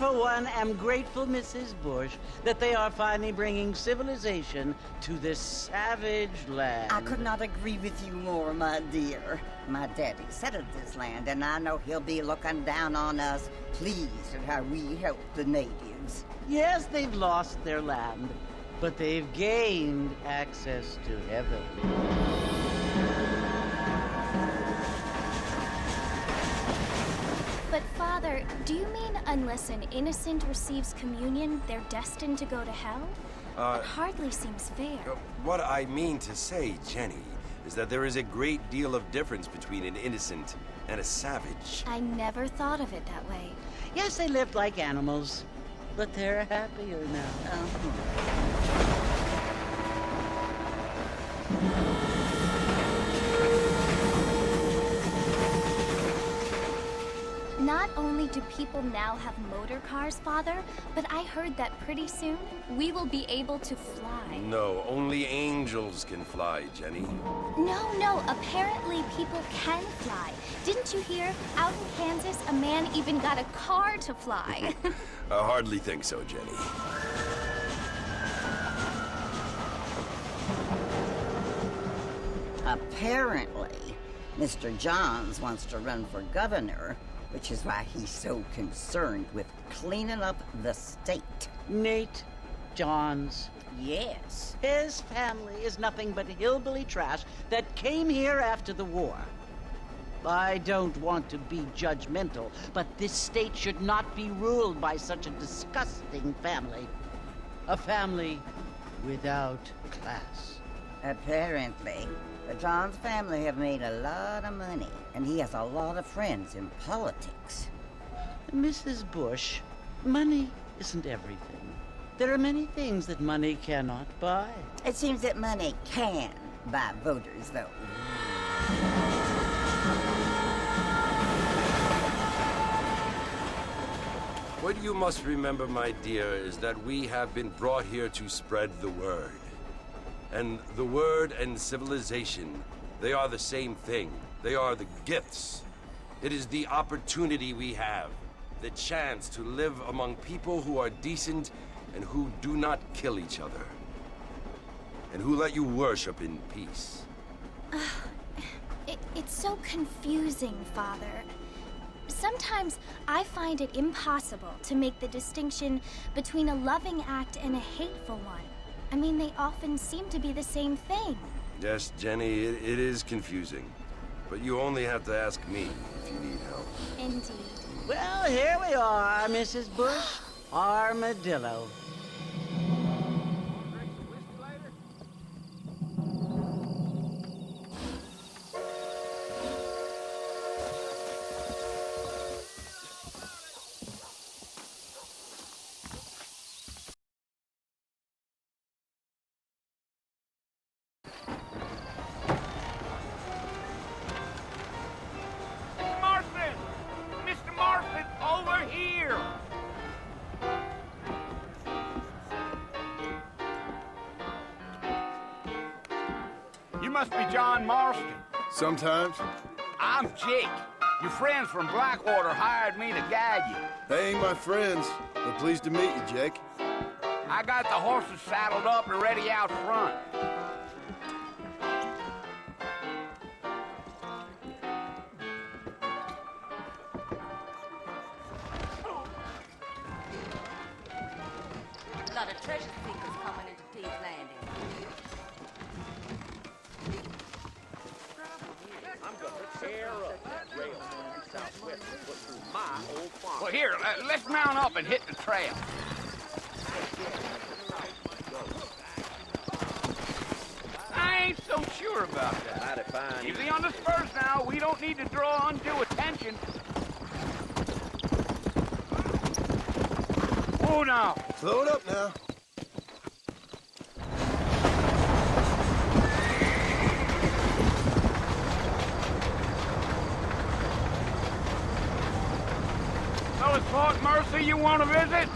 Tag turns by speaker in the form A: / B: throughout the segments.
A: for one, am grateful, Mrs. Bush, that they are finally bringing civilization to this savage land.
B: I could not agree with you more, my dear. My daddy settled this land, and I know he'll be looking down on us, pleased at how we help the natives.
A: Yes, they've lost their land, but they've gained access to heaven.
C: But, Father, do you mean unless an innocent receives communion, they're destined to go to hell? It hardly seems fair.
D: What I mean to say, Jenny, is that there is a great deal of difference between an innocent and a savage.
C: I never thought of it that way.
A: Yes, they lived like animals, but they're happier now.
C: Not only do people now have motor cars, Father, but I heard that pretty soon we will be able to fly.
D: No, only angels can fly, Jenny.
C: No, apparently people can fly. Didn't you hear? Out in Kansas, a man even got a car to fly.
D: I hardly think so, Jenny.
B: Apparently, Mr. Johns wants to run for governor, which is why he's so concerned with cleaning up the state.
A: Nate Johns.
B: Yes.
A: His family is nothing but hillbilly trash that came here after the war. I don't want to be judgmental, but this state should not be ruled by such a disgusting family. A family without class.
B: Apparently, the Johns family have made a lot of money, and he has a lot of friends in politics.
A: Mrs. Bush, money isn't everything. There are many things that money cannot buy.
B: It seems that money can buy voters, though.
D: What you must remember, my dear, is that we have been brought here to spread the word. And the word and civilization, they are the same thing. They are the gifts. It is the opportunity we have, the chance to live among people who are decent and who do not kill each other, and who let you worship in peace.
C: It's so confusing, Father. Sometimes I find it impossible to make the distinction between a loving act and a hateful one. I mean, they often seem to be the same thing.
D: Yes, Jenny, it is confusing. But you only have to ask me if you need help.
C: Indeed.
A: Well, here we are, Mrs. Bush. Armadillo.
E: You must be John Marston.
F: Sometimes.
E: I'm Jake. Your friends from Blackwater hired me to guide you.
F: They ain't my friends, but pleased to meet you, Jake.
E: I got the horses saddled up and ready out front.
G: A lot of treasure seekers coming into Pete's Landing.
H: I'm gonna tear up that rail in Southwest and put through my old farm.
E: Well, here, let's mount up and hit the trail. I ain't so sure about that.
H: Mighty fine.
E: Easy on the spurs now. We don't need to draw undue attention. Oh, now.
F: Slow it up now.
E: So it's Fort Mercy you want to visit?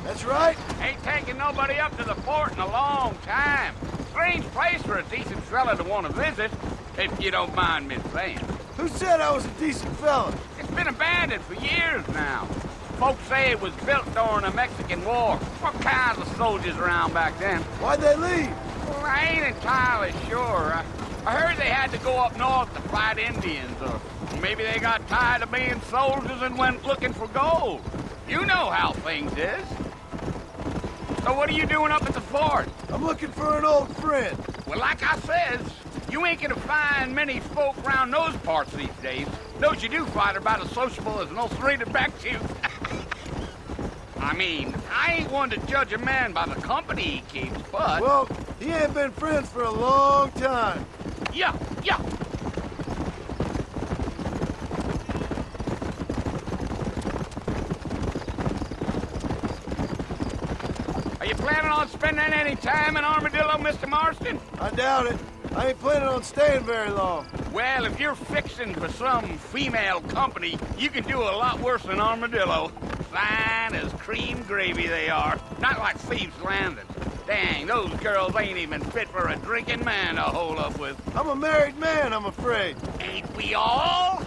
F: That's right.
E: Ain't taking nobody up to the fort in a long time. Strange place for a decent fella to want to visit, if you don't mind me saying.
F: Who said I was a decent fella?
E: It's been abandoned for years now. Folks say it was built during the Mexican War. What kinds of soldiers around back then?
F: Why'd they leave?
E: Well, I ain't entirely sure. I heard they had to go up north to fight Indians, or maybe they got tired of being soldiers and went looking for gold. You know how things is. So what are you doing up at the fort?
F: I'm looking for an old friend.
E: Well, like I says, you ain't gonna find many folk around those parts these days. Those you do find are about as sociable as an ulcerated back tooth. I mean, I ain't one to judge a man by the company he keeps, but...
F: Well, he ain't been friends for a long time.
E: Yeah. Are you planning on spending any time in Armadillo, Mr. Marston?
F: I doubt it. I ain't planning on staying very long.
E: Well, if you're fixing for some female company, you can do a lot worse than Armadillo. Fine as cream gravy they are. Not like Thieves' Landing. Dang, those girls ain't even fit for a drinking man to hole up with.
F: I'm a married man, I'm afraid.
E: Ain't we all?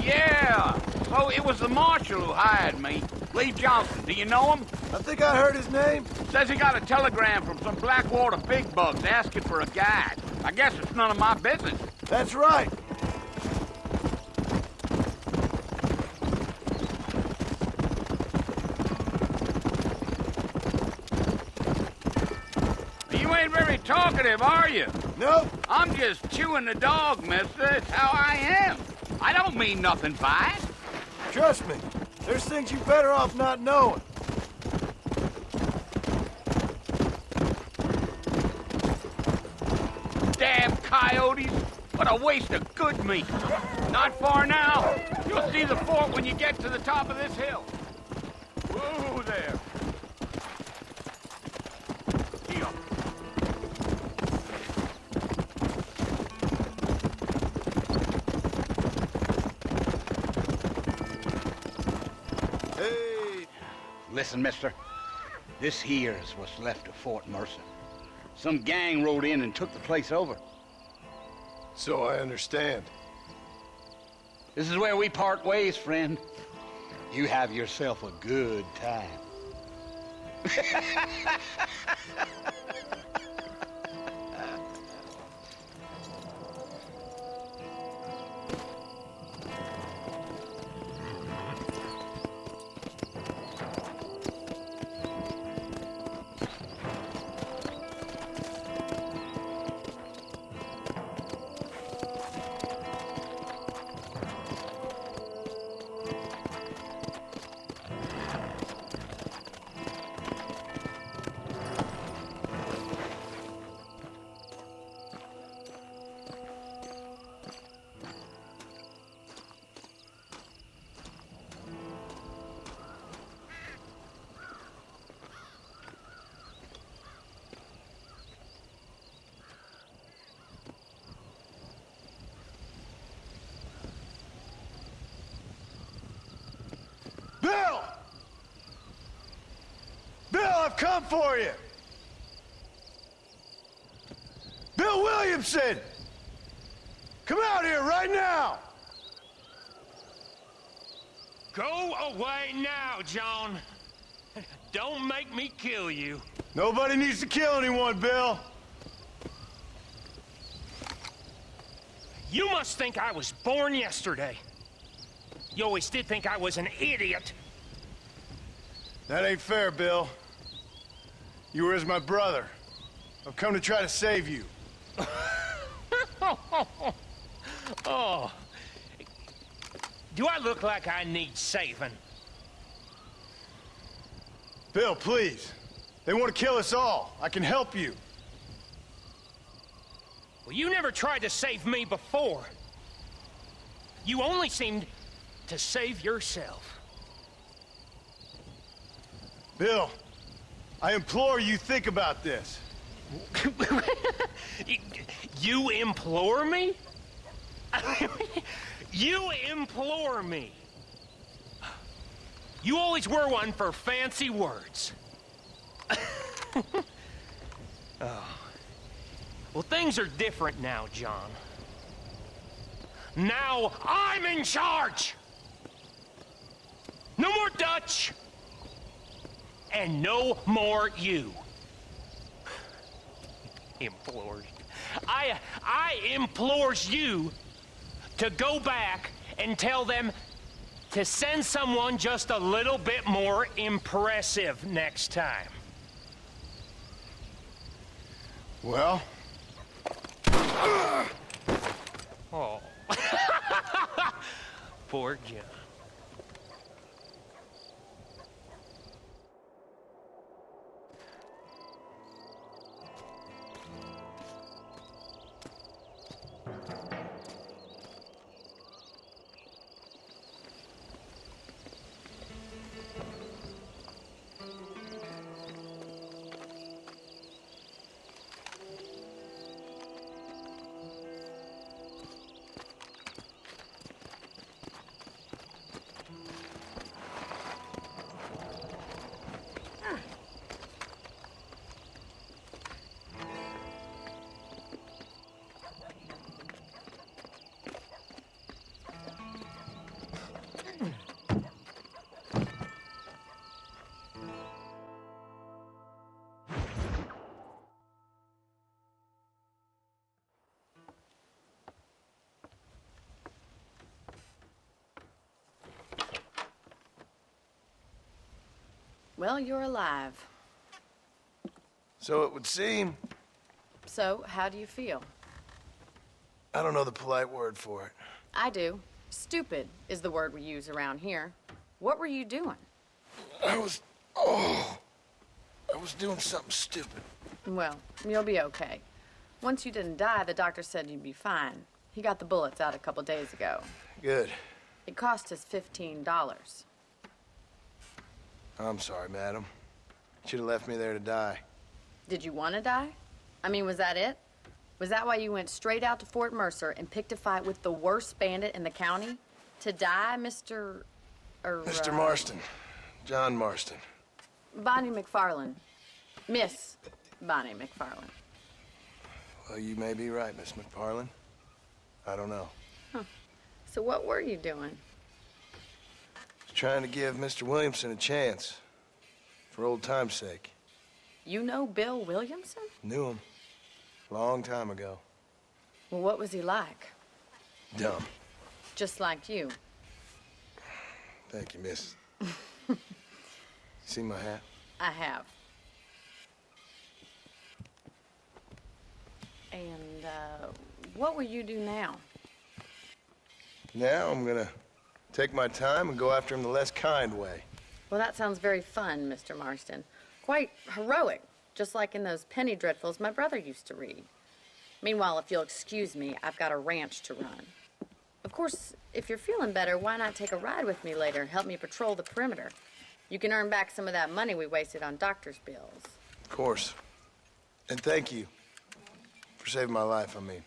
E: Yeah, so it was the marshal who hired me. Lee Johnson, do you know him?
F: I think I heard his name.
E: Says he got a telegram from some Blackwater big bugs asking for a guide. I guess it's none of my business.
F: That's right.
E: You ain't very talkative, are you?
F: Nope.
E: I'm just chewing the dog, mister. It's how I am. I don't mean nothing by it.
F: Trust me. There's things you're better off not knowing.
E: Damn coyotes. What a waste of good meat. Not far now. You'll see the fort when you get to the top of this hill. Whoa there. Here.
F: Hey.
E: Listen, mister. This here is what's left of Fort Mercer. Some gang rode in and took the place over.
F: So I understand.
E: This is where we part ways, friend. You have yourself a good time.
F: Bill! Bill, I've come for you! Bill Williamson! Come out here right now!
I: Go away now, John. Don't make me kill you.
F: Nobody needs to kill anyone, Bill.
I: You must think I was born yesterday. You always did think I was an idiot.
F: That ain't fair, Bill. You were as my brother. I've come to try to save you.
I: Oh. Do I look like I need saving?
F: Bill, please. They want to kill us all. I can help you.
I: Well, you never tried to save me before. You only seemed to save yourself.
F: Bill, I implore you think about this.
I: You implore me? You implore me. You always were one for fancy words. Oh. Well, things are different now, John. Now I'm in charge! No more Dutch! And no more you. Implores. I implores you to go back and tell them to send someone just a little bit more impressive next time.
F: Well?
I: Oh. Poor John.
G: Well, you're alive.
F: So it would seem.
G: So, how do you feel?
F: I don't know the polite word for it.
G: I do. Stupid is the word we use around here. What were you doing?
F: I was doing something stupid.
G: Well, you'll be okay. Once you didn't die, the doctor said you'd be fine. He got the bullets out a couple days ago.
F: Good.
G: It cost us $15.
F: I'm sorry, madam. Should have left me there to die.
G: Did you want to die? I mean, was that it? Was that why you went straight out to Fort Mercer and picked a fight with the worst bandit in the county? To die, Mr.
F: Mr. Marston. John Marston.
G: Bonnie McFarland. Miss Bonnie McFarland.
F: Well, you may be right, Miss McFarland. I don't know.
G: Huh. So what were you doing?
F: Trying to give Mr. Williamson a chance. For old time's sake.
G: You know Bill Williamson?
F: Knew him. Long time ago.
G: Well, what was he like?
F: Dumb.
G: Just like you.
F: Thank you, miss. See my hat?
G: I have. And, what will you do now?
F: Now I'm gonna take my time and go after him the less kind way.
G: Well, that sounds very fun, Mr. Marston. Quite heroic, just like in those penny dreadfuls my brother used to read. Meanwhile, if you'll excuse me, I've got a ranch to run. Of course, if you're feeling better, why not take a ride with me later? Help me patrol the perimeter. You can earn back some of that money we wasted on doctor's bills.
F: Of course. And thank you for saving my life, I mean.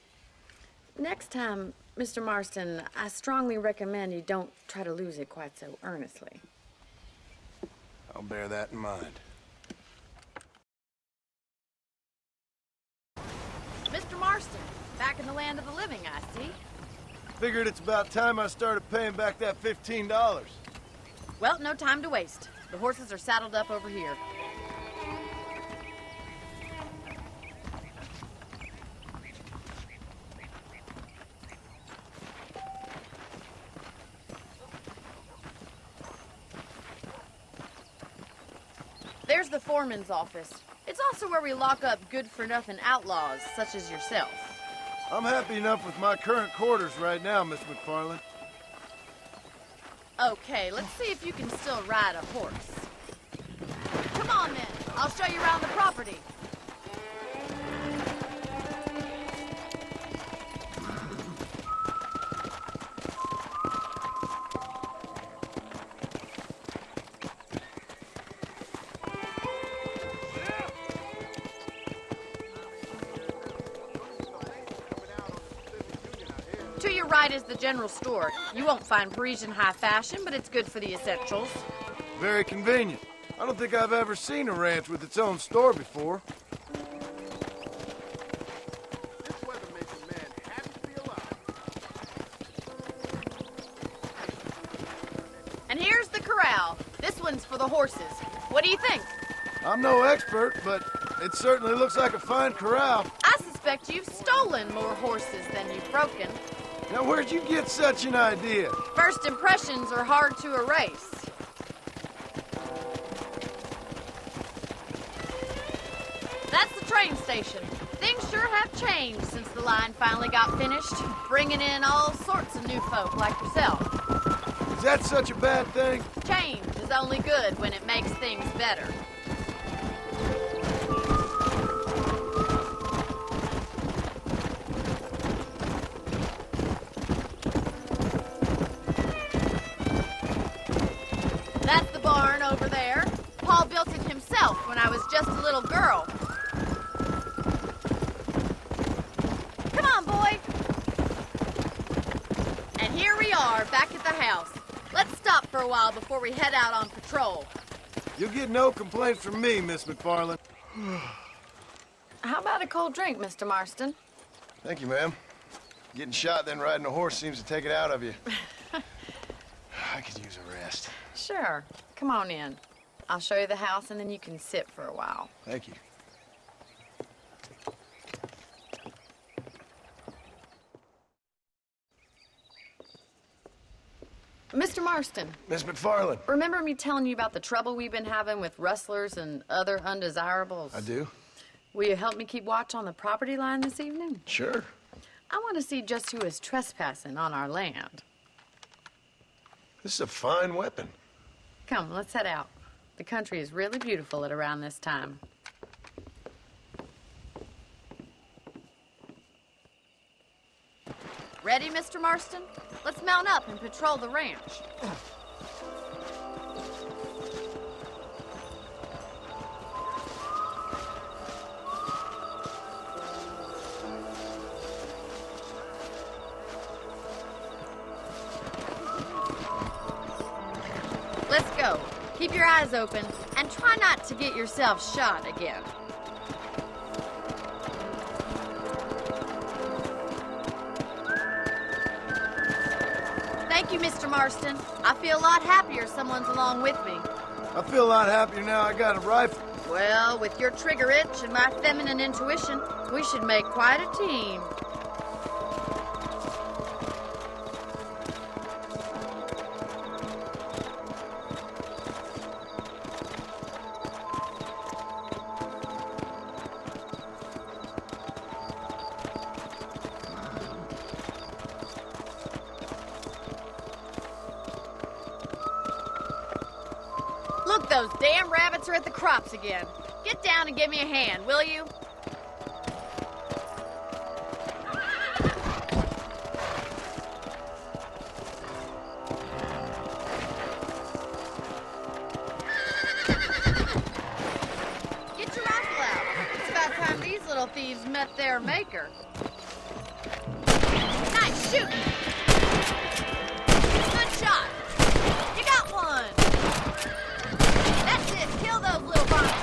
G: Next time, Mr. Marston, I strongly recommend you don't try to lose it quite so earnestly.
F: I'll bear that in mind.
G: Mr. Marston, back in the land of the living, I see.
F: Figured it's about time I started paying back that $15.
G: Well, no time to waste. The horses are saddled up over here. There's the foreman's office. It's also where we lock up good-for-nothing outlaws, such as yourself.
F: I'm happy enough with my current quarters right now, Miss McFarland.
G: Okay, let's see if you can still ride a horse. Come on, then. I'll show you around the property. To your right is the general store. You won't find Parisian high fashion, but it's good for the essentials.
F: Very convenient. I don't think I've ever seen a ranch with its own store before. This weather makes a man happy to be alive.
G: And here's the corral. This one's for the horses. What do you think?
F: I'm no expert, but it certainly looks like a fine corral.
G: I suspect you've stolen more horses than you've broken.
F: Now, where'd you get such an idea?
G: First impressions are hard to erase. That's the train station. Things sure have changed since the line finally got finished, bringing in all sorts of new folk like yourself.
F: Is that such a bad thing?
G: Change is only good when it makes things better. That's the barn over there. Paul built it himself when I was just a little girl. Come on, boy. And here we are, back at the house. Let's stop for a while before we head out on patrol.
F: You'll get no complaints from me, Miss McFarland.
G: How about a cold drink, Mr. Marston?
F: Thank you, ma'am. Getting shot, then riding a horse seems to take it out of you. I could use a rest.
G: Sure. Come on in. I'll show you the house, and then you can sit for a while.
F: Thank you.
G: Mr. Marston,
F: Miss McFarland.
G: remember me telling you about the trouble we've been having with rustlers and other undesirables?
F: I do.
G: Will you help me keep watch on the property line this evening?
F: Sure.
G: I want to see just who is trespassing on our land.
F: This is a fine weapon.
G: Come, let's head out. The country is really beautiful at around this time. Ready, Mr. Marston? Let's mount up and patrol the ranch. Let's go. Keep your eyes open and try not to get yourself shot again. Thank you, Mr. Marston. I feel a lot happier someone's along with me.
F: I feel a lot happier now I got a rifle.
G: Well, with your trigger itch and my feminine intuition, we should make quite a team. Look, those damn rabbits are at the crops again. Get down and give me a hand, will you? Get your rifle out. It's about time these little thieves met their maker. Nice shooting. Good shot. You got one. That's it. Kill those little bunnies.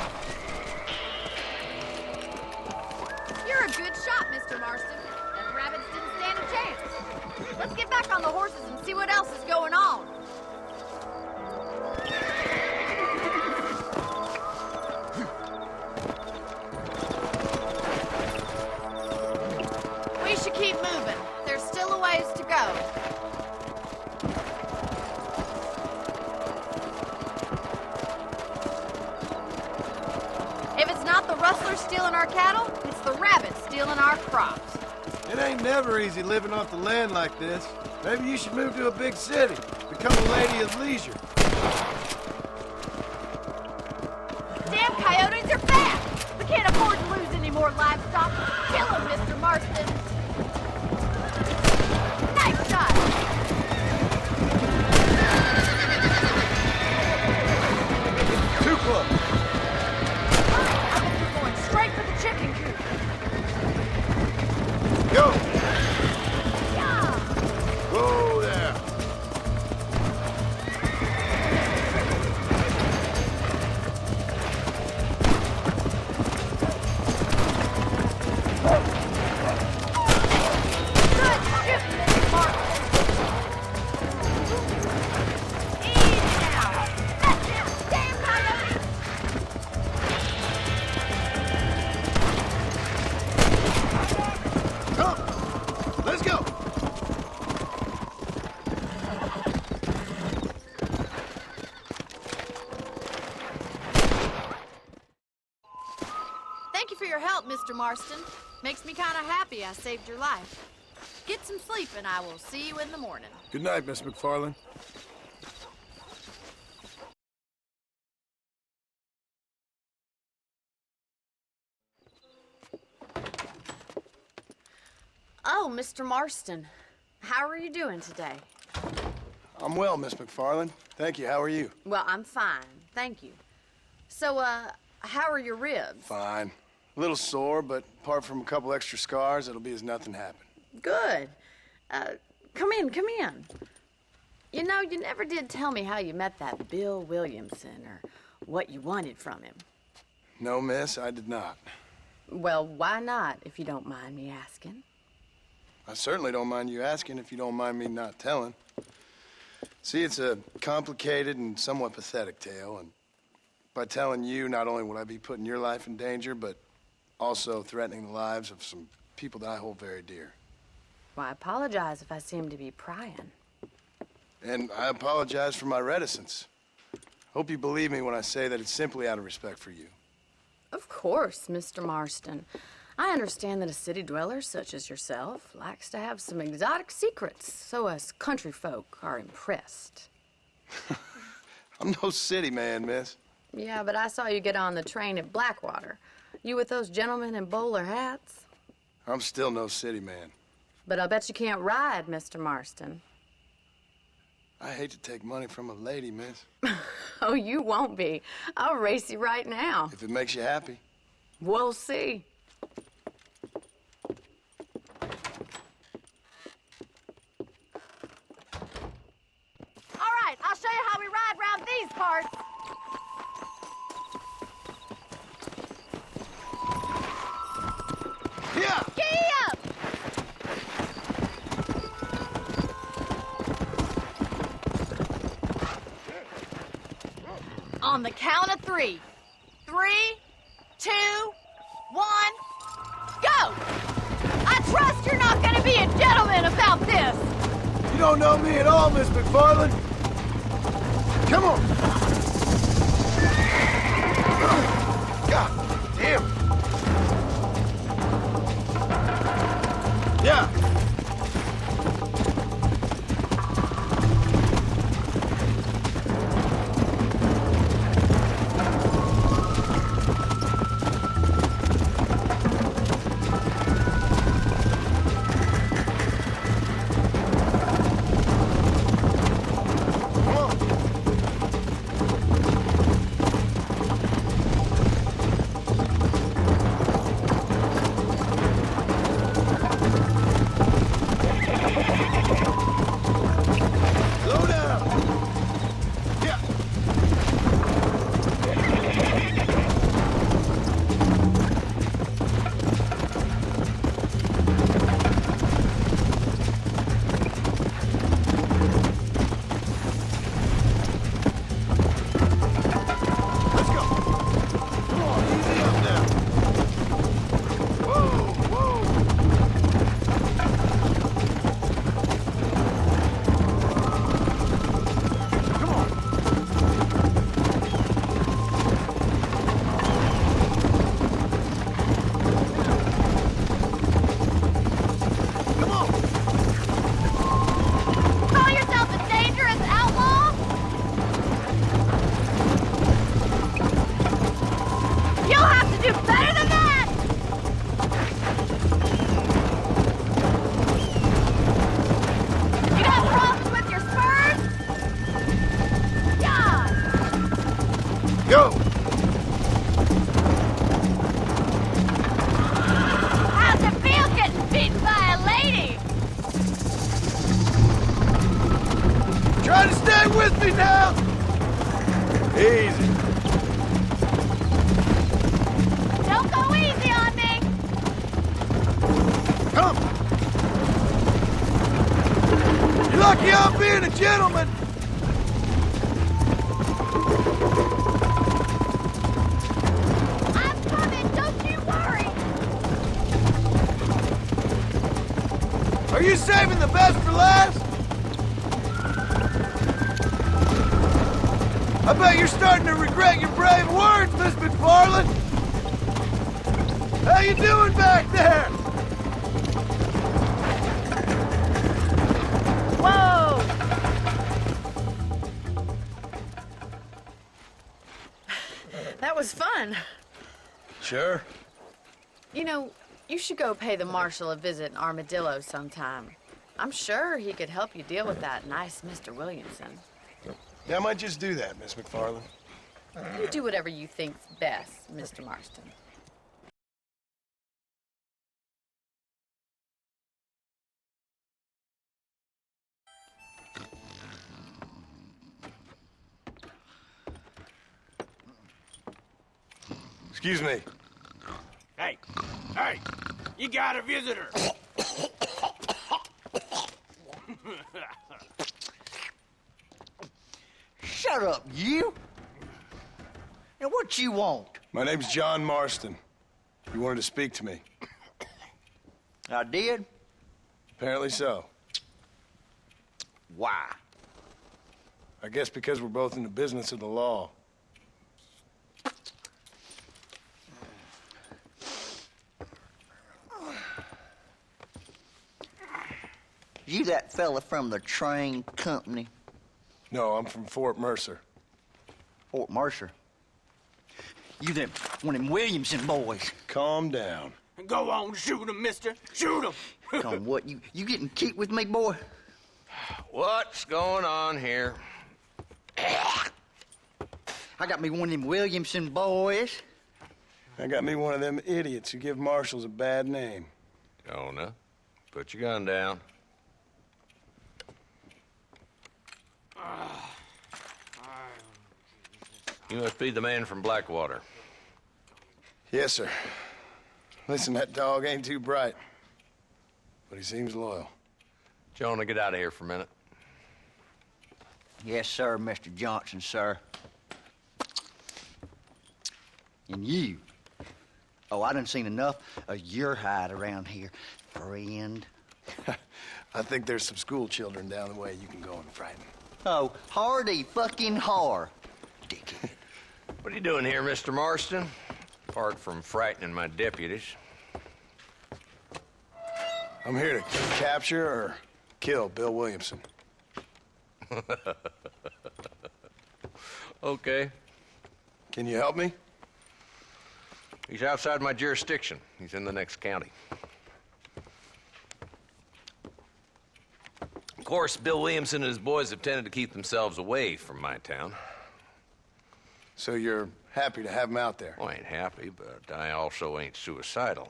G: You're a good shot, Mr. Marston. Them rabbits didn't stand a chance. Let's get back on the horses and see what else is going on. We should keep moving. There's still a ways to go. If it's not the rustlers stealing our cattle, it's the rabbits stealing our crops.
F: It ain't never easy living off the land like this. Maybe you should move to a big city. Become a lady of leisure.
G: Damn coyotes are back! We can't afford to lose any more livestock. Kill them, Mr. Marston. Nice shot!
F: Too close.
G: I hope you're going straight for the chicken coop.
F: Go.
G: Yeah!
F: Go there.
G: Mr. Marston. Makes me kind of happy I saved your life. Get some sleep and I will see you in the morning.
F: Good night, Miss McFarland.
G: Oh, Mr. Marston. How are you doing today?
F: I'm well, Miss McFarland. Thank you. How are you?
G: Well, I'm fine. Thank you. So, how are your ribs?
F: Fine. A little sore, but apart from a couple extra scars, it'll be as nothing happened.
G: Good. Come in, come in. You know, you never did tell me how you met that Bill Williamson or what you wanted from him.
F: No, miss, I did not.
G: Well, why not, if you don't mind me asking?
F: I certainly don't mind you asking if you don't mind me not telling. See, it's a complicated and somewhat pathetic tale, and by telling you, not only would I be putting your life in danger, but also threatening the lives of some people that I hold very dear.
G: Well, I apologize if I seem to be prying.
F: And I apologize for my reticence. Hope you believe me when I say that it's simply out of respect for you.
G: Of course, Mr. Marston. I understand that a city dweller such as yourself likes to have some exotic secrets, so us country folk are impressed.
F: I'm no city man, miss.
G: Yeah, but I saw you get on the train at Blackwater. You with those gentlemen in bowler hats?
F: I'm still no city man.
G: But I'll bet you can't ride, Mr. Marston.
F: I hate to take money from a lady, miss.
G: Oh, you won't be. I'll race you right now.
F: If it makes you happy.
G: We'll see. All right, I'll show you how we ride around these parts.
F: Yeah!
G: Giddy up! On the count of 3. 3, 2, 1, go! I trust you're not gonna be a gentleman about this!
F: You don't know me at all, Miss McFarland. Come on! God damn! Yeah! Go!
G: How's it feel getting beaten by a lady?
F: Try to stay with me now! Easy.
G: Don't go easy on me!
F: Come! You're lucky I'm being a gentleman!
G: I'm coming, don't you worry!
F: Are you saving the best for last? I bet you're starting to regret your brave words, Miss McFarland! How you doing back there?
G: Whoa! That was fun.
F: Sure.
G: You know, you should go pay the marshal a visit in Armadillo sometime. I'm sure he could help you deal with that nice Mr. Williamson.
F: Yeah, I might just do that, Miss McFarland.
G: You do whatever you think's best, Mr. Marston.
F: Excuse me.
H: Hey, hey, you got a visitor.
J: Shut up, you! And what you want?
F: My name's John Marston. You wanted to speak to me.
J: I did?
F: Apparently so.
J: Why?
F: I guess because we're both in the business of the law.
J: You that fella from the train company?
F: No, I'm from Fort Mercer.
J: Fort Mercer? You them, one of them Williamson boys.
F: Calm down.
H: Go on, shoot him, mister. Shoot him.
J: Come on, what, you getting kicked with me, boy?
K: What's going on here?
J: I got me one of them Williamson boys.
F: I got me one of them idiots who give marshals a bad name.
K: Jonah, put your gun down. You must be the man from Blackwater.
F: Yes, sir. Listen, that dog ain't too bright, but he seems loyal.
K: Jonah, get out of here for a minute.
J: Yes, sir, Mr. Johnson, sir. And you. Oh, I done seen enough of your hide around here, friend.
F: I think there's some school children down the way you can go and frighten.
J: Oh, hardy fucking har. Dickhead.
K: What are you doing here, Mr. Marston? Apart from frightening my deputies.
F: I'm here to capture or kill Bill Williamson.
K: Okay.
F: Can you help me?
K: He's outside my jurisdiction. He's in the next county. Of course, Bill Williamson and his boys have tended to keep themselves away from my town.
F: So you're happy to have him out there?
K: Well, I ain't happy, but I also ain't suicidal.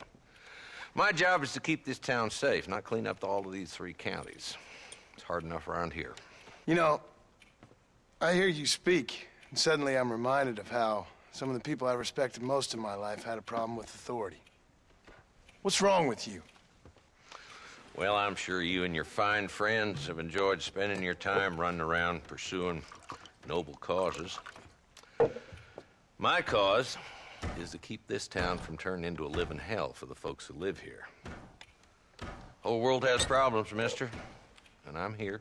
K: My job is to keep this town safe, not clean up all of these 3 counties. It's hard enough around here.
F: You know, I hear you speak, and suddenly I'm reminded of how some of the people I respected most in my life had a problem with authority. What's wrong with you?
K: Well, I'm sure you and your fine friends have enjoyed spending your time running around pursuing noble causes. My cause is to keep this town from turning into a living hell for the folks who live here. Whole world has problems, mister, and I'm here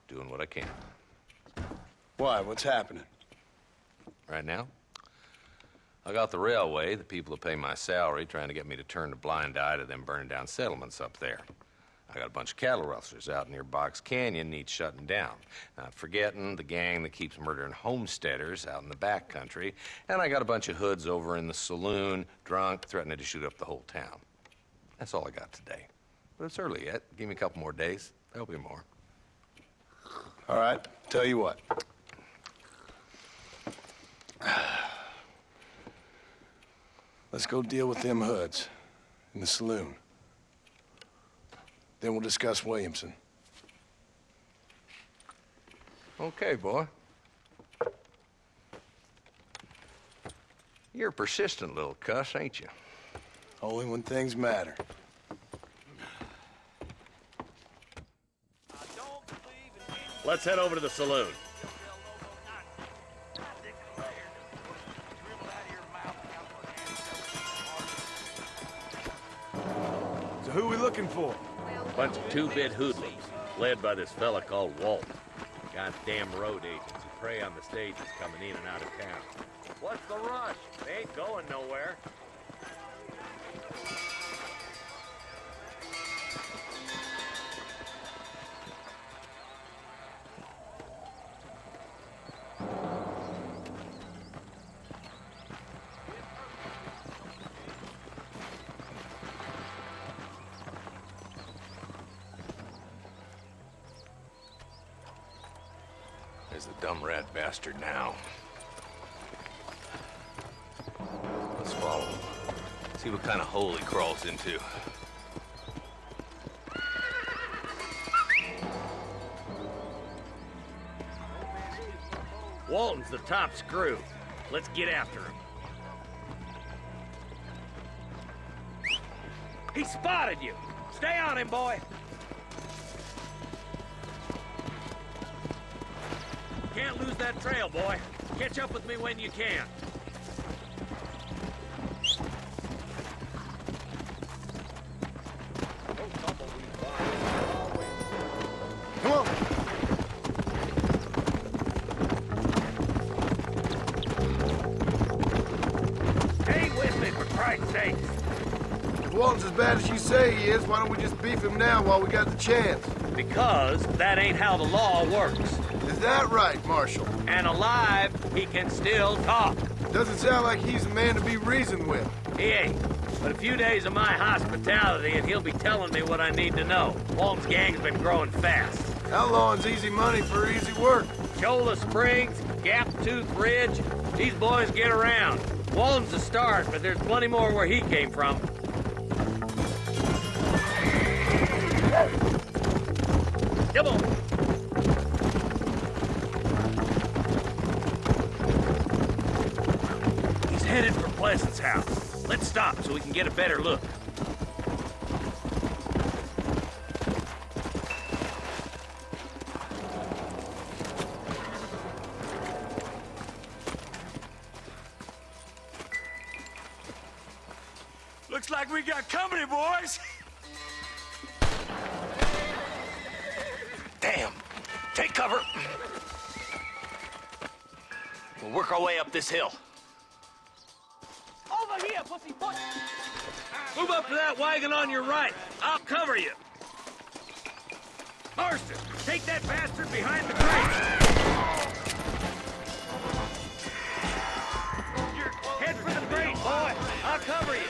K: doing what I can.
F: Why? What's happening?
K: Right now, I got the railway, the people that pay my salary, trying to get me to turn a blind eye to them burning down settlements up there. I got a bunch of cattle rustlers out near Box Canyon needs shutting down. Not forgetting the gang that keeps murdering homesteaders out in the back country. And I got a bunch of hoods over in the saloon, drunk, threatening to shoot up the whole town. That's all I got today. But it's early yet. Give me a couple more days. There'll be more.
F: All right, tell you what. Let's go deal with them hoods in the saloon. Then we'll discuss Williamson.
K: Okay, boy. You're a persistent little cuss, ain't you?
F: Only when things matter.
H: Let's head over to the saloon.
F: So who are we looking for?
H: Bunch of 2-bit hoodlums, led by this fella called Walt. Goddamn road agents who prey on the stages coming in and out of town. What's the rush? They ain't going nowhere.
K: is the dumb rat bastard now. Let's follow him. See what kind of hole he crawls into.
H: Walton's the top screw. Let's get after him. He spotted you! Stay on him, boy! Can't lose that trail, boy. Catch up with me when you can.
F: Come on.
H: Stay with me, for Christ's sake!
F: If Walton's as bad as you say he is, why don't we just beef him now while we got the chance?
H: Because that ain't how the law works.
F: Is that right, Marshal?
H: And alive, he can still talk.
F: Doesn't sound like he's a man to be reasoned with.
H: He ain't. But a few days of my hospitality and he'll be telling me what I need to know. Walton's gang's been growing fast.
F: Outlawing's easy money for easy work.
H: Cholla Springs, Gap Tooth Ridge, these boys get around. Walton's the start, but there's plenty more where he came from. Come on. He's headed for Pleasant's house. Let's stop so we can get a better look.
I: Looks like we got company, boys.
H: Damn. Take cover. We'll work our way up this hill.
I: Over here, pussyfoot.
H: Move up to that wagon on your right. I'll cover you. Marston, take that bastard behind the crate. Head for the crate, boy. I'll cover you.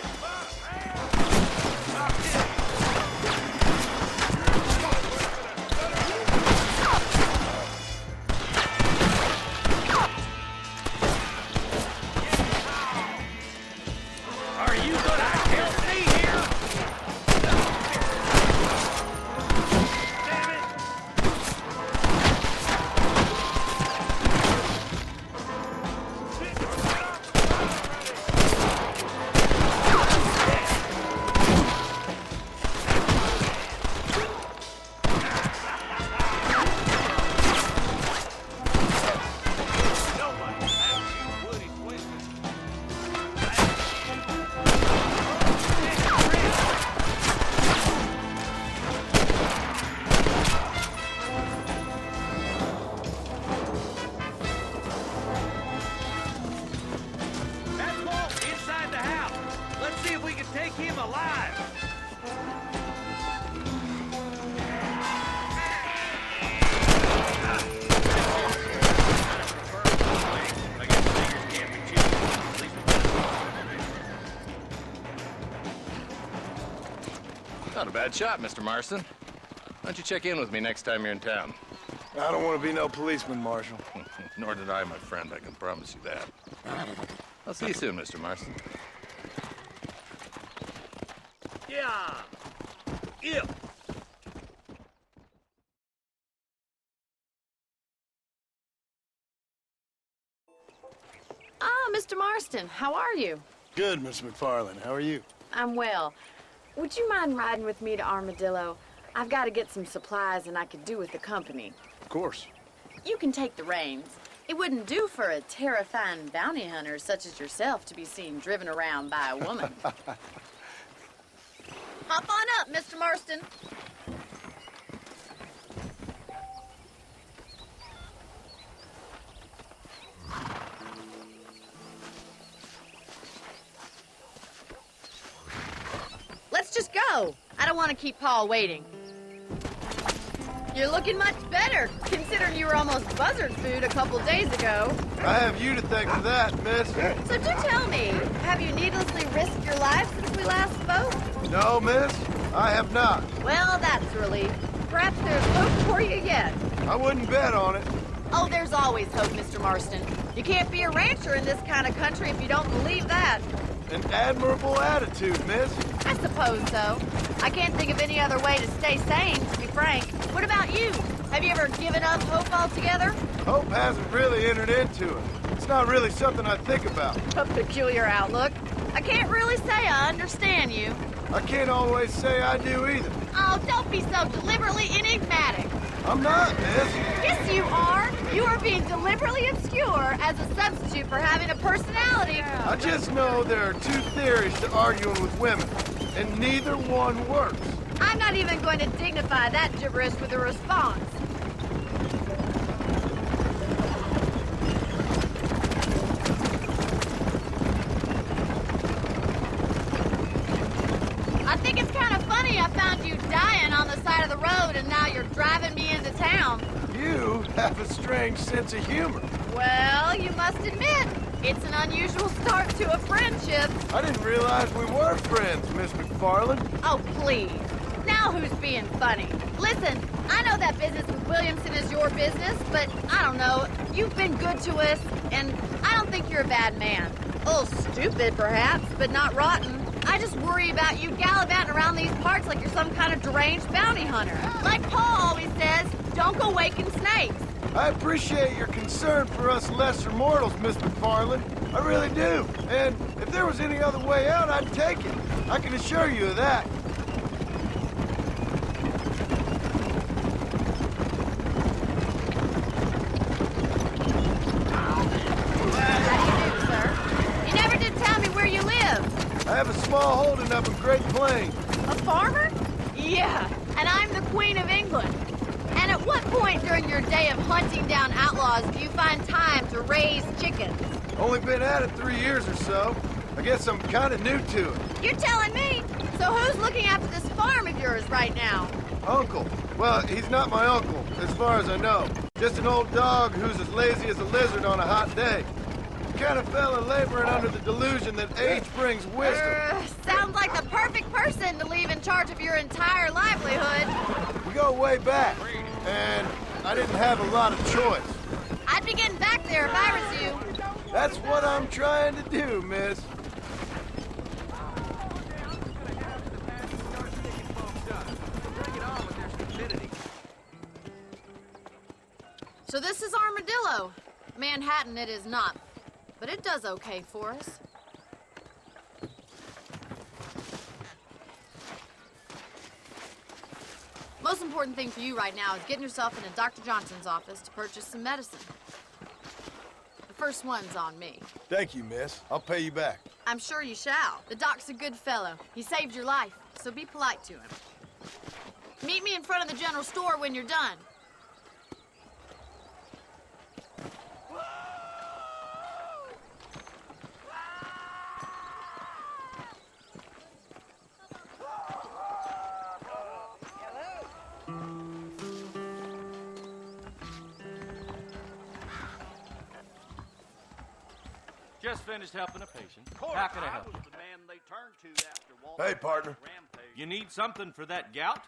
H: Are you gonna help me here? Damn it! That's Walt inside the house. Let's see if we can take him alive.
K: Not a bad shot, Mr. Marston. Why don't you check in with me next time you're in town?
F: I don't want to be no policeman, Marshal.
K: Nor did I, my friend. I can promise you that. I'll see you soon, Mr. Marston.
H: Yeah. Yeah.
G: Ah, Mr. Marston, how are you?
F: Good, Miss McFarland. How are you?
G: I'm well. Would you mind riding with me to Armadillo? I've got to get some supplies and I could do with the company.
F: Of course.
G: You can take the reins. It wouldn't do for a terrifying bounty hunter such as yourself to be seen driven around by a woman. Hop on up, Mr. Marston. Let's just go. I don't want to keep Paul waiting. You're looking much better, considering you were almost buzzard food a couple days ago.
F: I have you to thank for that, miss.
G: So do tell me, have you needlessly risked your life since we last spoke?
F: No, miss, I have not.
G: Well, that's a relief. Perhaps there's hope for you yet.
F: I wouldn't bet on it.
G: Oh, there's always hope, Mr. Marston. You can't be a rancher in this kind of country if you don't believe that.
F: An admirable attitude, miss.
G: I suppose so. I can't think of any other way to stay sane, to be frank. What about you? Have you ever given up hope altogether?
F: Hope hasn't really entered into it. It's not really something I think about.
G: A peculiar outlook. I can't really say I understand you.
F: I can't always say I do either.
G: Oh, don't be so deliberately enigmatic.
F: I'm not, miss.
G: Yes, you are. You are being deliberately obscure as a substitute for having a personality.
F: I just know there are two theories to arguing with women, and neither one works.
G: I'm not even going to dignify that gibberish with a response. I think it's kind of funny I found you dying on the side of the road and now you're driving me into town.
F: You have a strange sense of humor.
G: Well, you must admit, it's an unusual start to a friendship.
F: I didn't realize we were friends, Miss McFarland.
G: Oh, please. Now who's being funny? Listen, I know that business with Williamson is your business, but I don't know. You've been good to us, and I don't think you're a bad man. A little stupid, perhaps, but not rotten. I just worry about you gallivanting around these parts like you're some kind of deranged bounty hunter. Like Paul always says, don't go waking snakes.
F: I appreciate your concern for us lesser mortals, Miss McFarland. I really do. And if there was any other way out, I'd take it. I can assure you of that. I have a small holding up in Great Plains.
G: A farmer? Yeah, and I'm the Queen of England. And at what point during your day of hunting down outlaws do you find time to raise chickens?
F: Only been at it 3 years or so. I guess I'm kind of new to it.
G: You're telling me? So who's looking after this farm of yours right now?
F: Uncle. Well, he's not my uncle, as far as I know. Just an old dog who's as lazy as a lizard on a hot day. Kind of fella laboring under the delusion that age brings wisdom.
G: Sounds like the perfect person to leave in charge of your entire livelihood.
F: We go way back, and I didn't have a lot of choice.
G: I'd be getting back there if I was you.
F: That's what I'm trying to do, miss.
G: So this is Armadillo. Manhattan it is not. But it does okay for us. Most important thing for you right now is getting yourself into Dr. Johnson's office to purchase some medicine. The first one's on me.
F: Thank you, miss. I'll pay you back.
G: I'm sure you shall. The doc's a good fellow. He saved your life, so be polite to him. Meet me in front of the general store when you're done.
H: Just finished helping a patient. How can I help you?
F: Hey, partner.
H: You need something for that gout?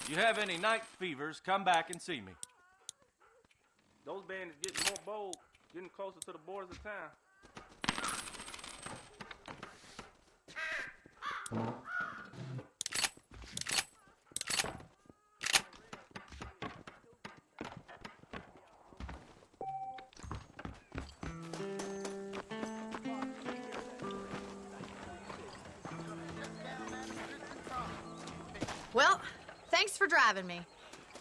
H: You have any night fevers, come back and see me.
L: Those bandits getting more bold, getting closer to the borders of town.
G: Well, thanks for driving me.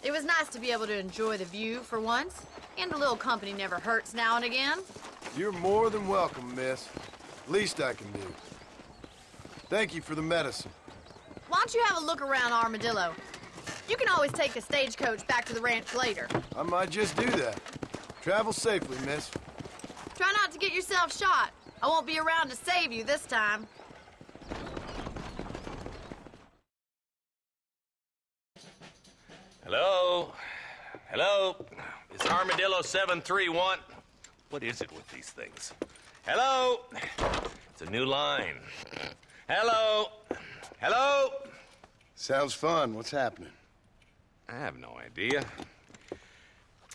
G: It was nice to be able to enjoy the view for once, and a little company never hurts now and again.
F: You're more than welcome, miss. Least I can do. Thank you for the medicine.
G: Why don't you have a look around Armadillo? You can always take a stagecoach back to the ranch later.
F: I might just do that. Travel safely, miss.
G: Try not to get yourself shot. I won't be around to save you this time.
K: Hello? Hello? It's Armadillo 731. What is it with these things? Hello? It's a new line. Hello? Hello?
F: Sounds fun. What's happening?
K: I have no idea.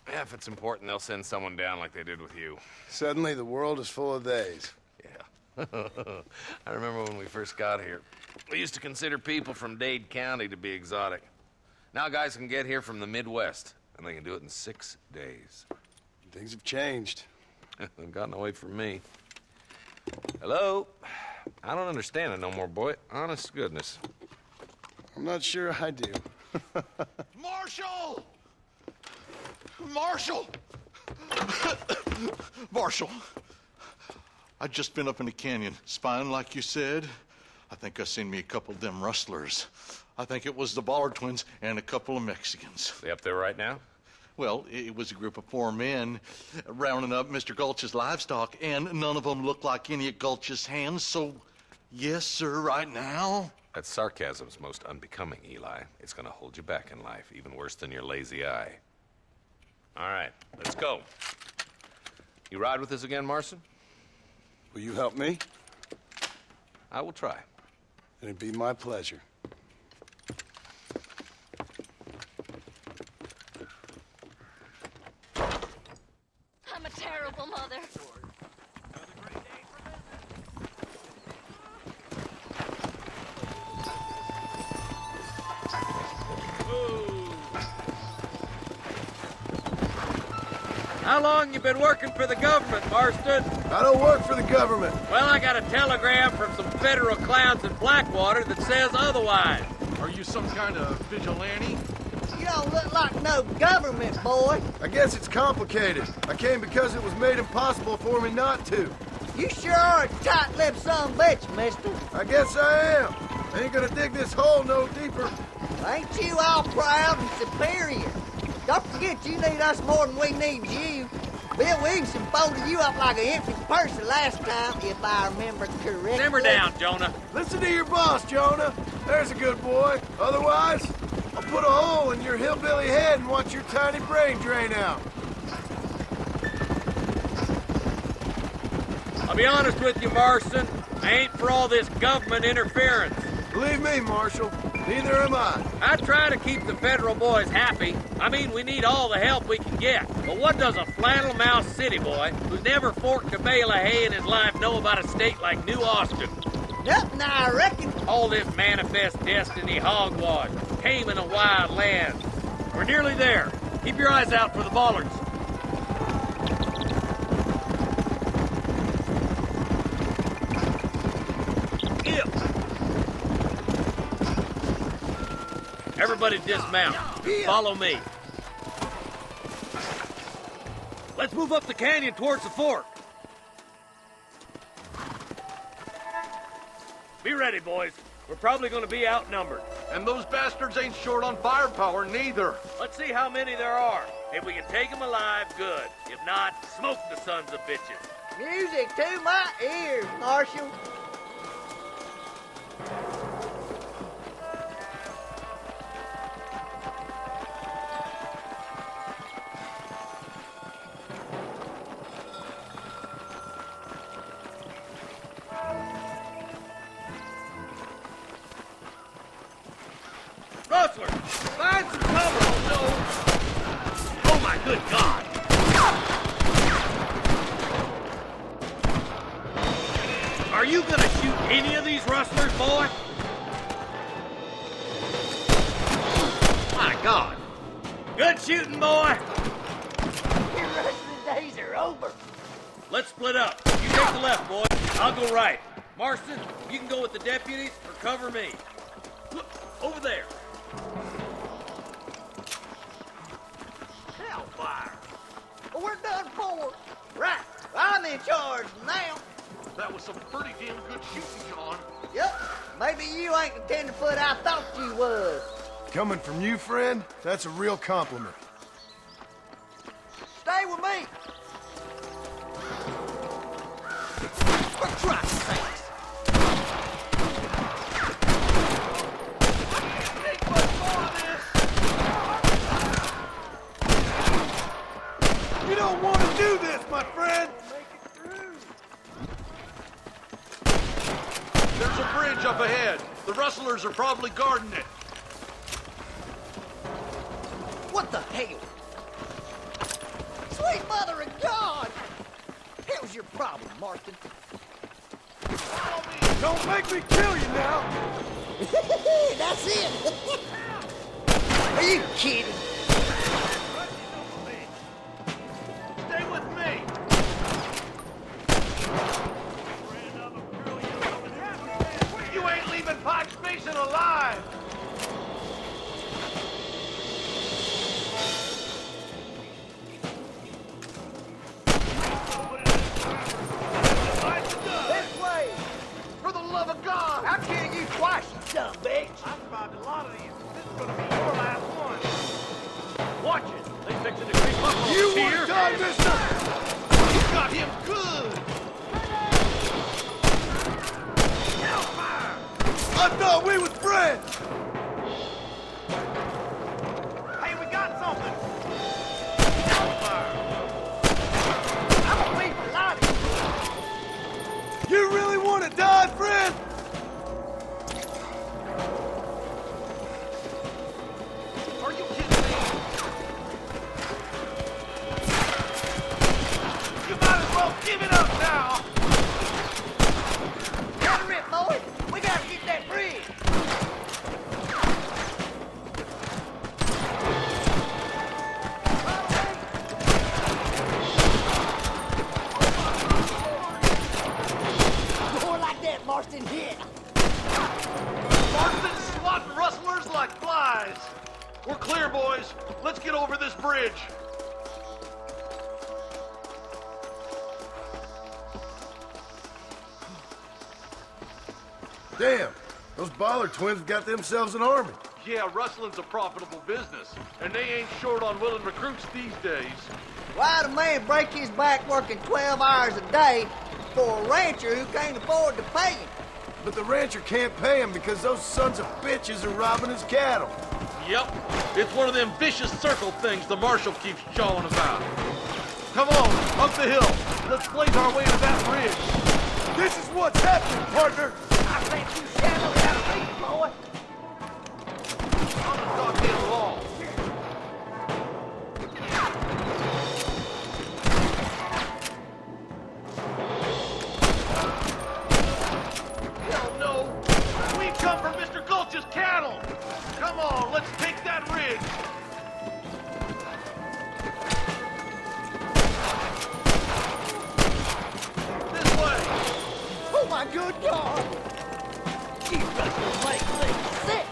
K: Yeah, if it's important, they'll send someone down like they did with you.
F: Suddenly, the world is full of theys.
K: Yeah. I remember when we first got here. We used to consider people from Dade County to be exotic. Now guys can get here from the Midwest, and they can do it in 6 days.
F: Things have changed.
K: They've gotten away from me. Hello? I don't understand it no more, boy. Honest to goodness.
F: I'm not sure I do.
M: Marshall! Marshall! Marshall! I'd just been up in the canyon, spying like you said. I think I seen me a couple of them rustlers. I think it was the Ballard twins and a couple of Mexicans.
K: They up there right now?
M: Well, it was a group of 4 men rounding up Mr. Gulch's livestock, and none of them looked like any of Gulch's hands, so yes, sir, right now.
K: That sarcasm's most unbecoming, Eli. It's gonna hold you back in life, even worse than your lazy eye. All right, let's go. You ride with us again, Marston?
F: Will you help me?
K: I will try.
F: It'd be my pleasure.
C: I'm a terrible mother.
H: How long you been working for the government, Marston?
F: I don't work for the government.
H: Well, I got a telegram from some federal clowns in Blackwater that says otherwise.
M: Are you some kind of vigilante?
B: You don't look like no government, boy.
F: I guess it's complicated. I came because it was made impossible for me not to.
B: You sure are a tight-lipped son of a bitch, mister.
F: I guess I am. I ain't gonna dig this hole no deeper.
B: Ain't you all proud and superior? Don't forget you need us more than we need you. Bill Williamson folded you up like an empty purse the last time, if I remember correctly.
H: Simmer down, Jonah.
F: Listen to your boss, Jonah. There's a good boy. Otherwise, I'll put a hole in your hillbilly head and watch your tiny brain drain out.
H: I'll be honest with you, Marston. I ain't for all this government interference.
F: Believe me, Marshal, neither am I.
H: I try to keep the federal boys happy. I mean, we need all the help we can get. But what does a flannel-mouthed city boy who's never forked a bale of hay in his life know about a state like New Austin?
B: Nothing, I reckon.
H: All this manifest destiny hogwash, taming a wild land. We're nearly there. Keep your eyes out for the Ballards. Everybody dismount. Follow me. Let's move up the canyon towards the fort. Be ready, boys. We're probably going to be outnumbered.
M: And those bastards ain't short on firepower, neither.
H: Let's see how many there are. If we can take them alive, good. If not, smoke the sons of bitches.
B: Music to my ears, Marshal.
H: Rustler, find some cover, no. Oh my good God! Are you gonna shoot any of these rustlers, boy? My God! Good shooting, boy!
B: Your wrestling days are over.
H: Let's split up. You take the left, boy. I'll go right. Marston, you can go with the deputies or cover me. Look, over there.
B: Hellfire. Well, we're done for. Right. I'm in charge now.
M: That was some pretty damn good shooting, John.
B: Yep. Maybe you ain't the tenderfoot I thought you was.
F: Coming from you, friend, that's a real compliment.
B: Stay with me. For Christ's sakes.
M: Ain't much more of this.
F: You don't want to do this, my friend.
M: There's a bridge up ahead. The rustlers are probably guarding it.
B: What the hell? Sweet mother of God! Hell's your problem, Marston?
F: Don't make me kill you now!
B: That's it! Are you kidding?
M: Stay with me! You ain't leaving Potts Basin alive!
B: This way!
M: For the love of God!
B: I'll kill you twice, you son of a bitch!
L: I've survived a lot of these. This is gonna be your last one.
H: Watch it. They fixing to creep up on
F: You
H: us
F: want
H: here.
F: to die, mister?
M: You got him good!
F: I thought we was friends!
L: Hey, we got something.
B: I'm gonna be for life!
F: You really want to die, friend?
M: Are you kidding me? You might as well give it up now!
B: Cover it, boys! We gotta get that bridge! More like that, Marston, hit!
M: Marston's swatting rustlers like flies! We're clear, boys. Let's get over this bridge.
F: Damn, those Baller twins have got themselves an army.
M: Yeah, rustling's a profitable business, and they ain't short on willing recruits these days.
B: Why'd a man break his back working 12 hours a day for a rancher who can't afford to pay him?
F: But the rancher can't pay him because those sons of bitches are robbing his cattle.
M: Yep, it's one of them vicious circle things the marshal keeps jawing about. Come on, up the hill. Let's blaze our way to that bridge.
F: This is what's happening, partner.
B: I think you shadowed out of reach, boy.
M: I'm gonna start getting along. Hell no! We come from Mr. Gulch's cattle! Come on, let's take that ridge! This way!
B: Oh my good God! You rustlers make me sick!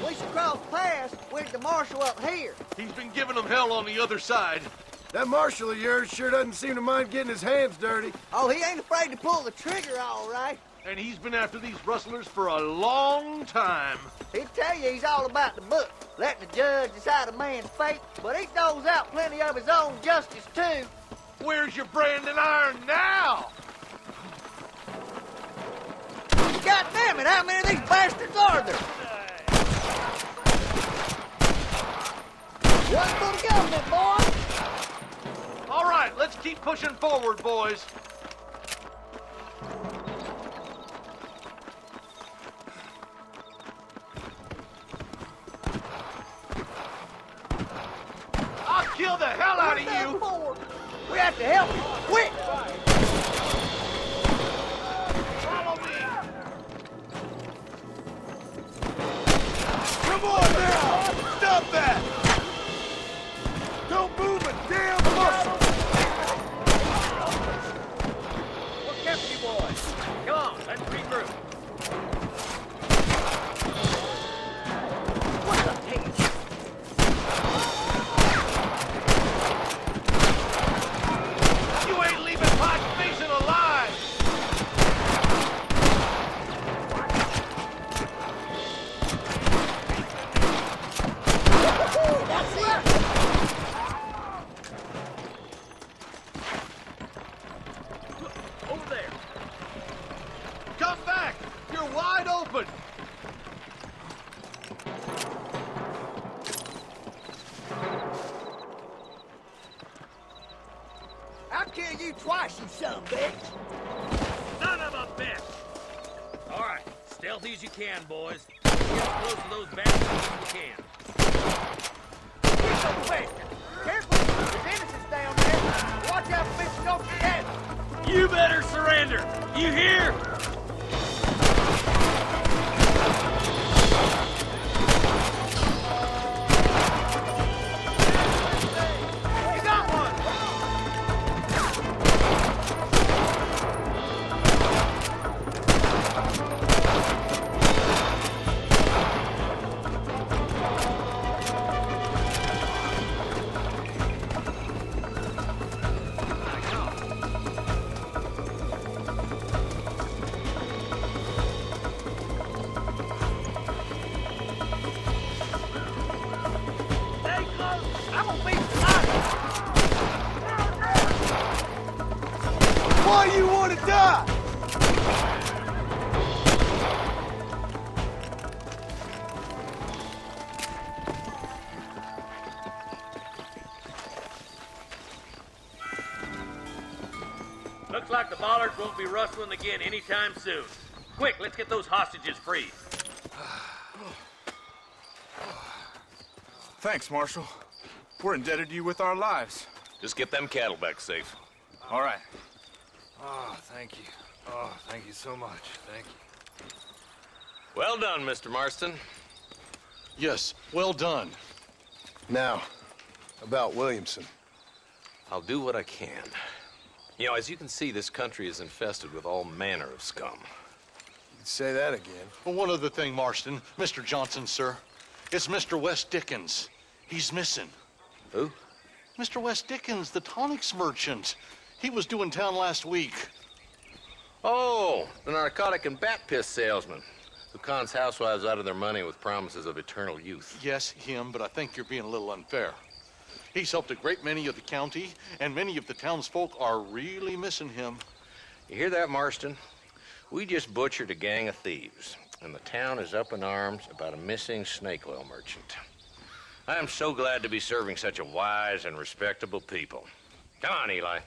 B: We should cross paths with the marshal up here.
M: He's been giving them hell on the other side.
F: That marshal of yours sure doesn't seem to mind getting his hands dirty.
B: Oh, he ain't afraid to pull the trigger, all right.
M: And he's been after these rustlers for a long time.
B: He'd tell you he's all about the book, letting the judge decide a man's fate, but he throws out plenty of his own justice, too.
M: Where's your branding iron now?
B: God damn it, how many of these bastards are there? One for the government, boy.
M: All right, let's keep pushing forward, boys. I'll kill the hell out of you!
B: We have to help him, quick!
M: Follow me!
F: Come on now! Stop that! Don't move a damn muscle!
H: What kept you boys? Come on, let's regroup.
B: What the heck?
M: You ain't leaving Potts Basin alive!
B: That's it!
H: Over there.
M: Come back! You're wide open!
B: I'll kill you twice, you son of a bitch!
H: Son of a bitch! All right, stealthy as you can, boys. Get as close to those bastards as you can.
B: You son of a bitch! Careful! There's innocents down there! Watch out for Mr. Don't forget!
H: You better surrender! You hear?
B: You got one! Stay close! I'm gonna be shot!
F: Why you want to die?
H: Looks like the bollards won't be rustling again anytime soon. Quick, let's get those hostages free.
N: Thanks, Marshal. We're indebted to you with our lives.
K: Just get them cattle back safe.
N: All right.
D: Oh, thank you. Oh, thank you so much. Thank you.
K: Well done, Mr. Marston.
M: Yes, well done.
F: Now, about Williamson.
K: I'll do what I can. You know, as you can see, this country is infested with all manner of scum.
F: You can say that again.
M: Well, one other thing, Marston. Mr. Johnson, sir. It's Mr. West Dickens. He's missing.
K: Who?
M: Mr. West Dickens, the tonics merchant. He was due in town last week.
K: Oh, the narcotic and bat piss salesman who cons housewives out of their money with promises of eternal youth.
M: Yes, him, but I think you're being a little unfair. He's helped a great many of the county, and many of the townsfolk are really missing him.
K: You hear that, Marston? We just butchered a gang of thieves, and the town is up in arms about a missing snake oil merchant. I am so glad to be serving such a wise and respectable people. Come on, Eli.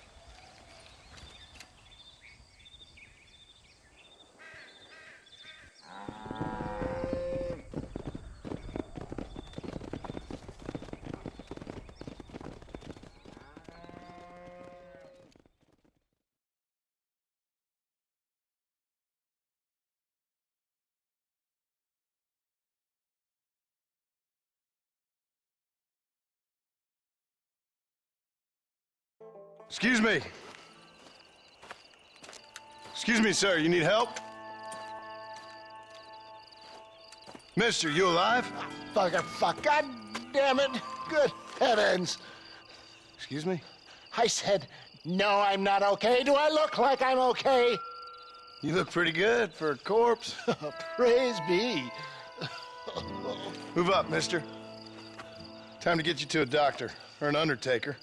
F: Excuse me. Excuse me, sir. You need help? Mister, you alive?
O: Fuck. God damn it. Good heavens.
F: Excuse me?
O: I said, no, I'm not okay. Do I look like I'm okay?
F: You look pretty good for a corpse.
O: Praise be.
F: Move up, mister. Time to get you to a doctor or an undertaker.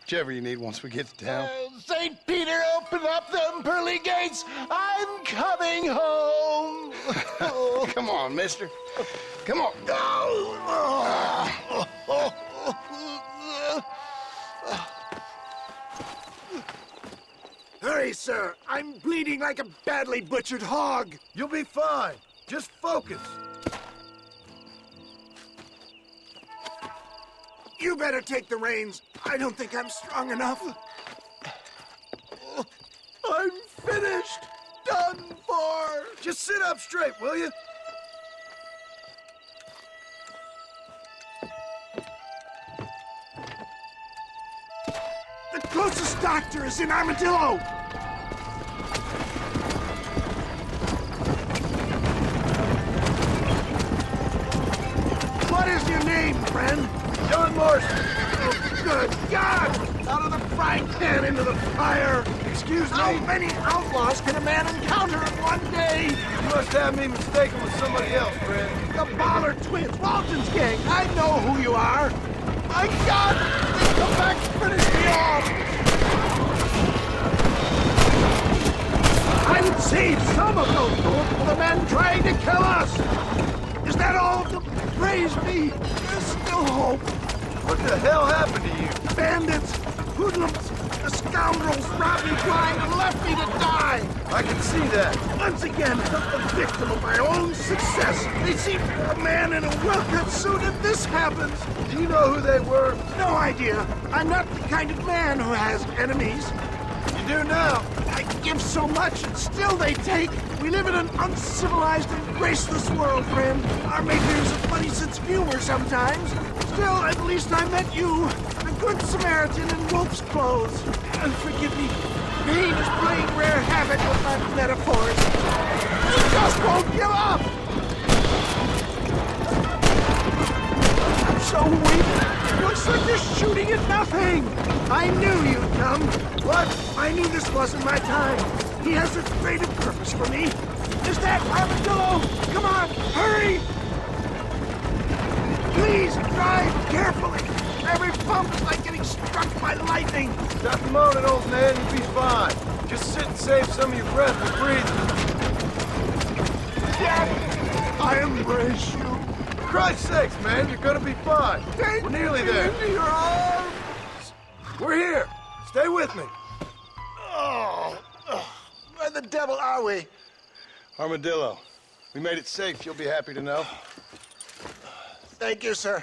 F: Whichever you need once we get to town.
O: St. Peter, open up them pearly gates. I'm coming home.
F: Come on, mister. Come on.
O: Hurry, sir. I'm bleeding like a badly butchered hog.
F: You'll be fine. Just focus.
O: You better take the reins. I don't think I'm strong enough. I'm finished. Done for.
F: Just sit up straight, will you?
O: The closest doctor is in Armadillo. What is your name, friend?
F: John Marston.
O: Oh, good God! Out of the frying pan into the fire!
F: Excuse me?
O: How many outlaws can a man encounter in one day?
F: You must have me mistaken with somebody else, friend.
O: The Bollard twins, Walton's gang. I know who you are. My God! They come back to finish me off! I would save some of those bullets for the men trying to kill us! Is that all? Praise me! There's still hope!
F: What the hell happened to you?
O: Bandits, hoodlums, The scoundrels robbed me blind and left me to die!
F: I can see that.
O: Once again, I'm the victim of my own success. They see a man in a well-cut suit and this happens.
F: Do you know who they were?
O: No idea. I'm not the kind of man who has enemies.
F: You do now.
O: I give so much and still they take. We live in an uncivilized and graceless world, friend. Our makers of funny sense of humor sometimes. Still, at least I met you, the good Samaritan in wolf's clothes. And forgive me, pain is playing rare havoc with my metaphors. You just won't give up! I'm so weak. Looks like you're shooting at nothing. I knew you'd come. What? I knew this wasn't my time. He has a creative purpose for me. Is that Armadillo? Come on, hurry! Please, drive carefully. Every bump is like getting struck by lightning.
F: Stop moaning, old man. You'll be fine. Just sit and save some of your breath and breathe.
O: Dad, I embrace you.
F: For Christ's sakes, man, you're gonna be fine. We're nearly there.
O: Into your arms.
F: We're here. Stay with me.
O: Oh, where the devil are we?
F: Armadillo. We made it safe, you'll be happy to know.
O: Thank you, sir.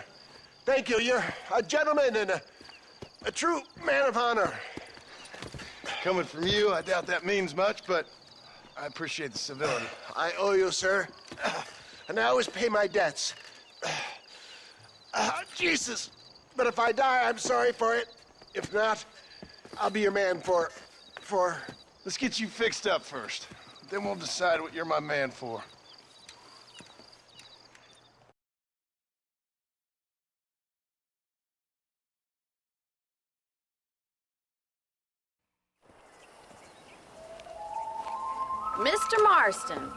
O: Thank you. You're a gentleman and a true man of honor.
F: Coming from you, I doubt that means much, but I appreciate the civility.
O: I owe you, sir. And I always pay my debts. Jesus. But if I die, I'm sorry for it. If not, I'll be your man for...
F: Let's get you fixed up first. Then we'll decide what you're my man for.
G: Mr. Marston,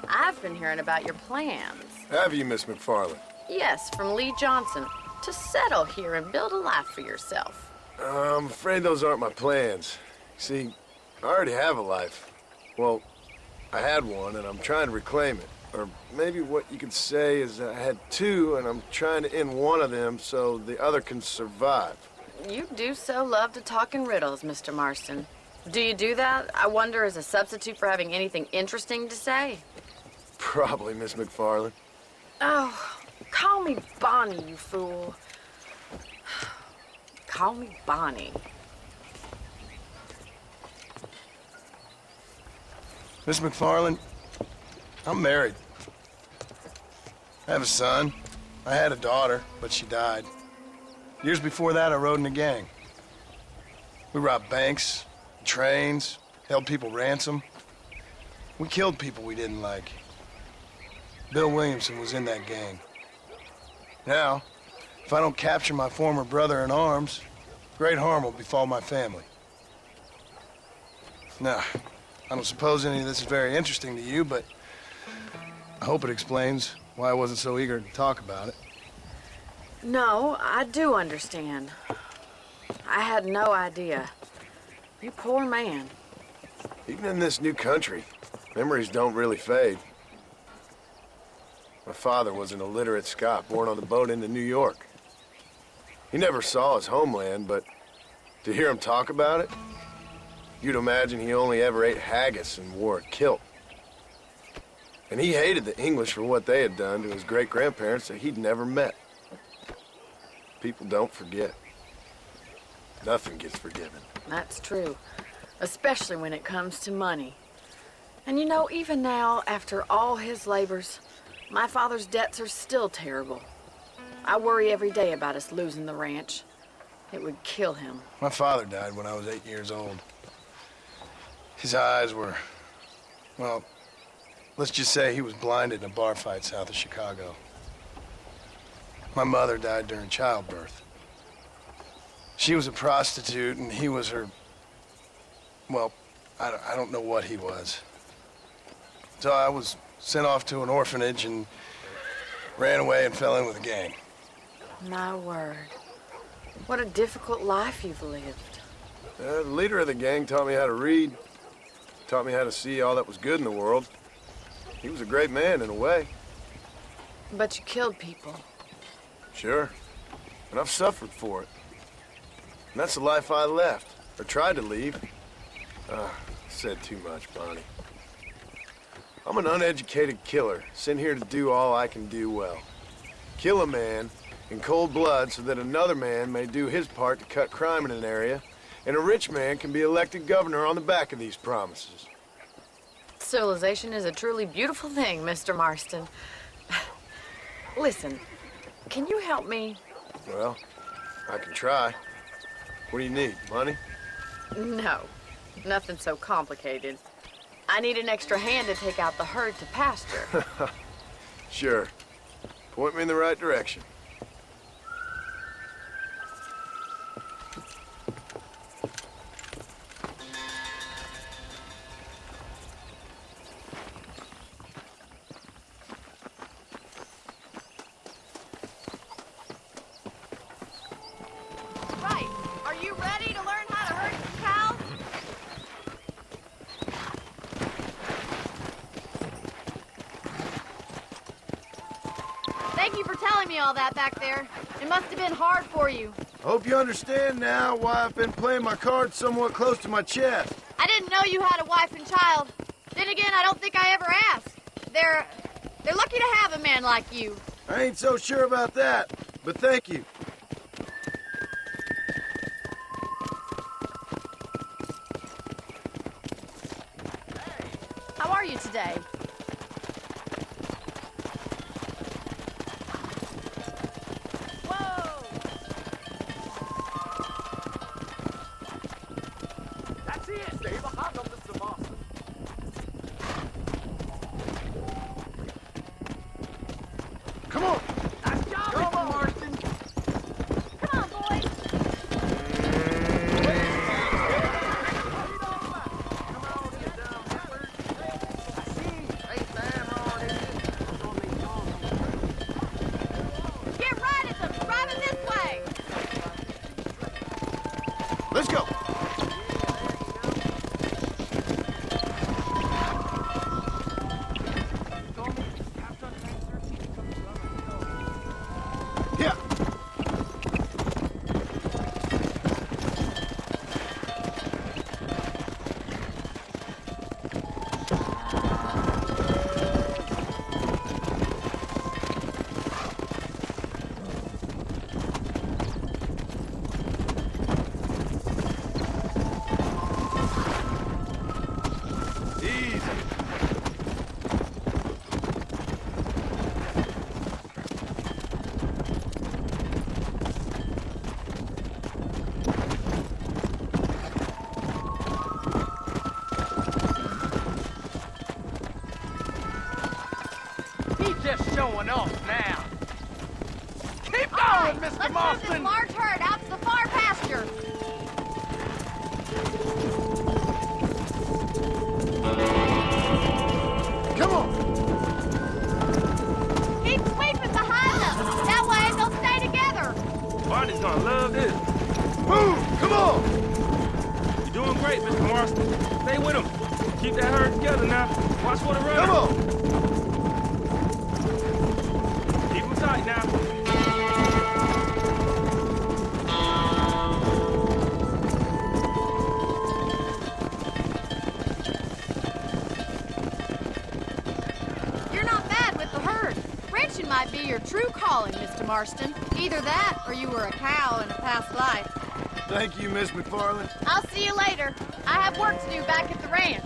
G: I've been hearing about your plans.
F: Have you, Miss McFarland?
G: Yes, from Lee Johnson, to settle here and build a life for yourself.
F: I'm afraid those aren't my plans. See, I already have a life. Well, I had one, and I'm trying to reclaim it. Or maybe what you could say is I had two, and I'm trying to end one of them so the other can survive.
G: You do so love to talk in riddles, Mr. Marston. Do you do that, I wonder, as a substitute for having anything interesting to say?
F: Probably, Miss McFarland.
G: Oh, call me Bonnie, you fool. Call me Bonnie.
F: Miss McFarland, I'm married. I have a son. I had a daughter, but she died. Years before that, I rode in a gang. We robbed banks, trains, held people ransom. We killed people we didn't like. Bill Williamson was in that gang. Now, if I don't capture my former brother in arms, great harm will befall my family. Now, I don't suppose any of this is very interesting to you, but I hope it explains why I wasn't so eager to talk about it.
G: No, I do understand. I had no idea. You poor man.
F: Even in this new country, memories don't really fade. My father was an illiterate Scot born on the boat into New York. He never saw his homeland, but to hear him talk about it, you'd imagine he only ever ate haggis and wore a kilt. And he hated the English for what they had done to his great-grandparents that he'd never met. People don't forget. Nothing gets forgiven.
G: That's true, especially when it comes to money. And you know, even now, after all his labors, my father's debts are still terrible. I worry every day about us losing the ranch. It would kill him.
F: My father died when I was 8 years old. His eyes were, well, let's just say he was blinded in a bar fight south of Chicago. My mother died during childbirth. She was a prostitute, and he was her, well, I don't know what he was. So I was sent off to an orphanage and ran away and fell in with a gang.
G: My word. What a difficult life you've lived.
F: The leader of the gang taught me how to read, taught me how to see all that was good in the world. He was a great man in a way.
G: But you killed people.
F: Sure. And I've suffered for it. And that's the life I left. Or tried to leave. Said too much, Bonnie. I'm an uneducated killer, sent here to do all I can do well. Kill a man in cold blood so that another man may do his part to cut crime in an area, and a rich man can be elected governor on the back of these promises.
G: Civilization is a truly beautiful thing, Mr. Marston. Listen, can you help me?
F: Well, I can try. What do you need, money?
G: No, nothing so complicated. I need an extra hand to take out the herd to pasture.
F: Sure. Point me in the right direction.
G: Right. Are you ready to learn how to herd some cows? Thank you for telling me all that back there. It must have been hard for you.
F: Hope you understand now why I've been playing my cards somewhat close to my chest.
G: I didn't know you had a wife and child. Then again, I don't think I ever asked. They're lucky to have a man like you.
F: I ain't so sure about that, but thank you.
G: How are you today? Whoa!
O: That's it. Stay behind them, Mr. Marston.
F: Come on!
O: Nice job, Mr. Marston.
G: Come on, boys. Get right at them. Driving this way.
F: Let's go! Yeah! Easy.
E: He's just showing off now. Keep
G: All right,
E: going, Mr.
G: let's move
E: Marston.
G: this large herd out to the far pasture.
F: Come on!
G: Keep sweeping behind them. That way they'll stay together.
L: Barney's gonna love this.
F: Move! Come on!
L: You're doing great, Mr. Marston. Stay with him. Keep that herd together now. Watch for the runner.
F: Come on!
L: Keep him tight now.
G: You're not bad with the herd. Ranching might be your true calling, Mr. Marston. Either that, or you were a cow in a past life.
F: Thank you, Miss McFarland.
G: I'll see you later. I have work to do back at the ranch.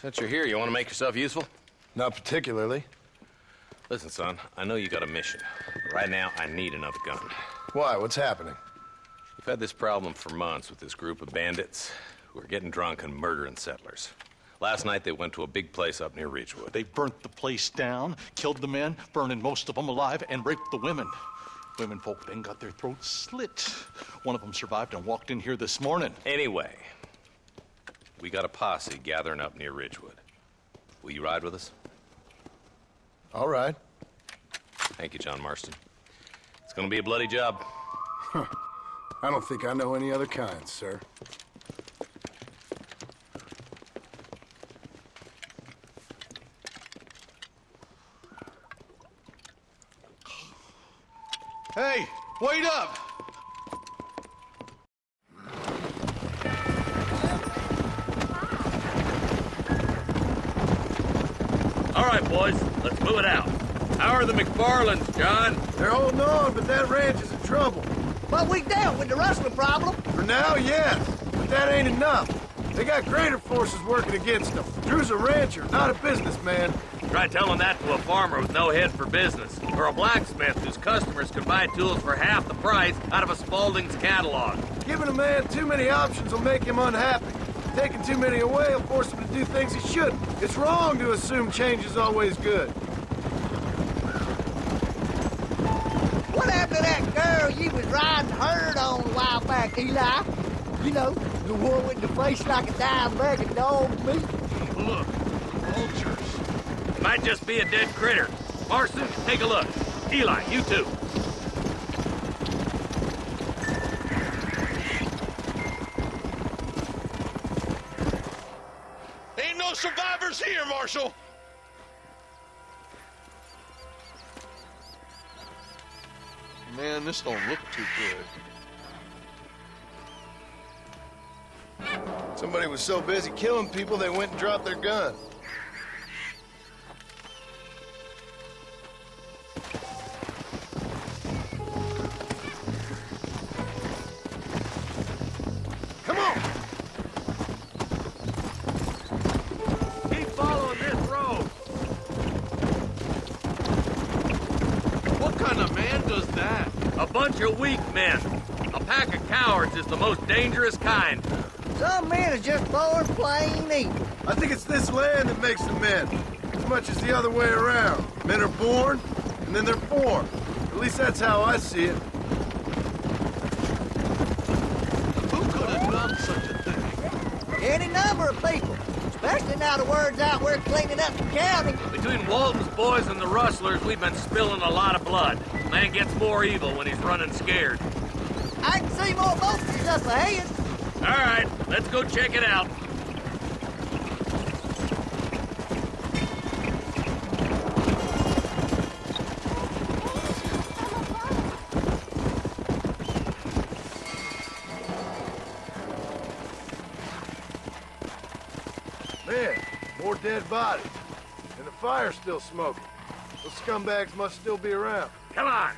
K: Since you're here, you want to make yourself useful?
F: Not particularly.
K: Listen, son, I know you got a mission. But right now, I need another gun.
F: Why? What's happening?
K: We've had this problem for months with this group of bandits who are getting drunk and murdering settlers. Last night, they went to a big place up near Ridgewood.
M: They burnt the place down, killed the men, burning most of them alive, and raped the women. Women folk then got their throats slit. One of them survived and walked in here this morning.
K: Anyway, we got a posse gathering up near Ridgewood. Will you ride with us?
F: All right.
K: Thank you, John Marston. It's gonna be a bloody job.
F: I don't think I know any other kind, sir. Hey, wait up!
H: All right, boys, let's move it out. How are the McFarlands, John?
F: They're holding on, but that ranch is in trouble.
B: But we dealt with the rustler problem.
F: For now, yes, but that ain't enough. They got greater forces working against them. Drew's a rancher, not a businessman.
H: Try telling that to a farmer with no head for business, or a blacksmith whose customers can buy tools for half the price out of a Spaulding's catalog.
F: Giving a man too many options will make him unhappy. Taking too many away will force him to do things he shouldn't. It's wrong to assume change is always good.
B: What happened to that girl you was riding herd on a while back, Eli? You know, the one with the face like a dime bag of dog meat?
M: Look, vultures.
H: It might just be a dead critter. Marston, take a look. Eli, you too.
M: Ain't no survivors here, Marshal! Man, this don't look too good.
F: Somebody was so busy killing people, they went and dropped their gun. Come on!
H: Keep following this road.
M: What kind of man does that?
H: A bunch of weak men. A pack of cowards is the most dangerous kind.
B: Some men are just born plain evil.
F: I think it's this land that makes them men, as much as the other way around. Men are born, and then they're formed. At least that's how I see it.
M: Who could have done such a thing?
B: Any number of people, especially now the word's out we're cleaning up the county.
H: Between Walton's boys and the rustlers, we've been spilling a lot of blood. Man gets more evil when he's running scared.
B: I can see more boats up ahead.
H: All right, let's go check it out.
F: Man, more dead bodies. And the fire's still smoking. Those scumbags must still be around.
H: Come on.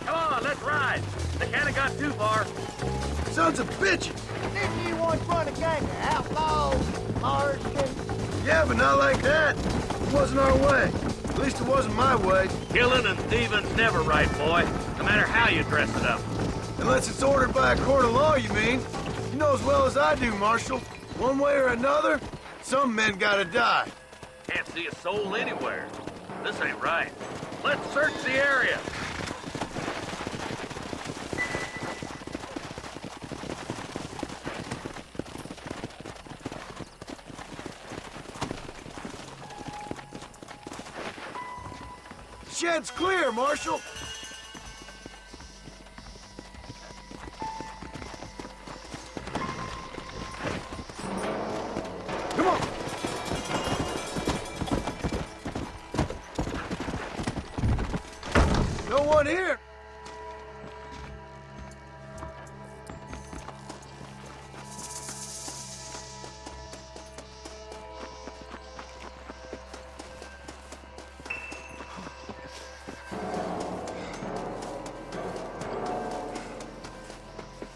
H: Come on, let's ride. They can't have got too far.
F: Sons of bitches!
B: Didn't you once run a gang of outlaws, Marston?
F: Yeah, but not like that. It wasn't our way. At least it wasn't my way.
H: Killing and thieving's never right, boy. No matter how you dress it up.
F: Unless it's ordered by a court of law, you mean? You know as well as I do, Marshal. One way or another, some men gotta die.
H: Can't see a soul anywhere. This ain't right. Let's search the area.
F: Shed's clear, Marshal. Come on. No one here.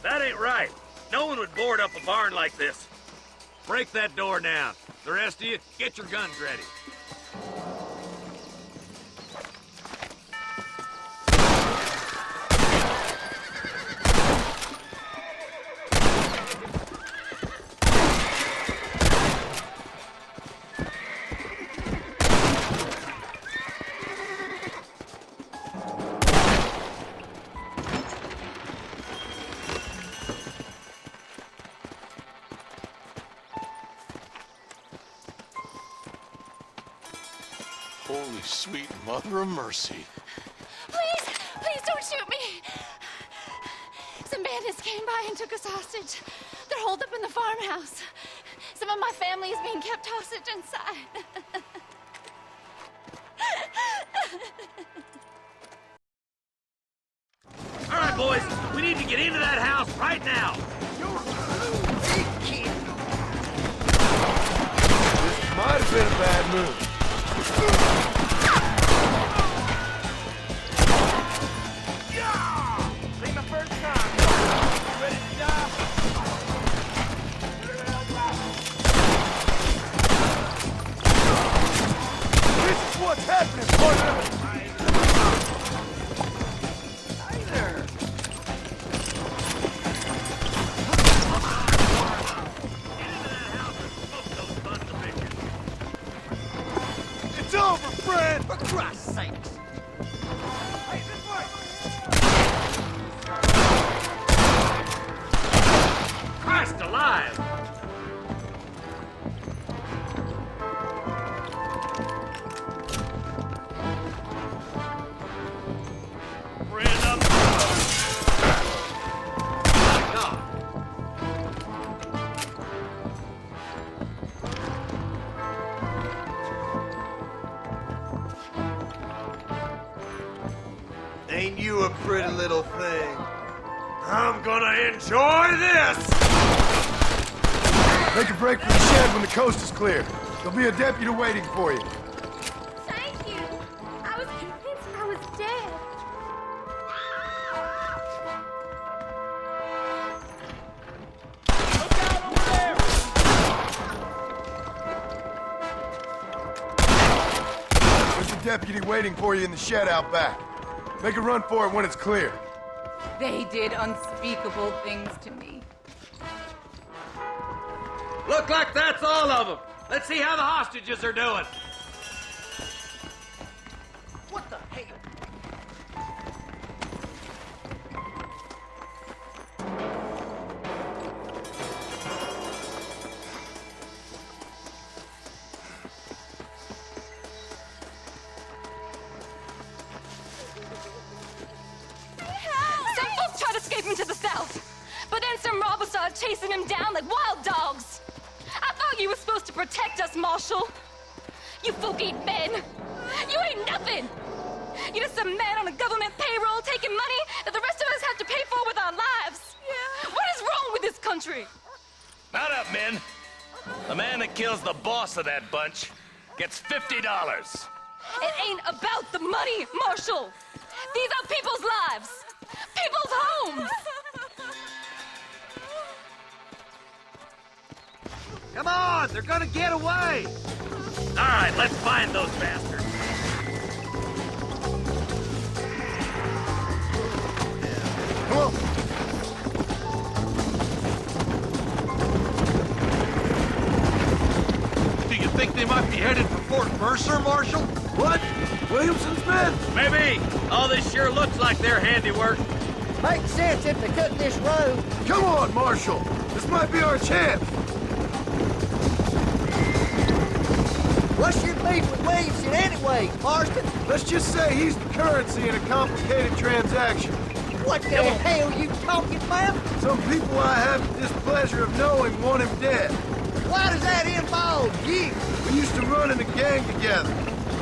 H: That ain't right. No one would board up a barn like this. Break that door down. The rest of you, get your guns ready.
M: Holy sweet mother of mercy.
P: Please, please don't shoot me. Some bandits came by and took us hostage. They're holed up in the farmhouse. Some of my family is being kept hostage inside.
H: All right, boys, we need to get into that house right now.
N: Might have been a bad move.
L: Ain't my first time. Ready to die?
N: This is what's happening, partner!
O: It's over, friend!
B: For Christ's sakes!
H: Christ alive! Friend up! My God!
O: Ain't you a pretty little thing? I'm gonna enjoy this!
N: Make a break for the shed when the coast is clear. There'll be a deputy waiting for you.
C: Thank you. I was convinced I was dead.
N: There's a deputy waiting for you in the shed out back. Make a run for it when it's clear.
Q: They did unspeakable things to me.
H: Look like that's all of them. Let's see how the hostages are doing.
B: What the hell?
P: Some folks tried escaping to the south, but then some robbers started chasing him down like wild dogs. I thought you were supposed to protect us, Marshal. You folk ain't men. You ain't nothing. You're just a man on a government payroll taking money that the rest of us have to pay for with our lives. Yeah. What is wrong with this country?
H: Mount up, men. The man that kills the boss of that bunch gets $50.
P: It ain't about the money, Marshal. These are people's lives, people's homes.
H: Come on, they're gonna get away. All right, let's find those bastards.
N: Come on.
M: Do you think they might be headed for Fort Mercer, Marshal?
N: What? Williamson's men?
H: Maybe. All this sure looks like their handiwork.
B: Makes sense if they cut this road.
N: Come on, Marshal. This might be our chance.
B: What's your beef with Williamson anyway, Marston?
N: Let's just say he's the currency in a complicated transaction.
B: What the hell you talking about?
N: Some people I have the displeasure of knowing want him dead.
B: Why does that involve you?
N: We used to run in a gang together.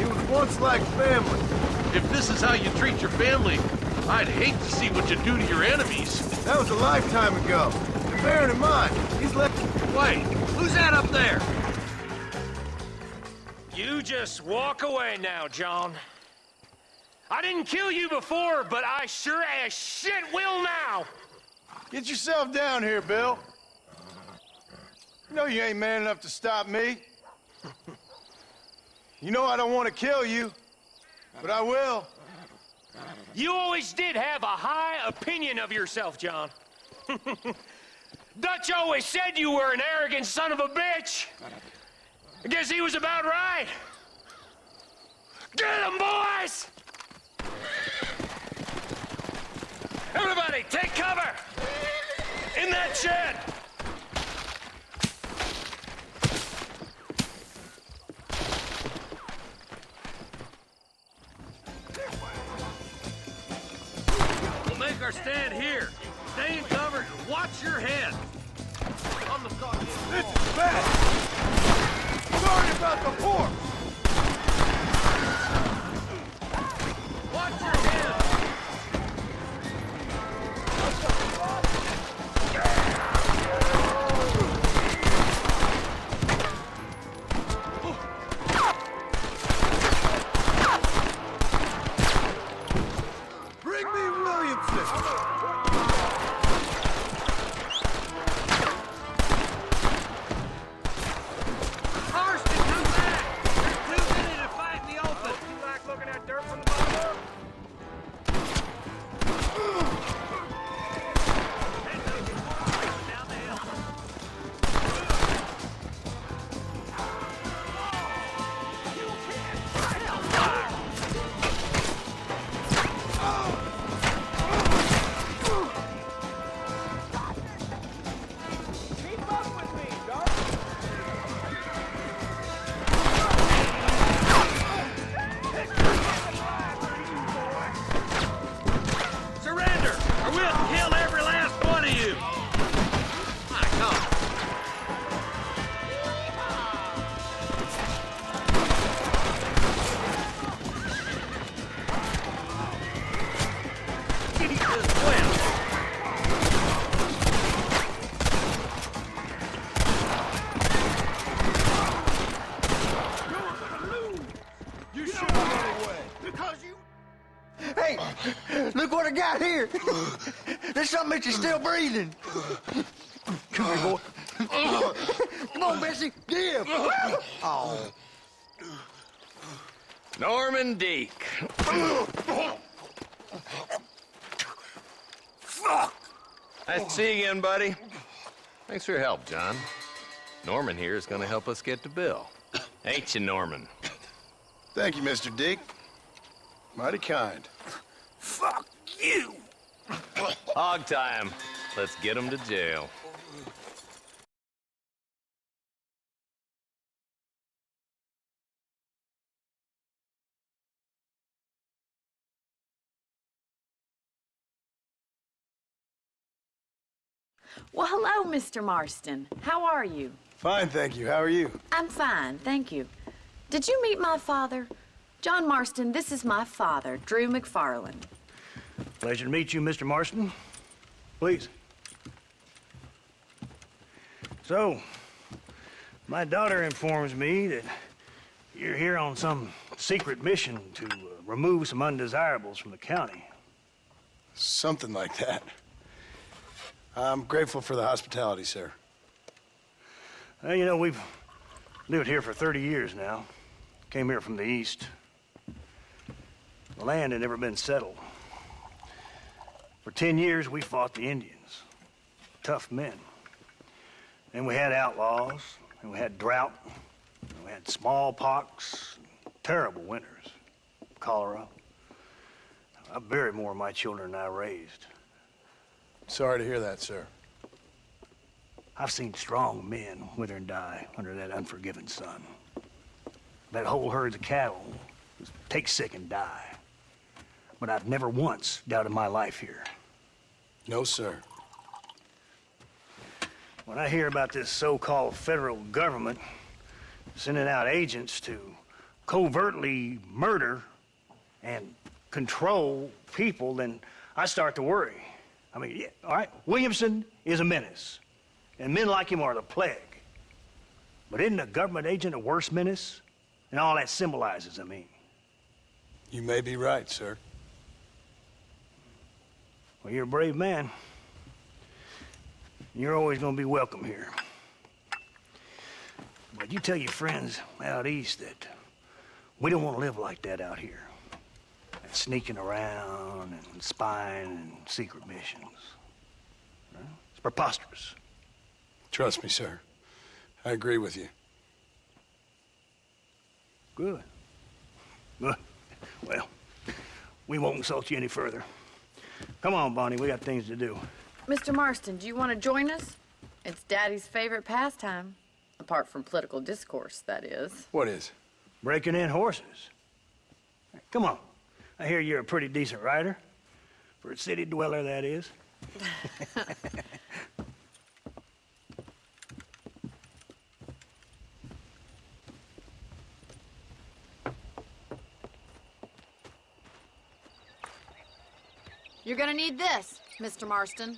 N: It was once like family.
M: If this is how you treat your family, I'd hate to see what you do to your enemies.
N: That was a lifetime ago. And bearing in mind, he's left...
H: Wait, who's that up there?
I: You just walk away now, John. I didn't kill you before, but I sure as shit will now.
N: Get yourself down here, Bill. You know you ain't man enough to stop me. You know I don't want to kill you, but I will.
I: You always did have a high opinion of yourself, John. Dutch always said you were an arrogant son of a bitch. I guess he was about right. Get him, boys! Everybody, take cover! In that shed!
H: We'll make our stand here. Stay in cover and watch your head.
M: I'm
N: This is bad! Sorry about the horse!
H: Watch your head!
N: Bring me Williamson!
H: Marston, come back! You're too busy to fight in the open. You like looking at dirt from the bottom? Down the hill.
N: Keep up with me, dog!
H: Surrender, or we'll kill every last one of you! My God. Jesus, well.
N: You should run away!
B: Because you... Hey, look what I got here. There's something that you're still breathing. Come here, boy. Come on, Bessie, give. Oh.
K: Norman Deek.
B: Fuck!
K: Nice to see you again, buddy. Thanks for your help, John. Norman here is going to help us get to Bill. Ain't you, Norman?
F: Thank you, Mr. Deek. Mighty kind.
B: Fuck you!
K: Hog time. Let's get him to jail.
G: Well, hello, Mr. Marston. How are you?
F: Fine, thank you. How are you?
G: I'm fine, thank you. Did you meet my father? John Marston, this is my father, Drew McFarland.
O: Pleasure to meet you, Mr. Marston. Please. So, my daughter informs me that you're here on some secret mission to remove some undesirables from the county.
F: Something like that. I'm grateful for the hospitality, sir.
O: Well, you know, we've lived here for 30 years now. Came here from the east. The land had never been settled. For 10 years, we fought the Indians. Tough men. Then we had outlaws, and we had drought, and we had smallpox, terrible winters, cholera. I buried more of my children than I raised.
F: Sorry to hear that, sir.
O: I've seen strong men wither and die under that unforgiving sun. That whole herds of cattle just take sick and die. But I've never once doubted my life here.
F: No, sir.
O: When I hear about this so-called federal government sending out agents to covertly murder and control people, then I start to worry. I mean, yeah, all right, Williamson is a menace, and men like him are the plague. But isn't a government agent a worse menace? And all that symbolizes, I mean.
F: You may be right, sir.
O: Well, you're a brave man. You're always gonna be welcome here. But you tell your friends out east that we don't want to live like that out here. Sneaking around and spying and secret missions. Right? It's preposterous.
F: Trust me, sir. I agree with you.
O: Good. Good. Well, we won't insult you any further. Come on, Bonnie, we got things to do.
G: Mr. Marston, do you want to join us? It's Daddy's favorite pastime. Apart from political discourse, that is.
F: What is?
O: Breaking in horses. Come on. I hear you're a pretty decent rider. For a city dweller, that is.
G: You're gonna need this, Mr. Marston.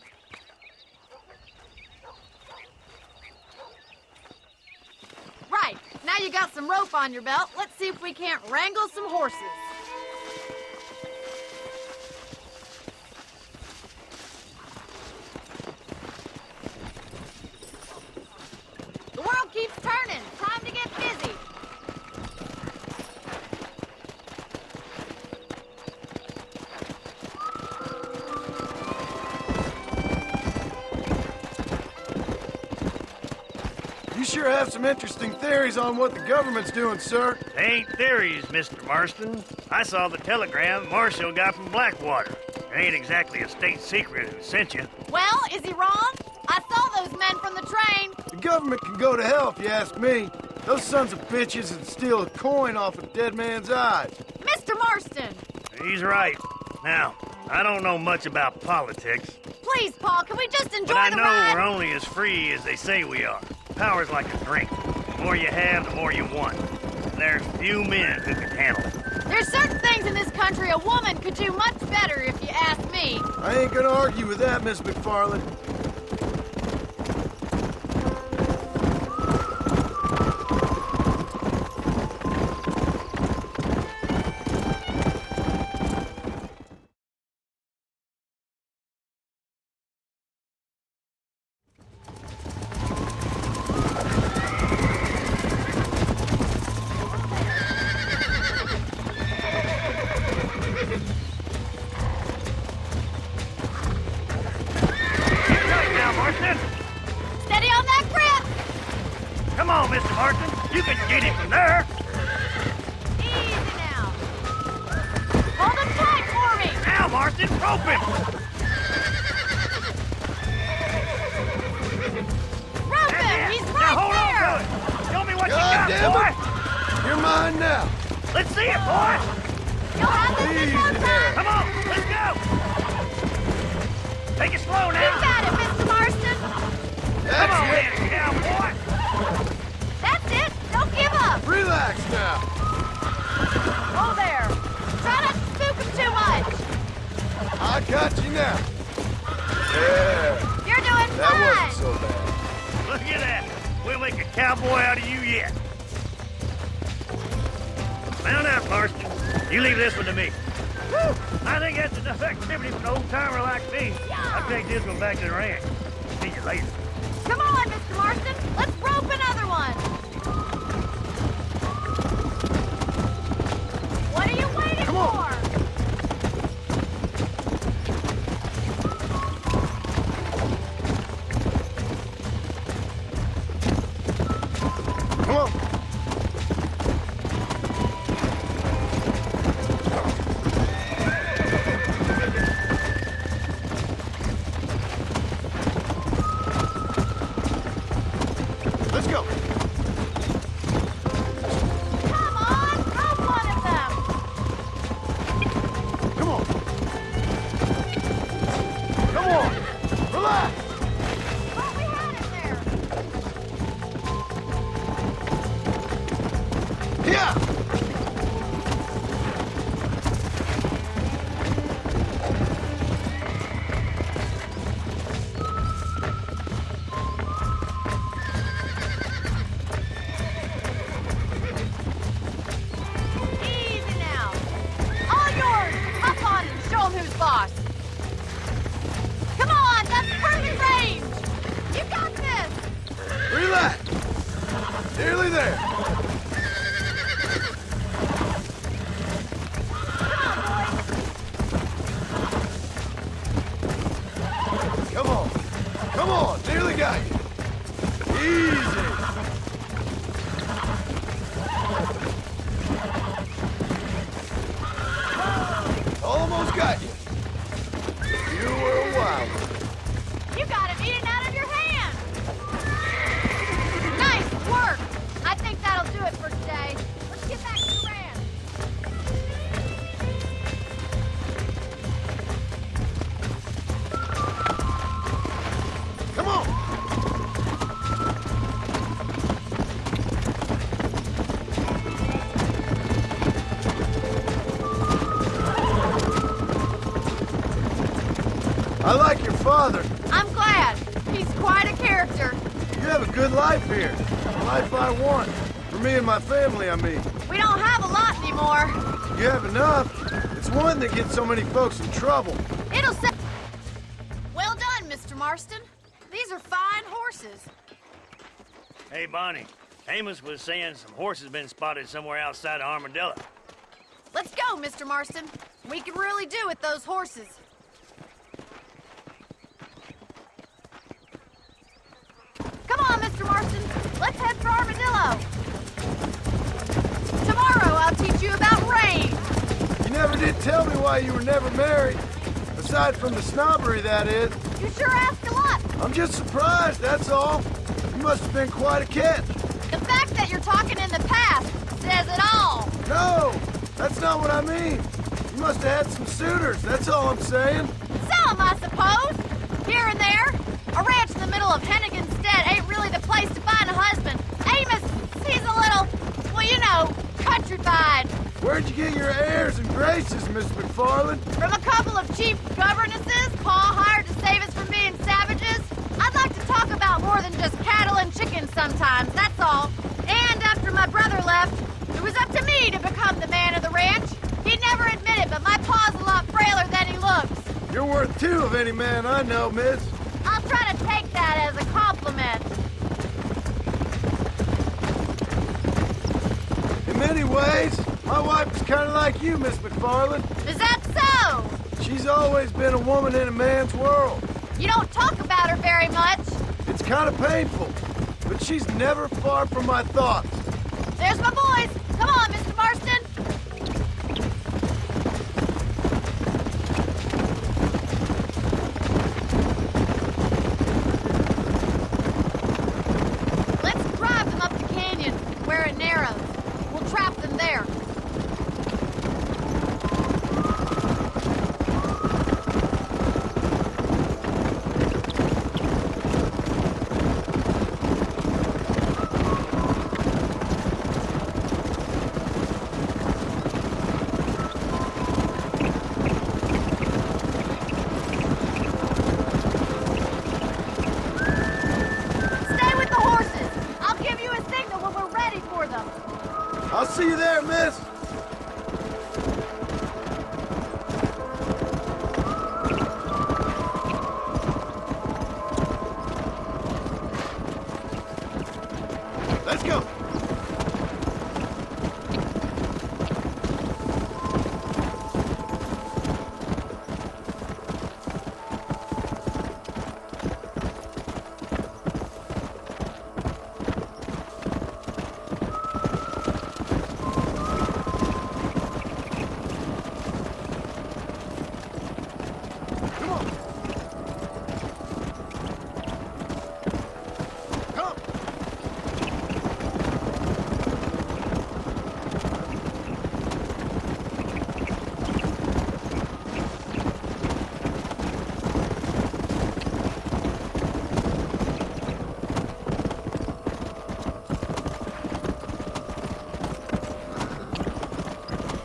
G: Right, now you got some rope on your belt. Let's see if we can't wrangle some horses. The world keeps turning. Time to get busy.
N: You sure have some interesting theories on what the government's doing, sir.
R: They ain't theories, Mr. Marston. I saw the telegram Marshall got from Blackwater. It ain't exactly a state secret who sent you.
G: Well, is he wrong? I saw those men from the train.
N: The government can go to hell if you ask me. Those sons of bitches would steal a coin off a dead man's eyes.
G: Mr. Marston!
R: He's right. Now, I don't know much about politics.
G: Please, Paul, can we just enjoy
R: But I
G: the
R: know
G: ride?
R: we're only as free as they say we are. Power's like a drink. The more you have, the more you want. There's few men who can handle it.
G: There's certain things in this country a woman could do much better, if you ask me.
N: I ain't gonna argue with that, Miss McFarland.
G: Steady on that grip!
R: Come on, Mr. Marston. You can get it from there.
G: Easy now. Hold him tight for me!
R: Now, Marston, rope him!
G: Rope him! He's right
R: Now hold
G: there!
R: on to it. Show me what
N: God
R: you got,
N: damn
R: boy.
N: it! You're mine now.
R: Let's see it, boy.
G: You'll have this in no time!
R: Come on, let's go. Take it slow now.
G: You got it, Mr. Marston!
R: Come on, man, cowboy.
G: That's it! Don't give up!
N: Relax now.
G: Oh, there! Try not to spook him too much!
N: I got you now. Yeah.
G: You're doing
N: That
G: fine!
N: wasn't so bad.
R: Look at that. We'll make a cowboy out of you yet. Mount up, Marston. You leave this one to me. Whew. I think that's enough activity for an old-timer like me. I'll take this one back to the ranch. See you later.
G: Come on, Mr. Marston! Let's rope another one! What are you waiting for?
N: Come on. Let's go.
G: Come on! Rope one of them!
N: Come on. Come on. Relax.
G: Thought we had it there!
N: Yeah.
G: Easy now! All yours! Hop on and show 'em who's boss! Come on! That's perfect range! You got this!
N: Relax. Nearly there. Come on. Come on. Nearly got you. Easy. Almost got you. You were a wild one.
G: You got it eaten out of your hand! Nice work! I think
N: I like your father.
G: I'm glad. He's quite a character.
N: You have a good life here. The life I want. For me and my family, I mean.
G: We don't have a lot anymore.
N: You have enough. It's one that gets so many folks in trouble.
G: It'll set... Well done, Mr. Marston. These are fine horses.
R: Hey, Bonnie. Amos was saying some horses been spotted somewhere outside of Armadillo.
G: Let's go, Mr. Marston. We can really do with those horses. Come on, Mr. Marston. Let's head for Armadillo. Tomorrow I'll teach you about rain.
N: You never did tell me why you were never married. Aside from the snobbery, that is.
G: You sure ask a lot.
N: I'm just surprised, that's all. You must have been quite a catch.
G: The fact that you're talking in the past says it all.
N: No, that's not what I mean. You must have had some suitors, that's all I'm saying.
G: Some, I suppose. Here and there. A ranch in the middle of Hennigan's Stead ain't really the place to find a husband. Amos, he's a little, well, you know, countrified.
N: Where'd you get your airs and graces, Miss McFarland?
G: From a couple of cheap governesses Pa hired to save us from being savages. I'd like to talk about more than just cattle and chickens sometimes, that's all. And after my brother left, it was up to me to become the man of the ranch. He'd never admit it, but my pa's a lot frailer than he looks.
N: You're worth two of any man I know, miss.
G: I'll try to take that as a compliment.
N: In many ways, my wife is kind of like you, Miss McFarland.
G: Is that so?
N: She's always been a woman in a man's world.
G: You don't talk about her very much.
N: It's kind of painful, but she's never far from my thoughts.
G: There's my boys. Come on, Mr. Marston. Let's drive them up the canyon, where it narrows. We'll trap them there.
N: I'll see you there, miss. Let's go.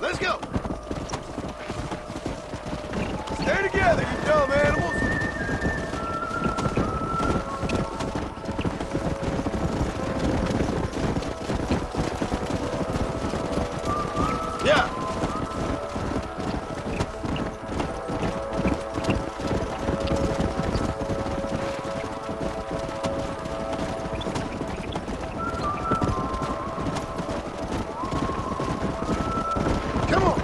N: Let's go! Stay together, you dumb animals! Yeah! Come on!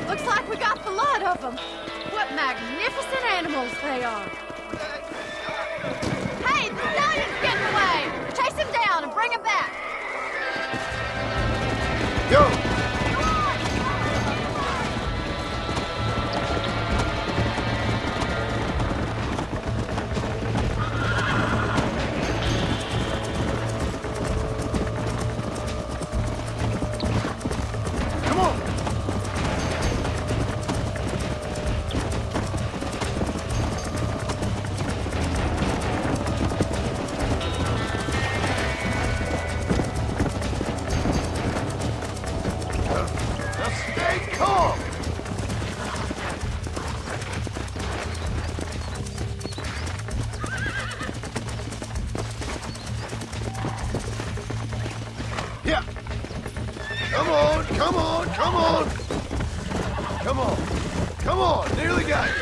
G: Looks like we got the lot of them. What magnificent animals they are. Hey, the stallion's getting away. Chase him down and bring him back.
N: Go! Come on!
F: Come on. Come on. Nearly got you.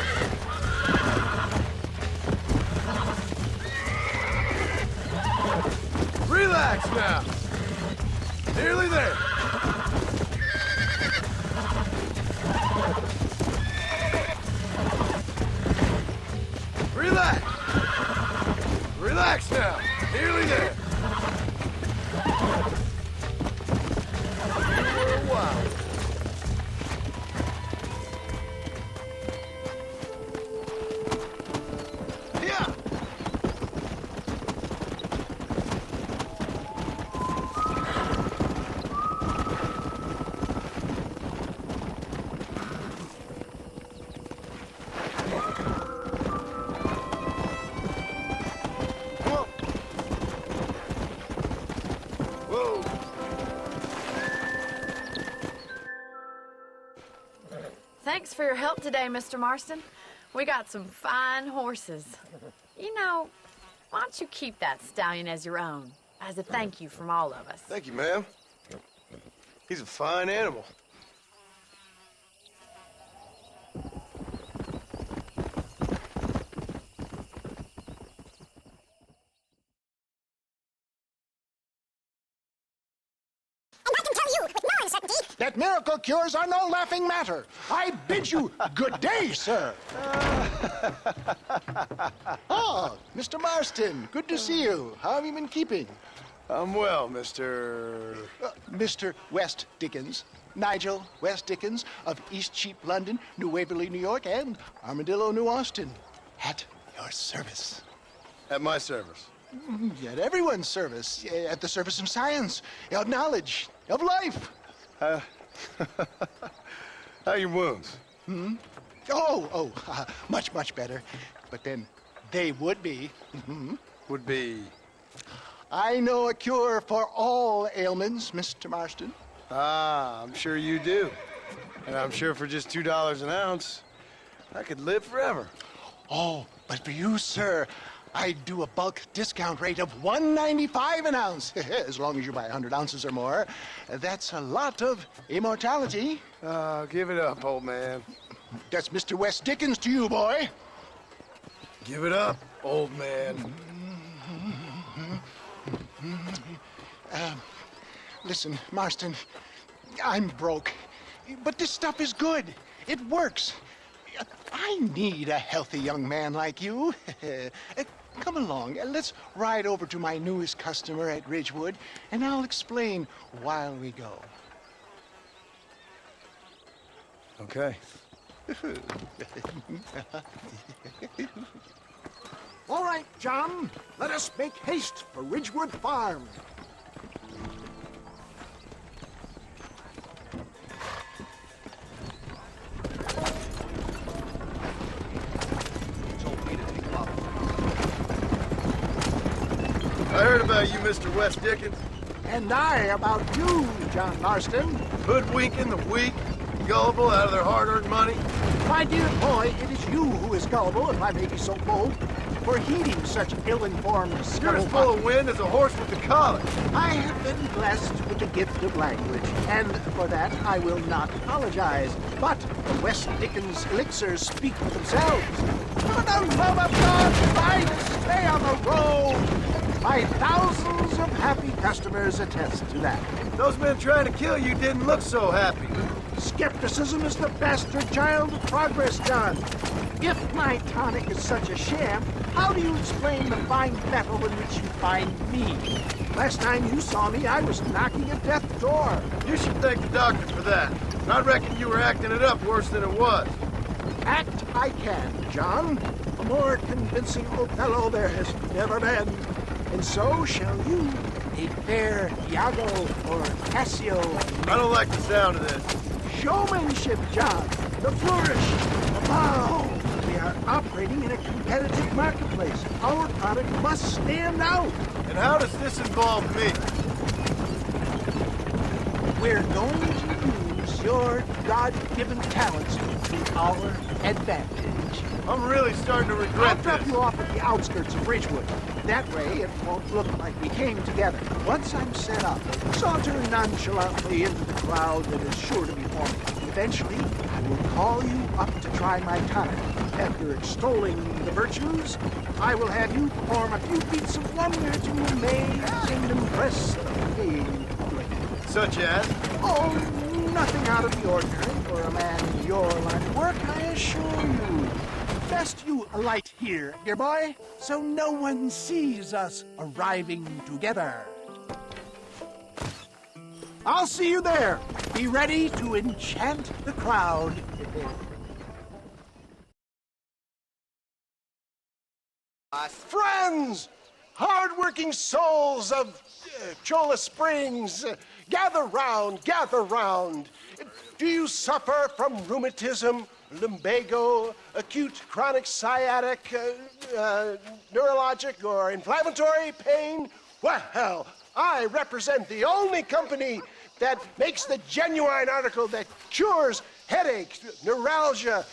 F: Relax now. Nearly there. Relax. Relax now. Nearly there. Wow. Yeah.
G: Thanks for your help today, Mr. Marston. We got some fine horses. You know, why don't you keep that stallion as your own, as a thank you from all of us?
F: Thank you, ma'am. He's a fine animal.
O: That miracle cures are no laughing matter. I bid you good day, sir. Oh, Mr. Marston, good to see you. How have you been keeping?
F: I'm well, Mr.
O: Mr. West Dickens. Nigel West Dickens of East Cheap, London, New Waverly, New York, and Armadillo, New Austin. At your service.
F: At my service.
O: At everyone's service. At the service of science, of knowledge, of life.
F: How are your wounds?
O: Much, much better. But then they would be.
F: Would be?
O: I know a cure for all ailments, Mr. Marston.
F: Ah, I'm sure you do. And I'm sure for just $2 an ounce, I could live forever.
O: Oh, but for you, sir, I do a bulk discount rate of $1.95 an ounce, as long as you buy 100 ounces or more. That's a lot of immortality.
F: Give it up, old man.
O: That's Mr. West Dickens to you, boy.
F: Give it up, old man.
O: Listen, Marston, I'm broke, but this stuff is good. It works. I need a healthy young man like you. Come along, let's ride over to my newest customer at Ridgewood, and I'll explain while we go.
F: Okay.
O: All right, John, let us make haste for Ridgewood Farm.
F: I heard about you, Mr. West Dickens.
O: And I about you, John Marston.
F: Hoodwinking the weak, gullible out of their hard-earned money.
O: My dear boy, it is you who is gullible, if I may be so bold, for heeding such ill-informed
F: You're as full of wind as a horse with the collar.
O: I have been blessed with the gift of language, and for that I will not apologize. But the West Dickens elixirs speak for themselves. For the love of God, try to stay on the road. My thousands of happy customers attest to that.
F: Those men trying to kill you didn't look so happy.
O: Skepticism is the bastard child of progress, John. If my tonic is such a sham, how do you explain the fine metal in which you find me? Last time you saw me, I was knocking at death's door.
F: You should thank the doctor for that. I reckon you were acting it up worse than it was.
O: Act I can, John. A more convincing Othello there has never been. And so shall you, a fair Iago or Cassio.
F: I don't like the sound of this.
O: Showmanship, John. The flourish, the bow. We are operating in a competitive marketplace. Our product must stand out.
F: And how does this involve me?
O: We're going to use your God-given talents to our advantage.
F: I'm really starting to regret
O: I'll drop you off at the outskirts of Ridgewood. That way, it won't look like we came together. Once I'm set up, saunter nonchalantly into the crowd that is sure to be forming. With eventually, I will call you up to try my tonic. After extolling the virtues, I will have you perform a few feats of wonder to amaze and impress the paying public.
N: Such as?
O: Oh, nothing out of the ordinary for a man in your line of work, I assure you. Best you alight here, dear boy, so no one sees us arriving together. I'll see you there. Be ready to enchant the crowd.
S: Friends, hard-working souls of Cholla Springs, gather round, gather round. Do you suffer from rheumatism, lumbago, acute chronic sciatic, neurologic, or inflammatory pain? Well, I represent the only company that makes the genuine article that cures headaches, neuralgia,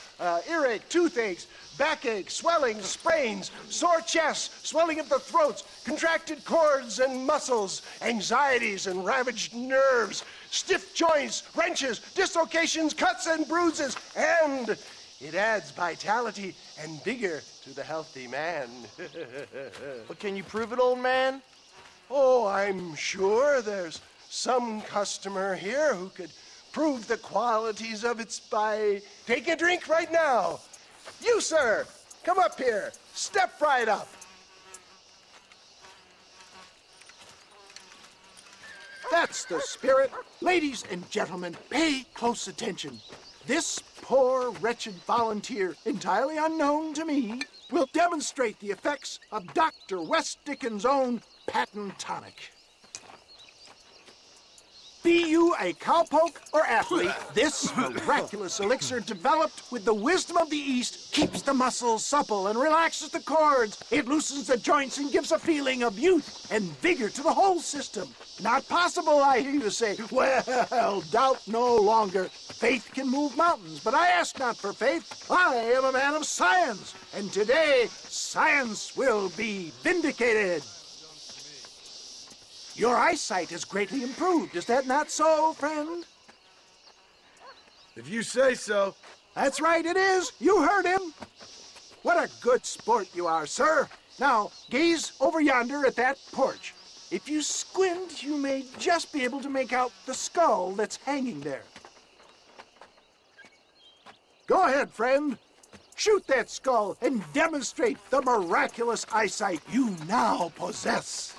S: earache, toothaches, backache, swelling, sprains, sore chests, swelling of the throats, contracted cords and muscles, anxieties and ravaged nerves, stiff joints, wrenches, dislocations, cuts and bruises, and it adds vitality and vigor to the healthy man.
N: But can you prove it, old man?
S: Oh, I'm sure there's some customer here who could prove the qualities of it by taking a drink right now. You, sir, come up here. Step right up.
O: That's the spirit. Ladies and gentlemen, pay close attention. This poor, wretched volunteer, entirely unknown to me, will demonstrate the effects of Dr. West Dickens' own patent tonic. Be you a cowpoke or athlete, this miraculous elixir developed with the wisdom of the East keeps the muscles supple and relaxes the cords. It loosens the joints and gives a feeling of youth and vigor to the whole system. Not possible, I hear you say. Well, doubt no longer. Faith can move mountains, but I ask not for faith. I am a man of science, and today science will be vindicated. Your eyesight has greatly improved. Is that not so, friend?
N: If you say so.
O: That's right, it is. You heard him. What a good sport you are, sir. Now, gaze over yonder at that porch. If you squint, you may just be able to make out the skull that's hanging there. Go ahead, friend. Shoot that skull and demonstrate the miraculous eyesight you now possess.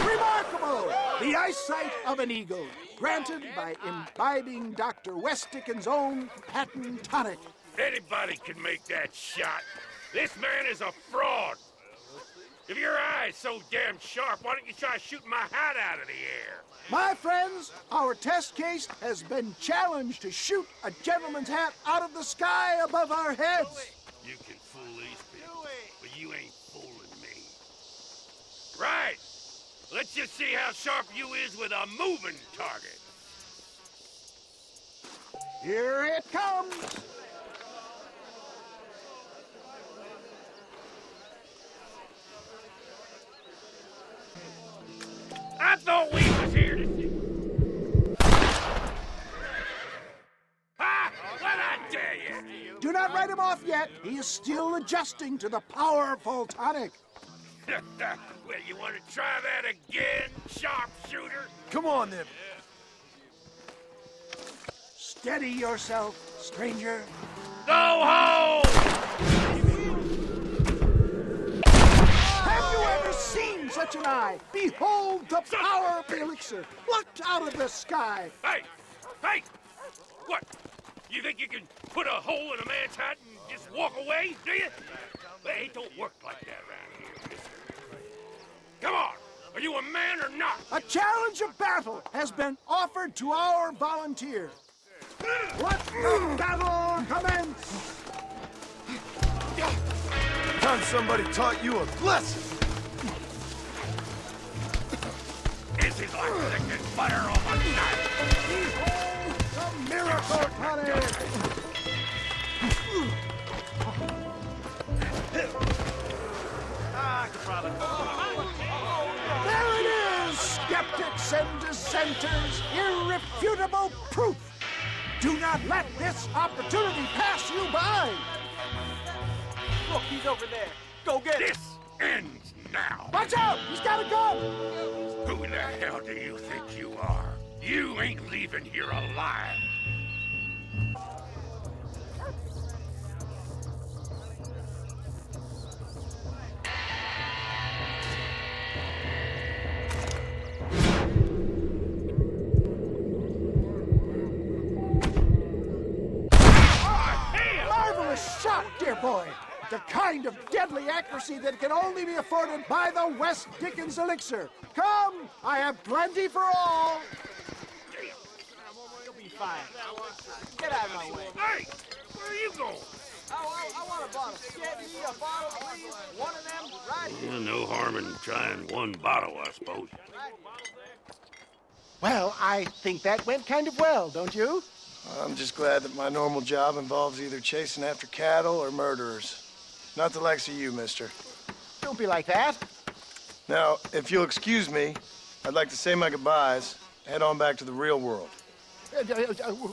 O: Remarkable! The eyesight of an eagle, granted by imbibing Dr. West Dickens' own patent tonic.
T: Anybody can make that shot. This man is a fraud. If your eye's so damn sharp, why don't you try shooting my hat out of the air?
O: My friends, our test case has been challenged to shoot a gentleman's hat out of the sky above our heads.
T: You can fool these people, but you ain't fooling me. Right. Let's just see how sharp you is with a moving target.
O: Here it comes.
T: I thought we was here to see. Ha! What'd I tell you?
O: Do not write him off yet. He is still adjusting to the powerful tonic.
T: Well, you want to try that again, sharpshooter?
N: Come on, then.
O: Steady yourself, stranger.
T: Go home!
O: Have you ever seen such an eye? Behold the power of the elixir, plucked out of the sky.
T: Hey! Hey! What? You think you can put a hole in a man's hat and just walk away, do you? Well, it don't work like that around here, mister. Come on! Are you a man or not?
O: A challenge of battle has been offered to our volunteer. Let the battle commence!
N: Time somebody taught you a lesson.
T: This is like licking butter on my knife.
O: Behold the miracle tonic! There it is, skeptics and dissenters, irrefutable proof. Do not let this opportunity pass you by.
T: Look, he's over there. Go get him. This ends now.
O: Watch out! He's got a gun!
T: Who the hell do you think you are? You ain't leaving here alive.
O: Marvelous shot, dear boy. The kind of deadly accuracy that can only be afforded by the West Dickens elixir. Come, I have plenty for all.
T: You'll be fine. Get out of my way. Hey, where are you going? I want a bottle. Get me a bottle, please. One of them, right here.
U: Yeah, no harm in trying one bottle, I suppose.
O: Well, I think that went kind of well, don't you?
F: I'm just glad that my normal job involves either chasing after cattle or murderers. Not the likes of you, mister.
O: Don't be like that.
F: Now, if you'll excuse me, I'd like to say my goodbyes, head on back to the real world.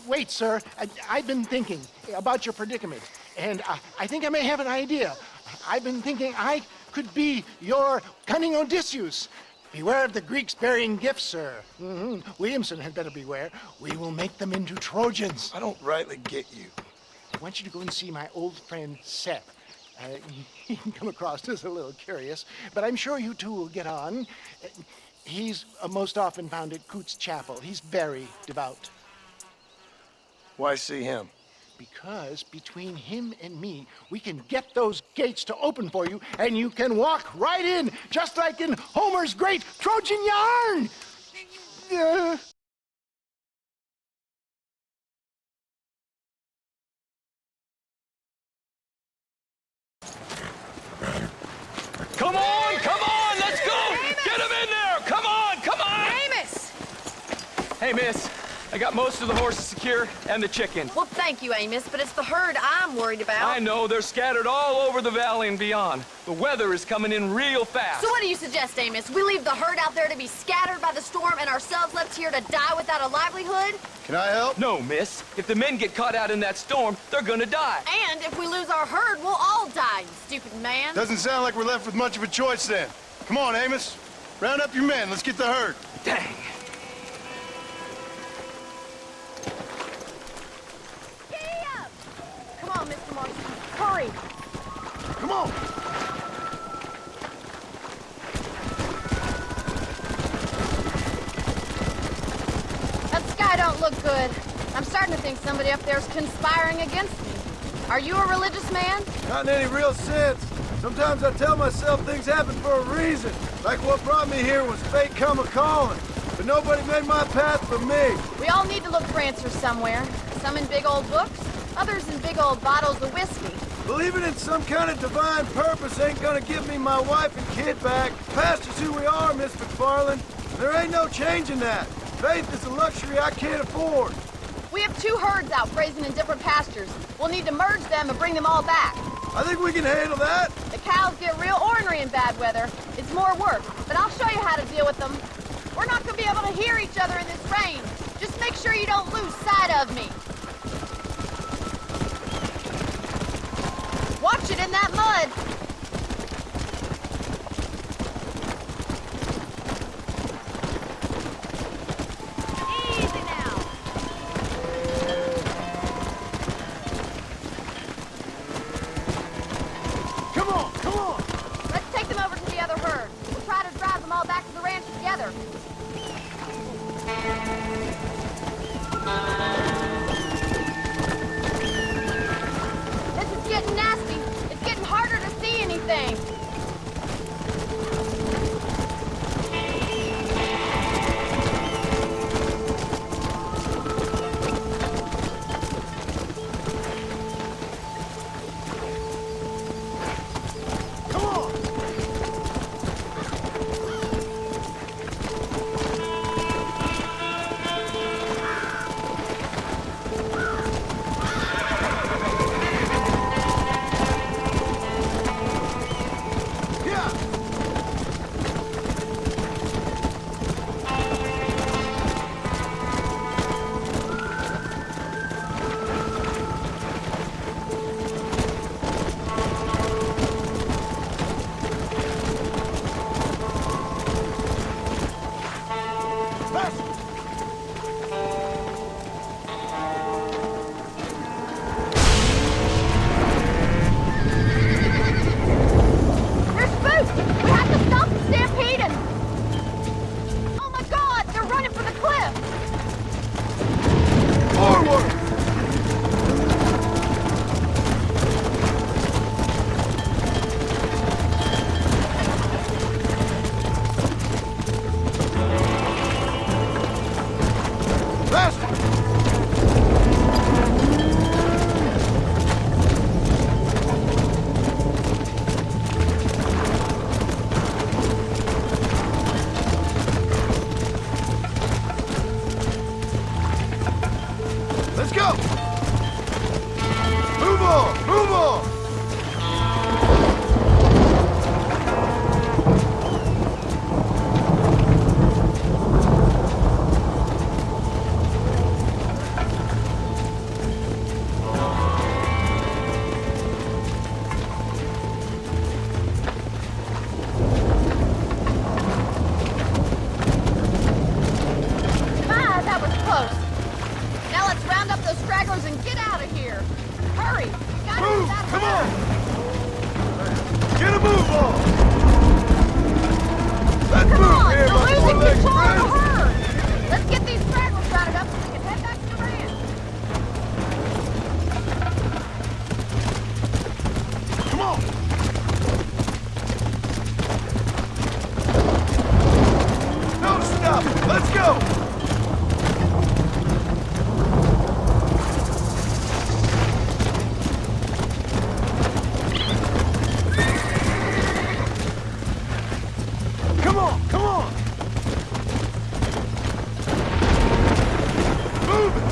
O: Wait, sir. I've been thinking about your predicament, and I think I may have an idea. I've been thinking I could be your cunning Odysseus. Beware of the Greeks burying gifts, sir. Williamson had better beware. We will make them into Trojans.
F: I don't rightly get you.
O: I want you to go and see my old friend Seth. He can come across as a little curious, but I'm sure you two will get on. He's most often found at Coots Chapel. He's very devout.
F: Why see him?
O: Because between him and me, we can get those gates to open for you, and you can walk right in, just like in Homer's great Trojan yarn!
V: Come on, let's go! Amos! Get him in there! Come on!
G: Amos!
V: Hey, miss, I got most of the horses secure and the chicken.
G: Well, thank you, Amos, but it's the herd I'm worried about.
V: I know, they're scattered all over the valley and beyond. The weather is coming in real fast.
G: So what do you suggest, Amos? We leave the herd out there to be scattered by the storm and ourselves left here to die without a livelihood?
F: Can I help?
V: No, miss. If the men get caught out in that storm, they're gonna die.
G: And if we lose our herd, we'll all die, you stupid man.
F: Doesn't sound like we're left with much of a choice then. Come on, Amos. Round up your men. Let's get the herd.
V: Dang.
G: Come on, Mr. Marston. Hurry.
O: Come on.
G: That sky don't look good. I'm starting to think somebody up there's conspiring against me. Are you a religious man?
N: Not in any real sense. Sometimes I tell myself things happen for a reason. Like what brought me here was fate come a-calling. But nobody made my path for me.
G: We all need to look for answers somewhere. Some in big old books, others in big old bottles of whiskey.
N: Believing in some kind of divine purpose ain't gonna give me my wife and kid back. Past is who we are, Miss McFarland. There ain't no changing that. Faith is a luxury I can't afford.
G: We have 2 herds out grazing in different pastures. We'll need to merge them and bring them all back.
N: I think we can handle that.
G: The cows get real ornery in bad weather. It's more work, but I'll show you how to deal with them. We're not gonna be able to hear each other in this rain. Just make sure you don't lose sight of me. Watch it in that mud. Easy now.
O: Come on, come on.
G: Let's take them over to the other herd. We'll try to drive them all back to the ranch together. This is getting nasty. It's getting harder to see anything.
O: Come on.
N: on! Let's move here, my four-legged friends!
G: Let's get these fragments routed up so we can head back to the ranch.
N: Come on! No stop! Let's go! Come on! Come on! Move it!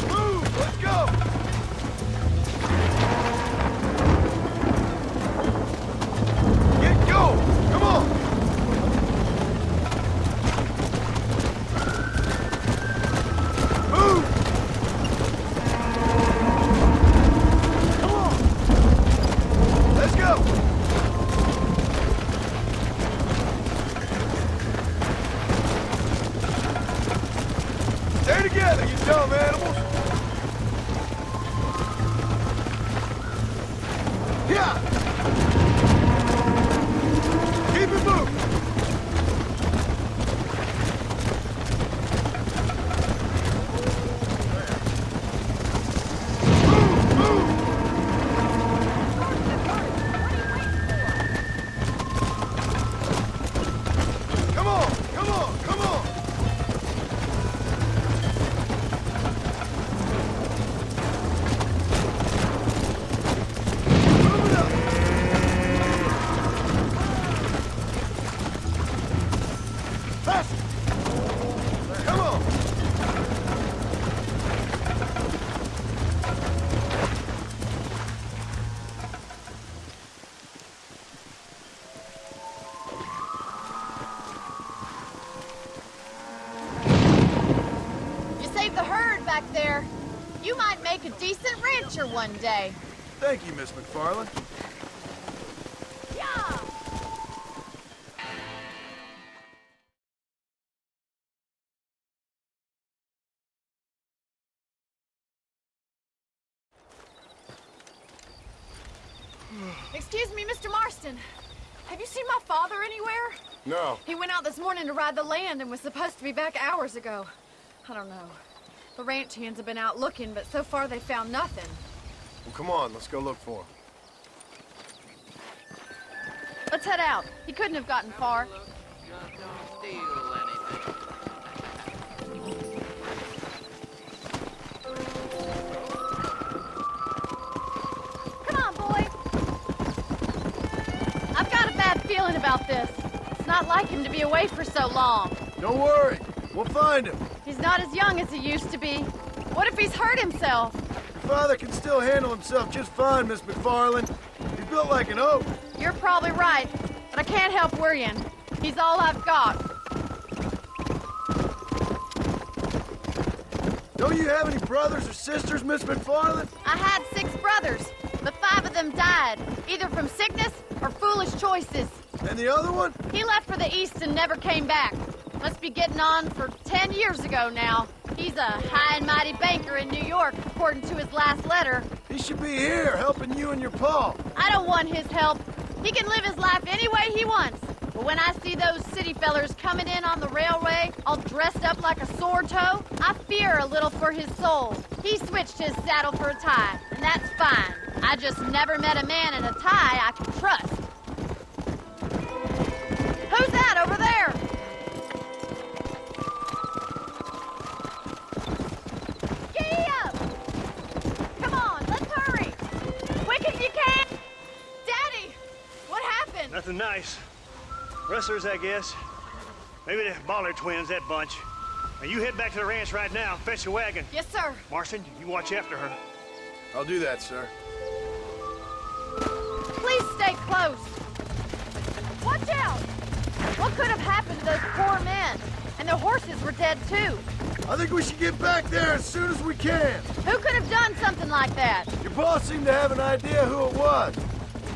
N: Move! Let's go! Get going! Come on! Move! Come on! Let's go! Stay together, you dumb animals! Yeah! Keep it moving! Move! Move! Come on! Come on! Come on! Move it up! Faster! Come on!
G: You saved the herd back there. You might make a decent rancher one day.
N: Thank you, Miss McFarland.
G: Yeah! Excuse me, Mr. Marston. Have you seen my father anywhere?
F: No.
G: He went out this morning to ride the land and was supposed to be back hours ago. I don't know. The ranch hands have been out looking, but so far they found nothing.
F: Well, come on, let's go look for him.
G: Let's head out. He couldn't have gotten far. Come on, boy. I've got a bad feeling about this. It's not like him to be away for so long.
N: Don't worry. We'll find him.
G: He's not as young as he used to be. What if he's hurt himself?
N: Your father can still handle himself just fine, Miss McFarland. He's built like an oak.
G: You're probably right, but I can't help worrying. He's all I've got.
N: Don't you have any brothers or sisters, Miss McFarland?
G: I had 6 brothers, but 5 of them died, either from sickness or foolish choices.
N: And the other one?
G: He left for the east and never came back. Must be getting on for 10 years ago now. He's a high and mighty banker in New York, according to his last letter.
N: He should be here, helping you and your pa.
G: I don't want his help. He can live his life any way he wants. But when I see those city fellers coming in on the railway, all dressed up like a sword toe, I fear a little for his soul. He switched his saddle for a tie, and that's fine. I just never met a man in a tie I could trust. Who's that over there? Giddy up! Come on, let's hurry! Quick as you can! Daddy! What happened?
R: Nothing nice. Rustlers, I guess. Maybe the Baller twins, that bunch. Now you head back to the ranch right now. Fetch the wagon.
G: Yes, sir.
R: Marston, you watch after her.
F: I'll do that, sir.
G: Please stay close. Watch out! What could have happened to those poor men? And their horses were dead, too.
N: I think we should get back there as soon as we can.
G: Who could have done something like that?
N: Your boss seemed to have an idea who it was.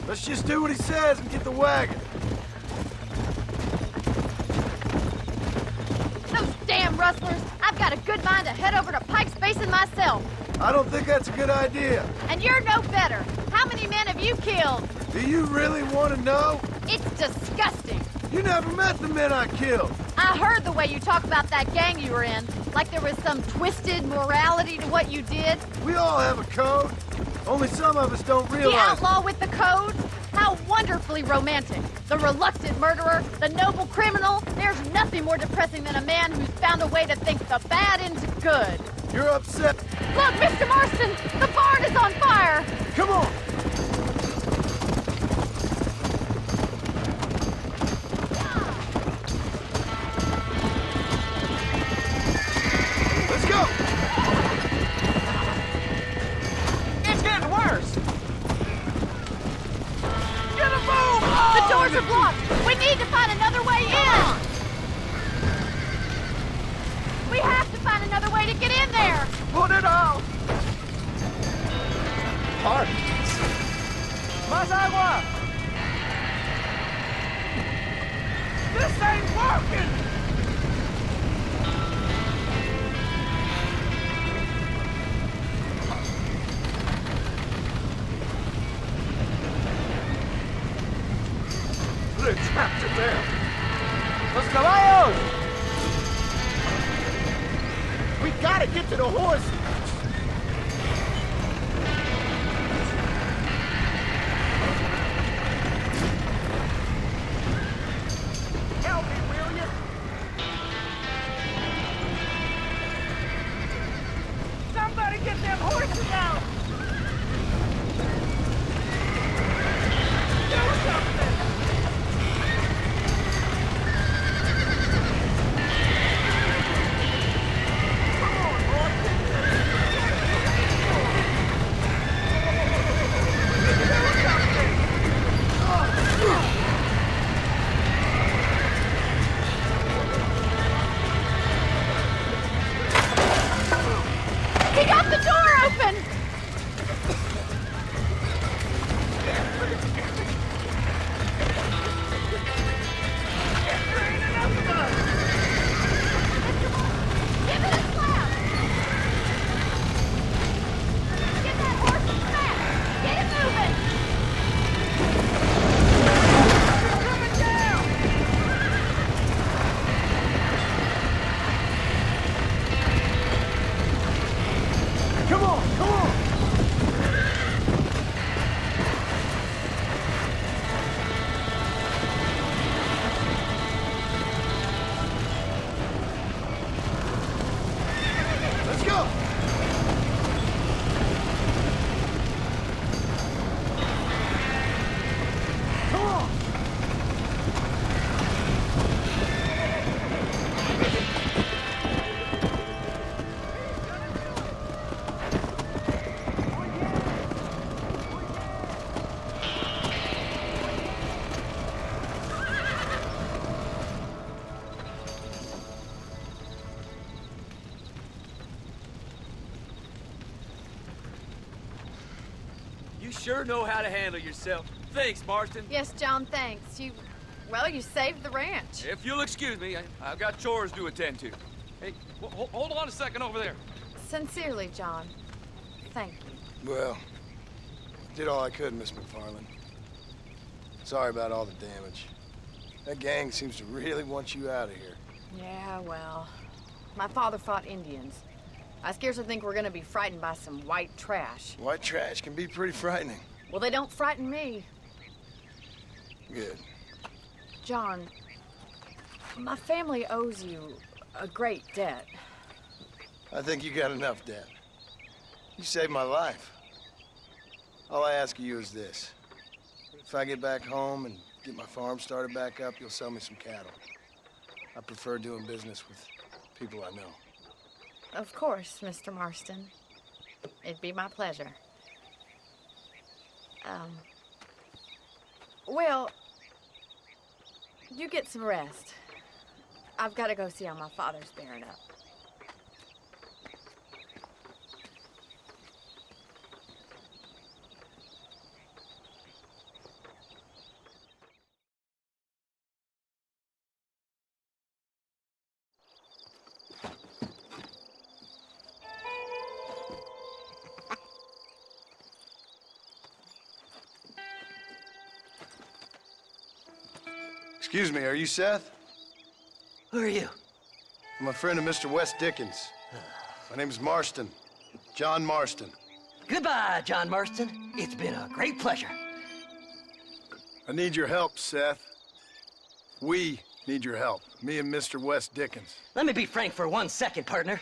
N: Let's just do what he says and get the wagon.
G: Those damn rustlers! I've got a good mind to head over to Pike's Basin myself.
N: I don't think that's a good idea.
A: And you're no better. How many men have you killed?
N: Do you really want to know?
A: It's disgusting.
N: You never met the men I killed.
A: I heard the way you talk about that gang you were in, like there was some twisted morality to what you did.
N: We all have a code. Only some of us don't realize.
A: The outlaw with the code? How wonderfully romantic. The reluctant murderer, the noble criminal. There's nothing more depressing than a man who's found a way to think the bad into good.
N: You're upset.
A: Look, Mr. Marston, the barn is on fire.
N: Come on. Let's go.
A: It's getting worse. Get a move! The doors are blocked. We need to find another way in. We have to find another way to get in there.
N: Put it out.
A: Hard.
N: Más agua. This ain't working. They're trapped in there. Los caballos! We gotta get to the horses. Help me, will you? Somebody get them horses out! Do something!
A: He got the door open! Give it a slap! Get that horse back! Get it moving! Coming down!
N: Come on, come on! Let's go! Come on!
J: You sure know how to handle yourself. Thanks, Marston.
G: Yes, John, thanks. You saved the ranch.
J: If you'll excuse me, I've got chores to attend to. Hey, hold on a second over there.
G: Sincerely, John. Thank you.
F: Well, did all I could, Miss McFarland. Sorry about all the damage. That gang seems to really want you out of here.
G: Yeah, well, my father fought Indians. I scarcely think we're gonna be frightened by some white trash.
F: White trash can be pretty frightening.
G: Well, they don't frighten me.
F: Good.
G: John, my family owes you a great debt.
F: I think you got enough debt. You saved my life. All I ask of you is this. If I get back home and get my farm started back up, you'll sell me some cattle. I prefer doing business with people I know.
G: Of course, Mr. Marston. It'd be my pleasure. Well, you get some rest. I've got to go see how my father's bearing up.
F: Excuse me, are you Seth?
D: Who are you?
F: I'm a friend of Mr. West Dickens. My name's Marston. John Marston.
D: Goodbye, John Marston. It's been a great pleasure.
F: I need your help, Seth. We need your help. Me and Mr. West Dickens.
D: Let me be frank for 1 second, partner.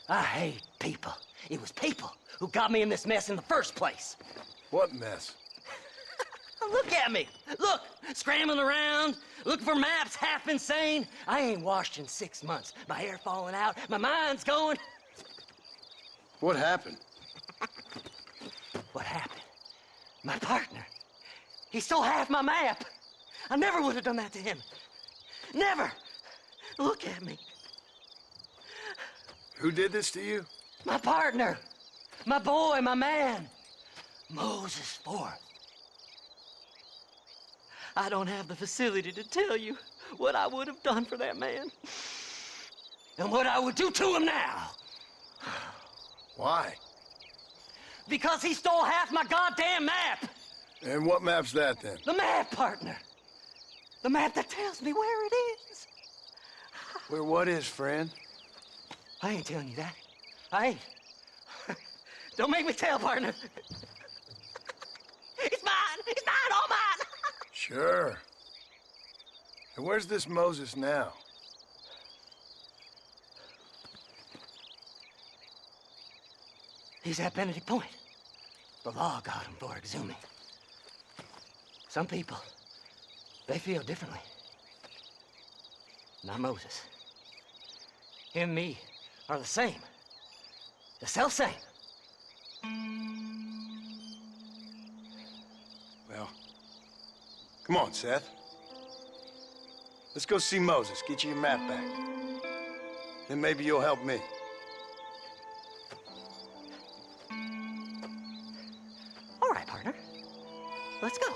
D: I hate people. It was people who got me in this mess in the first place.
F: What mess?
D: Look at me. Look, scrambling around, looking for maps, half insane. I ain't washed in 6 months. My hair falling out, my mind's going.
F: What happened?
D: What happened? My partner. He stole half my map. I never would have done that to him. Never. Look at me.
F: Who did this to you?
D: My partner. My boy, my man. Moses Ford. I don't have the facility to tell you what I would have done for that man. And what I would do to him now.
F: Why?
D: Because he stole half my goddamn map.
F: And what map's that, then?
D: The map, partner. The map that tells me where it is.
F: Where what is, friend?
D: I ain't telling you that. I ain't. Don't make me tell, partner. It's mine. It's mine, all mine.
F: Sure. And where's this Moses now?
D: He's at Benedict Point. The law got him for exhuming. Some people, they feel differently. Not Moses. Him and me are the same. The self-same.
F: Well, come on, Seth. Let's go see Moses, get you your map back. Then maybe you'll help me.
D: All right, partner. Let's go.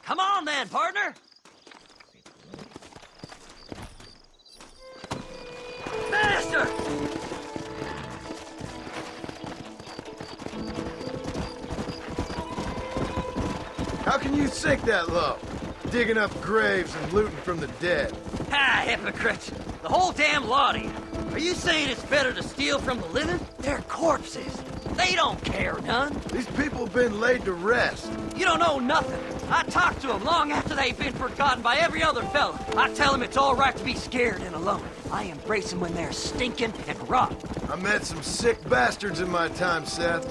D: Come on then, partner. Faster!
N: How can you sink that low? Digging up graves and looting from the dead.
D: Ah, hypocrite. The whole damn lot of you. Are you saying it's better to steal from the living? They're corpses. They don't care none.
N: These people have been laid to rest.
D: You don't know nothing. I talk to them long after they've been forgotten by every other fella. I tell them it's all right to be scared and alone. I embrace them when they're stinking and rotten.
N: I met some sick bastards in my time, Seth.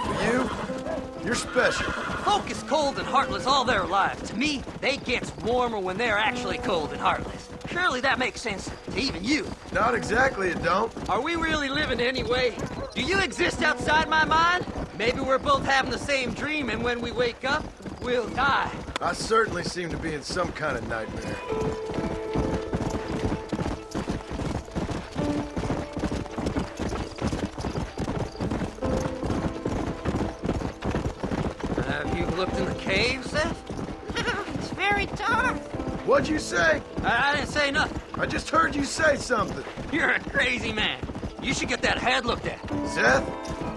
N: But you're special.
D: Folk is cold and heartless all their lives. To me, they gets warmer when they're actually cold and heartless. Surely that makes sense to even you.
N: Not exactly, it don't.
D: Are we really living anyway? Do you exist outside my mind? Maybe we're both having the same dream, and when we wake up, we'll die.
N: I certainly seem to be in some kind of nightmare.
D: Have you looked in the cave, Seth? It's very dark.
N: What'd you say?
D: I didn't say nothing.
N: I just heard you say something.
D: You're a crazy man. You should get that head looked at.
N: Seth,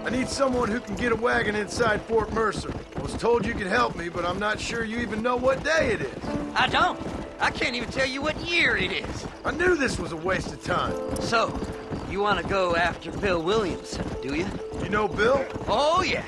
N: I need someone who can get a wagon inside Fort Mercer. I was told you could help me, but I'm not sure you even know what day it is.
D: I don't. I can't even tell you what year it is.
N: I knew this was a waste of time.
D: So, you want to go after Bill Williamson, do you?
N: You know Bill?
D: Oh, yes.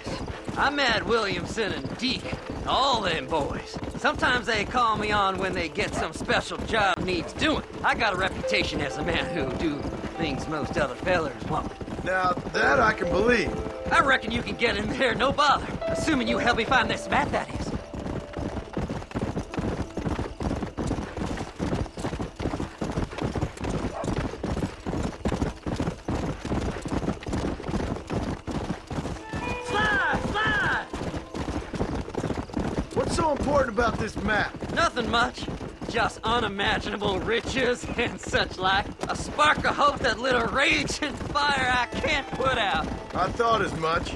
D: I met Williamson and Deke, all them boys. Sometimes they call me on when they get some special job needs doing. I got a reputation as a man who do things most other fellers won't.
N: Now, that I can believe.
D: I reckon you can get in there, no bother. Assuming you help me find this map, that is.
N: What's so important about this map?
D: Nothing much. Just unimaginable riches and such like. A spark of hope that lit a raging fire I can't put out.
N: I thought as much.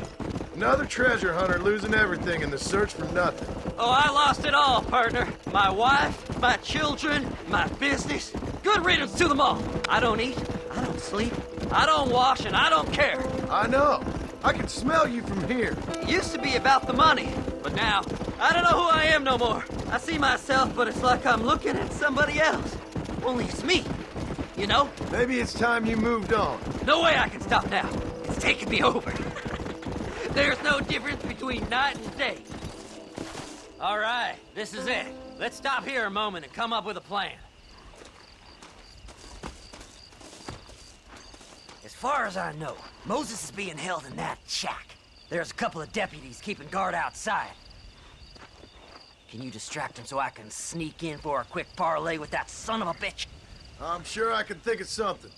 N: Another treasure hunter losing everything in the search for nothing.
D: Oh, I lost it all, partner. My wife, my children, my business. Good riddance to them all. I don't eat, I don't sleep, I don't wash, and I don't care.
N: I know. I can smell you from here.
D: It used to be about the money, but now, I don't know who I am no more. I see myself, but it's like I'm looking at somebody else. Only it's me, you know?
N: Maybe it's time you moved on.
D: No way I can stop now. It's taking me over. There's no difference between night and day. All right, this is it. Let's stop here a moment and come up with a plan. As far as I know, Moses is being held in that shack. There's a couple of deputies keeping guard outside. Can you distract him so I can sneak in for a quick parlay with that son of a bitch?
N: I'm sure I can think of something.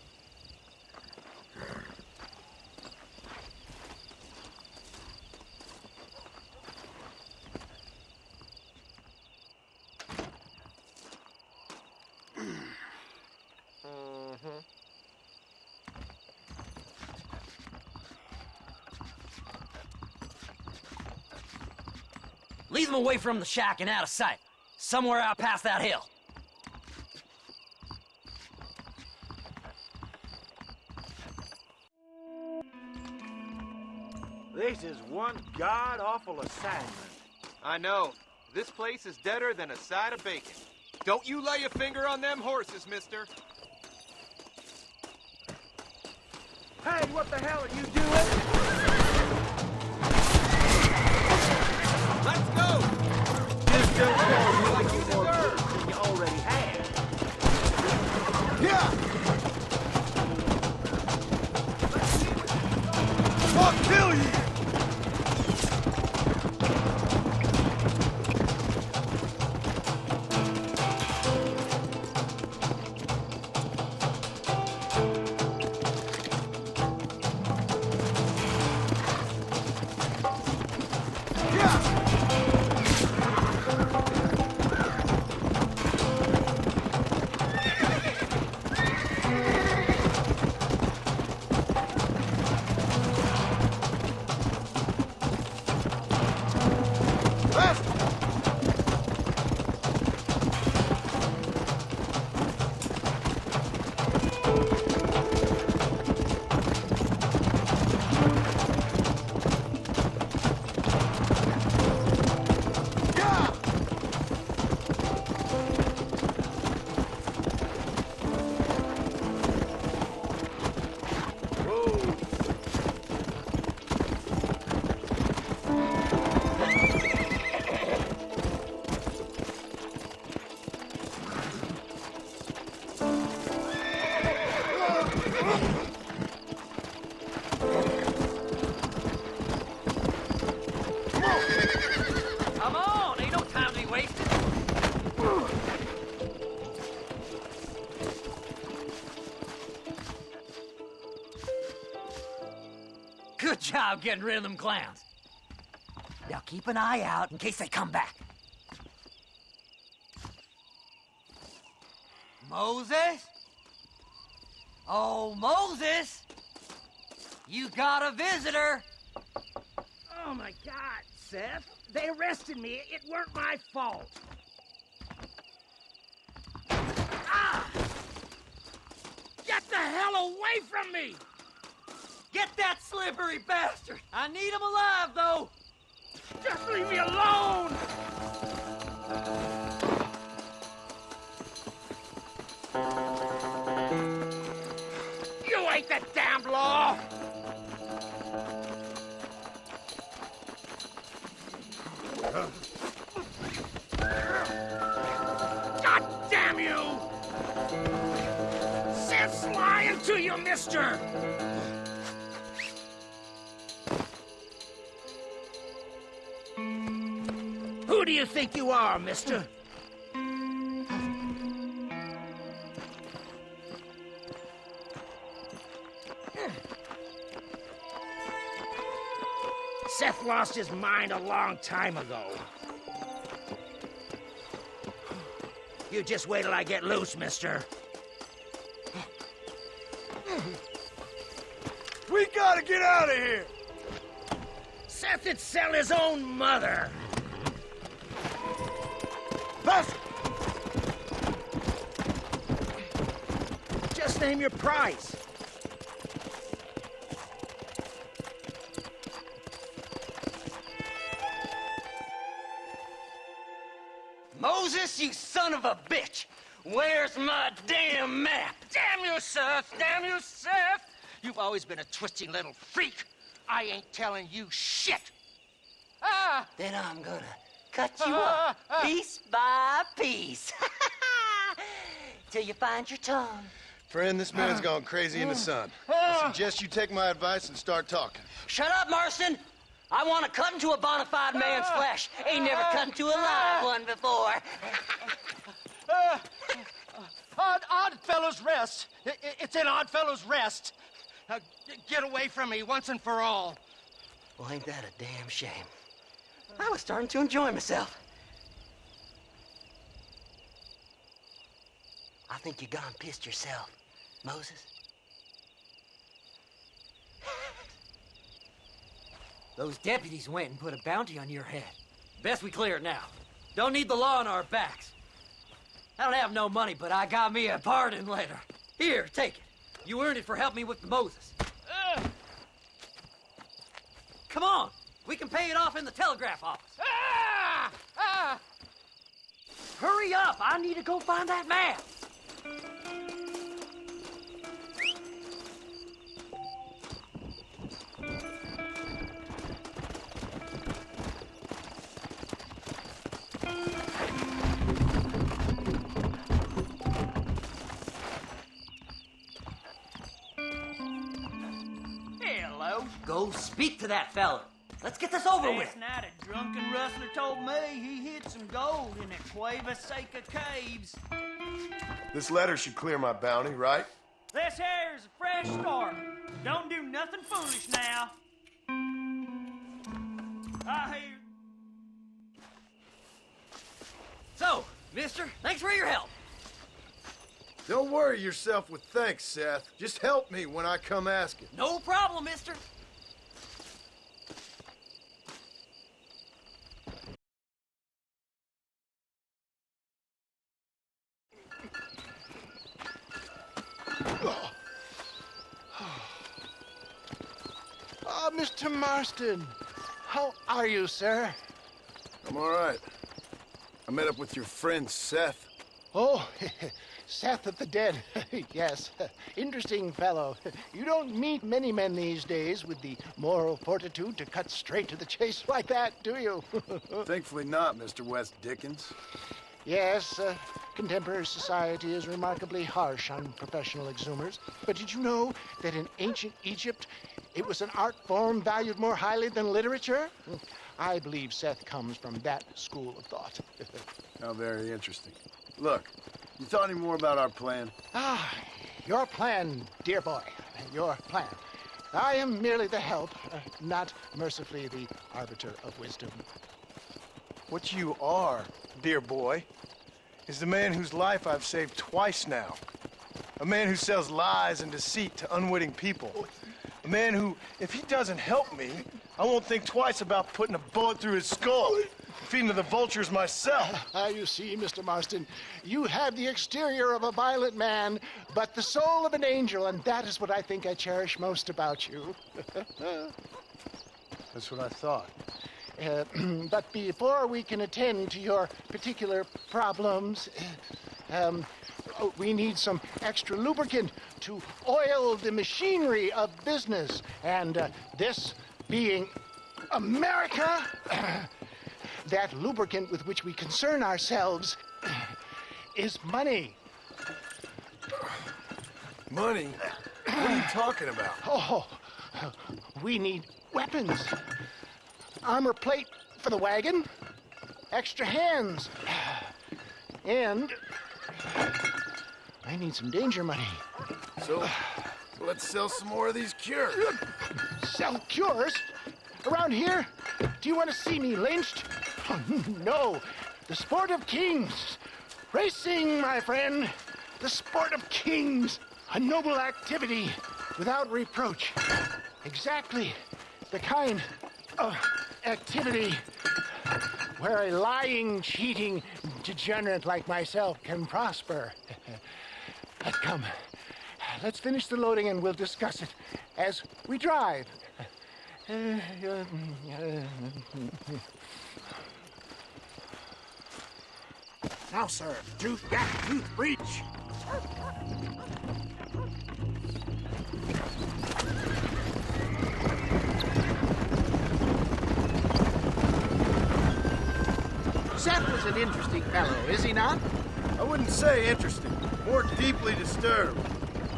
D: Lead them away from the shack and out of sight. Somewhere out past that hill.
E: This is one god-awful assignment.
L: I know. This place is deader than a side of bacon. Don't you lay a finger on them horses, mister.
E: Hey, what the hell are you doing?
L: Let's go!
E: Just don't call me like you deserve than you already had.
N: Yeah! I'll kill you!
D: Good job getting rid of them clowns. Now keep an eye out in case they come back. Moses? Oh, Moses! You got a visitor!
O: Oh my God, Seth. They arrested me. It weren't my fault.
H: Ah! Get the hell away from me!
D: Get that slippery bastard! I need him alive, though!
H: Just leave me alone! You ain't the damned law! God damn you! Seth's lying to you, mister! Who do you think you are, mister? Seth lost his mind a long time ago. You just wait till I get loose, mister.
N: We gotta get out of here!
H: Seth would sell his own mother.
N: Pass!
H: Just name your price.
D: Where's my damn map?
O: Damn you, Seth! Damn you, Seth! You've always been a twisty little freak. I ain't telling you shit.
D: Then I'm gonna cut you up piece by piece. Till you find your tongue.
F: Friend, this man's gone crazy in the sun. I suggest you take my advice and start talking.
D: Shut up, Marston! I want to cut into a bona fide man's flesh. Ain't never cut into a live one before.
O: Oddfellows Rest. It's in Oddfellows Rest. Get away from me once and for all.
D: Well, ain't that a damn shame? I was starting to enjoy myself. I think you gone pissed yourself, Moses. Those deputies went and put a bounty on your head. Best we clear it now. Don't need the law on our backs. I don't have no money, but I got me a pardon letter. Here, take it. You earned it for helping me with the Moses. Come on. We can pay it off in the telegraph office. Hurry up. I need to go find that map.
C: Hello.
D: Go speak to that fella. Let's get this over with.
C: Last night, a drunken rustler told me he hid some gold in the Cueva Seca caves.
F: This letter should clear my bounty, right?
C: This here's a fresh start. Don't do nothing foolish now. I hear.
D: So, mister, thanks for your help.
F: Don't worry yourself with thanks, Seth. Just help me when I come asking.
D: No problem, mister.
S: Mr. Marston, how are you, sir?
F: I'm all right. I met up with your friend, Seth.
S: Oh, Seth of the Dead. Yes, interesting fellow. You don't meet many men these days with the moral fortitude to cut straight to the chase like that, do you?
F: Thankfully not, Mr. West Dickens.
S: Yes, contemporary society is remarkably harsh on professional exhumers. But did you know that in ancient Egypt, it was an art form valued more highly than literature? I believe Seth comes from that school of thought.
F: How very interesting. Look, you thought any more about our plan?
S: Your plan, dear boy, your plan. I am merely the help, not mercifully the arbiter of wisdom.
F: What you are, dear boy, is the man whose life I've saved twice now. A man who sells lies and deceit to unwitting people. A man who, if he doesn't help me, I won't think twice about putting a bullet through his skull, feeding to the vultures myself.
S: You see, Mr. Marston, you have the exterior of a violent man, but the soul of an angel, and that is what I think I cherish most about you.
F: That's what I thought.
S: But before we can attend to your particular problems, we need some extra lubricant to oil the machinery of business. And this being America, that lubricant with which we concern ourselves is money.
F: Money? What are you talking about?
S: Oh, we need weapons. Armor plate for the wagon, extra hands, and I need some danger money.
F: So, let's sell some more of these cures.
S: Sell cures? Around here? Do you want to see me lynched? Oh, no. The sport of kings. Racing, my friend. The sport of kings. A noble activity without reproach. Exactly the kind of activity where a lying, cheating degenerate like myself can prosper. Come, let's finish the loading and we'll discuss it as we drive.
O: Now, sir, gap tooth breach. Seth was an interesting fellow, is he not?
N: I wouldn't say interesting, more deeply disturbed.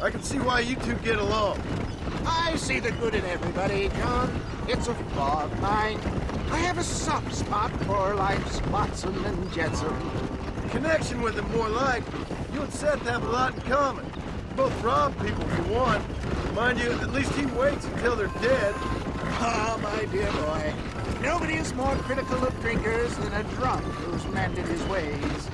N: I can see why you two get along.
O: I see the good in everybody, John. It's a flaw of mine. I have a soft spot for life's flotsam and jetsam.
N: Connection with him more like. You and Seth have a lot in common. You both rob people for one. Mind you, at least he waits until they're dead.
O: Ah, my dear boy. Nobody is more critical of drinkers than a drunk who's mended his ways.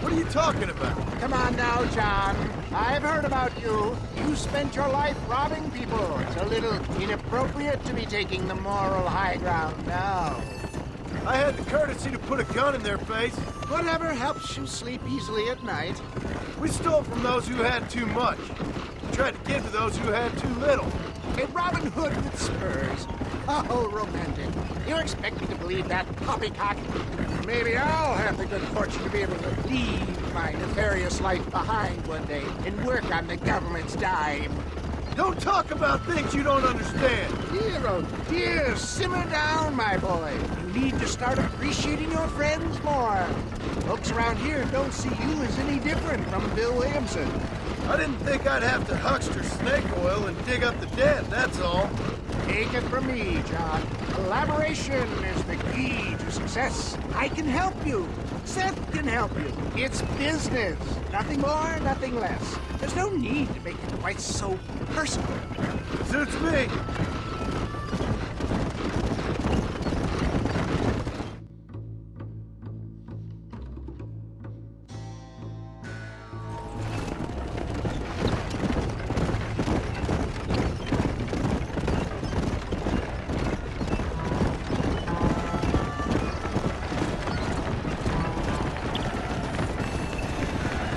N: What are you talking about?
O: Come on now, John. I've heard about you. You spent your life robbing people. It's a little inappropriate to be taking the moral high ground now.
N: I had the courtesy to put a gun in their face.
O: Whatever helps you sleep easily at night.
N: We stole from those who had too much. We tried to give to those who had too little.
O: A Robin Hood with spurs. Oh, romantic. You expect me to believe that poppycock? Maybe I'll have the good fortune to be able to leave my nefarious life behind one day and work on the government's dime.
N: Don't talk about things you don't understand.
O: Dear, oh dear, simmer down, my boy. You need to start appreciating your friends more. Folks around here don't see you as any different from Bill Williamson.
N: I didn't think I'd have to huckster snake oil and dig up the dead, that's all.
O: Take it from me, John. Collaboration is the key to success. I can help you. Seth can help you. It's business. Nothing more, nothing less. There's no need to make it quite so personal.
N: Suits me.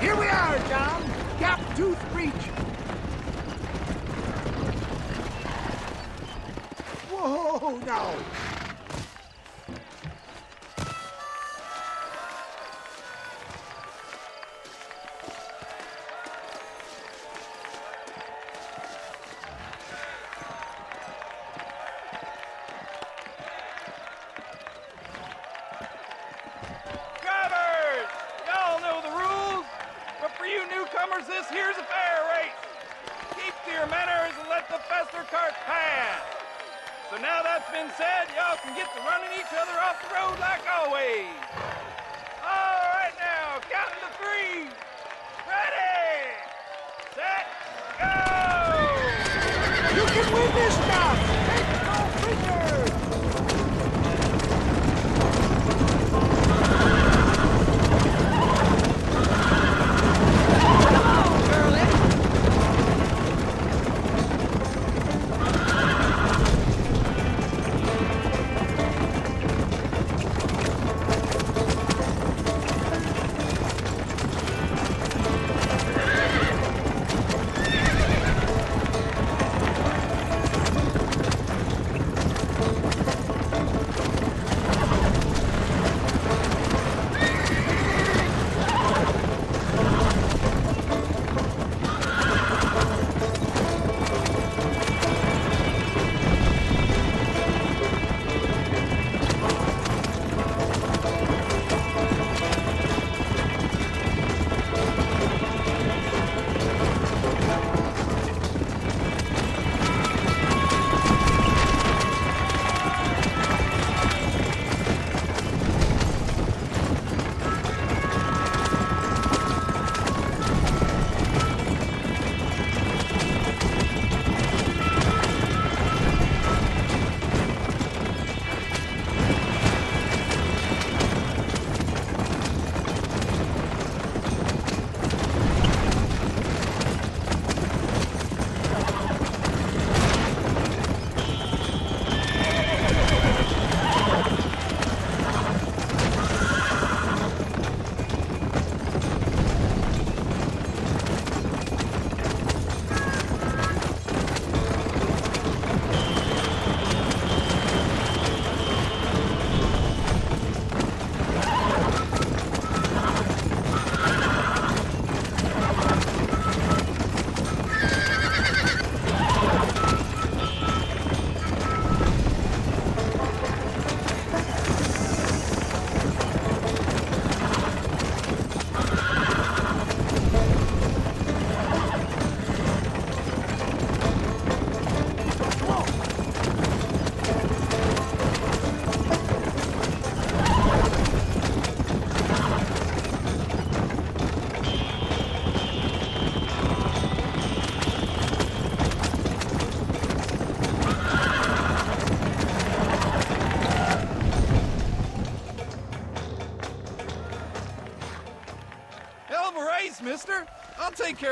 O: Here we are, John. Gap tooth breach. Whoa, no.
J: Drivers! Y'all know the rules, but for you newcomers, this here's a fair race. Keep to your manners and let the faster cart pass. So now that's been said, y'all can get to running each other off the road like always. All right now, counting to three. Ready, set, go!
O: You can win this now. Take no prisoners.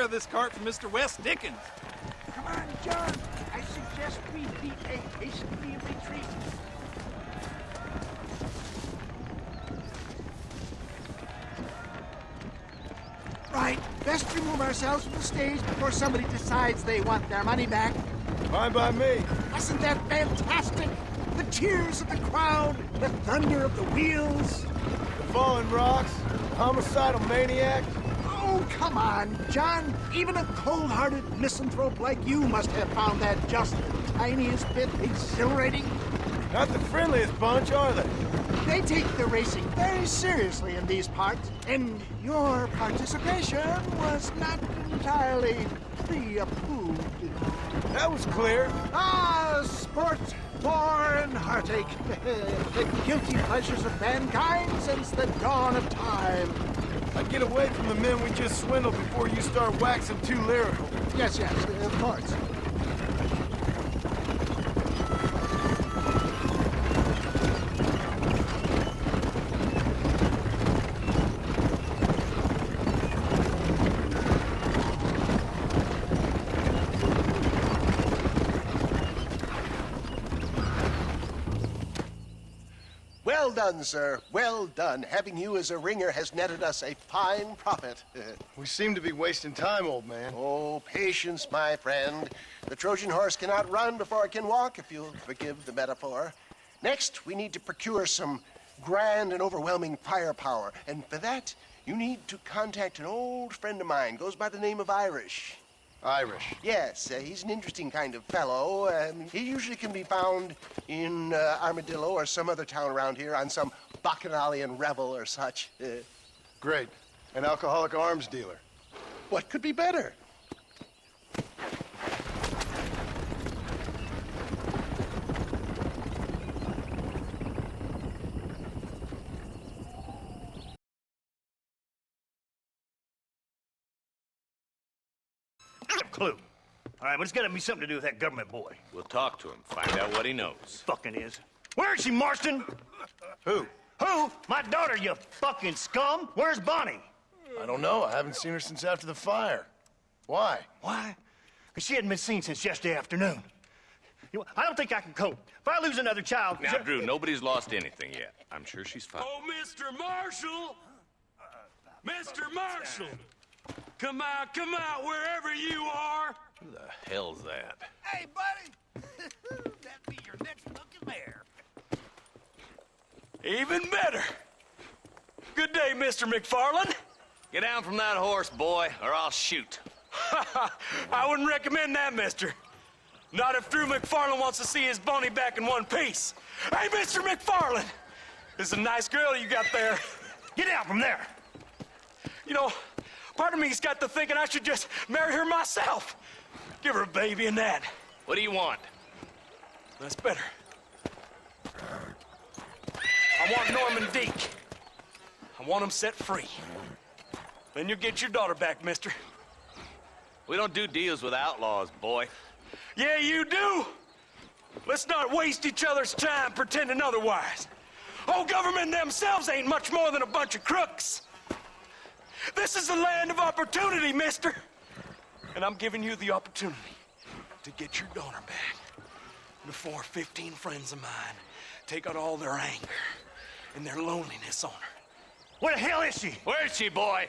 J: of this cart for Mr. West Dickens.
O: Come on, John. I suggest we beat a hasty retreat. Right, best remove ourselves from the stage before somebody decides they want their money back.
N: Fine by me.
O: Wasn't that fantastic? The cheers of the crowd, the thunder of the wheels.
N: The falling rocks, the homicidal maniac.
O: Oh, come on, John. Even a cold-hearted misanthrope like you must have found that just the tiniest bit exhilarating.
N: Not the friendliest bunch, are they?
O: They take the racing very seriously in these parts, and your participation was not entirely pre-approved.
N: That was clear.
O: Ah, sport, war, and heartache. The guilty pleasures of mankind since the dawn of time.
N: I'd get away from the men we just swindled before you start waxing too lyrical.
O: Yes, of course.
S: Well done, sir. Well done. Having you as a ringer has netted us a fine profit.
F: We seem to be wasting time, old man.
S: Oh, patience, my friend. The Trojan horse cannot run before it can walk, if you'll forgive the metaphor. Next, we need to procure some grand and overwhelming firepower. And for that, you need to contact an old friend of mine. Goes by the name of Irish.
F: Irish?
S: Yes, he's an interesting kind of fellow. He usually can be found in Armadillo or some other town around here on some bacchanalian revel or such.
F: Great. An alcoholic arms dealer.
S: What could be better?
R: Clue. All right, but it's got to be something to do with that government boy.
K: We'll talk to him, find out what he knows.
R: Fucking is. Where is she, Marston?
F: Who?
R: Who? My daughter, you fucking scum. Where's Bonnie?
F: I don't know. I haven't seen her since after the fire. Why?
R: Why? Because she hadn't been seen since yesterday afternoon. You know, I don't think I can cope. If I lose another child...
K: Now, Drew, nobody's lost anything yet. I'm sure she's fine.
T: Oh, Mr. Marshall! Mr. Marshall! Come out, wherever you are!
K: Who the hell's that?
O: Hey, buddy! That'd be your next looking mare.
T: Even better! Good day, Mr. McFarland.
K: Get down from that horse, boy, or I'll shoot.
T: I wouldn't recommend that, mister. Not if Drew McFarland wants to see his Boney back in one piece. Hey, Mr. McFarland! This is a nice girl you got there.
R: Get out from there!
T: You know, part of me's got to thinking I should just marry her myself. Give her a baby and that.
K: What do you want?
T: That's better. I want Norman Deek. I want him set free. Then you'll get your daughter back, mister.
K: We don't do deals with outlaws, boy.
T: Yeah, you do. Let's not waste each other's time pretending otherwise. Oh, government themselves ain't much more than a bunch of crooks. This is the land of opportunity, mister. And I'm giving you the opportunity to get your daughter back before 15 friends of mine take out all their anger and their loneliness on her.
R: Where the hell is she?
K: Where is she, boy?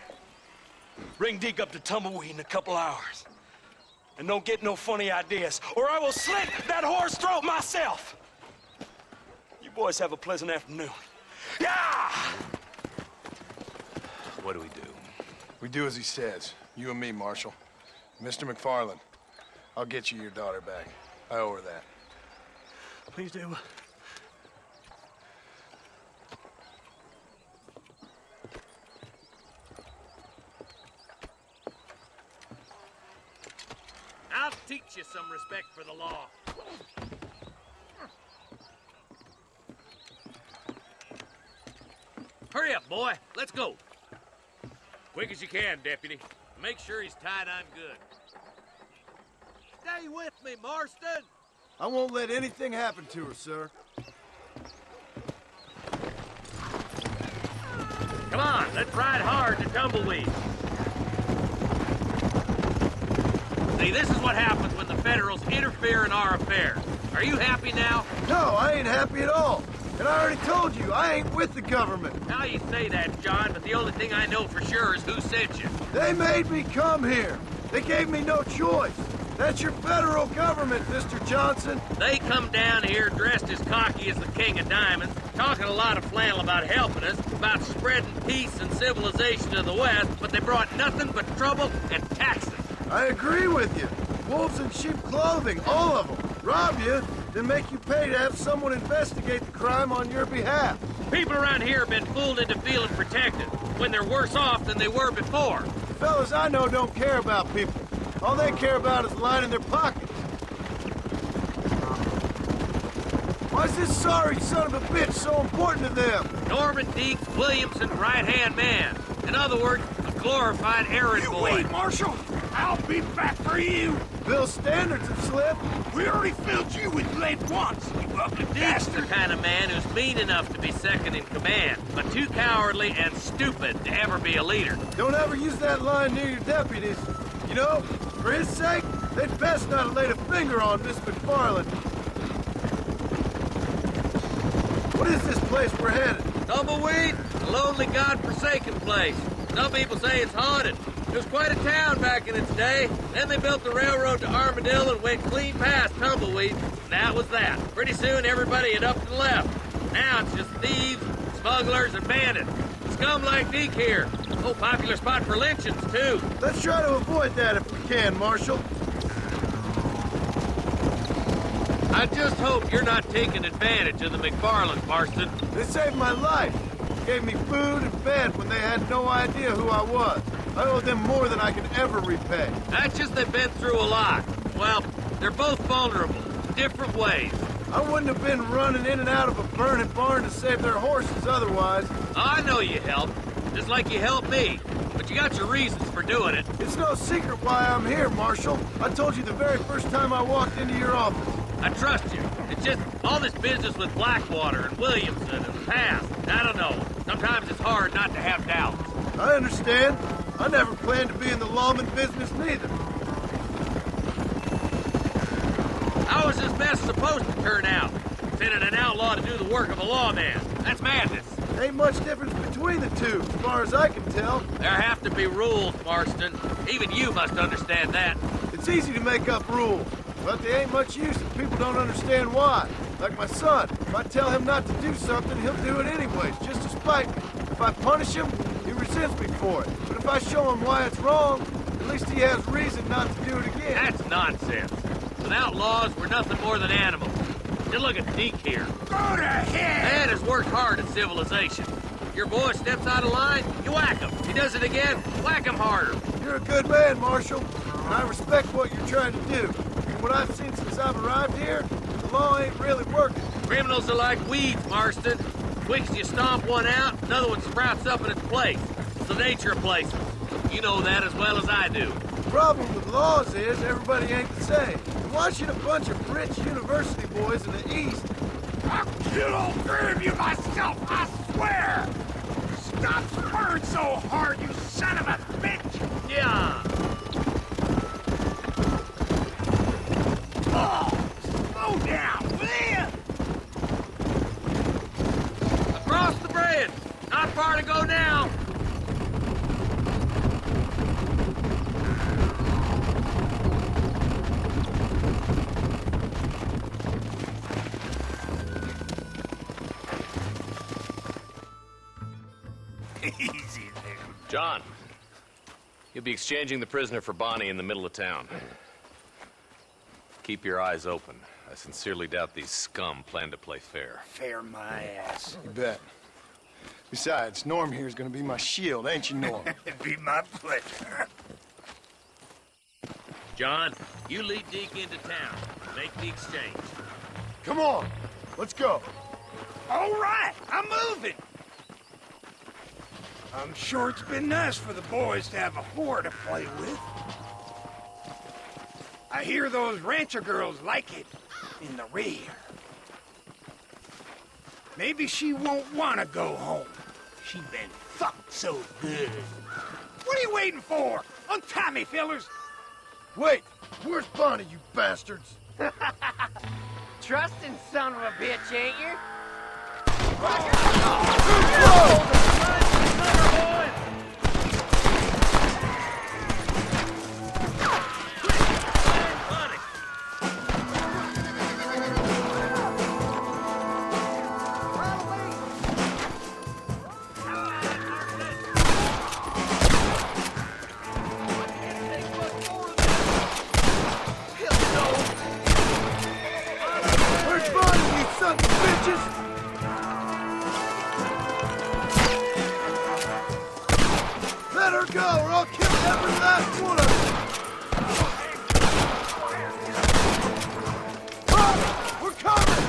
T: Bring Deke up to Tumbleweed in a couple hours. And don't get no funny ideas, or I will slit that horse throat myself. You boys have a pleasant afternoon. Yeah!
K: What do we do?
F: We do as he says. You and me, Marshal. Mr. McFarland, I'll get you your daughter back. I owe her that.
R: Please do.
H: I'll teach you some respect for the law. Hurry up, boy. Let's go. Quick as you can, Deputy. Make sure he's tied on good.
O: Stay with me, Marston.
N: I won't let anything happen to her, sir.
H: Come on, let's ride hard to Tumbleweed. See, this is what happens when the Federals interfere in our affairs. Are you happy now?
N: No, I ain't happy at all. And I already told you, I ain't with the government.
H: Now you say that, John, but the only thing I know for sure is who sent you.
N: They made me come here. They gave me no choice. That's your federal government, Mr. Johnson.
H: They come down here dressed as cocky as the King of Diamonds, talking a lot of flannel about helping us, about spreading peace and civilization to the West, but they brought nothing but trouble and taxes.
N: I agree with you. Wolves in sheep clothing, all of them. Rob you, then make you pay to have someone investigate the crime on your behalf.
H: People around here have been fooled into feeling protected, when they're worse off than they were before.
N: The fellas I know don't care about people. All they care about is lining their pockets. Why's this sorry son of a bitch so important to them?
H: Norman Deeks Williamson's right-hand man. In other words, a glorified errand boy.
O: Wait, Marshal! I'll be back for you!
N: Bill's standards have slipped.
O: We already filled you with lead once, you ugly
H: Deeks
O: bastard!
H: the kind of man who's mean enough to be second in command, but too cowardly and stupid to ever be a leader.
N: Don't ever use that line near your deputies. You know, for his sake, they'd best not have laid a finger on Miss McFarland. What is this place we're headed?
H: Tumbleweed, a lonely, god-forsaken place. Some people say it's haunted. It was quite a town back in its day. Then they built the railroad to Armadillo and went clean past Tumbleweed. And that was that. Pretty soon, everybody had up and left. Now it's just thieves, smugglers, and bandits. Scum like Deke here. Oh, popular spot for lynchings, too.
N: Let's try to avoid that if we can, Marshal.
H: I just hope you're not taking advantage of the McFarlands, Marston.
N: They saved my life. Gave me food and bed when they had no idea who I was. I owe them more than I can ever repay.
H: That's just they've been through a lot. Well, they're both vulnerable, different ways.
N: I wouldn't have been running in and out of a burning barn to save their horses otherwise.
H: I know you helped, just like you helped me. But you got your reasons for doing it.
N: It's no secret why I'm here, Marshal. I told you the very first time I walked into your office.
H: I trust you. It's just all this business with Blackwater and Williamson and the past. I don't know. Sometimes it's hard not to have doubts.
N: I understand. I never planned to be in the lawman business neither.
H: How is this mess supposed to turn out? Sending an outlaw to do the work of a lawman. That's madness.
N: Ain't much difference between the two, as far as I can tell.
H: There have to be rules, Marston. Even you must understand that.
N: It's easy to make up rules, but they ain't much use if people don't understand why. Like my son. If I tell him not to do something, he'll do it anyways, just to spite me. If I punish him, he resents me for it. But if I show him why it's wrong, at least he has reason not to do it again.
H: That's nonsense. Without laws, we're nothing more than animals. Just look at Deke here.
O: Go to hell!
H: Man has worked hard at civilization. Your boy steps out of line, you whack him. He does it again, whack him harder.
N: You're a good man, Marshal, and I respect what you're trying to do. From what I've seen since I've arrived here, the law ain't really working.
H: Criminals are like weeds, Marston. Quick as you stomp one out, another one sprouts up in its place. It's the nature of places. You know that as well as I do.
N: The problem with laws is everybody ain't the same. Why should a bunch of rich university boys in the East...
O: I'll kill all three of you myself, I swear! Stop spurring so hard, you son of a bitch!
H: Yeah.
O: Oh, slow down, will ya?
H: Across the bridge. Not far to go now.
O: Easy there.
K: John, you'll be exchanging the prisoner for Bonnie in the middle of town. Keep your eyes open. I sincerely doubt these scum plan to play fair.
O: Fair my ass.
F: You bet. Besides, Norm here's gonna be my shield, ain't you, Norm?
O: It'd be my pleasure.
H: John, you lead Deke into town. Make the exchange.
N: Come on, let's go.
O: All right, I'm moving. I'm sure it's been nice for the boys to have a whore to play with. I hear those rancher girls like it in the rear. Maybe she won't want to go home. She been fucked so good. What are you waiting for? Untie me, fellers.
N: Wait, Where's Bonnie, you bastards?
C: Trusting son of a bitch, ain't you?
N: Where's Bonnie, you sons of bitches? Let her go, or I'll kill every last one of them! Bonnie, we're coming!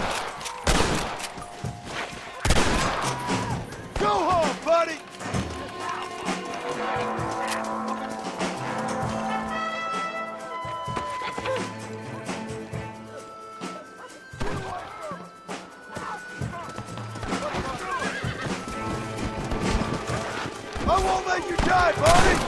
N: Go home, buddy! I won't let you die, Bonnie!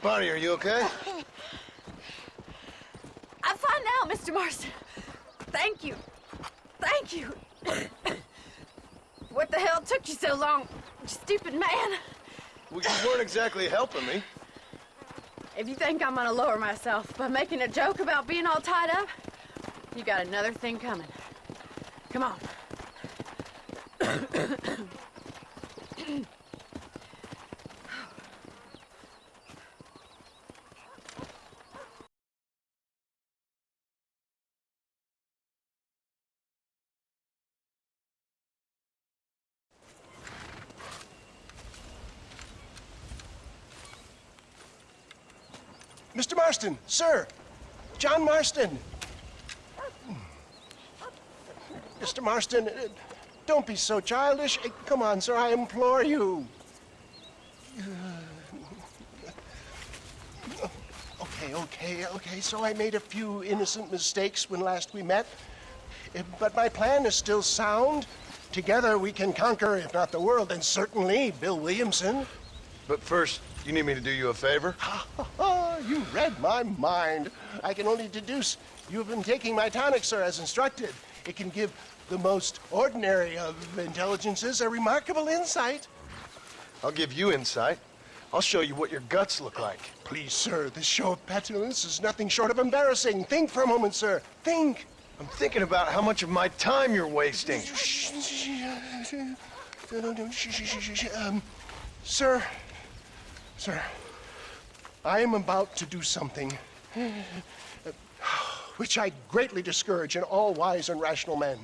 F: Bonnie, are you okay?
A: I'm fine now, Mr. Marston. Thank you. Thank you. What the hell took you so long, stupid man?
F: Well, you weren't exactly helping me.
A: If you think I'm gonna lower myself by making a joke about being all tied up, you got another thing coming. Come on.
S: Mr. Marston, sir. John Marston. Mr. Marston, don't be so childish. Come on, sir, I implore you. Okay, so I made a few innocent mistakes when last we met. But my plan is still sound. Together we can conquer, if not the world, then certainly Bill Williamson.
F: But first, you need me to do you a favor?
S: You read my mind. I can only deduce you have been taking my tonic, sir, as instructed. It can give the most ordinary of intelligences a remarkable insight.
F: I'll give you insight. I'll show you what your guts look like.
S: Please, sir, this show of petulance is nothing short of embarrassing. Think for a moment, sir. Think.
F: I'm thinking about how much of my time you're wasting.
S: Sir, I am about to do something which I greatly discourage in all wise and rational men.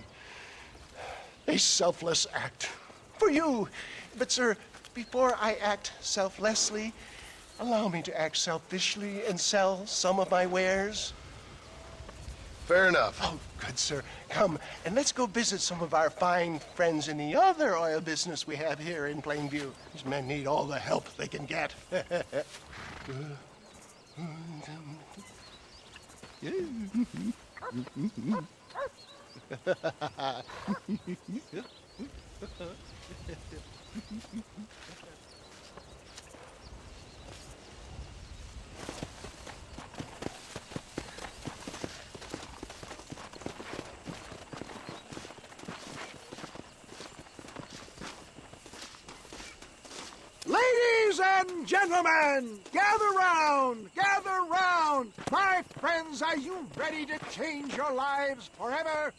S: A selfless act for you. But, sir, before I act selflessly, allow me to act selfishly and sell some of my wares.
F: Fair enough.
S: Oh, good, sir. Come, and let's go visit some of our fine friends in the other oil business we have here in Plainview. These men need all the help they can get.
O: Ladies and gentlemen, gather round, gather round. My friends, are you ready to change your lives forever?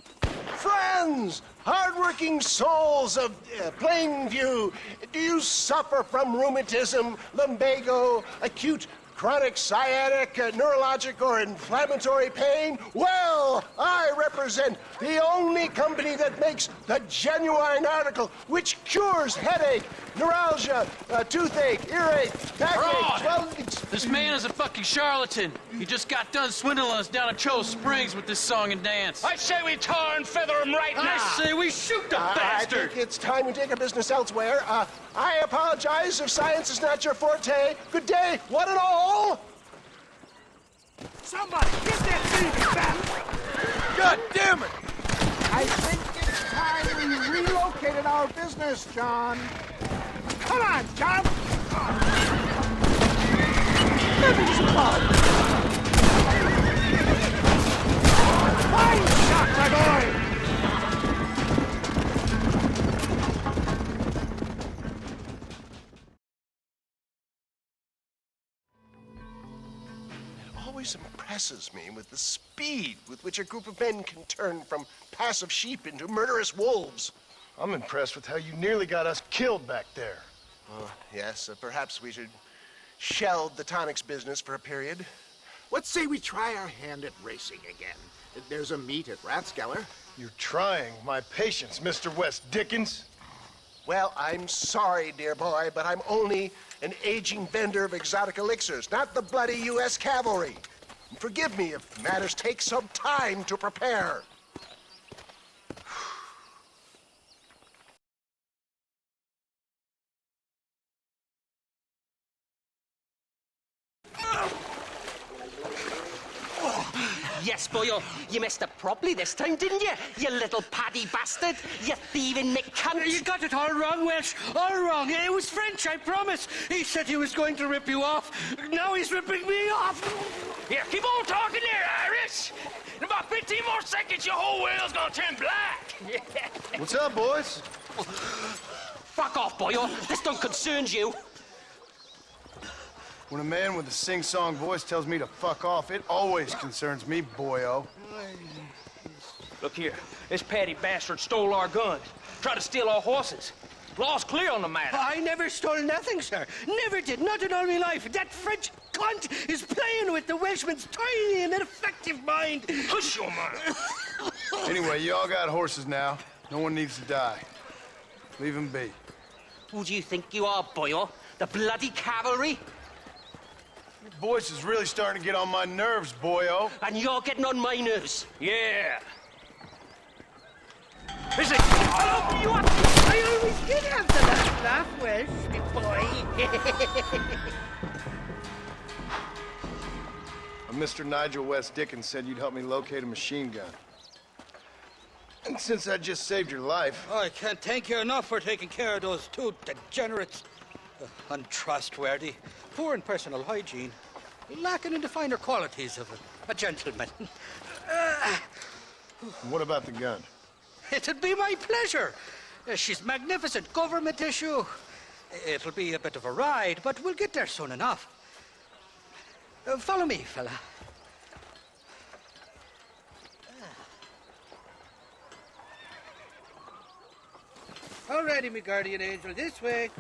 S: Friends, hardworking souls of Plainview, do you suffer from rheumatism, lumbago, acute chronic sciatic, neurologic, or inflammatory pain? Well, I represent the only company that makes the genuine article which cures headache, neuralgia, toothache, earache, Backache,
P: Fraud! This man is a fucking charlatan. He just got done swindling us down at Cho Springs with this song and dance.
V: I say we tar and feather him right now.
P: I say we shoot the
S: I
P: bastard.
S: think it's time we take our business elsewhere. I apologize if science is not your forte. Good day, one and all.
O: Somebody, get that baby back!
S: God damn it!
O: I think it's time we relocated our business, John. Come on, John! Let me just call. Fine shot, my boy!
S: Always impresses me with the speed with which a group of men can turn from passive sheep into murderous wolves.
F: I'm impressed with how you nearly got us killed back there.
S: Yes, perhaps we should shelve the tonics business for a period.
O: Let's say we try our hand at racing again. There's a meet at Rathskeller.
F: You're trying my patience, Mr. West Dickens.
S: Well, I'm sorry, dear boy, but I'm only an aging vendor of exotic elixirs, not the bloody U.S. cavalry. Forgive me if matters take some time to prepare.
Q: Yes, boyo, you messed up properly this time, didn't you? You little paddy bastard. You thieving McCunt.
R: You got it all wrong, Welsh. All wrong. It was French, I promise. He said he was going to rip you off. Now he's ripping me off.
V: Here, keep on talking there, Irish. In about 15 more seconds, your whole world's gonna turn black.
F: What's up, boys?
Q: Fuck off, boyo. This don't concern you.
F: When a man with a sing-song voice tells me to fuck off, it always concerns me, boyo.
I: Look here, this patty bastard stole our guns, tried to steal our horses. Law's clear on the matter.
R: I never stole nothing, sir. Never did. Not in all my life. That French cunt is playing with the Welshman's tiny and ineffective mind.
I: Hush your mouth.
F: Anyway, you all got horses now. No one needs to die. Leave them be.
Q: Who do you think you are, boyo? The bloody cavalry?
F: Your voice is really starting to get on my nerves, boyo.
Q: And you're getting on my nerves.
I: Yeah.
Q: Is it?
R: Hello, you are... I always did have the last laugh, Welsh, me boy.
F: Mr. Nigel West Dickens said you'd help me locate a machine gun. And since I just saved your life...
R: I can't thank you enough for taking care of those two degenerates. Untrustworthy, poor in personal hygiene, lacking in the finer qualities of a gentleman.
F: What about the gun?
R: It'd be my pleasure. She's magnificent, government issue. It'll be a bit of a ride, but we'll get there soon enough. Follow me, fella. All righty, me guardian angel, this way.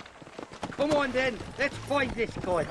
R: Come on, then. Let's find this gun.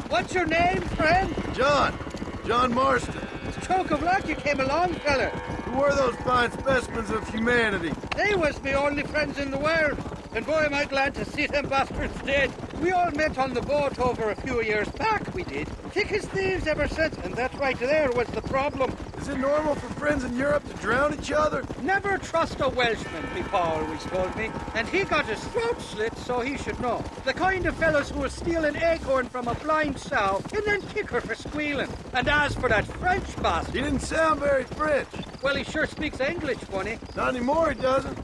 R: What's your name, friend?
N: John Marston.
R: Stroke of luck you came along, fella.
N: Who were those fine specimens of humanity?
R: They was me only friends in the world. And boy, am I glad to see them bastards dead. We all met on the boat over a few years back, we did. Thick as thieves ever since, and that right there was the problem.
N: Is it normal for friends in Europe to drown each other?
R: Never trust a Welshman, me pa always told me. And he got his throat slit, so he should know. The kind of fellows who will steal an acorn from a blind sow and then kick her for squealing. And as for that French bastard...
N: He didn't sound very French.
R: Well, he sure speaks English, funny.
N: Not anymore, he doesn't.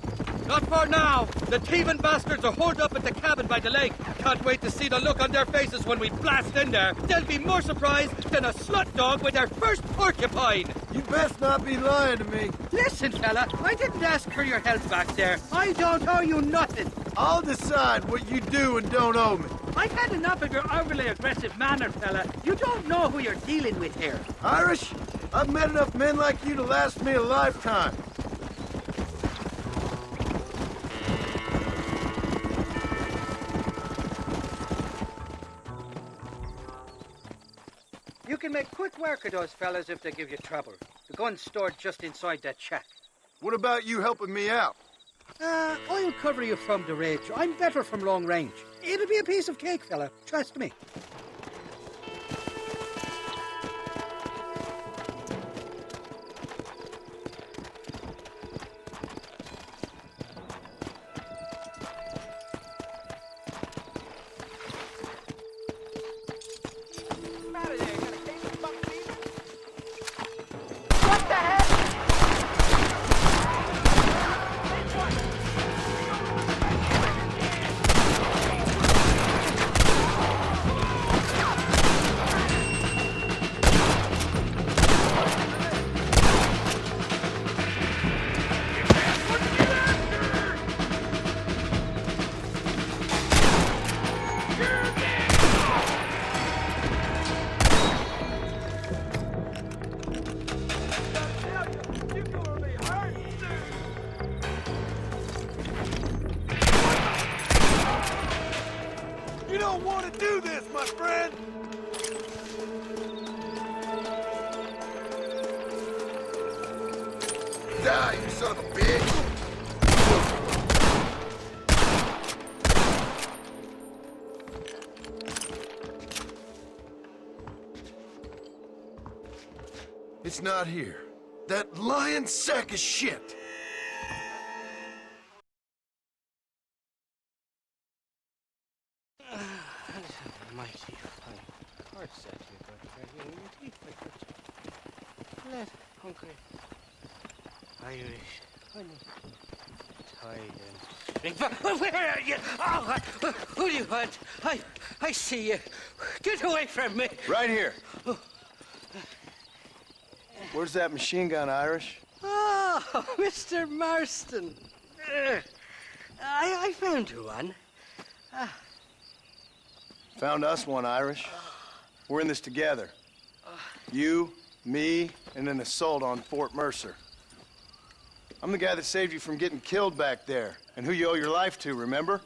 R: Not for now. The thieving bastards are holed up at the cabin by the lake. Can't wait to see the look on their faces when we blast in there. They'll be more surprised than a slut dog with their first porcupine.
N: You best not be lying to me.
R: Listen, fella, I didn't ask for your help back there. I don't owe you nothing.
N: I'll decide what you do and don't owe me.
R: I've had enough of your overly aggressive manner, fella. You don't know who you're dealing with here.
N: Irish, I've met enough men like you to last me a lifetime.
R: You can make quick work of those fellas if they give you trouble. The gun's stored just inside that shack.
N: What about you helping me out?
R: I'll cover you from the ridge. I'm better from long range. It'll be a piece of cake, fella. Trust me.
N: You don't want to do this, my friend! Die, you son of a bitch! It's not here. That lying sack of shit!
R: Mighty fine horse that you got right in your teeth. Let hungry Irish honey tied and where are you? Oh, who do you want? I see you. Get away from me.
F: Right here. Where's that machine gun, Irish?
R: Oh, Mr. Marston. I found you one.
F: Found us one, Irish. We're in this together. You, me, and an assault on Fort Mercer. I'm the guy that saved you from getting killed back there, and who you owe your life to, remember?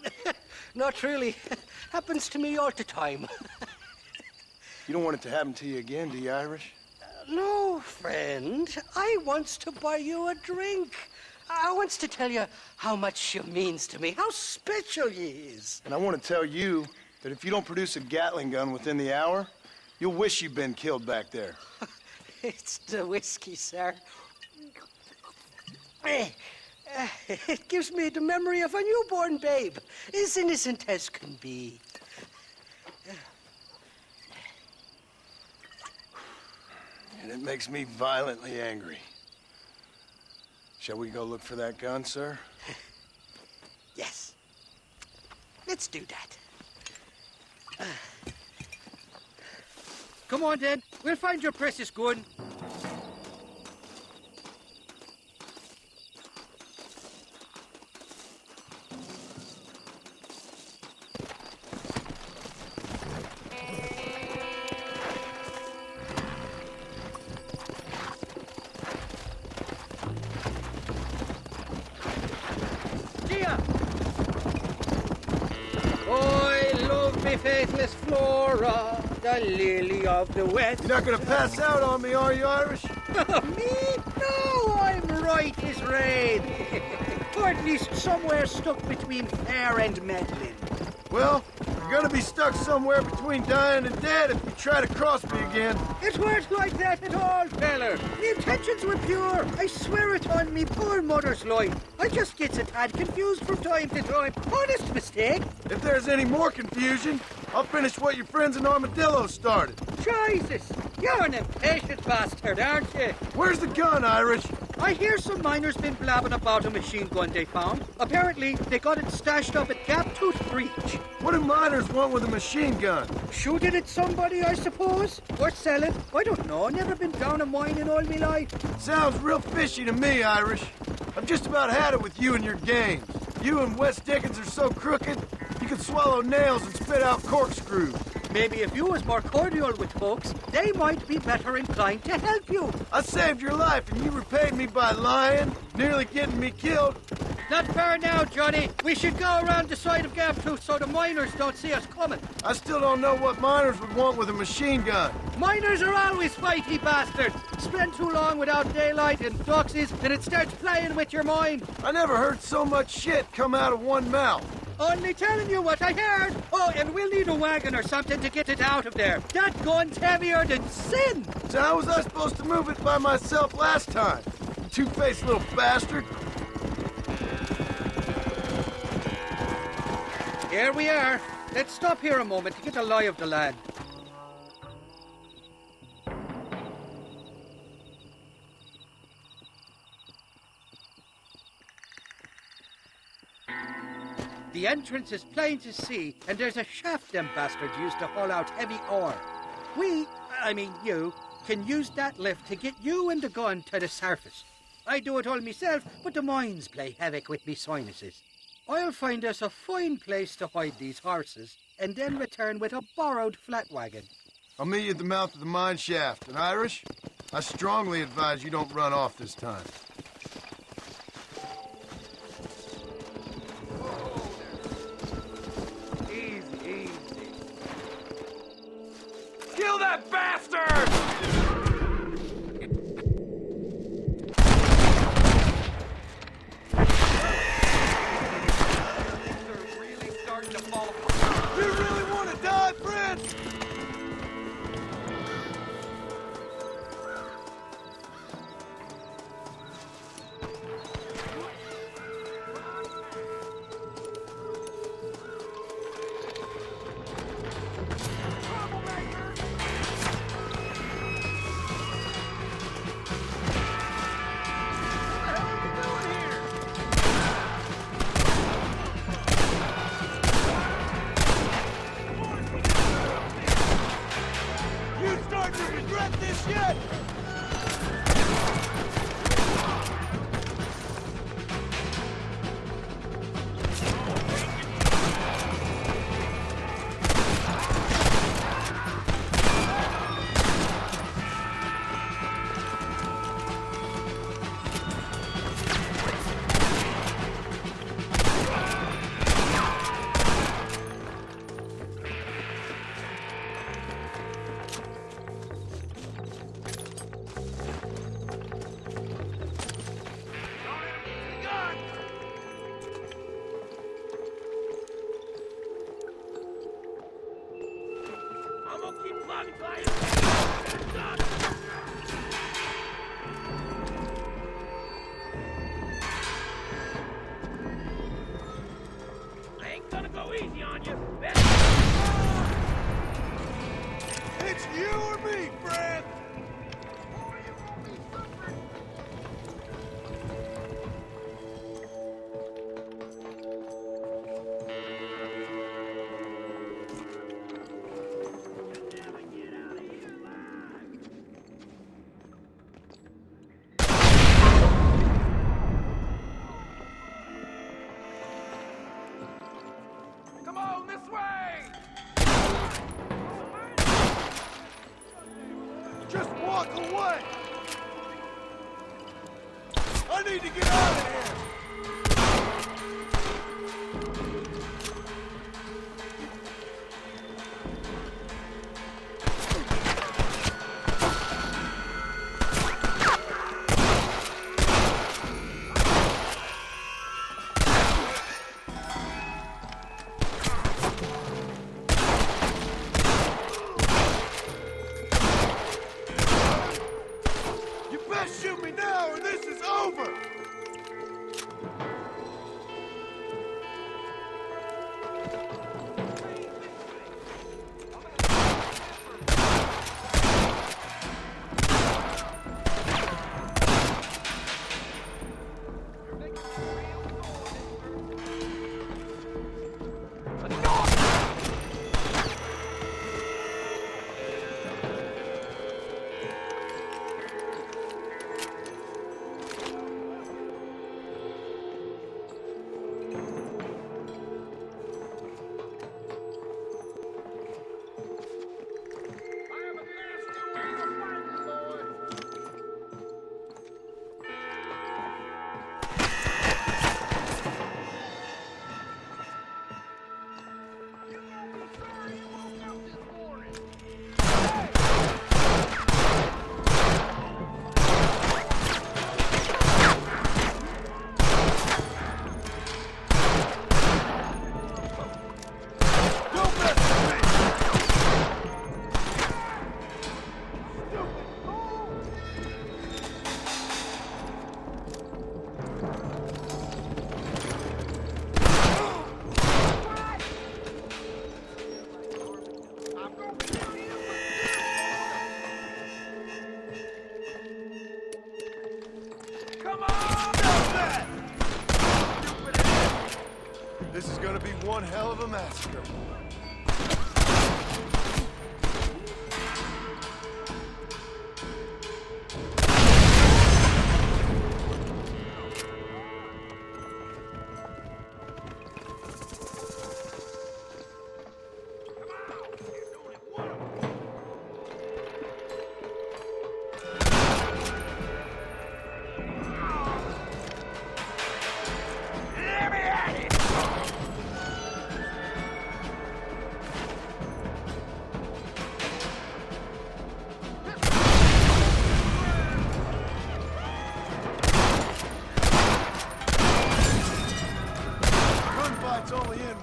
R: Not really. Happens to me all the time.
F: You don't want it to happen to you again, do you, Irish?
R: No, friend. I wants to buy you a drink. I wants to tell you how much you means to me, how special you is.
F: And I want to tell you that if you don't produce a Gatling gun within the hour, you'll wish you'd been killed back there.
R: It's the whiskey, sir. It gives me the memory of a newborn babe, as innocent as can be.
F: And it makes me violently angry. Shall we go look for that gun, sir?
R: Yes. Let's do that. Come on, then. We'll find your precious gun. Faithless Flora, the lily of the west.
N: You're not gonna pass out on me, are you, Irish?
R: Me? No, I'm right as rain. Or at least somewhere stuck between fair and meddling.
N: Well, you're gonna be stuck somewhere between dying and dead if you try to cross me again.
R: It weren't like that at all, feller. The intentions were pure. I swear it on me poor mother's life. I just gets a tad confused from time to time. Honest mistake.
N: If there's any more confusion, I'll finish what your friends in Armadillo started.
R: Jesus, you're an impatient bastard, aren't you?
N: Where's the gun, Irish?
R: I hear some miners been blabbing about a machine gun they found. Apparently, they got it stashed up at Gaptooth Breach.
N: What do miners want with a machine gun?
R: Shoot it at somebody, I suppose? Or sell it? I don't know. Never been down a mine in all my life.
N: Sounds real fishy to me, Irish. I've just about had it with you and your games. You and Wes Dickens are so crooked, you can swallow nails and spit out corkscrews.
R: Maybe if you was more cordial with folks, they might be better inclined to help you.
N: I saved your life and you repaid me by lying, nearly getting me killed.
R: Not fair now, Johnny. We should go around the side of Gap 2 so the miners don't see us coming.
N: I still don't know what miners would want with a machine gun.
R: Miners are always fighty bastards. Spend too long without daylight and doxies, and it starts playing with your mind.
N: I never heard so much shit come out of one mouth.
R: Only telling you what I heard. Oh, and we'll need a wagon or something to get it out of there. That gun's heavier than sin.
N: So how was I supposed to move it by myself last time? Two-faced little bastard.
R: Here we are. Let's stop here a moment to get a lie of the land. The entrance is plain to see, and there's a shaft them bastards used to haul out heavy ore. You, can use that lift to get you and the gun to the surface. I do it all myself, but the mines play havoc with me sinuses. I'll find us a fine place to hide these horses, and then return with a borrowed flat wagon.
N: I'll meet you at the mouth of the mine shaft. And Irish, I strongly advise you don't run off this time.
J: Easy. Kill that bastard!
N: You really want to die, friend? It's you or me, friend!
J: Come on, this way!
N: Just walk away! I need to get out of here! You best shoot me now or this is over! is gonna be one hell of a massacre.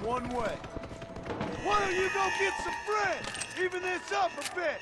N: One way. Why don't you go get some friends? Even this up a bit.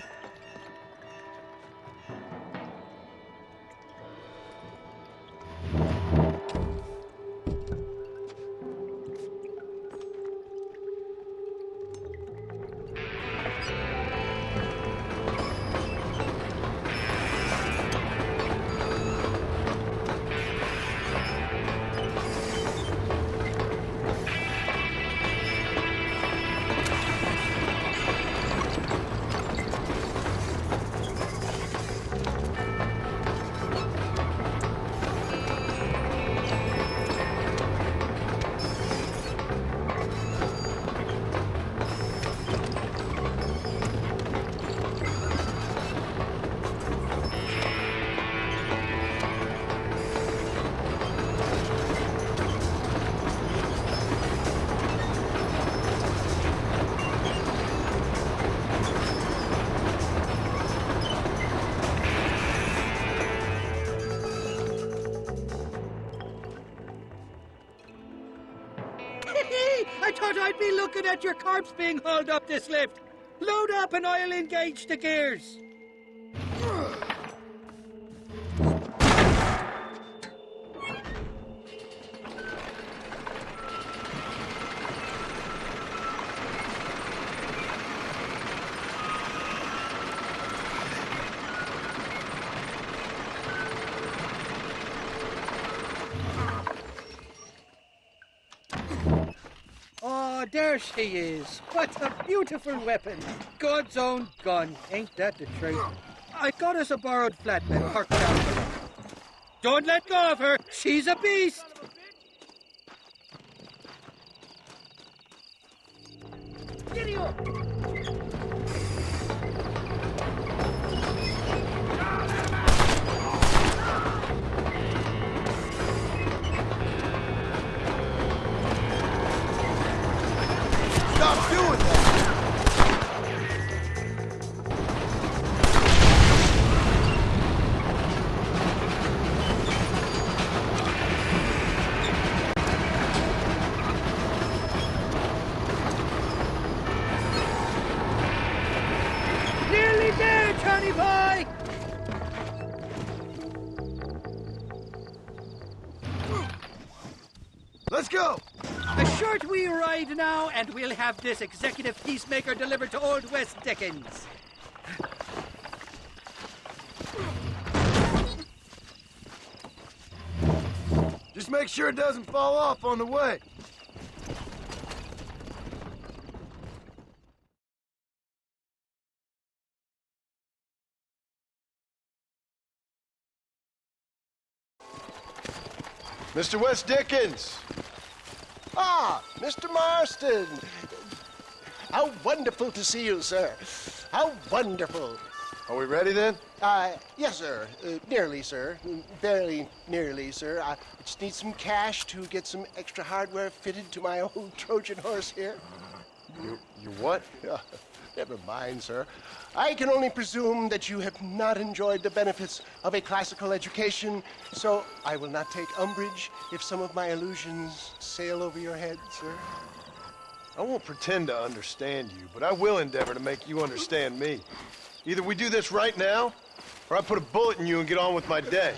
R: I thought I'd be looking at your corpse being hauled up this lift. Load up and I'll engage the gears. Oh, there she is. What a beautiful weapon. God's own gun. Ain't that the truth? I got us a borrowed flatbed parked down below. Don't let go of her. She's a beast. Giddy up.
N: Stop doing that!
R: Nearly there, Johnny boy!
N: Let's go!
R: A short wee ride now, and we'll have this executive peacemaker delivered to Old West Dickens.
N: Just make sure it doesn't fall off on the way. Mr. West Dickens!
S: Ah, Mr. Marston. How wonderful to see you, sir. How wonderful.
F: Are we ready then?
S: Yes, sir. Nearly, sir. Barely nearly, sir. I just need some cash to get some extra hardware fitted to my old Trojan horse here.
F: You what?
S: Never mind, sir. I can only presume that you have not enjoyed the benefits of a classical education, so I will not take umbrage if some of my allusions sail over your head, sir.
F: I won't pretend to understand you, but I will endeavor to make you understand me. Either we do this right now, or I put a bullet in you and get on with my day.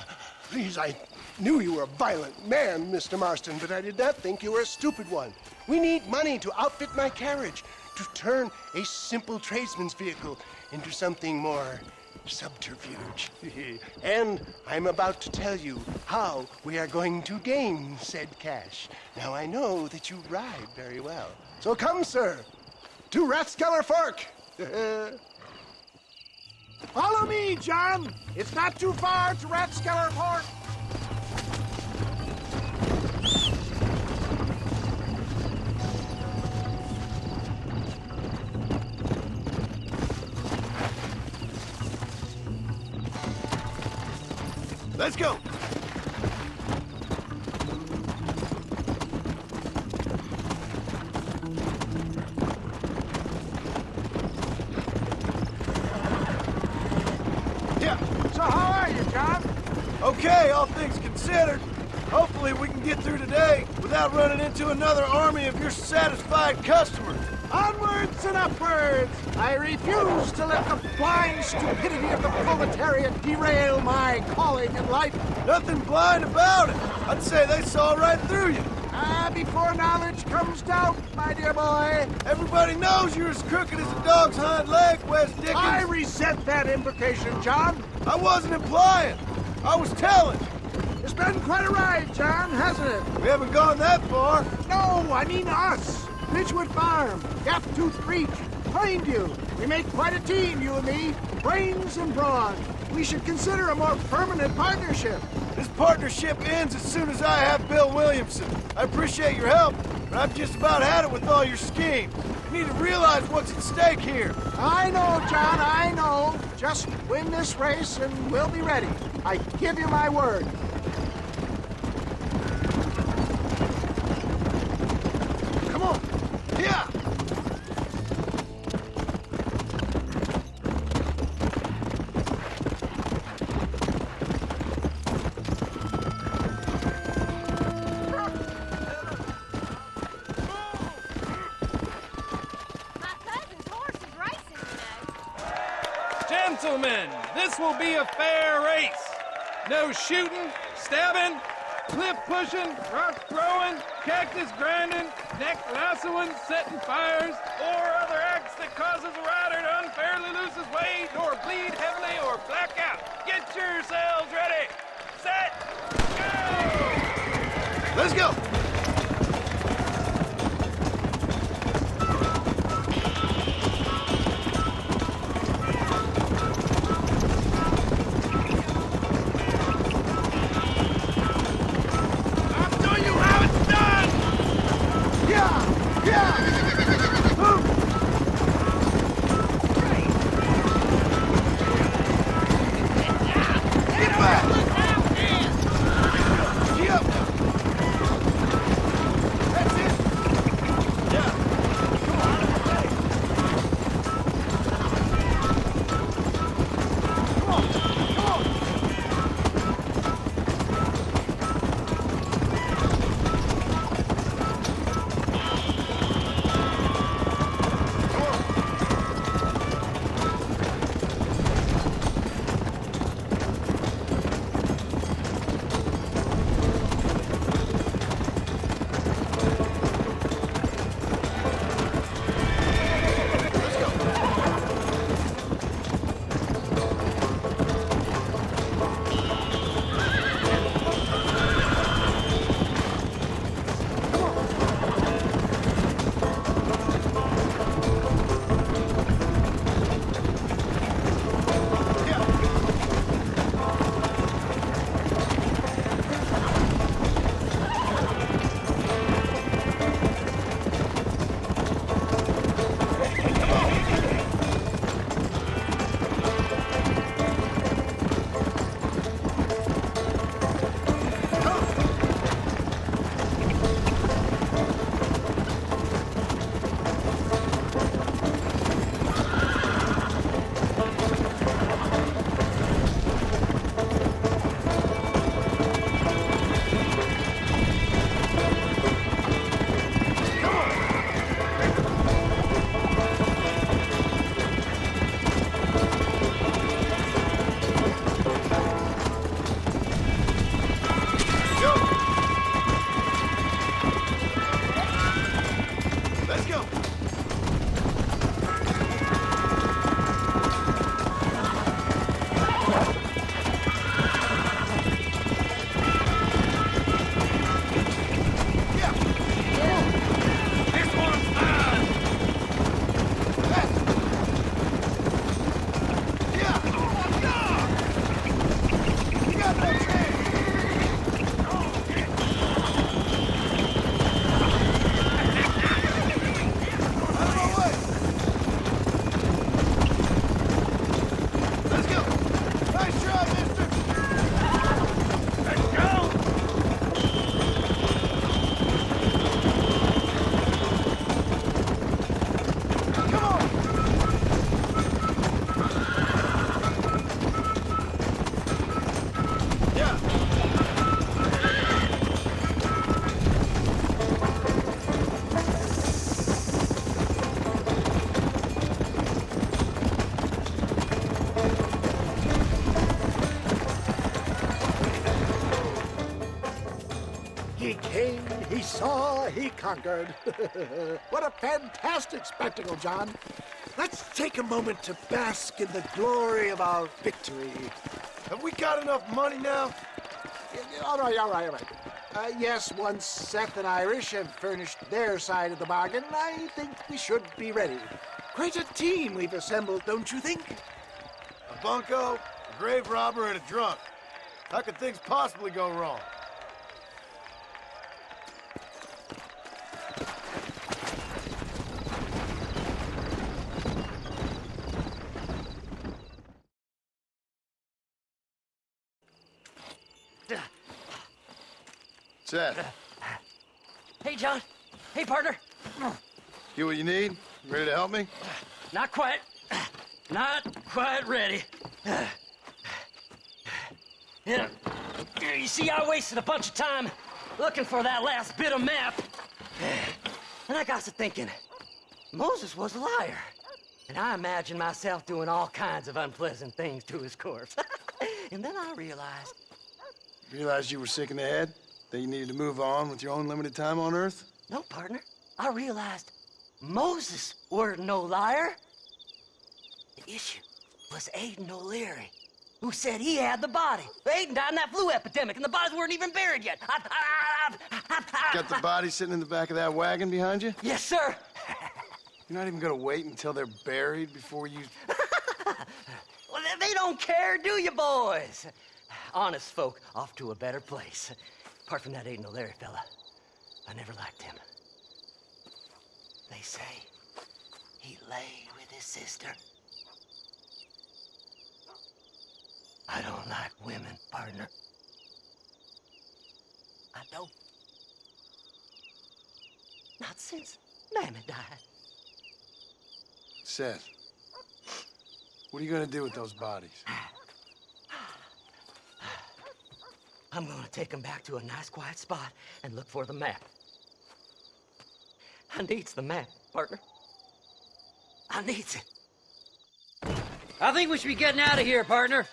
S: Please, I knew you were a violent man, Mr. Marston, but I did not think you were a stupid one. We need money to outfit my carriage, to turn a simple tradesman's vehicle into something more subterfuge. And I'm about to tell you how we are going to gain said cash. Now, I know that you ride very well. So come, sir, to Rathskeller Fork.
O: Follow me, John. It's not too far to Rathskeller Fork.
N: Let's go.
O: Yeah. So how are you, John?
N: Okay, all things considered. Hopefully we can get through today without running into another army of your satisfied customers.
O: Onwards and upwards! I refuse to let the blind stupidity of the proletariat derail my calling in life.
N: Nothing blind about it. I'd say they saw right through you.
O: Before knowledge comes doubt, my dear boy.
N: Everybody knows you're as crooked as a dog's hind leg, Wes Dickens.
O: I resent that implication, John.
N: I wasn't implying. I was telling.
O: It's been quite a ride, John, hasn't it?
N: We haven't gone that far.
O: No, I mean us. Ridgewood Farm, Gap-Tooth Creek, Plainview. We make quite a team, you and me. Brains and brawn. We should consider a more permanent partnership.
N: This partnership ends as soon as I have Bill Williamson. I appreciate your help, but I've just about had it with all your schemes. You need to realize what's at stake here.
O: I know, John, I know. Just win this race and we'll be ready. I give you my word.
N: Come on. Yeah.
J: Gentlemen, this will be a fair race. No shooting, stabbing, cliff pushing, rock throwing, cactus grinding, neck lassoing, setting fires, or other acts that causes a rider to unfairly lose his weight, or bleed heavily, or black out. Get yourselves ready. Set, go!
N: Let's go.
O: Pain, he saw, he conquered. What a fantastic spectacle, John. Let's take a moment to bask in the glory of our victory.
N: Have we got enough money now?
O: All right. Yes, once Seth and Irish have furnished their side of the bargain, I think we should be ready. Quite a team we've assembled, don't you think?
N: A bunco, a grave robber, and a drunk. How could things possibly go wrong? Seth.
D: Hey, John. Hey, partner.
N: You what you need? Ready to help me?
D: Not quite. Not quite ready. You see, I wasted a bunch of time looking for that last bit of map. And I got to thinking, Moses was a liar. And I imagined myself doing all kinds of unpleasant things to his corpse. And then I realized...
N: Realized you were sick in the head? That you needed to move on with your own limited time on Earth?
D: No, partner. I realized Moses weren't no liar. The issue was Aiden O'Leary, who said he had the body. Aiden died in that flu epidemic, and the bodies weren't even buried yet.
N: Got the body sitting in the back of that wagon behind you?
D: Yes, sir.
N: You're not even gonna wait until they're buried before you...
D: Well, they don't care, do you, boys? Honest folk off to a better place. Apart from that Aiden O'Leary fella, I never liked him. They say he lay with his sister. I don't like women, partner. I don't. Not since Mammy died.
N: Seth, what are you gonna do with those bodies?
D: I'm gonna take them back to a nice quiet spot and look for the map. I needs the map, partner. I needs it. I think we should be getting out of here, partner.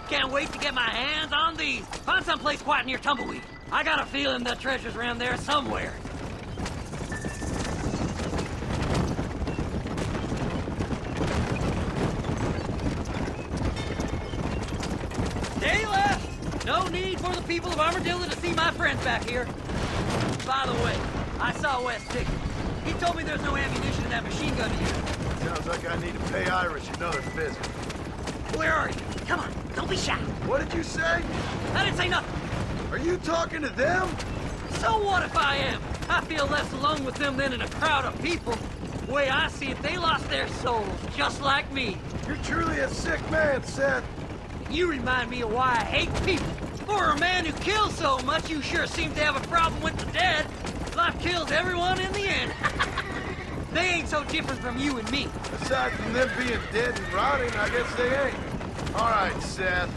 D: Can't wait to get my hands on these. Find someplace quiet near Tumbleweed. I got a feeling the treasure's around there somewhere. Day left! No need for the people of Armadillo to see my friends back here. By the way, I saw Wes ticket. He told me there's no ammunition in that machine gun here.
N: Sounds like I need to pay Irish another visit.
D: Where are you? Come on, don't be shy.
N: What did you say?
D: I didn't say nothing.
N: Are you talking to them?
D: So what if I am? I feel less alone with them than in a crowd of people. The way I see it, they lost their souls, just like me.
N: You're truly a sick man, Seth.
D: You remind me of why I hate people. For a man who kills so much, you sure seem to have a problem with the dead. Life kills everyone in the end. They ain't so different from you and me.
N: Aside from them being dead and rotting, I guess they ain't. All right, Seth.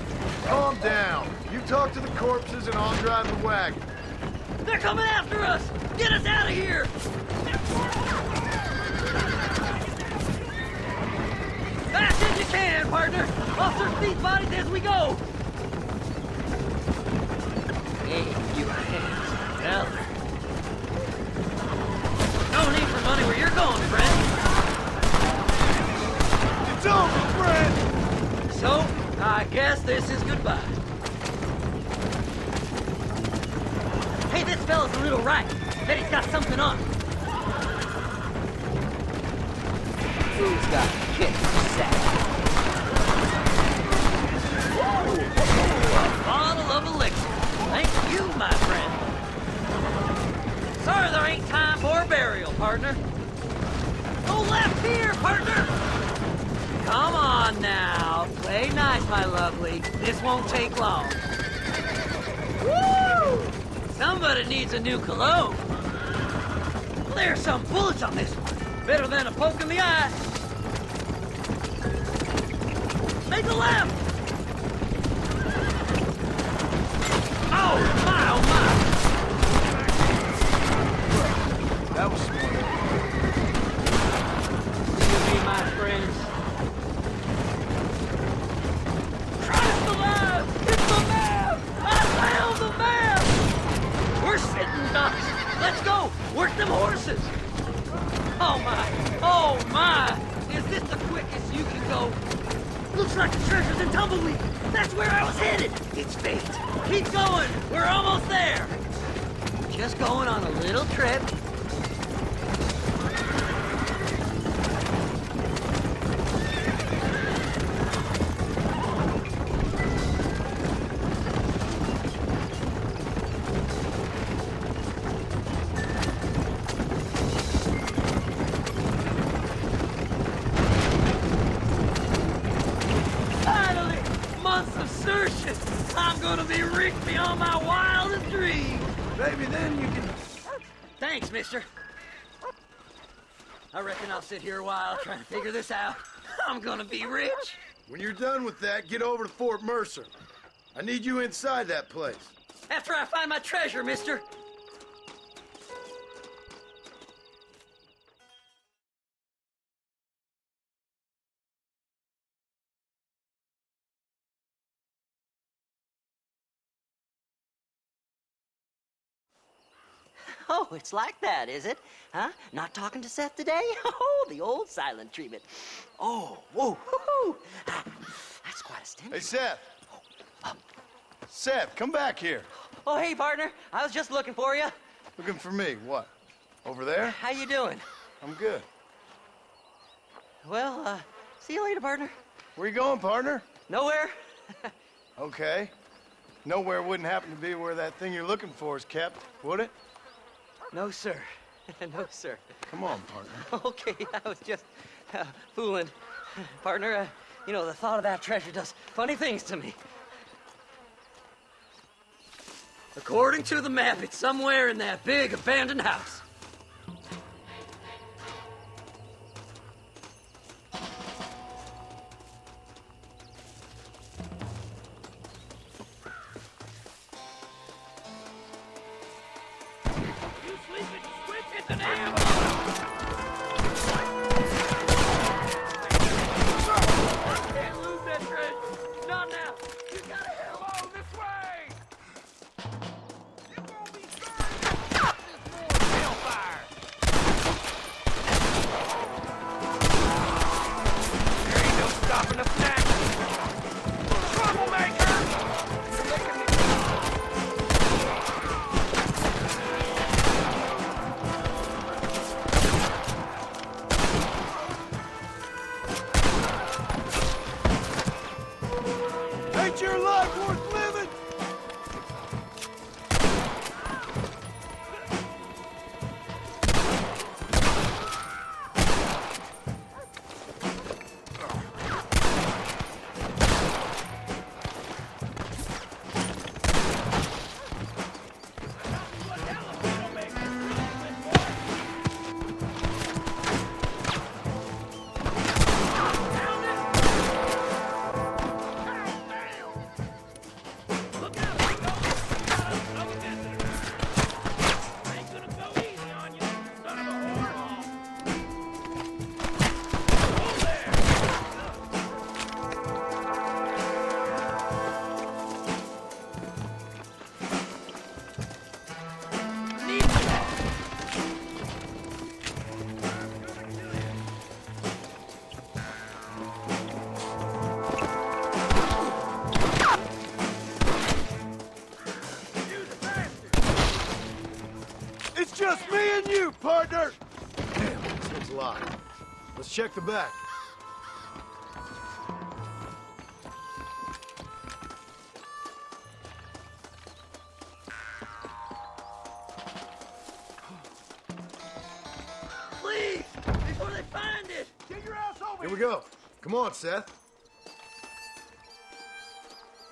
N: Calm down. You talk to the corpses and I'll drive the wagon.
D: They're coming after us! Get us out of here! Fast as you can, partner! I'll search these bodies as we go! Hey, you hands, fella. No need for money where you're going, friend.
N: It's over, friend!
D: So, I guess this is goodbye. Hey, this fella's a little right. Bet he's got something on. Who's got a kick sack? A bottle of elixir. Thank you, my friend. Sorry there ain't time for burial, partner. Go left here, partner! Come on now. Play nice, my lovely. This won't take long. Woo! Somebody needs a new cologne. Well, there's some bullets on this one. Better than a poke in the eye. Make a left! Oh, my.
N: That was smart.
D: You and me, my friends. let's go! Work them horses! Oh my! Is this the quickest you can go? Looks like the treasure's in Tumbleweed. That's where I was headed. It's fate. Keep going. We're almost there. Just going on a little trip. Thanks, mister. I reckon I'll sit here a while trying to figure this out. I'm gonna be rich.
F: When you're done with that, get over to Fort Mercer. I need you inside that place.
D: After I find my treasure, mister.
B: Oh, it's like that, is it? Huh? Not talking to Seth today? Oh, the old silent treatment. Oh, whoa, whoo-hoo. That's quite a stench.
F: Hey, Seth. Seth, come back here.
B: Oh, hey, partner. I was just looking for you.
F: Looking for me? What? Over there?
B: How you doing?
F: I'm good.
B: Well, see you later, partner.
F: Where you going, partner?
B: Nowhere.
F: Okay. Nowhere wouldn't happen to be where that thing you're looking for is kept, would it?
B: No, sir. No, sir.
F: Come on, partner.
B: Okay, I was just fooling. Partner, you know, the thought of that treasure does funny things to me.
D: According to the map, it's somewhere in that big abandoned house.
N: Just me and you, partner! Damn, this thing's locked. Let's check the back.
D: Please! Before they find it!
N: Get your ass over here! Here we go. Come on, Seth.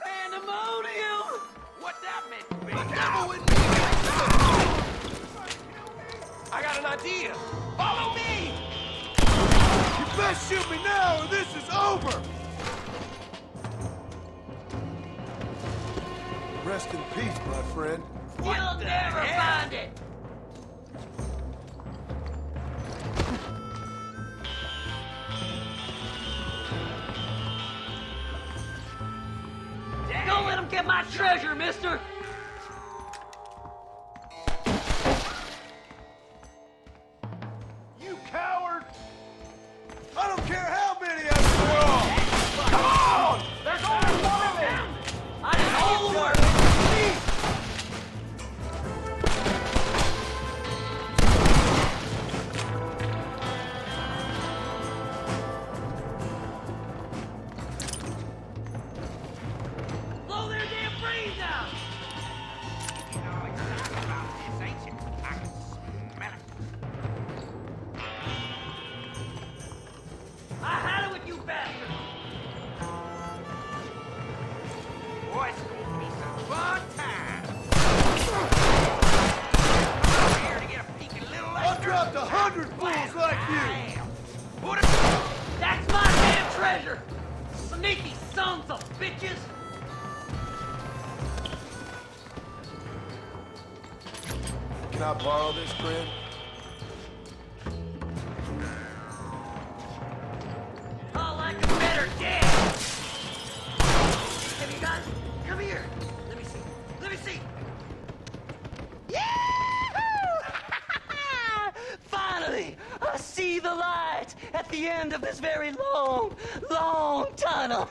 D: Pandemonium!
T: What that meant to be?
L: The devil with me!
T: I got an idea. Follow me!
N: You best shoot me now or this is over! Rest in peace, my friend.
D: You'll never find it! Don't let him get my treasure, mister!
N: dropped 100 fools like you!
D: That's my damn treasure! Sneaky sons of bitches!
N: Can I borrow this, friend?
D: Oh, like a better dead! Have you guys? Come here! Let me see. Let me see!
B: Finally, I see the light at the end of this very long, long tunnel.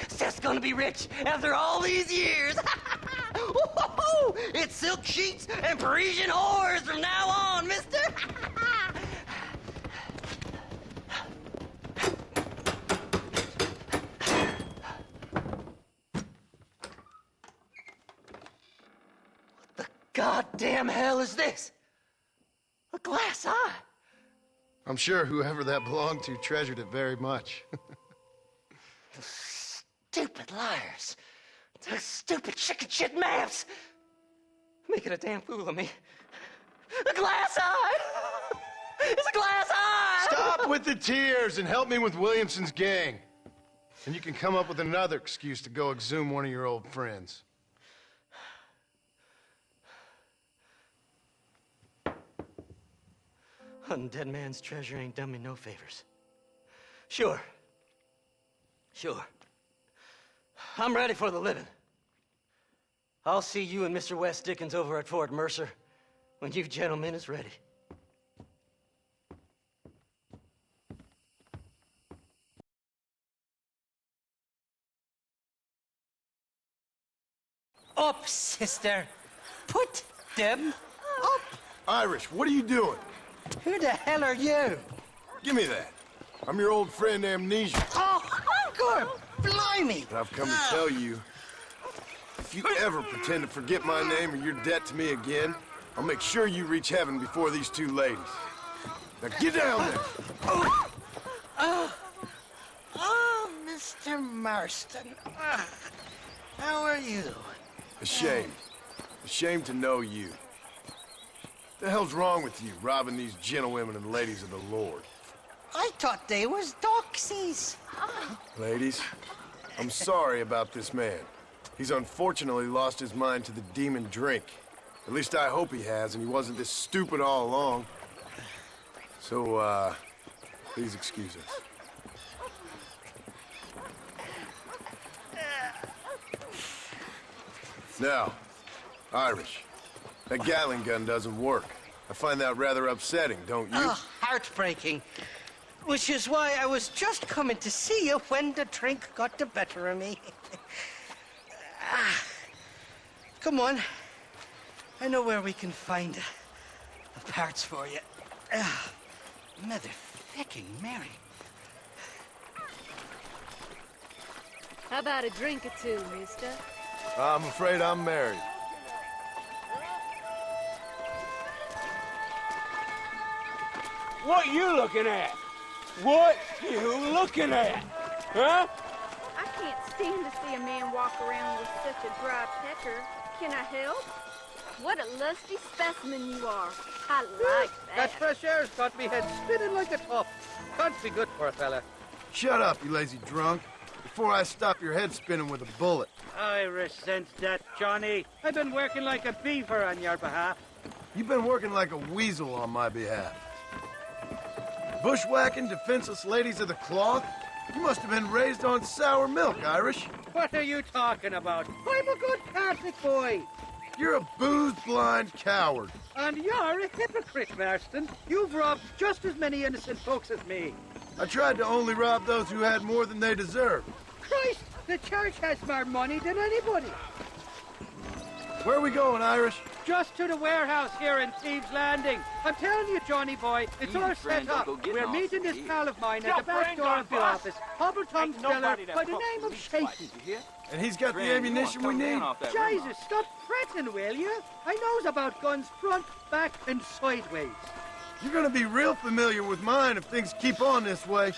B: Seth's gonna be rich after all these years. It's silk sheets and Parisian whores from now on, mister. What the goddamn hell is this? A glass eye.
F: I'm sure whoever that belonged to treasured it very much.
B: Stupid liars. Those stupid chicken shit maps. Making a damn fool of me. A glass eye! It's a glass eye!
F: Stop with the tears and help me with Williamson's gang. And you can come up with another excuse to go exhume one of your old friends.
B: Hunting dead man's treasure ain't done me no favors. Sure. I'm ready for the living. I'll see you and Mr. West Dickens over at Fort Mercer when you gentlemen is ready.
Q: Up, sister. Put them up.
F: Irish, what are you doing?
Q: Who the hell are you?
F: Give me that. I'm your old friend Amnesia.
Q: Oh, good. Blimey.
F: But I've come to tell you, if you ever pretend to forget my name or your debt to me again, I'll make sure you reach heaven before these two ladies. Now get down there.
Q: Oh, Mr. Marston. How are you?
F: Ashamed. Ashamed to know you. What the hell's wrong with you, robbing these gentlewomen and ladies of the Lord?
Q: I thought they was doxies.
F: Ladies, I'm sorry about this man. He's unfortunately lost his mind to the demon drink. At least I hope he has, and he wasn't this stupid all along. So, please excuse us. Now, Irish, that Gatling gun doesn't work. I find that rather upsetting, don't you?
Q: Oh, heartbreaking. Which is why I was just coming to see you when the drink got the better of me. Come on. I know where we can find the parts for you. Mother-fucking Mary.
M: How about a drink or two, mister?
F: I'm afraid I'm married.
T: What you looking at? What you looking at? Huh?
M: I can't stand to see a man walk around with such a dry pecker. Can I help? What a lusty specimen you are. I like that.
R: That fresh air's got me head spinning like a top. Can't be good for a fella.
F: Shut up, you lazy drunk, before I stop your head spinning with a bullet.
R: I resent that, Johnny. I've been working like a beaver on your behalf.
F: You've been working like a weasel on my behalf. Bushwhacking defenseless ladies of the cloth? You must have been raised on sour milk, Irish.
R: What are you talking about? I'm a good Catholic boy.
F: You're a booze-blind coward.
R: And you're a hypocrite, Marston. You've robbed just as many innocent folks as me.
F: I tried to only rob those who had more than they deserved.
R: Christ, the church has more money than anybody.
F: Where are we going, Irish?
R: Just to the warehouse here in Thieves' Landing. I'm telling you, Johnny boy, it's all set up. We're meeting this pal of mine at the back door of the office, Hobble-tongued fella by the name of Shaky.
F: And he's got the ammunition we need?
R: Jesus, stop fretting, will you? I knows about guns front, back, and sideways.
F: You're gonna be real familiar with mine if things keep on this way.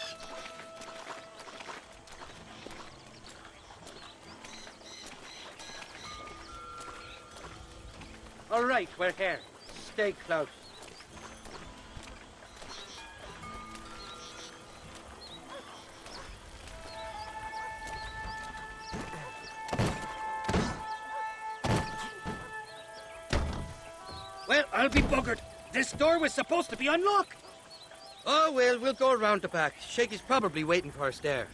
R: All right, we're here. Stay close. I'll be buggered. This door was supposed to be unlocked. Oh, well, we'll go around the back. Shaky's probably waiting for us there.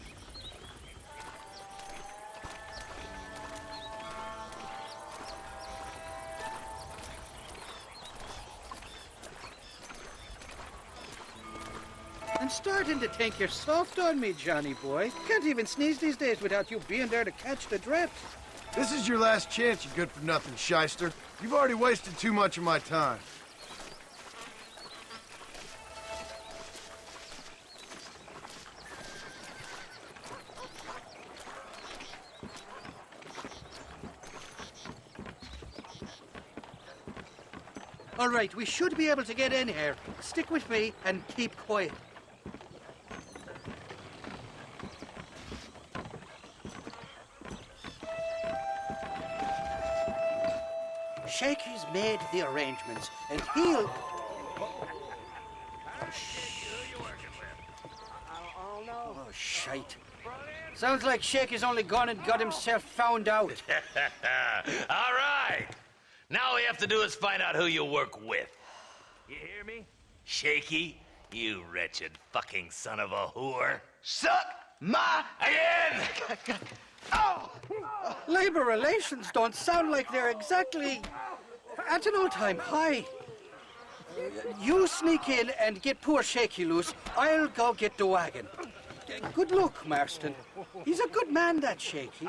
R: I'm starting to think you're soft on me, Johnny boy. Can't even sneeze these days without you being there to catch the drips.
N: This is your last chance, you good-for-nothing shyster. You've already wasted too much of my time.
R: All right, we should be able to get in here. Stick with me and keep quiet. Shaky's made the arrangements, and he'll... Oh, shite. Sounds like Shaky's only gone and got himself found out.
K: All right. Now all we have to do is find out who you work with. You hear me? Shaky, you wretched fucking son of a whore. Suck my... Again!
R: Oh! Labor relations don't sound like they're exactly at an all-time high. You sneak in and get poor Shaky loose. I'll go get the wagon. Good luck, Marston. He's a good man, that Shaky.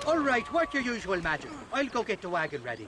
R: All right, work your usual magic. I'll go get the wagon ready.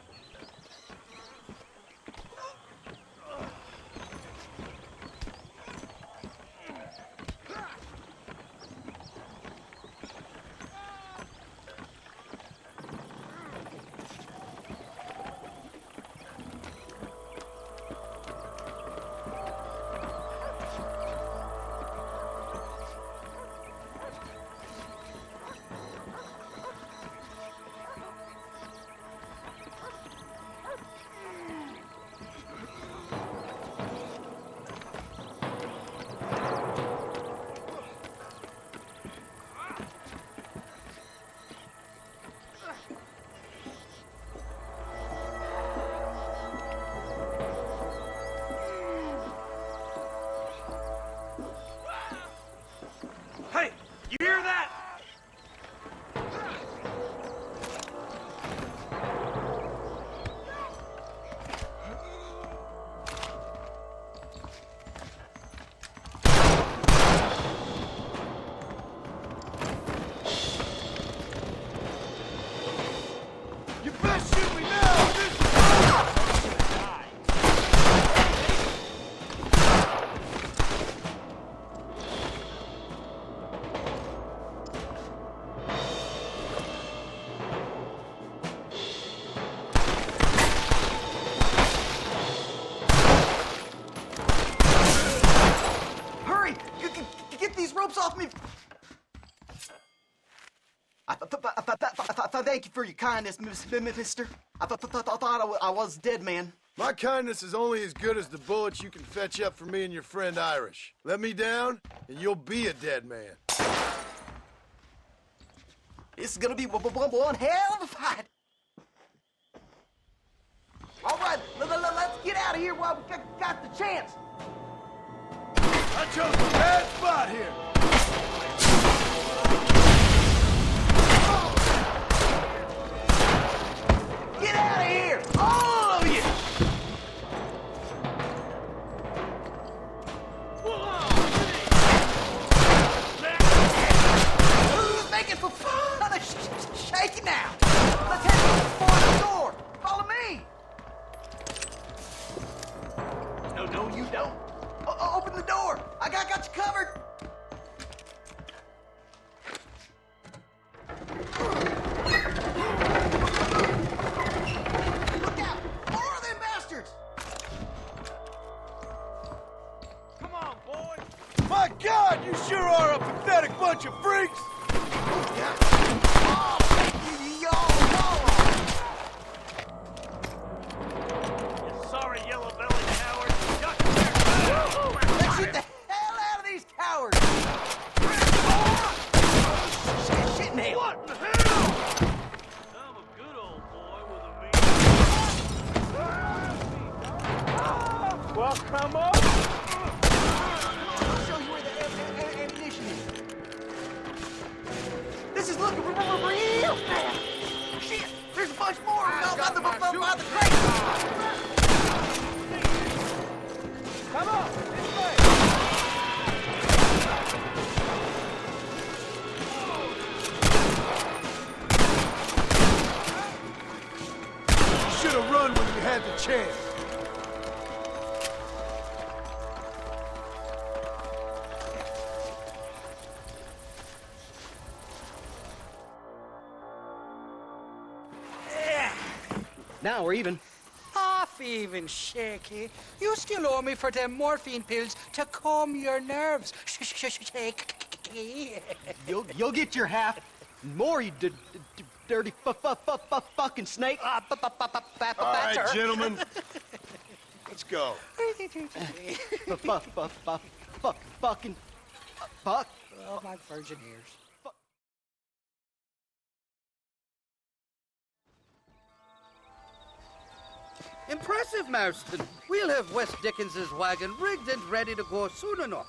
J: Hey, you hear that?
N: You best shoot me now!
B: Hurry! Get these ropes off me! I thank you for your kindness, mister. I thought I was dead, man.
N: My kindness is only as good as the bullets you can fetch up for me and your friend Irish. Let me down, and you'll be a dead man.
B: This is gonna be one hell of a fight. All right, let's get out of here while we got the chance.
N: I chose a bad spot here.
B: Get out of here, all of you! Who's making for fun of Shaky now? Let's head for the door. Follow me. No, you don't. Open the door. I got you covered.
J: Oh, come on!
O: I'll show you where the ammunition is. This is looking real fast. Shit, there's a bunch more about the crate.
J: Come on, this way!
N: You should have run when you had the chance.
R: Now we're even. Half even, Shaky. You still owe me for them morphine pills to calm your nerves. Shaky.
C: You'll get your half. More, you dirty fucking snake.
N: All right, gentlemen. Let's go.
C: Fucking fuck.
R: Oh, my virgin ears. Impressive, Marston. We'll have West Dickens's wagon rigged and ready to go soon enough.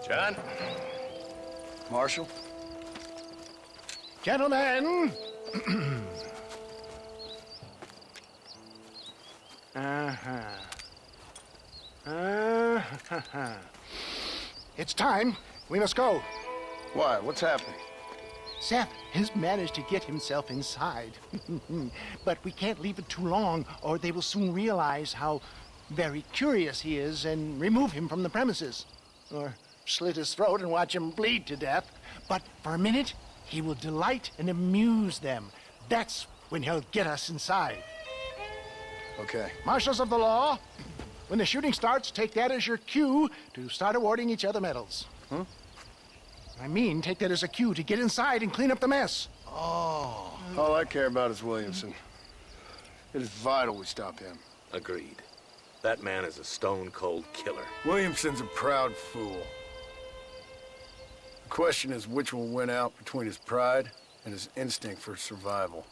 K: John?
F: Marshal?
O: Gentlemen. It's time. We must go.
F: Why? What's happening?
O: Seth has managed to get himself inside. But we can't leave it too long, or they will soon realize how very curious he is and remove him from the premises. Or slit his throat and watch him bleed to death. But for a minute, he will delight and amuse them. That's when he'll get us inside.
F: Okay.
O: Marshals of the law, when the shooting starts, take that as your cue to start awarding each other medals.
F: Huh?
O: I mean, take that as a cue to get inside and clean up the mess.
F: Oh. All I care about is Williamson. It is vital we stop him.
K: Agreed. That man is a stone-cold killer.
F: Williamson's a proud fool. The question is which will win out between his pride and his instinct for survival.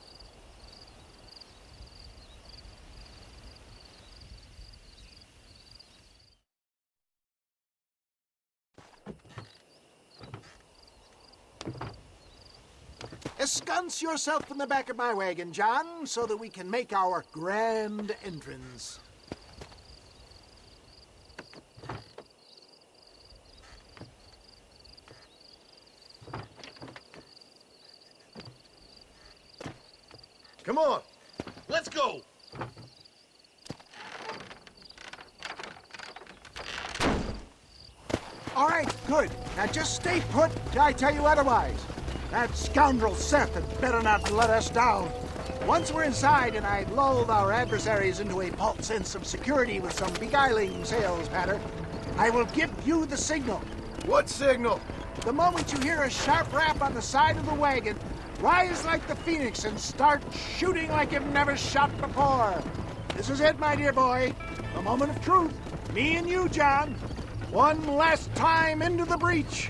O: Ensconce yourself in the back of my wagon, John, so that we can make our grand entrance.
N: Come on.
T: Let's go!
O: All right, good. Now just stay put till I tell you otherwise. That scoundrel Seth had better not let us down. Once we're inside and I've lulled our adversaries into a false sense of security with some beguiling sales patter, I will give you the signal.
N: What signal?
O: The moment you hear a sharp rap on the side of the wagon, rise like the phoenix and start shooting like you've never shot before. This is it, my dear boy. The moment of truth. Me and you, John. One last time into the breach.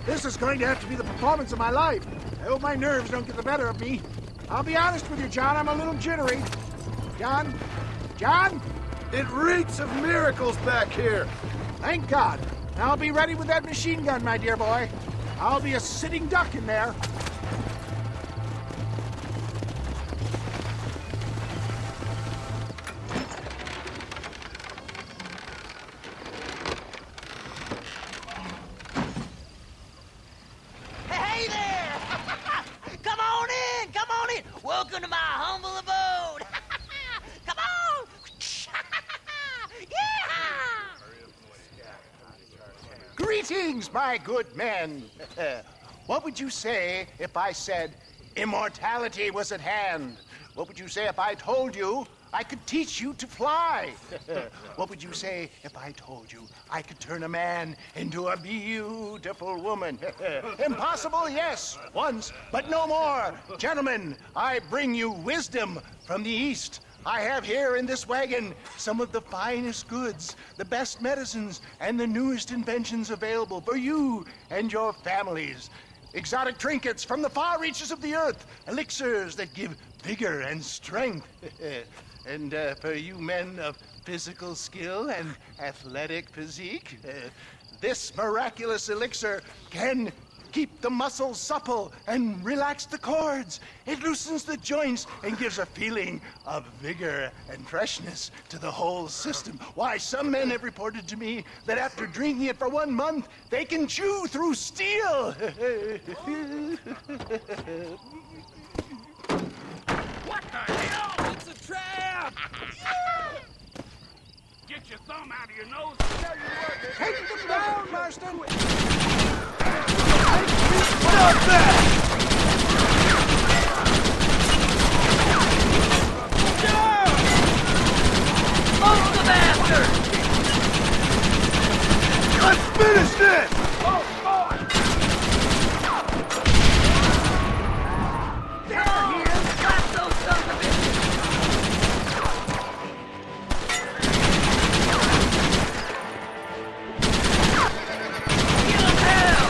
O: This is going to have to be the performance of my life. I hope my nerves don't get the better of me. I'll be honest with you, John, I'm a little jittery. John? John?
N: It reeks of miracles back here.
O: Thank God. I'll be ready with that machine gun, my dear boy. I'll be a sitting duck in there.
Q: Hey there! Come on in! Come on in! Welcome to my humble abode! Come on!
O: Greetings, my good men. What would you say if I said immortality was at hand? What would you say if I told you
S: I could teach you to fly. What would you say if I told you I could turn a man into a beautiful woman? Impossible, yes, once, but no more. Gentlemen, I bring you wisdom from the East. I have here in this wagon some of the finest goods, the best medicines, and the newest inventions available for you and your families. Exotic trinkets from the far reaches of the earth, elixirs that give vigor and strength. And for you men of physical skill and athletic physique, this miraculous elixir can keep the muscles supple and relax the cords. It loosens the joints and gives a feeling of vigor and freshness to the whole system. Why, some men have reported to me that after drinking it for 1 month, they can chew through steel.
T: What the hell? It's a trap! Get your thumb out of your nose and tell you what.
S: Take them down, Marston!
T: Stop that!
Q: Move the bastard!
N: Let's finish this!
T: Oh, boy!
Q: There he is! Got those sons of bitches! Give him hell!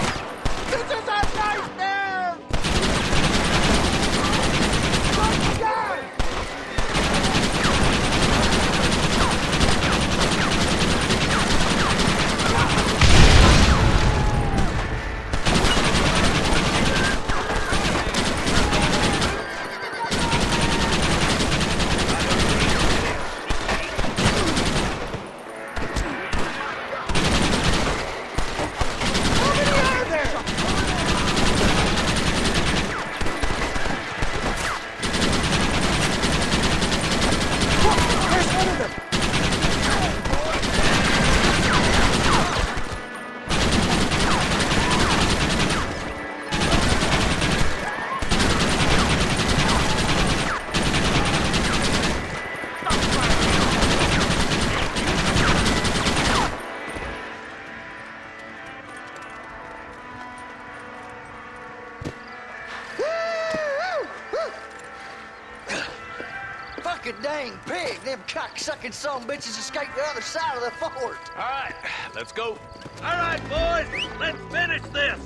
S: This is a nightmare! Good God!
Q: Fucking dang pig! Them cock-sucking son of bitches escaped the other side of the fort!
H: All right, let's go. All right, boys, let's finish this.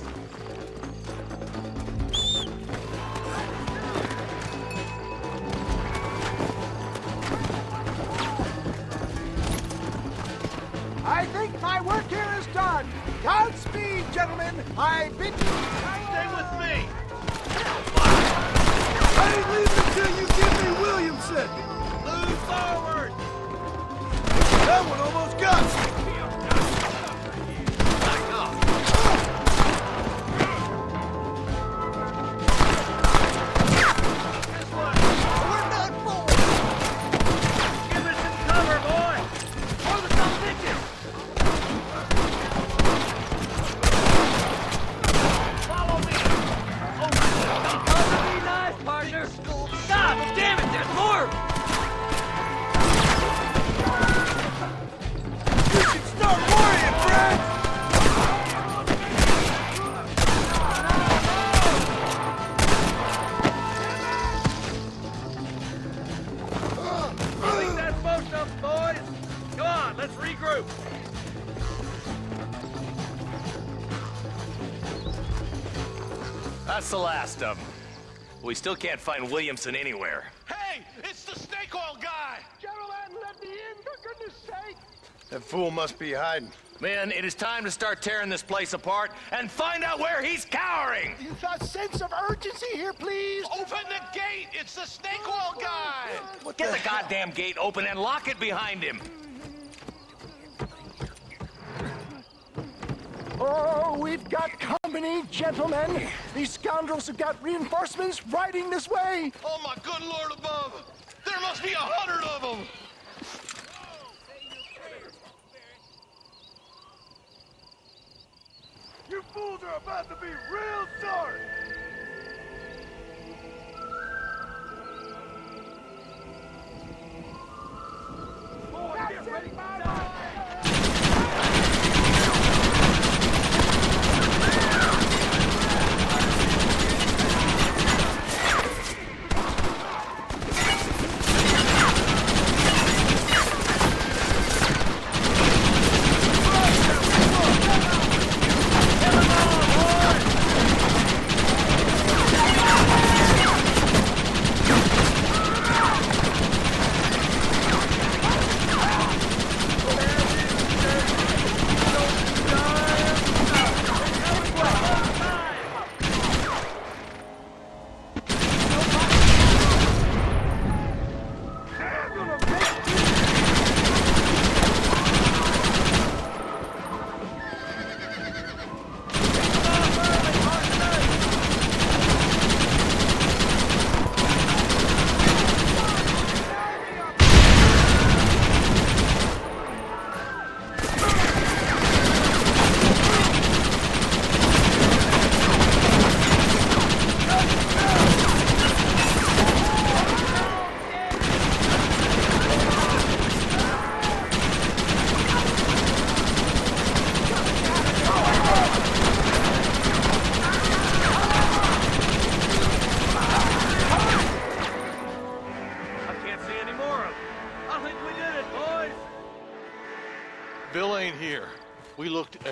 S: I think my work here is done. Godspeed, gentlemen. I bid you
H: Stay with me.
N: I ain't leaving until you give me Williamson!
H: Move forward.
N: That one almost got me!
H: Back up. This way.
Q: We're done for!
H: Give us some cover, boy.
Q: Or the son of bitches!
H: Follow me.
Q: Cover me nice, partner! God damn it, there's more!
N: You should start worrying, friend!
H: I think that's most of them, boys. Come on, let's regroup.
K: That's the last of them. We still can't find Williamson anywhere.
T: Hey, it's the snake oil guy!
S: Gentlemen, let me in, for goodness sake!
F: That fool must be hiding.
K: Men, it is time to start tearing this place apart and find out where he's cowering!
S: A sense of urgency here, please!
T: Open the gate! It's the snake oil guy!
K: Get the goddamn gate open and lock it behind him!
S: Oh, we've got company, gentlemen. These scoundrels have got reinforcements riding this way.
T: Oh, my good Lord above! There must be 100 of them!
N: You fools are about to be real sorry!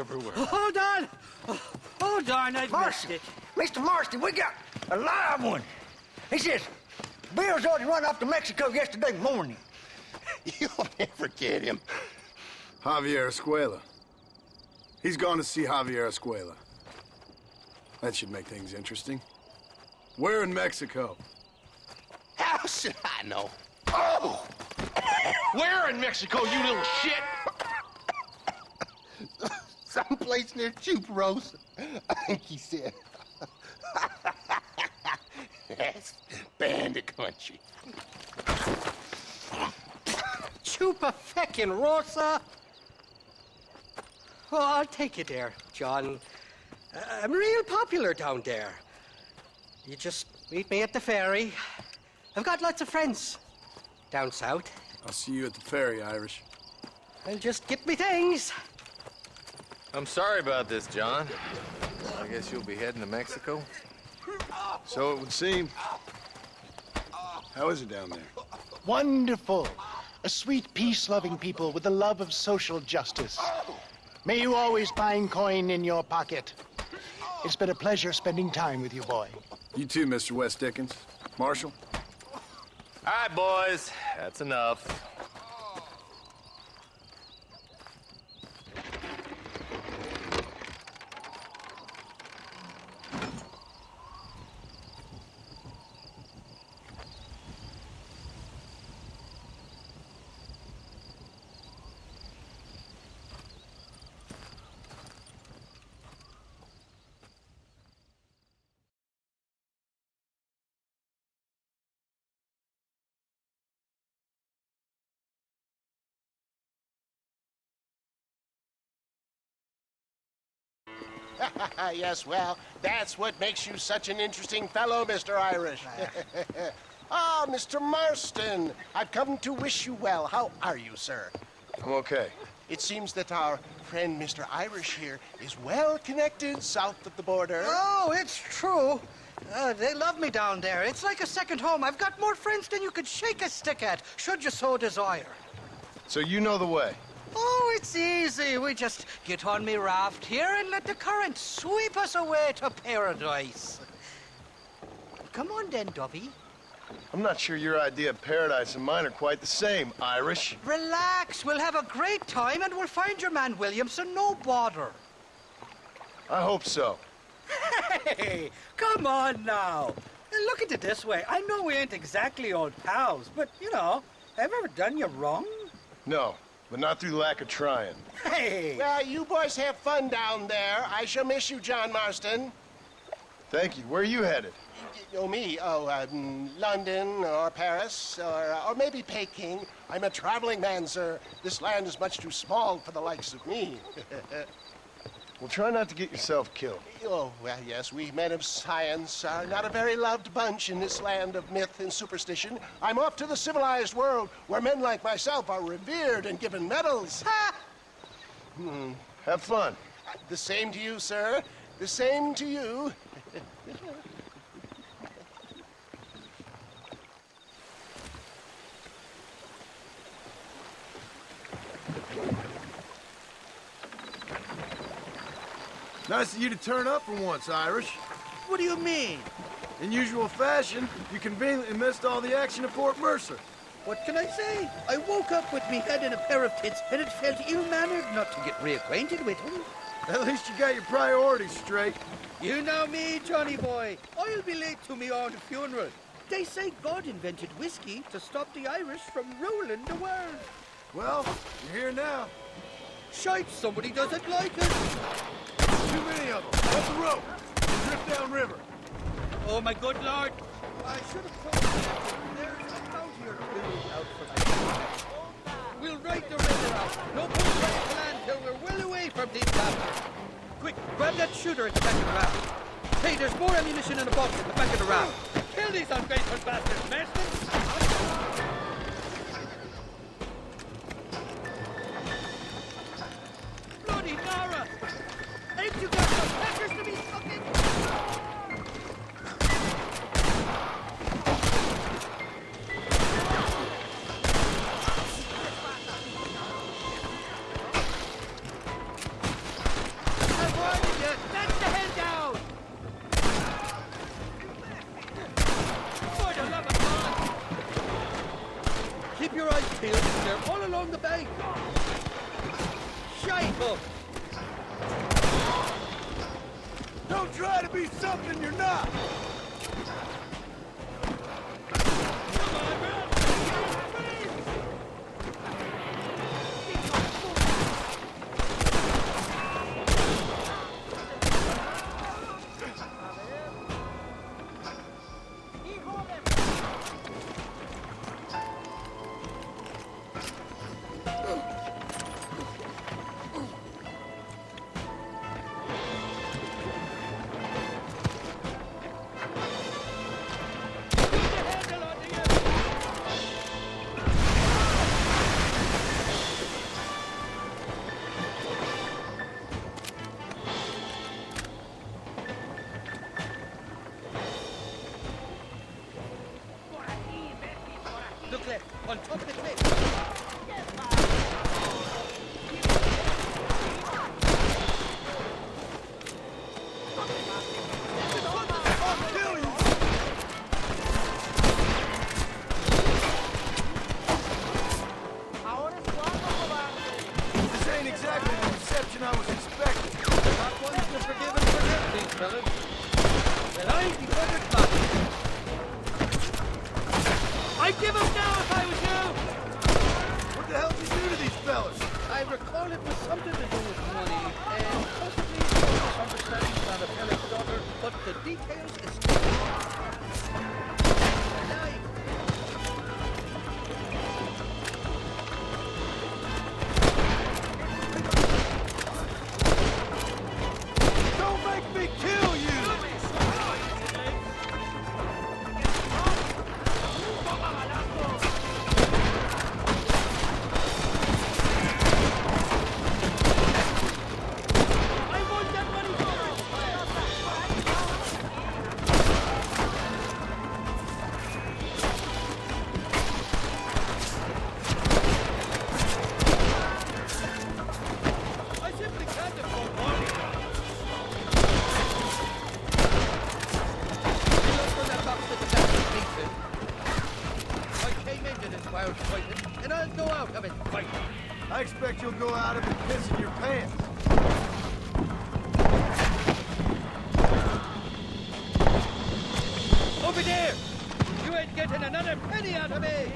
G: everywhere.
Q: Hold on! Hold on, I missed it.
U: Mr. Marston, we got a live one. He says, Bill's already run off to Mexico yesterday morning.
G: You'll never get him.
F: Javier Escuela. He's gone to see Javier Escuela. That should make things interesting. Where in Mexico?
G: How should I know? Oh! Where in Mexico, you little shit? Someplace near Chuparosa, I think he said. That's bandit country.
R: Chupa-feckin' Rosa. Oh, I'll take you there, John. I'm real popular down there. You just meet me at the ferry. I've got lots of friends down south.
F: I'll see you at the ferry, Irish.
R: I'll just get me things.
K: I'm sorry about this, John. I guess you'll be heading to Mexico?
F: So it would seem. How is it down there?
O: Wonderful. A sweet, peace-loving people with the love of social justice. May you always find coin in your pocket. It's been a pleasure spending time with you, boy.
F: You too, Mr. West Dickens. Marshal?
K: All right, boys. That's enough.
S: Yes, well, that's what makes you such an interesting fellow, Mr. Irish. Ah, Mr. Marston, I've come to wish you well. How are you, sir?
F: I'm okay.
S: It seems that our friend Mr. Irish here is well connected south of the border.
R: Oh, it's true. They love me down there. It's like a second home. I've got more friends than you could shake a stick at, should you so desire.
F: So you know the way?
R: Oh, it's easy. We just get on me raft here and let the current sweep us away to paradise. Come on then, Dovey.
F: I'm not sure your idea of paradise and mine are quite the same, Irish.
R: Relax. We'll have a great time and we'll find your man Williamson, no bother.
F: I hope so.
R: Hey, come on now. Look at it this way. I know we ain't exactly old pals, but, you know, have I ever done you wrong?
F: No. But not through lack of trying.
R: Hey!
S: Well, you boys have fun down there. I shall miss you, John Marston.
F: Thank you. Where are you headed?
S: Oh, me? Oh, London or Paris or maybe Peking. I'm a traveling man, sir. This land is much too small for the likes of me.
F: Well, try not to get yourself killed.
S: Oh, well, yes, we men of science are not a very loved bunch in this land of myth and superstition. I'm off to the civilized world where men like myself are revered and given medals. Ha!
F: Have fun.
S: The same to you, sir. The same to you.
N: Nice of you to turn up for once, Irish.
O: What do you mean?
N: In usual fashion, you conveniently missed all the action at Fort Mercer.
O: What can I say? I woke up with me head in a pair of tits, and it felt ill-mannered not to get reacquainted with him.
N: At least you got your priorities straight.
O: You know me, Johnny boy. I'll be late to me own funeral. They say God invented whiskey to stop the Irish from ruling the world.
N: Well, you're here now.
O: Shite, somebody doesn't like it.
N: Too many of them. Up the rope. Drift downriver.
O: Oh, my good Lord. I should have told you. There's a boat here building out for my... We'll ride the river out. No boat ready to land till we're well away from these bastards. Quick, grab that shooter at the back of the raft. Hey, there's more ammunition in a box at the back of the raft. Kill these ungrateful bastards, Marston. Bloody Nara! Ain't you got some peckers to be sucking?
N: try to be something you're not.
R: Look left, on top of the cliff.
N: This ain't exactly the reception I was expecting.
R: Not one to forgive and forget these fellas. Well, I'd be covered back. I'd give up now if I was you!
N: What the hell did you do to these fellas?
R: I recall it was something to do with money, and possibly some misunderstanding about a fella's daughter, but the details escape me.
N: Don't make me kill you!
R: And I'll go out of it fighting.
N: I expect you'll go out of it pissing your pants.
R: Over there! You ain't getting another penny out of me!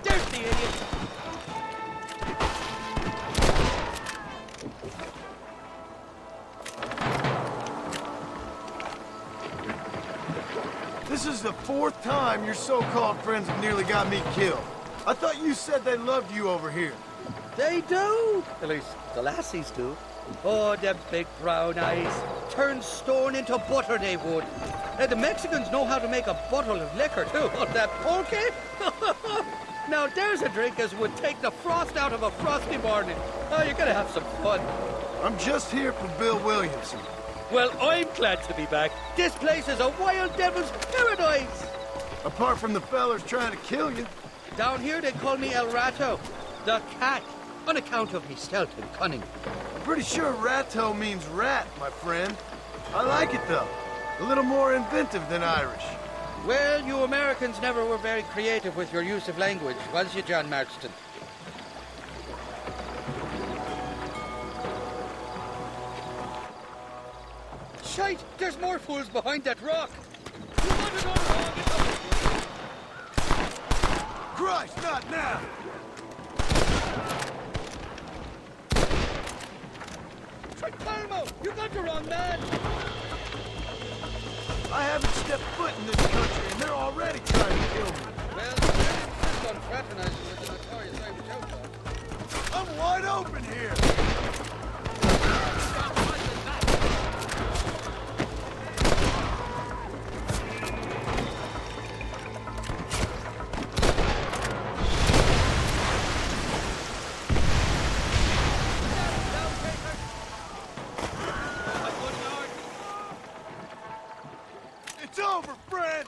R: There's the idiot!
N: This is the fourth time your so-called friends have nearly got me killed. I thought you said they loved you over here.
R: They do! At least the lassies do. Oh, them big brown eyes. Turn stone into butter, they would. And the Mexicans know how to make a bottle of liquor, too. Oh, that pulque? Now, there's a drink as would take the frost out of a frosty morning. Oh, you're gonna have some fun.
N: I'm just here for Bill Williamson.
R: Well, I'm glad to be back. This place is a wild devil's paradise.
N: Apart from the fellers trying to kill you.
R: Down here, they call me El Rato, the cat, on account of me stealth and cunning.
N: I'm pretty sure Rato means rat, my friend. I like it, though. A little more inventive than Irish.
R: Well, you Americans never were very creative with your use of language, was you, John Marston? Shite! There's more fools behind that rock! You want to go wrong?
N: Christ, not now!
R: Tripalmo! You got the wrong man!
N: I haven't stepped foot in this country, and they're already trying to kill me.
R: Well, you really insist on fraternizing with the notorious Irish outlaw.
N: I'm wide open here! It's over, friend!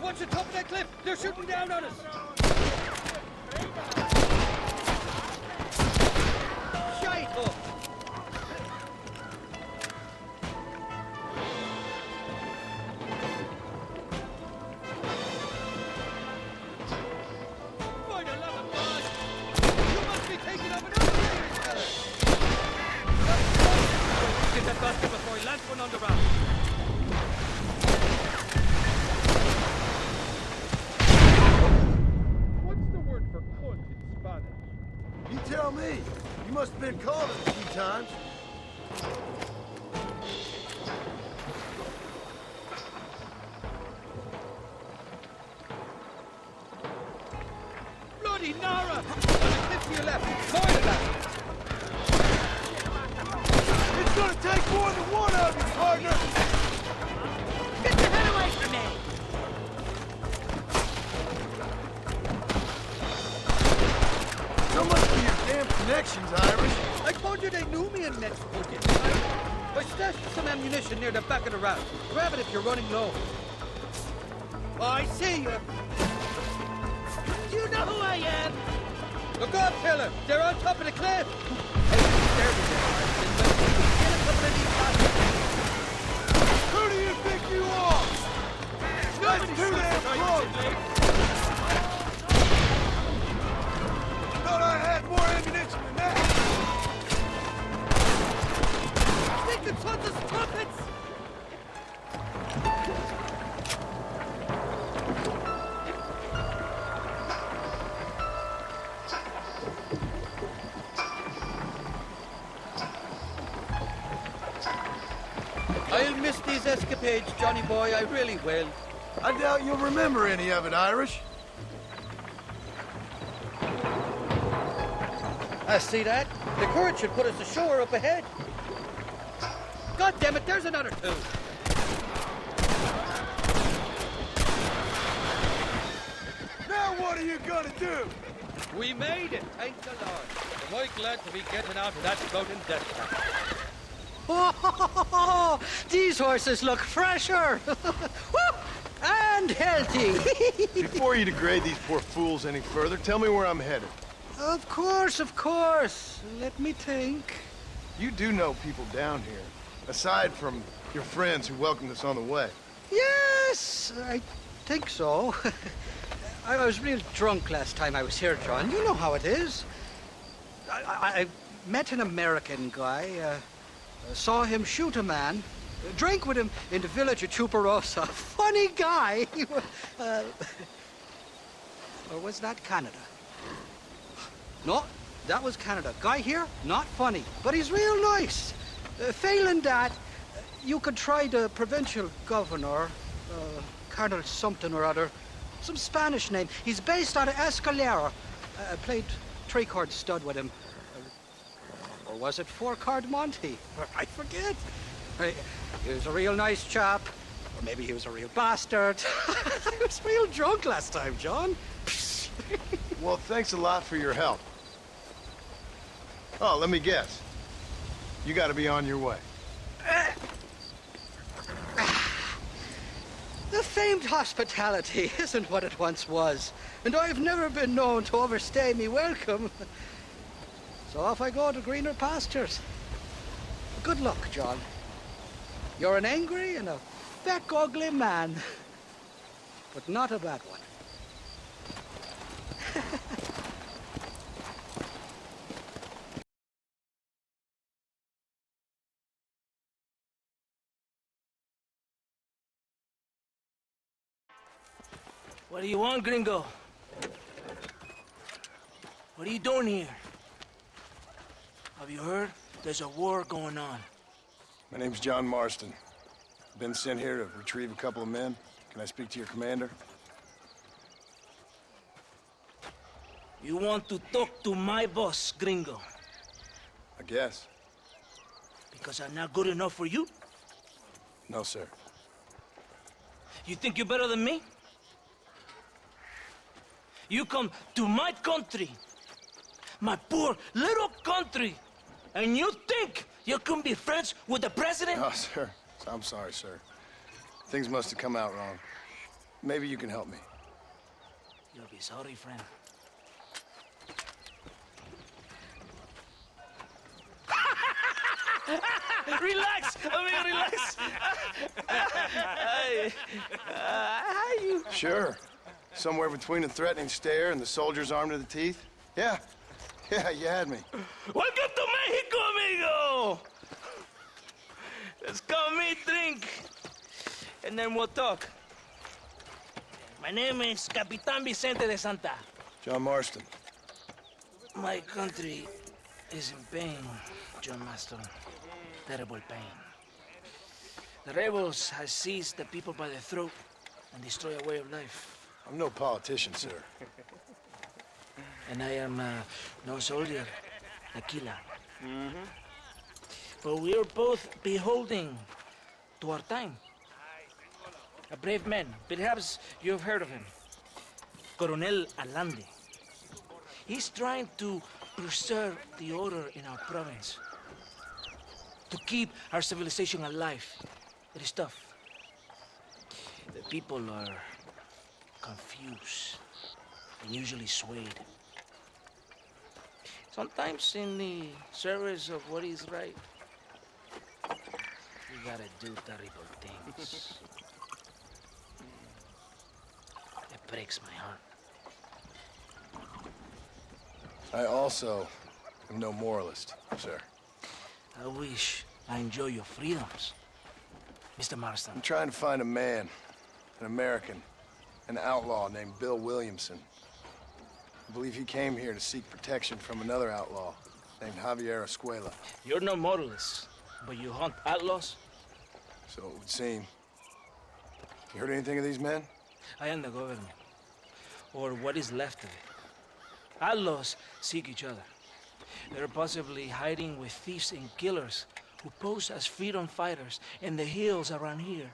R: Watch the top of that cliff! They're shooting down on us! Shite! Oh.
N: tell me. You must have been called a few times.
R: Bloody Nara! On the cliff to your left. More than that.
N: It's gonna take more than one of you, partner!
Q: Get the hell away from me!
N: So much for your damn connections, Irish.
R: I told you they knew me in Mexico, didn't I stashed some ammunition near the back of the raft. Grab it if you're running low. Oh, I see you.
Q: Do you know who I am?
R: Look up, killer. They're on top of the cliff.
N: Who do you think you are? That's too damn close! Thought I had more ammunition than that!
R: Think it's on the trumpets! I'll miss these escapades, Johnny boy, I really will.
N: I doubt you'll remember any of it, Irish.
R: I see that. The current should put us ashore up ahead. God damn it, there's another two.
N: Now what are you gonna do?
R: We made it, thank the Lord. I'm glad to be getting out of that floating death trap.
A: Oh, these horses look fresher. And healthy.
N: Before you degrade these poor fools any further, tell me where I'm headed.
A: Of course, of course. Let me think.
N: You do know people down here, aside from your friends who welcomed us on the way.
A: Yes, I think so. I was real drunk last time I was here, John. You know how it is. I met an American guy, saw him shoot a man, drank with him in the village of Chuparosa. Funny guy. Or was that Canada? No, that was Canada. Guy here, not funny, but he's real nice. Failing that, you could try the provincial governor, Colonel something or other, some Spanish name. He's based out of Escalera. Played three-chord stud with him. Or was it four-chord Monty? I forget. He was a real nice chap. Or maybe he was a real bastard. I was real drunk last time, John.
N: Well, thanks a lot for your help. Oh, let me guess. You gotta be on your way.
A: The famed hospitality isn't what it once was, and I've never been known to overstay me welcome. So off I go to greener pastures. Good luck, John. You're an angry and a feck ugly man, but not a bad one.
Q: What do you want, gringo? What are you doing here? Have you heard? There's a war going on.
N: My name's John Marston. Been sent here to retrieve a couple of men. Can I speak to your commander?
Q: You want to talk to my boss, gringo?
N: I guess.
Q: Because I'm not good enough for you?
N: No, sir.
Q: You think you're better than me? You come to my country, my poor little country, and you think you can be friends with the president?
N: No, sir. I'm sorry, sir. Things must have come out wrong. Maybe you can help me.
Q: You'll be sorry, friend. Relax! Relax! How you?
N: Sure. Somewhere between a threatening stare and the soldier's armed to the teeth? Yeah. Yeah, you had me.
Q: Welcome to Mexico, amigo! Let's come meet, drink, and then we'll talk. My name is Capitan Vicente de Santa.
N: John Marston.
Q: My country is in pain, John Marston. Terrible pain. The rebels have seized the people by the throat and destroy a way of life.
F: I'm no politician, sir.
Q: And I am no soldier, a killer. But we are both beholding to our time. A brave man, perhaps you have heard of him. Coronel Allende. He's trying to preserve the order in our province. To keep our civilization alive. It is tough. The people are confused and usually swayed. Sometimes in the service of what is right, you gotta do terrible things. It breaks my heart.
F: I also am no moralist, sir.
Q: I wish I enjoy your freedoms, Mr. Marston.
F: I'm trying to find a man, an American, an outlaw named Bill Williamson. I believe he came here to seek protection from another outlaw named Javier Escuela.
Q: You're no moralist, but you hunt outlaws?
F: So it would seem. You heard anything of these men?
Q: I am the government, or what is left of it. Outlaws seek each other. They're possibly hiding with thieves and killers who pose as freedom fighters in the hills around here.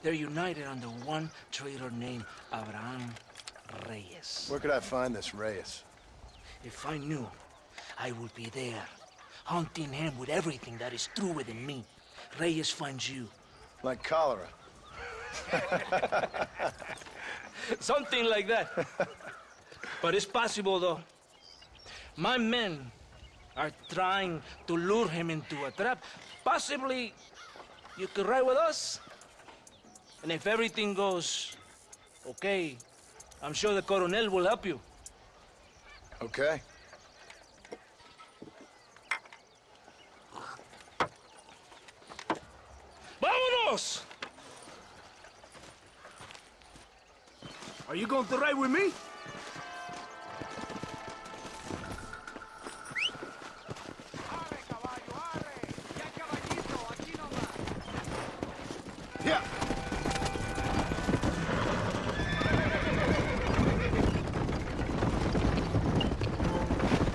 Q: They're united under one traitor named Abraham Reyes.
F: Where could I find this Reyes?
Q: If I knew, I would be there, hunting him with everything that is true within me. Reyes finds you.
F: Like cholera.
Q: Something like that. But it's possible, though. My men are trying to lure him into a trap. Possibly, you could ride with us. And if everything goes okay, I'm sure the Coronel will help you.
F: Okay.
Q: ¡Vámonos!
O: Are you going to ride with me?
F: Yeah.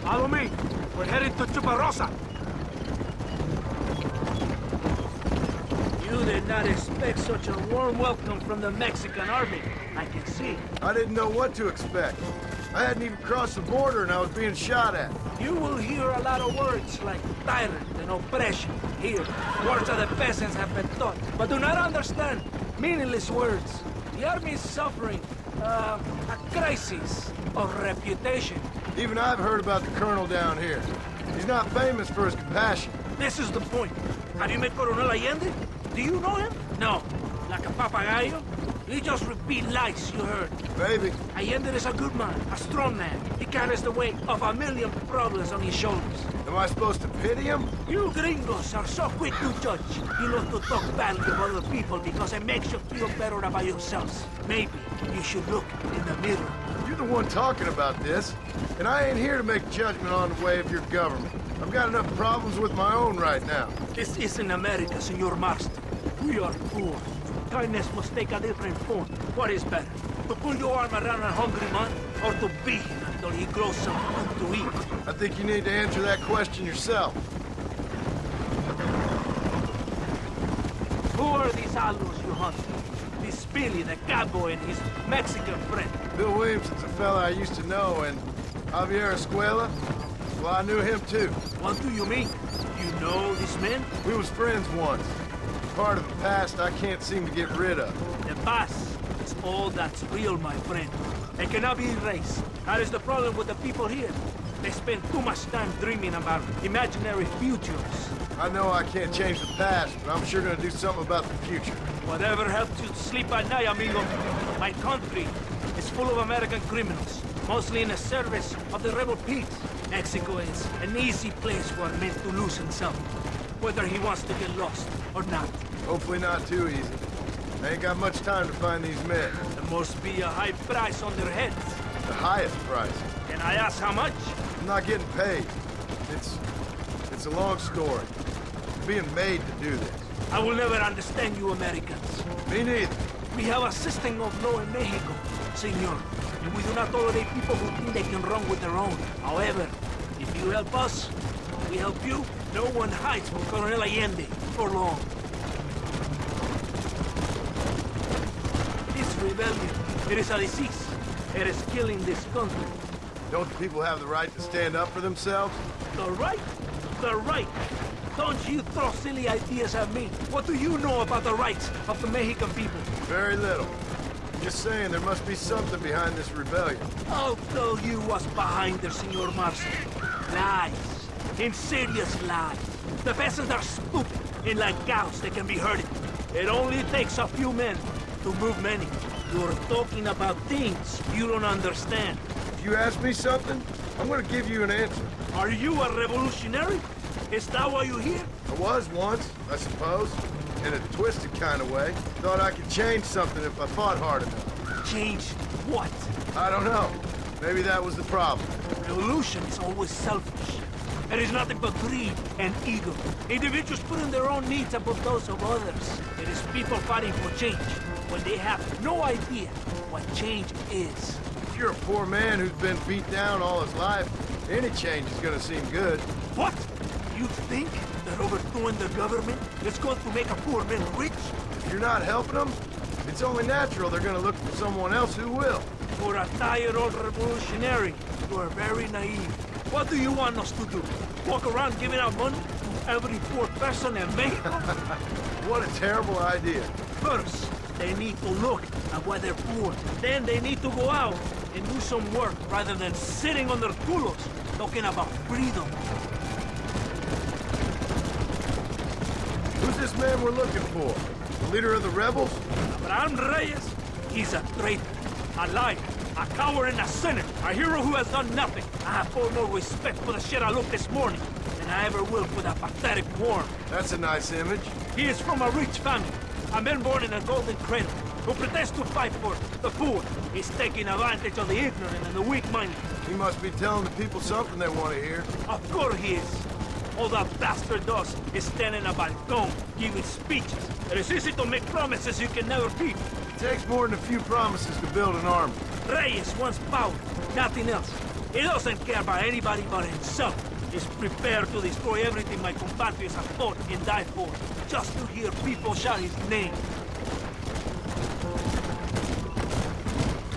O: Follow me. We're headed to Chuparosa.
Q: You did not expect such a warm welcome from the Mexican army. I can see.
N: I didn't know what to expect. I hadn't even crossed the border and I was being shot at.
Q: You will hear a lot of words like tyrant and oppression. Here, words of the peasants have been taught, but do not understand meaningless words. The army is suffering a crisis of reputation.
N: Even I've heard about the colonel down here. He's not famous for his compassion.
Q: This is the point. Have you met Coronel Allende? Do you know him? No. Like a papagayo? He just repeat lies you heard.
N: Maybe.
Q: Allende is a good man, a strong man. He carries the weight of a million problems on his shoulders.
N: Am I supposed to pity him?
Q: You gringos are so quick to judge. You love to talk badly of other people because it makes you feel better about yourselves. Maybe you should look in the mirror.
N: You're the one talking about this, and I ain't here to make judgment on the way of your government. I've got enough problems with my own right now.
Q: This isn't America, Senor Marston. We are poor. Kindness must take a different form. What is better? To put your arm around a hungry man, or to beat him until he grows some food to eat?
N: I think you need to answer that question yourself.
Q: Who are these outlaws you hunt? This Billy, the cowboy, and his Mexican friend.
N: Bill Williamson's a fella I used to know, and Javier Escuela, well, I knew him too.
Q: What do you mean? You know these men?
N: We was friends once. Part of the past I can't seem to get rid of.
Q: The past is all that's real, my friend. It cannot be erased. That is the problem with the people here. They spend too much time dreaming about imaginary futures.
N: I know I can't change the past, but I'm sure gonna do something about the future.
Q: Whatever helps you sleep at night, amigo. My country is full of American criminals, mostly in the service of the rebel pigs. Mexico is an easy place for a man to lose himself, whether he wants to get lost or not.
N: Hopefully not too easy. I ain't got much time to find these men.
Q: There must be a high price on their heads.
N: The highest price.
O: Can I ask how much?
N: I'm not getting paid. It's a long story. I'm being made to do this.
O: I will never understand you Americans.
N: Me neither.
O: We have a system of law in Mexico, senor. And we do not tolerate people who think they can run with their own. However, if you help us, we help you. No one hides from Colonel Allende for long. This rebellion, it is a disease. It is killing this country.
N: Don't the people have the right to stand up for themselves?
O: The right? The right. Don't you throw silly ideas at me. What do you know about the rights of the Mexican people?
N: Very little. Just saying there must be something behind this rebellion.
O: I'll tell you what's behind there, Senor Marston. Lies. Insidious lies. The peasants are stupid, and like cows, they can be herded. It only takes a few men to move many. You're talking about things you don't understand.
N: If you ask me something, I'm gonna give you an answer.
O: Are you a revolutionary? Is that why you're here?
N: I was once, I suppose. In a twisted kind of way. Thought I could change something if I fought hard enough.
O: Change what?
N: I don't know. Maybe that was the problem.
O: Revolution is always selfish. It is nothing but greed and ego. Individuals putting their own needs above those of others. It is people fighting for change when they have no idea what change is.
N: If you're a poor man who's been beat down all his life, any change is gonna seem good.
O: What? You think that overthrowing the government is going to make a poor man rich?
N: If you're not helping them, it's only natural they're gonna look for someone else who will.
O: For a tired old revolutionary, you are very naive. What do you want us to do? Walk around giving out money to every poor person in Mexico?
N: What a terrible idea.
O: First, they need to look at why they're poor. Then they need to go out and do some work rather than sitting on their culos talking about freedom.
N: Who's this man we're looking for? The leader of the rebels?
O: Abraham Reyes? He's a traitor, a liar, a coward and a sinner, a hero who has done nothing. I have far more respect for the shit I looked this morning than I ever will for that pathetic worm.
N: That's a nice image.
O: He is from a rich family, a man born in a golden cradle, who pretends to fight for the poor. He's taking advantage of the ignorant and the weak-minded.
N: He must be telling the people something they want to hear.
O: Of course he is. All that bastard does is stand in a balcony, giving speeches. It is easy to make promises you can never keep.
N: It takes more than a few promises to build an army.
O: Reyes wants power, nothing else. He doesn't care about anybody but himself. He's prepared to destroy everything my compatriots have fought and died for, just to hear people shout his name.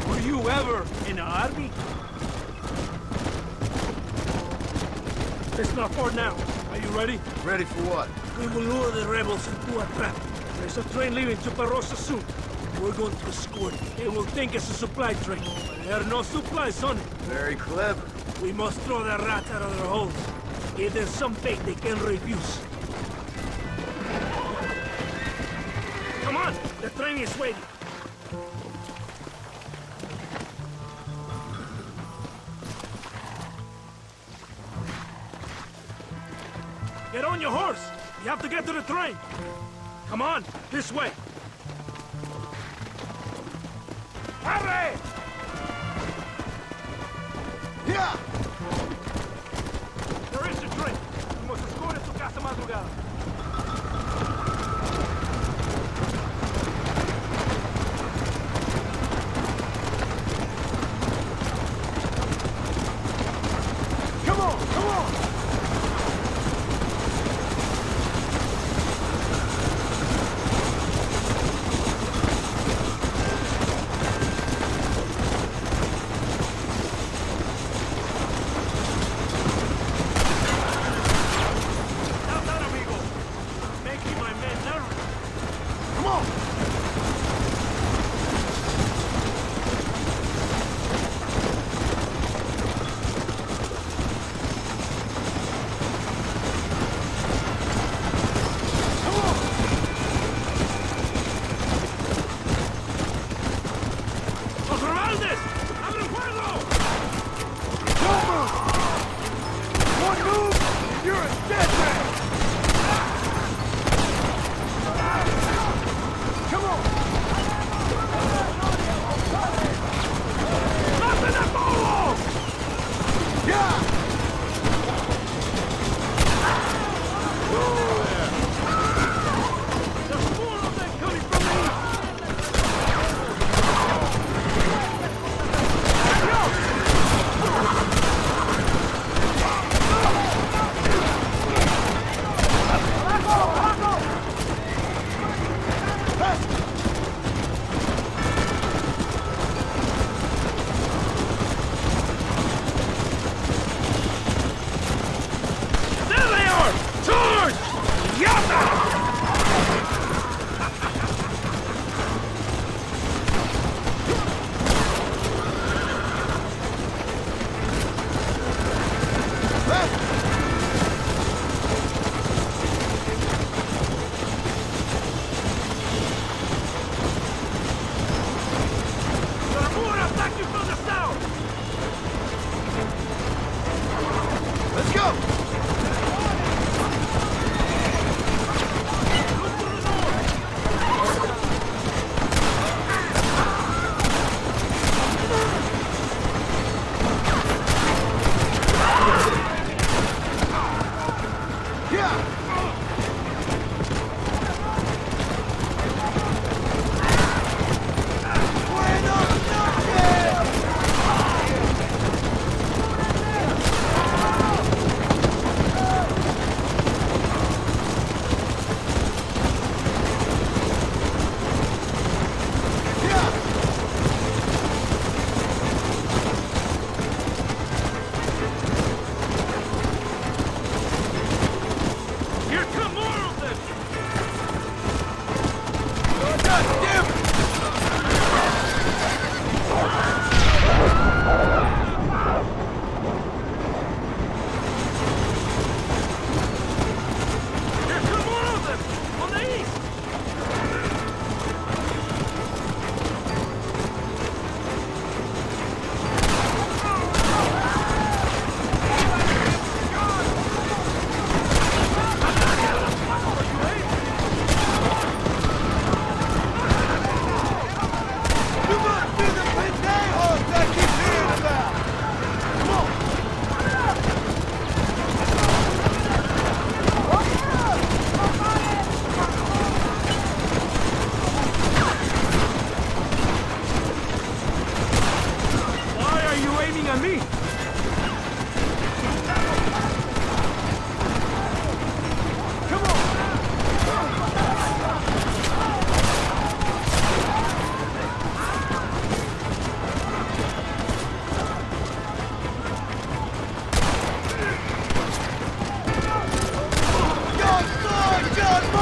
O: Were you ever in an army? It's not far now. Are you ready?
N: Ready for what?
O: We will lure the rebels into a trap. There's a train leaving to Barrosa soon. We're going to escort it. They will think it's a supply train, but there are no supplies on it.
N: Very clever.
O: We must throw the rats out of their holes. Give them some bait they can refuse. Come on! The train is waiting. Get on your horse! You have to get to the train! Come on, this way! Hurry!
N: Yeah!
O: There is the train. We must escort it to Casa Madrugada.
N: Come on, come on!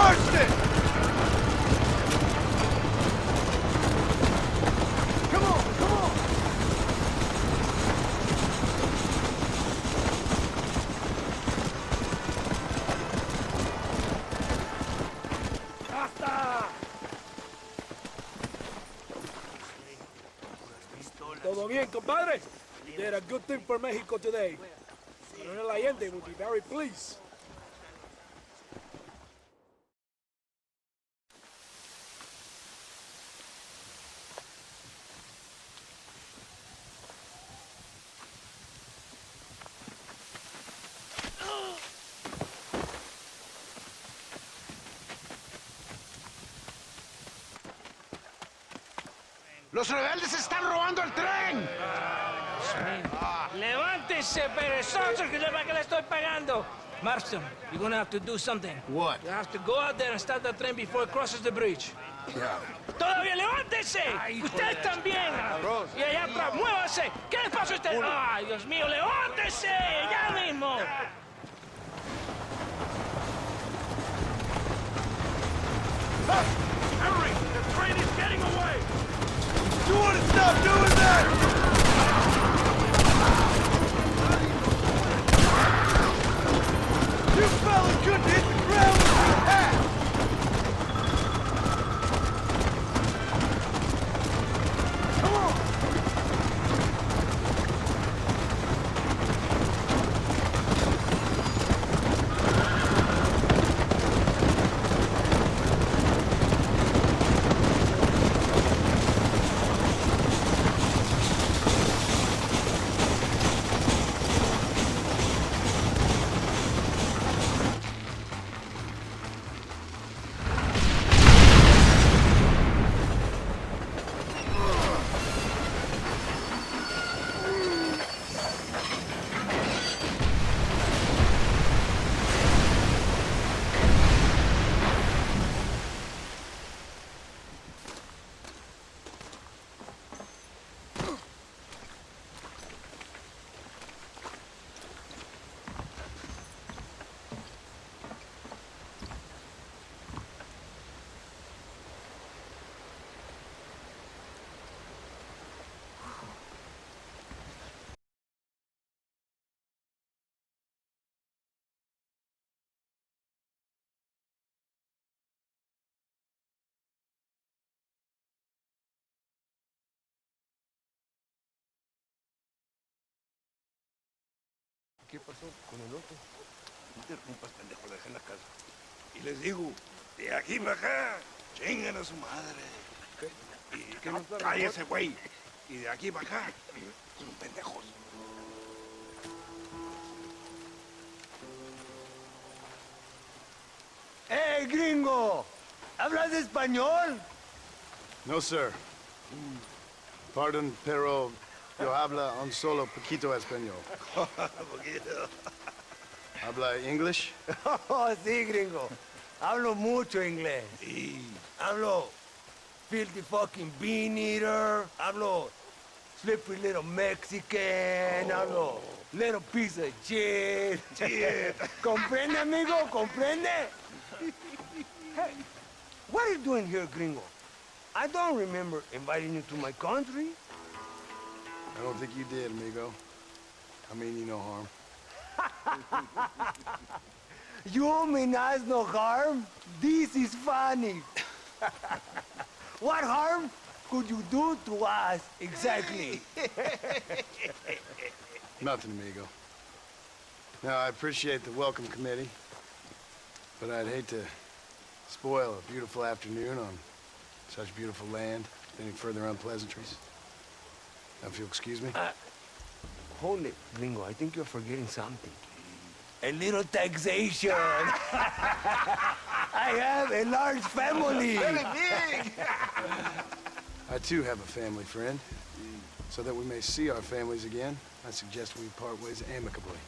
N: Marston! Come on, come on!
O: ¡Basta! ¿Todo bien, compadre? You did a good thing for Mexico today. Colonel Allende will be very pleased.
G: ¡Los rebeldes están robando el tren!
Q: ¡Levántese, perezoso, que para que le estoy pagando! Marston, you're gonna have to do something.
G: What?
Q: You have to go out there and start the train before it crosses the bridge.
G: Yeah.
Q: ¡Todavía levántese! ¡Usted también! Y allá atrás, muévase. ¿Qué le pasa a usted? ¡Ay, Dios mío, levántese! ¡Ya mismo!
N: Hurry! The train is getting away! You want to stop doing that? You fellas couldn't hit the ground with your hat! Come on!
E: ¿Qué pasó con el otro? No interrumpas, pendejo, dejen la casa. Y les digo, de aquí para acá, chingan a su madre. ¿Qué nos da? Cállese, güey. Y de aquí para acá, pendejos.
N: ¡Hey, gringo! ¿Hablas español?
F: No, sir. Pardon, pero yo habla un solo poquito español.
N: Poquito.
F: ¿Habla English?
N: Oh, sí, gringo. Hablo mucho inglés.
E: Sí.
N: Hablo filthy fucking bean eater. Hablo slippery little Mexican. Hablo little piece of shit. ¿Comprende, amigo? ¿Comprende? Hey, what are you doing here, gringo? I don't remember inviting you to my country.
F: I don't think you did, amigo. I mean you no harm.
N: You mean us no harm? This is funny. What harm could you do to us, exactly?
F: Nothing, amigo. Now, I appreciate the welcome committee, but I'd hate to spoil a beautiful afternoon on such beautiful land. Any further unpleasantries? Now, if you'll excuse me.
N: Hold it, gringo. I think you're forgetting something. A little taxation. I have a large family.
F: Very big. I, too, have a family friend. So that we may see our families again, I suggest we part ways amicably.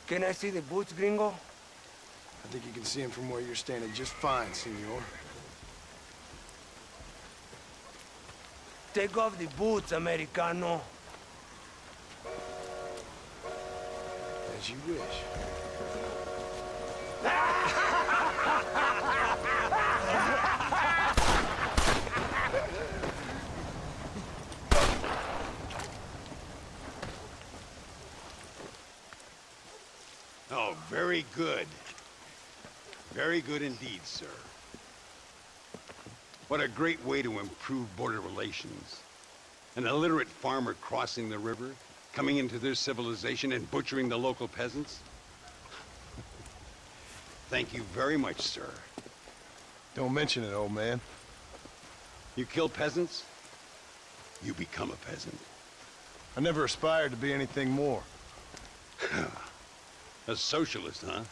N: Can I see the boots, gringo?
F: I think you can see him from where you're standing just fine, senor.
N: Take off the boots, americano.
F: As you wish.
E: Oh, very good. Very good indeed, sir. What a great way to improve border relations. An illiterate farmer crossing the river, coming into their civilization and butchering the local peasants. Thank you very much, sir.
F: Don't mention it, old man.
E: You kill peasants, you become a peasant.
F: I never aspired to be anything more.
E: A socialist, huh?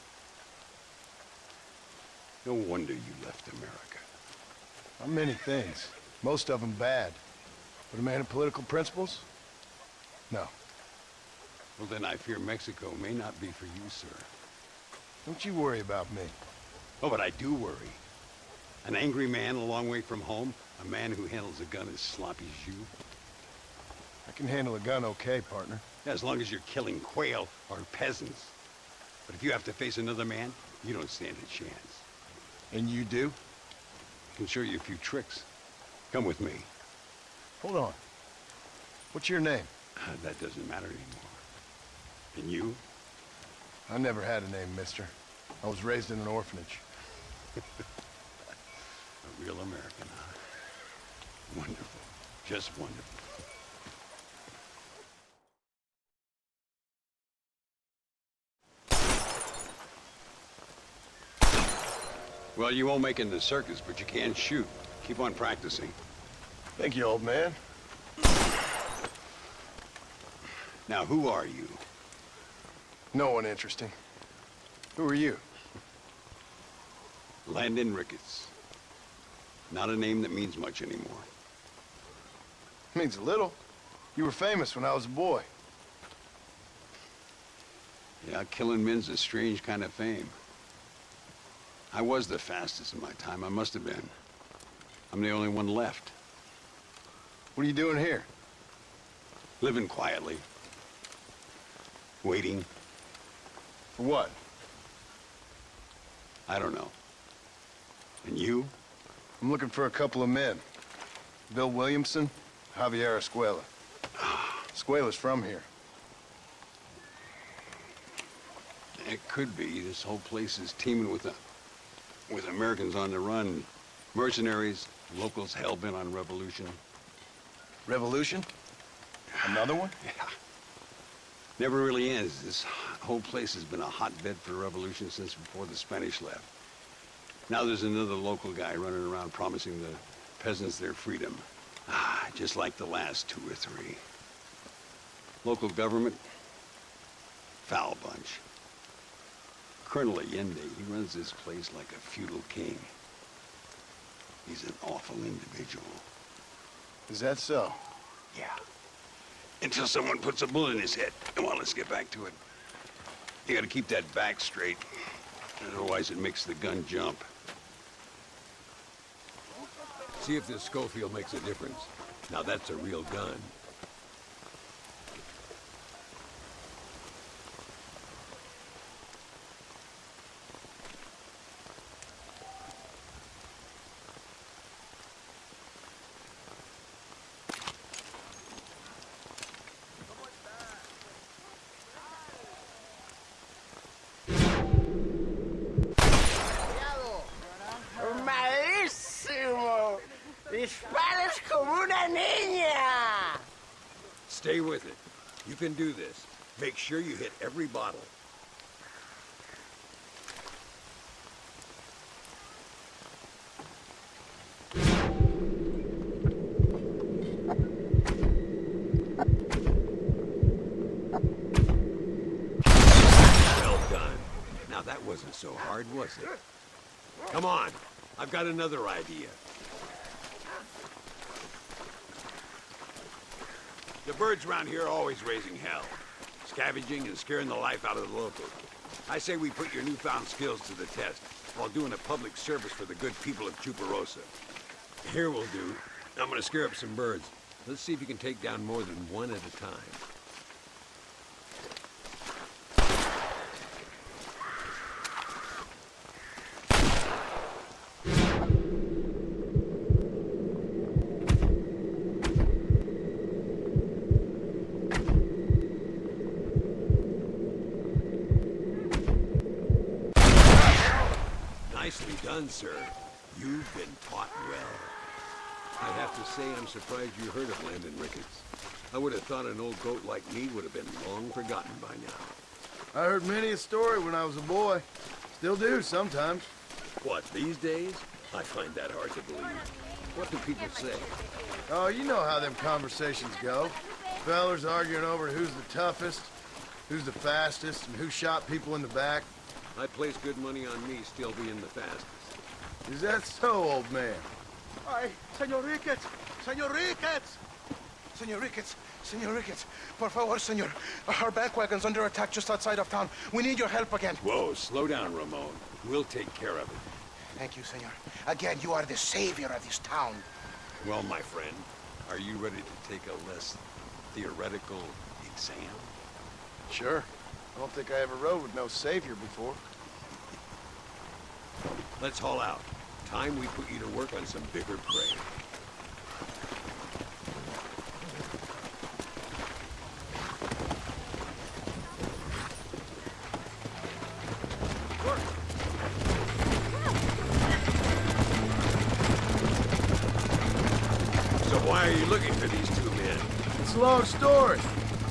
E: No wonder you left America.
F: I'm many things. Most of them bad. But a man of political principles? No.
E: Well, then I fear Mexico may not be for you, sir.
F: Don't you worry about me.
E: Oh, but I do worry. An angry man a long way from home, a man who handles a gun as sloppy as you.
F: I can handle a gun okay, partner.
E: As long as you're killing quail or peasants. But if you have to face another man, you don't stand a chance.
F: And you do?
E: I can show you a few tricks. Come with me.
F: Hold on. What's your name?
E: That doesn't matter anymore. And you?
F: I never had a name, mister. I was raised in an orphanage.
E: A real American, huh? Wonderful. Just wonderful. Well, you won't make it in the circus, but you can shoot. Keep on practicing.
F: Thank you, old man.
E: Now, who are you?
F: No one interesting. Who are you?
E: Landon Ricketts. Not a name that means much anymore.
F: Means a little. You were famous when I was a boy.
E: Yeah, killing men's a strange kind of fame. I was the fastest in my time. I must have been. I'm the only one left.
F: What are you doing here?
E: Living quietly. Waiting.
F: For what?
E: I don't know. And you?
F: I'm looking for a couple of men. Bill Williamson, Javier Escuela. Escuela's from here.
E: It could be. This whole place is teeming with Americans on the run. Mercenaries, locals hell-bent on revolution.
F: Revolution? Another one?
E: Yeah. Never really ends. This whole place has been a hotbed for revolution since before the Spanish left. Now there's another local guy running around promising the peasants their freedom. Just like the last 2 or 3. Local government, foul bunch. Colonel Allende, he runs this place like a feudal king. He's an awful individual.
F: Is that so?
E: Yeah. Until someone puts a bullet in his head. Come on, let's get back to it. You gotta keep that back straight. Otherwise it makes the gun jump. See if this Schofield makes a difference. Now that's a real gun.
U: ¡Malísimo! ¡Disparas como una niña!
E: Stay with it. You can do this. Make sure you hit every bottle. Well done. Now that wasn't so hard, was it? Come on. I've got another idea. The birds around here are always raising hell, scavenging and scaring the life out of the locals. I say we put your newfound skills to the test while doing a public service for the good people of Chuparosa. Here we'll do. I'm gonna scare up some birds. Let's see if you can take down more than one at a time. Nicely done, sir. You've been taught well. I have to say I'm surprised you heard of Landon Ricketts. I would have thought an old goat like me would have been long forgotten by now.
F: I heard many a story when I was a boy. Still do sometimes.
E: What, these days? I find that hard to believe. What do people say?
F: Oh, you know how them conversations go. Fellers arguing over who's the toughest, who's the fastest, and who shot people in the back.
E: I place good money on me still being the fastest.
F: Is that so, old man?
O: Ay, Señor Ricketts! Señor Ricketts! Señor Ricketts! Señor Ricketts! Por favor, señor. Our bank wagon's under attack just outside of town. We need your help again.
E: Whoa, slow down, Ramon. We'll take care of it.
O: Thank you, senor. Again, you are the savior of this town.
E: Well, my friend, are you ready to take a less theoretical exam?
F: Sure. I don't think I ever rode with no savior before.
E: Let's haul out. Time we put you to work on some bigger prey. So why are you looking for these 2 men?
F: It's a long story.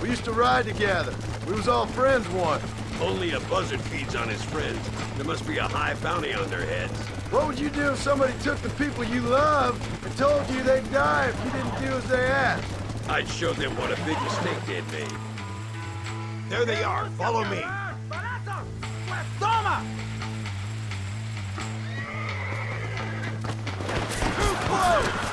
F: We used to ride together. We was all friends once.
E: Only a buzzard feeds on his friends. There must be a high bounty on their heads.
F: What would you do if somebody took the people you love and told you they'd die if you didn't do as they asked?
E: I'd show them what a big mistake they'd made. There they are. Follow me.
O: Toma!
F: Too close!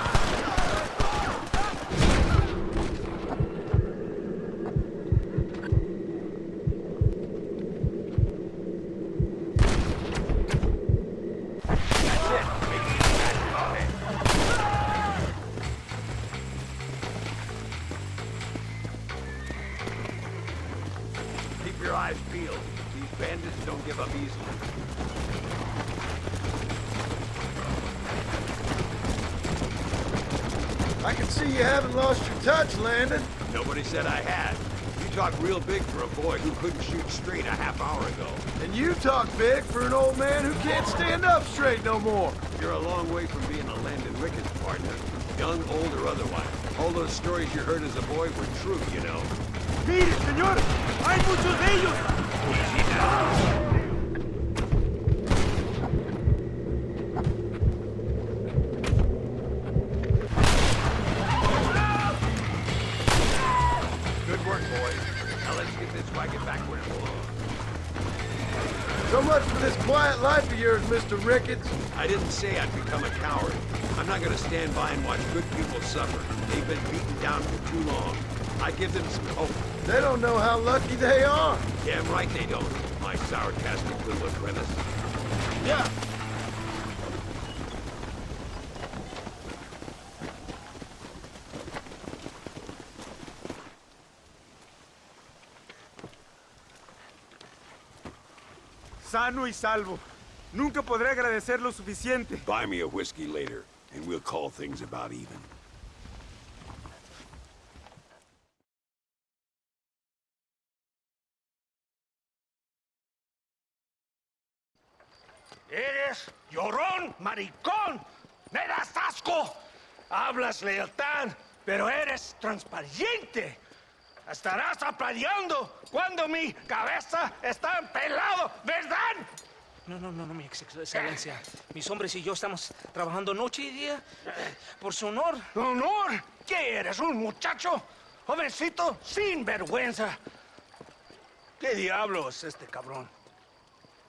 E: Keep your eyes peeled. These bandits don't give up easily.
F: I can see you haven't lost your touch, Landon.
E: Nobody said I had. You talk real big for a boy who couldn't shoot straight a half hour ago.
N: And you talk big for an old man who can't stand up straight no more.
E: You're a long way from being a landed Ricketts partner. Young, old, or otherwise. All those stories you heard as a boy were true, you know.
O: Mire, señor, hay muchos de ellos.
E: Good work, boys. Now let's get this wagon back where it belongs.
N: So much for this quiet life of yours, Mr. Ricketts.
E: I didn't say I'd become a coward. I'm not gonna stand by and watch good people suffer. They've been beaten down for too long. I give them some hope.
N: They don't know how lucky they are.
E: Damn right they don't, my sarcastic little apprentice.
N: Yeah.
J: Sano y salvo. Nunca podré agradecer lo suficiente.
E: Buy me a whiskey later, and we'll call things about even.
G: Eres llorón, maricón. Me das asco. Hablas lealtad, pero eres transparente. Estarás aplaudiendo cuando mi cabeza está pelado, ¿verdad?
Q: No, mi excelencia. Mis hombres y yo estamos trabajando noche y día por su honor.
G: ¿Honor? ¿Qué eres, un muchacho? Jovencito sin vergüenza. ¿Qué diablo es este cabrón?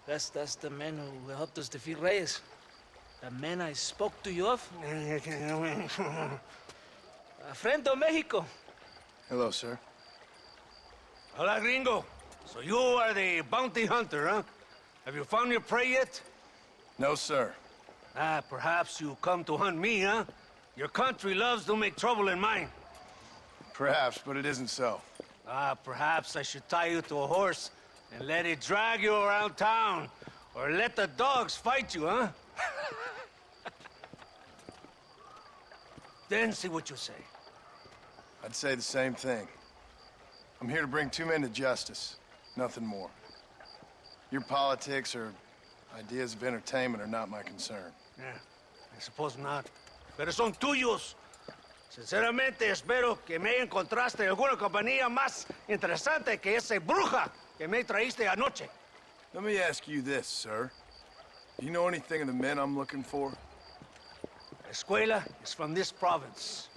Q: That's the man who helped us defeat Reyes. The man I spoke to you of. Frente a México.
F: Hello, sir.
G: Hola, gringo. So you are the bounty hunter, huh? Have you found your prey yet?
F: No, sir.
G: Perhaps you come to hunt me, huh? Your country loves to make trouble in mine.
F: Perhaps, but it isn't so.
G: Perhaps I should tie you to a horse and let it drag you around town. Or let the dogs fight you, huh? Then see what you say.
F: I'd say the same thing. I'm here to bring two men to justice. Nothing more. Your politics or ideas of entertainment are not my concern.
G: Yeah, I suppose not. Pero son tuyos. Sinceramente, espero que me encontraste alguna compañía más interesante que esa bruja que me traíste anoche.
F: Let me ask you this, sir. Do you know anything of the men I'm looking for?
G: Escuela is from this province.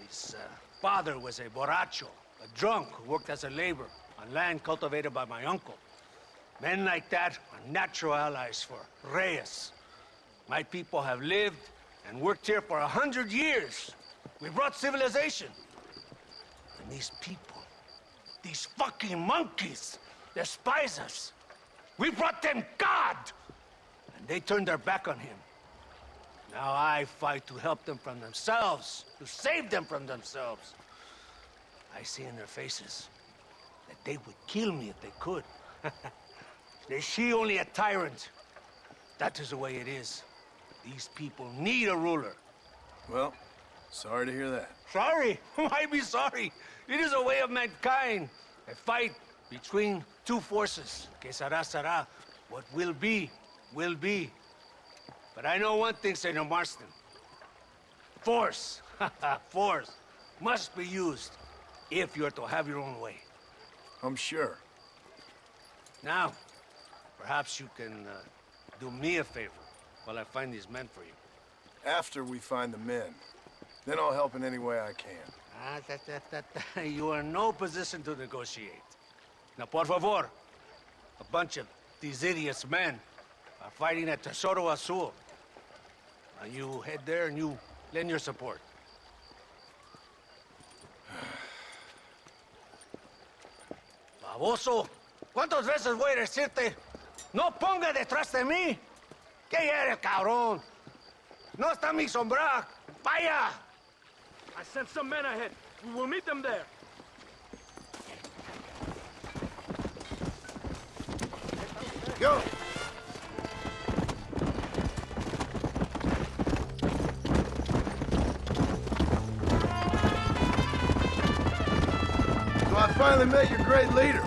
G: His father was a borracho, a drunk who worked as a laborer on land cultivated by my uncle. Men like that are natural allies for Reyes. My people have lived and worked here for 100 years. We brought civilization. And these people, these fucking monkeys, despise us. We brought them God! And they turned their back on him. Now I fight to help them from themselves, to save them from themselves. I see in their faces that they would kill me if they could. They see only a tyrant. That is the way it is. These people need a ruler.
F: Well, sorry to hear that.
G: Sorry? Why be sorry? It is a way of mankind. A fight between two forces. Que será, será. What will be, will be. But I know one thing, Senor Marston. Force, force, must be used if you're to have your own way.
F: I'm sure.
G: Now, perhaps you can do me a favor while I find these men for you.
F: After we find the men, then I'll help in any way I can.
G: You are in no position to negotiate. Now, por favor, a bunch of these idiots men are fighting at Tesoro Azul. Now you head there and you lend your support. Baboso, ¿cuántas veces voy a decirte? No ponga detrás de mí. ¿Qué eres, cabrón? No está mi sombra. Vaya.
J: I sent some men ahead. We will meet them there.
N: Go! Do I finally met your great leader.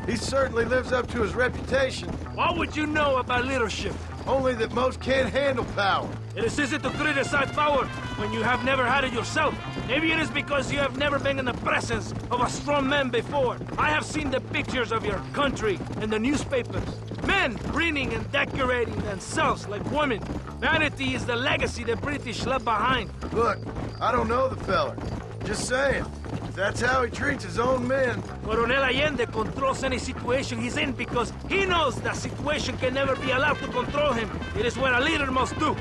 N: He certainly lives up to his reputation.
O: What would you know about leadership?
N: Only that most can't handle power.
O: It is easy to criticize power when you have never had it yourself. Maybe it is because you have never been in the presence of a strong man before. I have seen the pictures of your country in the newspapers. Men grinning and decorating themselves like women. Vanity is the legacy the British left behind.
N: Look, I don't know the feller. Just saying. That's how he treats his own men.
O: Coronel Allende controls any situation he's in because he knows that situation can never be allowed to control him. It is what a leader must do.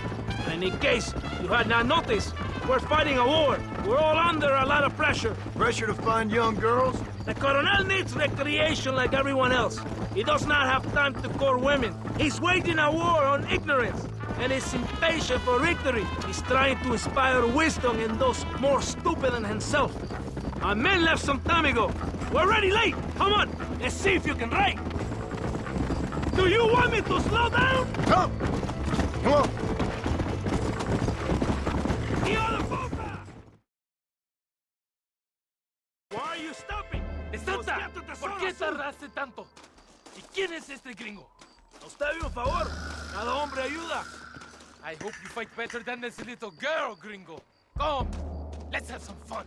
O: And in case you had not noticed, we're fighting a war. We're all under a lot of pressure.
N: Pressure to find young girls?
O: The Coronel needs recreation like everyone else. He does not have time to court women. He's waging a war on ignorance. And is impatient for victory. He's trying to inspire wisdom in those more stupid than himself. Our men left some time ago. We're already late. Come on, let's see if you can write. Do you want me to slow down?
N: Come on.
O: Why are you stopping?
C: ¡Santa! ¿Por qué tardaste tanto? ¿Y quién es este gringo?
O: A usted un favor. Cada hombre ayuda.
C: I hope you fight better than this little girl, gringo. Come, let's have some fun.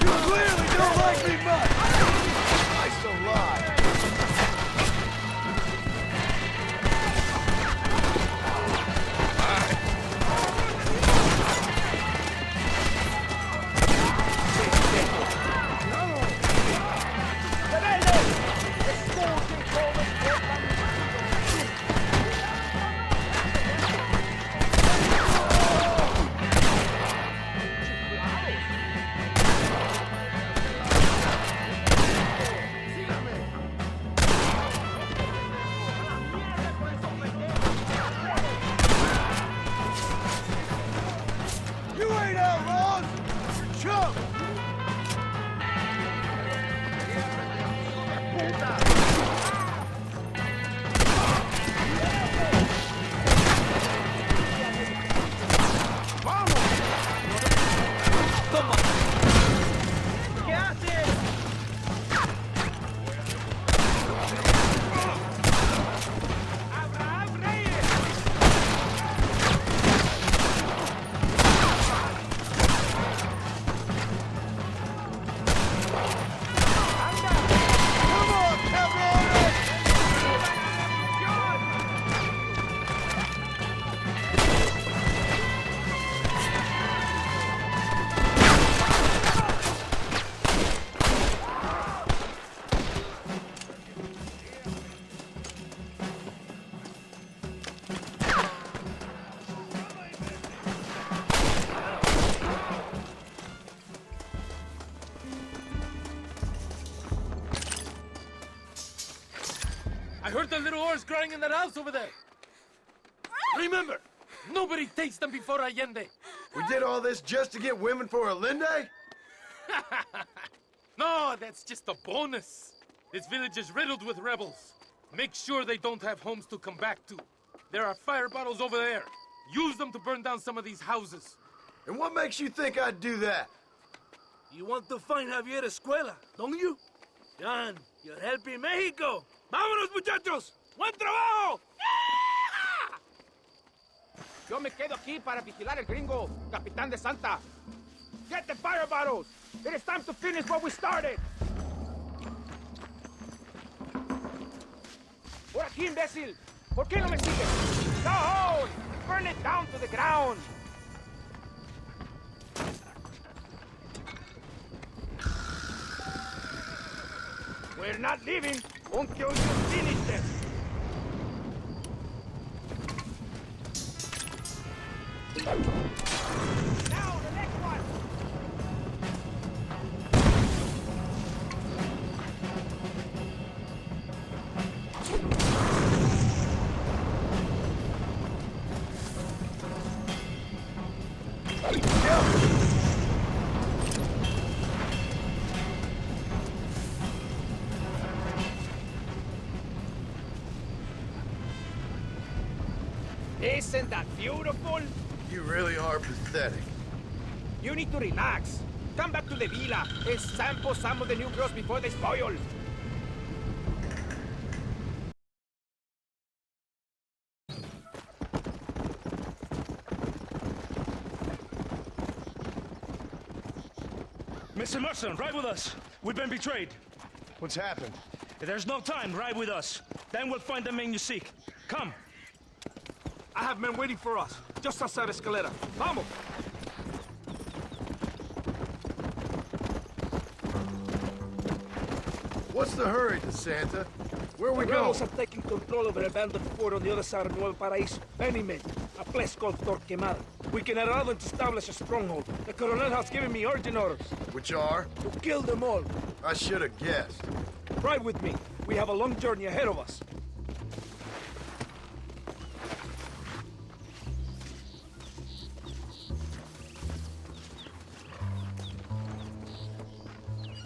N: You clearly don't like me much. I still lie.
C: I heard the little horse crying in that house over there. Remember, nobody takes them before Allende.
N: We did all this just to get women for Allende?
C: No, that's just a bonus. This village is riddled with rebels. Make sure they don't have homes to come back to. There are fire bottles over there. Use them to burn down some of these houses.
N: And what makes you think I'd do that?
O: You want to find Javier Escuela, don't you? John, you're helping Mexico. ¡Vámonos, muchachos! ¡Buen trabajo!
J: Yo me quedo aquí para vigilar el gringo, Capitán de Santa. Get the fire bottles! It is time to finish what we started! Por aquí, imbécil! ¿Por qué no me sigues? No! Burn it down to the ground! We're not leaving until you finish this! Now, the next one! Isn't that beautiful?
N: You really are pathetic.
J: You need to relax. Come back to the villa and sample some of the new girls before they spoil.
P: Mr. Marston, ride with us. We've been betrayed.
N: What's happened?
P: There's no time. Ride with us. Then we'll find the man you seek. Come.
J: I have men waiting for us, just outside Escalera. Vamos!
N: What's the hurry, DeSanta? Where are we going?
O: Rebels are taking control of an abandoned fort on the other side of Nuevo Paraíso. Many men. A place called Torquemada. We can allow them to establish a stronghold. The Colonel has given me urgent orders.
N: Which are?
O: To kill them all.
N: I should have guessed.
O: Ride with me. We have a long journey ahead of us.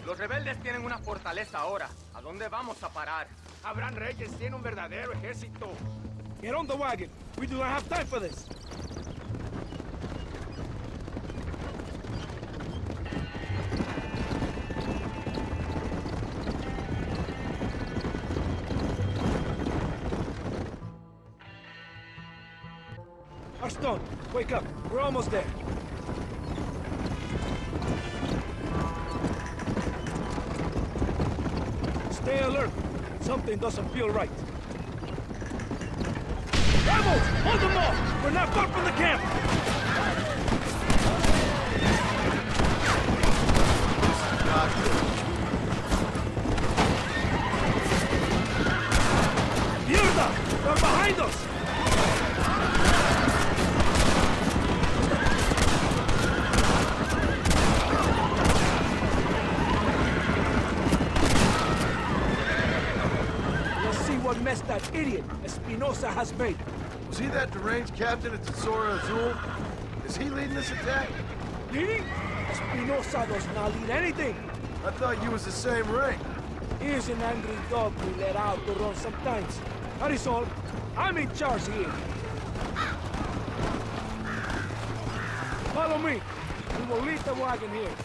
L: Los rebeldes tienen una fortaleza ahora. ¿A dónde vamos a parar? Abraham Reyes tiene un verdadero ejército.
O: Get on the wagon. We do not have time for this. Marston, wake up. We're almost there. Stay alert. Something doesn't feel right. Rebels! Hold them off! We're not far from the camp! Mierda! They're behind us! What mess that idiot Espinosa has made.
N: Was he that deranged captain at Tesoro Azul? Is he leading this attack?
O: Leading? Espinosa does not lead anything.
N: I thought you was the same rank.
O: He is an angry dog we let out to run sometimes. That is all. I'm in charge here. Follow me. We will leave the wagon here.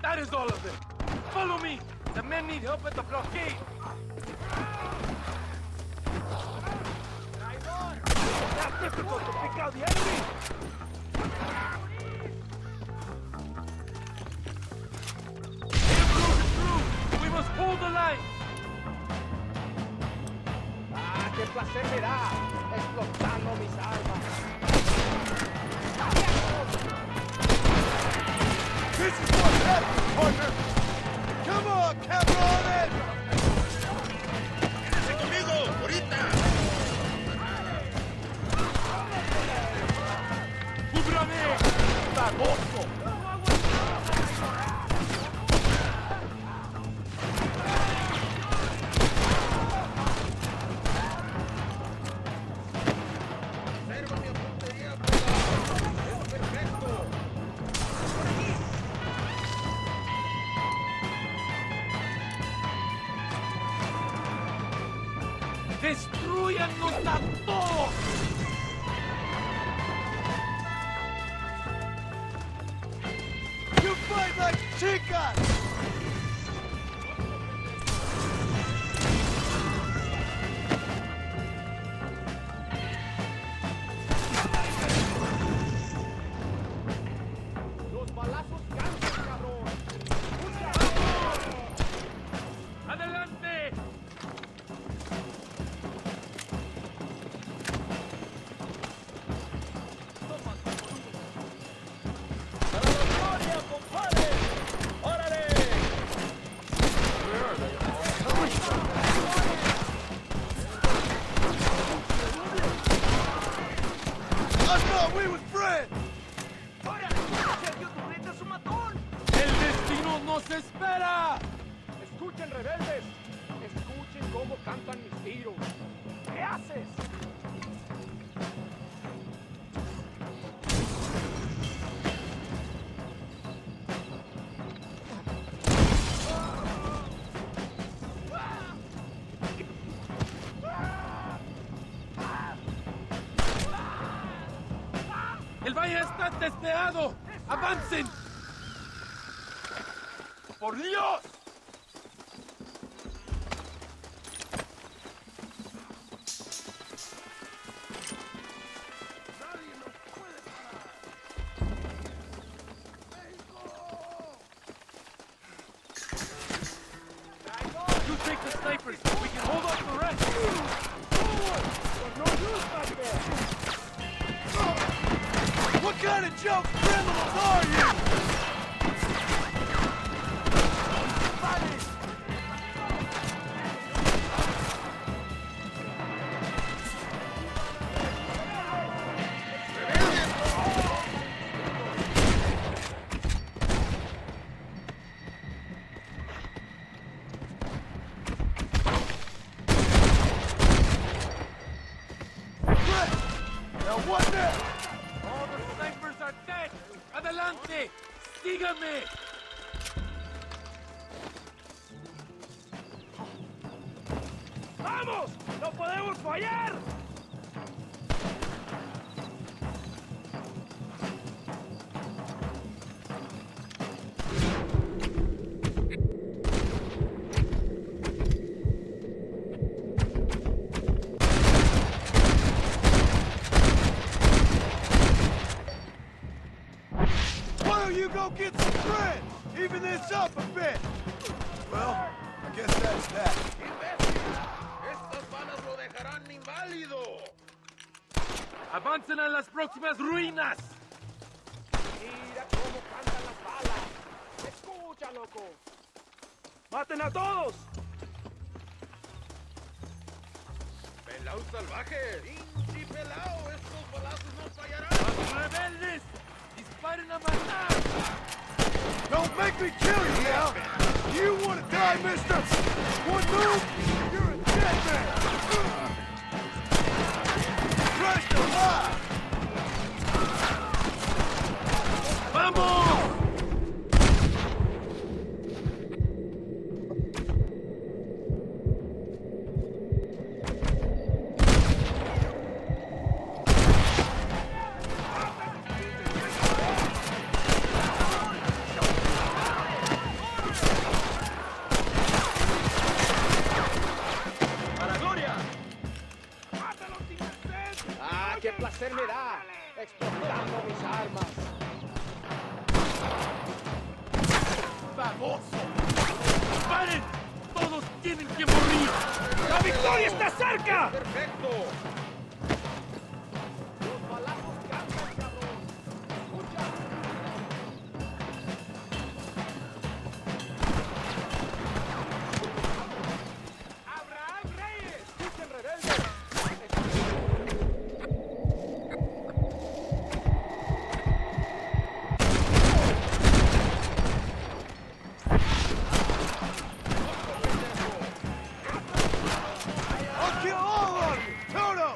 C: That is all of them. Follow me. The men need help at the blockade.
O: Not difficult to pick out the enemy.
C: We must hold the line.
J: Ah, qué placer me da explotando mis armas.
N: This is what's happening, partner! Come on, cabrones!
E: ¡Quédense conmigo! ¡Ahorita!
C: ¡Cúbrame! ¡Baboso!
J: ¡Destruyan
C: ¡Váyannos a todos!
N: You fight like chicas!
J: Los balazos cansan, cabrón.
C: ¡Adelante!
J: ¡Para la gloria, compadre! ¡Órale!
N: I thought we was friends!
C: ¡El destino nos espera!
J: Escuchen, rebeldes. Escuchen cómo cantan mis tiros. ¿Qué haces?
C: ¡El valle está testeado! ¡Avancen!
J: ¡Por Dios!
C: You take the snipers. We can hold up the rest.
N: What kind of joke criminals are you? Now what next?
C: All the snipers are dead. Adelante. Síganme.
J: ¡Vamos! ¡No podemos fallar!
N: Why don't you go get some friends? Even this up a bit. Well, I guess that's that.
T: ¡Estas balas lo dejarán inválido!
C: Avancen a las próximas ruinas.
J: Mira cómo cantan las balas. Escucha, loco. ¡Maten a todos!
T: ¡Pelao salvaje! ¡Pinche pelao! ¡Estos balazos no fallarán!
C: ¡Los rebeldes! ¡Disparen a matar!
N: Don't make me kill you now! You want to die, mister? One move, you're a dead man! Christ alive!
C: ¡Vamos!
J: ¡Qué placer me da explotando mis armas!
C: ¡Baboso! ¡Paren! ¡Todos tienen que morir!
J: ¡La victoria está cerca!
T: ¡Perfecto!
J: Los balazos cantan, cabrón. ¡Escucha! ¡Abraham Reyes! ¡Escuchen, rebeldes!
N: I'll kill all of you! Toto!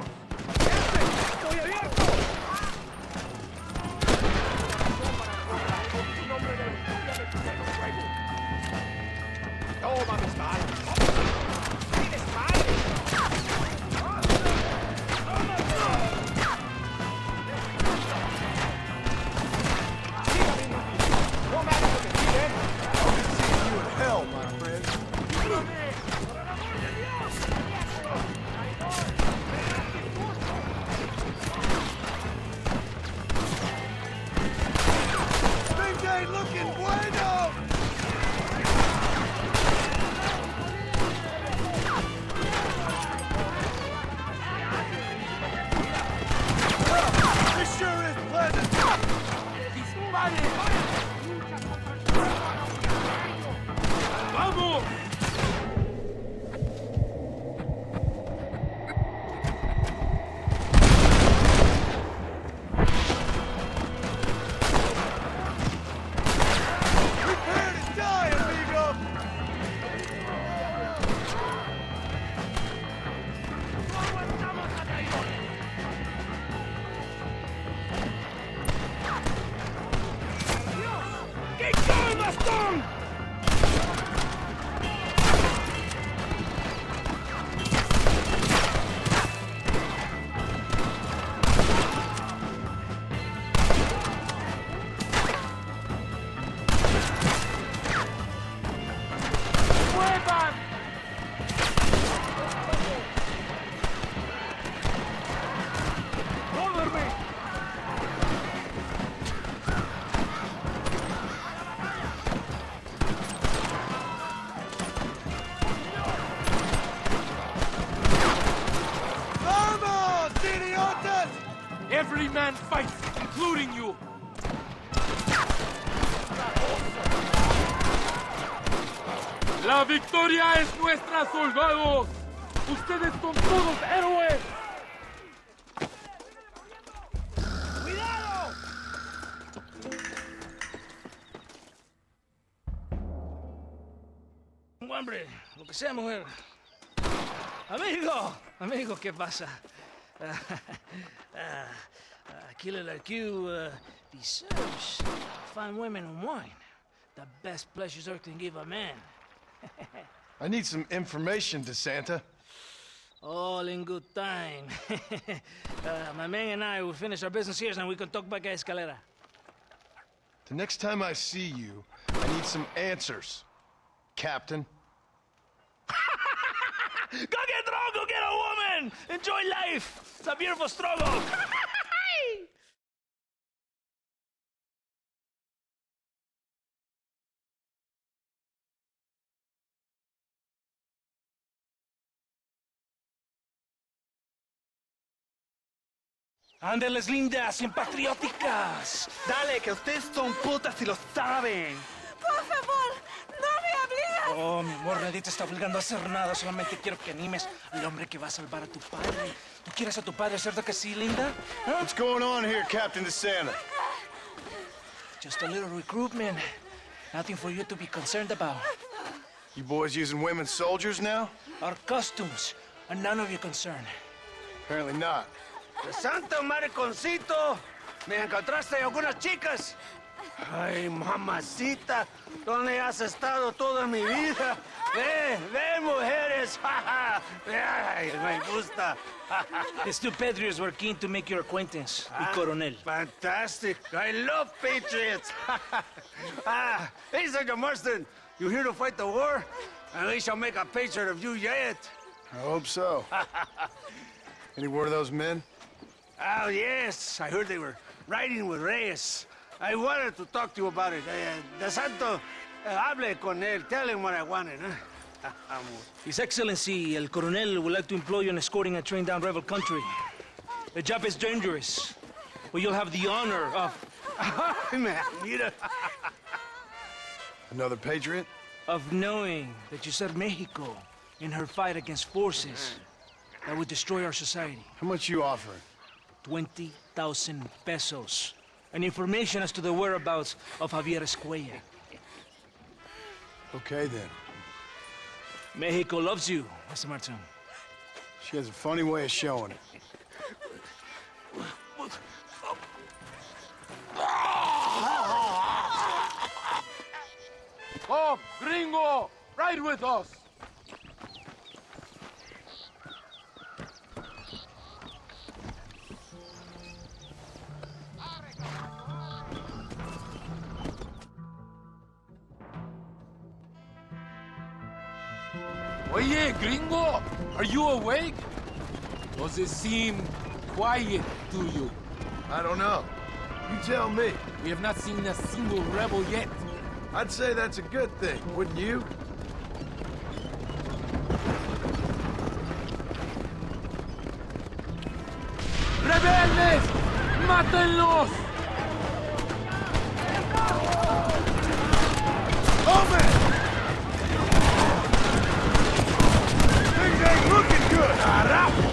C: Every man fights, including you. La victoria es nuestra, soldados. Ustedes son todos héroes.
Q: ¡Cuidado! Hombre, lo que sea, mujer. Amigo, ¿qué pasa? Killer like you deserves fine women and wine. The best pleasures Earth can give a man.
N: I need some information, DeSanta.
Q: All in good time. My man and I will finish our business here and we can talk back at Escalera.
N: The next time I see you, I need some answers, Captain.
Q: Go get drunk, go get a woman! Enjoy life! It's a beautiful struggle! Ándeles lindas, bien patrióticas.
I: Dale, que ustedes son putas y lo saben.
M: Por favor, no me obligues.
Q: Oh, mi amor, nadie te está obligando a hacer nada. Solamente quiero que animes al hombre que va a salvar a tu padre. ¿Tú quieres a tu padre, cierto que sí, linda? ¿Ah?
N: What's going on here, Captain DeSanta?
Q: Just a little recruitment. Nothing for you to be concerned about.
N: You boys using women soldiers now?
Q: Our customs are none of your concern.
N: Apparently not.
G: ¡Santo mariconcito! ¿Me encontraste algunas chicas? Ay, mamacita, ¿dónde has estado toda mi vida? Ve, mujeres, ay, me gusta.
Q: These two patriots were keen to make your acquaintance, el coronel.
G: Fantastic, I love patriots. Hey, Sergeant Marston, you here to fight the war? And we shall make a patriot of you yet.
N: I hope so. Any word of those men?
G: Oh, yes, I heard they were riding with Reyes. I wanted to talk to you about it. DeSanta, hable con él. Tell him what I wanted, huh?
Q: His Excellency, el coronel, would like to employ you in escorting a train down rebel country. The job is dangerous, but you'll have the honor of...
G: Mira.
N: Another patriot?
Q: Of knowing that you served Mexico in her fight against forces that would destroy our society.
N: How much you offering?
Q: 20,000 pesos. And information as to the whereabouts of Javier Escuella.
N: Okay, then.
Q: Mexico loves you, Mr. Marston.
N: She has a funny way of showing it.
C: Oh, gringo! Ride with us! Oye, gringo! Are you awake? Does it seem quiet to you?
N: I don't know. You tell me.
C: We have not seen a single rebel yet.
N: I'd say that's a good thing, wouldn't you?
C: ¡Rebeldes! ¡Mátenlos!
N: Open! Things ain't looking good, carajo!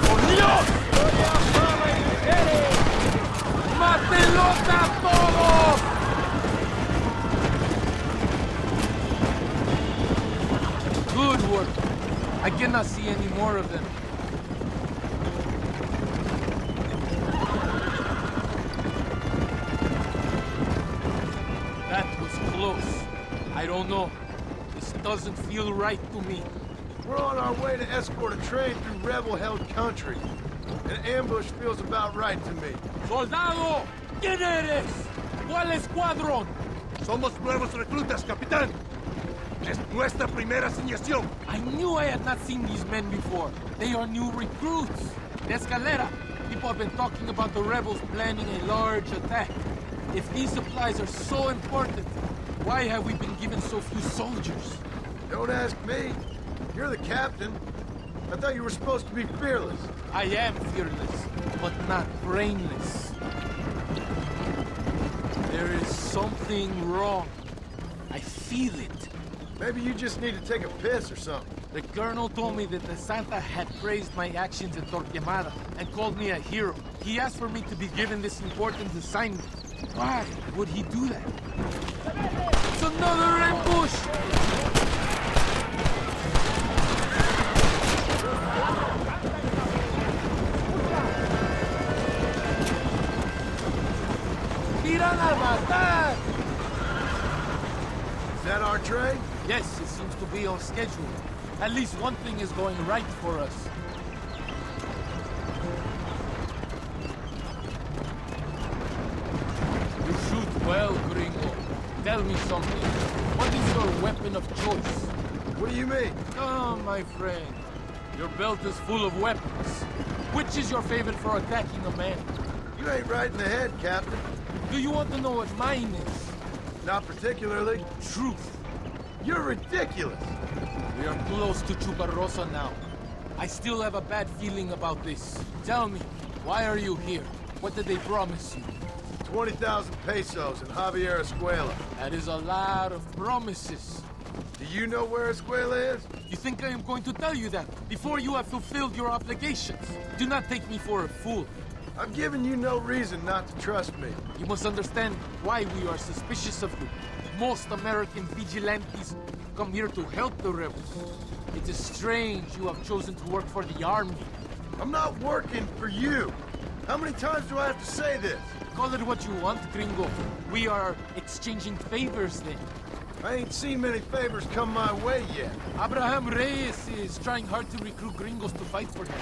N: ¡Por Dios!
C: ¡Mátenlos a todos! Good work. I cannot see any more of them. I don't know. This doesn't feel right to me.
N: We're on our way to escort a train through rebel-held country. An ambush feels about right to me.
C: ¡Soldado! ¿Quién eres? ¿Cuál escuadrón?
T: Somos nuevos reclutas, capitán. Es nuestra primera asignación.
C: I knew I had not seen these men before. They are new recruits. De Escalera. People have been talking about the rebels planning a large attack. If these supplies are so important, why have we been given so few soldiers?
N: Don't ask me. You're the captain. I thought you were supposed to be fearless.
C: I am fearless, but not brainless. There is something wrong. I feel it.
N: Maybe you just need to take a piss or something.
C: The colonel told me that the Santa had praised my actions in Torquemada and called me a hero. He asked for me to be given this important assignment. Why would he do that? It's another ambush! ¡Tiran a matar!
N: Is that our train?
C: Yes, it seems to be on schedule. At least one thing is going right for us. You shoot well, gringo. Tell me something. What is your weapon of choice?
N: What do you mean?
C: Oh, my friend. Your belt is full of weapons. Which is your favorite for attacking a man?
N: You ain't right in the head, Captain.
C: Do you want to know what mine is?
N: Not particularly.
C: Truth.
N: You're ridiculous.
C: We are close to Chuparrosa now. I still have a bad feeling about this. Tell me, why are you here? What did they promise you?
N: 20,000 pesos in Javier Escuela.
C: That is a lot of promises.
N: Do you know where Escuela is?
C: You think I am going to tell you that before you have fulfilled your obligations? Do not take me for a fool.
N: I've given you no reason not to trust me.
C: You must understand why we are suspicious of you. Most American vigilantes come here to help the rebels. It is strange you have chosen to work for the army.
N: I'm not working for you. How many times do I have to say this?
C: Call it what you want, gringo. We are exchanging favors then.
N: I ain't seen many favors come my way yet.
C: Abraham Reyes is trying hard to recruit gringos to fight for him.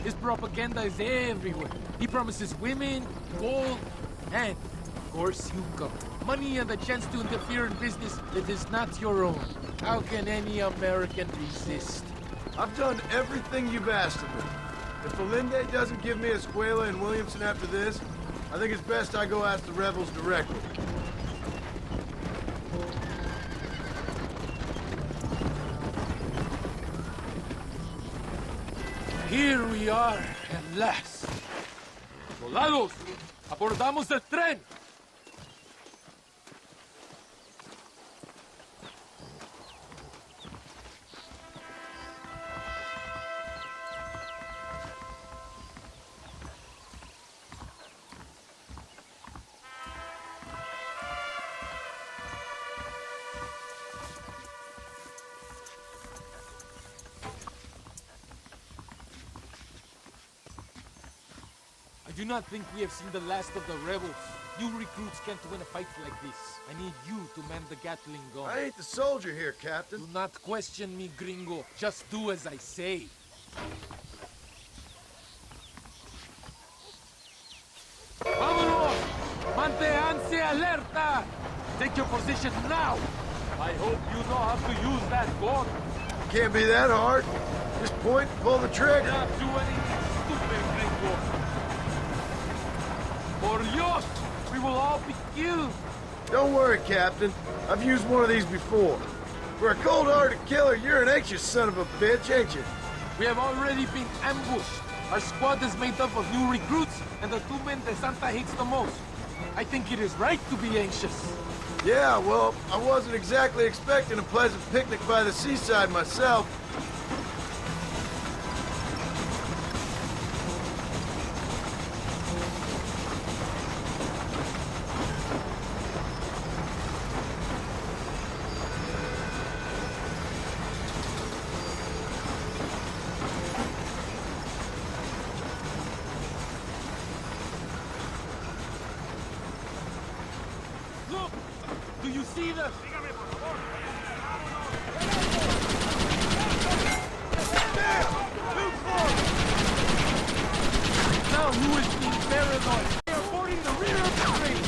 C: His propaganda is everywhere. He promises women, gold, and, of course, you come. Money and the chance to interfere in business that is not your own. How can any American resist?
N: I've done everything you've asked of me. If Felinde doesn't give me Escuela and Williamson after this, I think it's best I go ask the rebels directly.
C: Here we are, at last. Soldados, abordamos el tren. I do not think we have seen the last of the rebels. New recruits can't win a fight like this. I need you to man the Gatling gun.
N: I ain't the soldier here, Captain.
C: Do not question me, gringo. Just do as I say. Vámonos! Manténganse alerta! Take your position now! I hope you know how to use that gun.
N: Can't be that hard. Just point, pull the trigger.
C: Do not do anything stupid, gringo. Por Dios! We will all be killed!
N: Don't worry, Captain. I've used one of these before. For a cold-hearted killer, you're an anxious son of a bitch, ain't you?
C: We have already been ambushed. Our squad is made up of new recruits and the two men that Santa hates the most. I think it is right to be anxious.
N: Yeah, well, I wasn't exactly expecting a pleasant picnic by the seaside myself.
C: Look! Do you see them? Now who is being paranoid? They are boarding the rear of the train.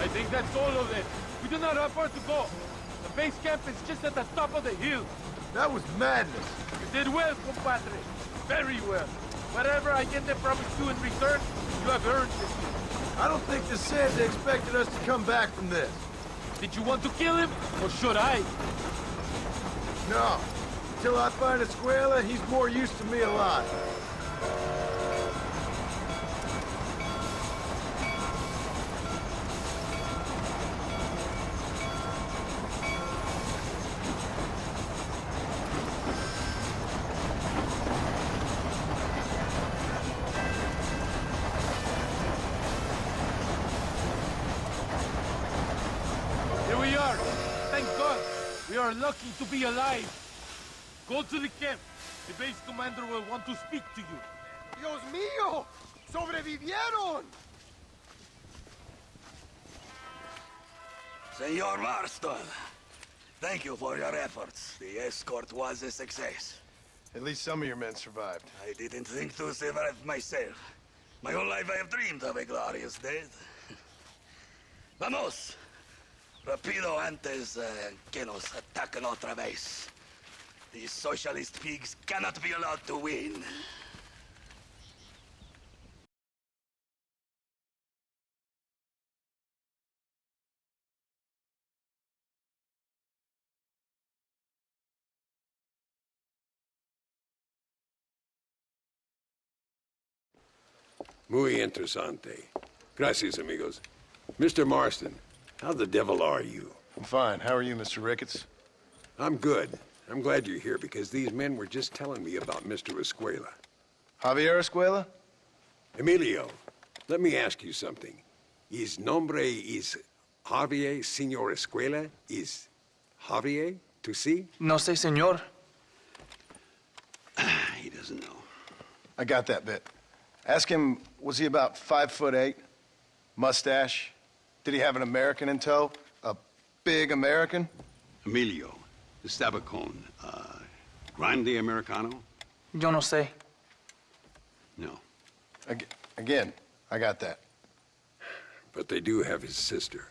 C: I think that's all of it. We do not have far to go. The base camp is just at the top of the hill.
N: That was madness.
C: You did well, compadre. Very well. Whatever I get them promised you in return, you have earned it.
N: I don't think the Santa expected us to come back from this.
C: Did you want to kill him, or should I?
N: No. Until I find Escuela, he's more used to me alive.
C: Lucky to be alive. Go to the camp. The base commander will want to speak to you.
N: Dios mío! Sobrevivieron!
E: Senor Marston, thank you for your efforts. The escort was a success.
F: At least some of your men survived.
E: I didn't think to survive myself. My whole life I have dreamed of a glorious death. Vamos! Rapido antes que nos ataquen otra vez. These socialist pigs cannot be allowed to win.
D: Muy interesante. Gracias, amigos. Mr. Marston, how the devil are you?
F: I'm fine. How are you, Mr. Ricketts?
D: I'm good. I'm glad you're here because these men were just telling me about Mr. Escuela.
F: Javier Escuela?
D: Emilio, let me ask you something. His nombre is Javier Señor Escuela? Is Javier to see?
I: No sé, señor.
F: I got that bit. Ask him, was he about 5'8"? Mustache? Did he have an American in tow? A big American?
D: Emilio, the Stabacone, grande americano?
I: Yo no sé.
D: No.
F: Again, I got that.
D: But they do have his sister.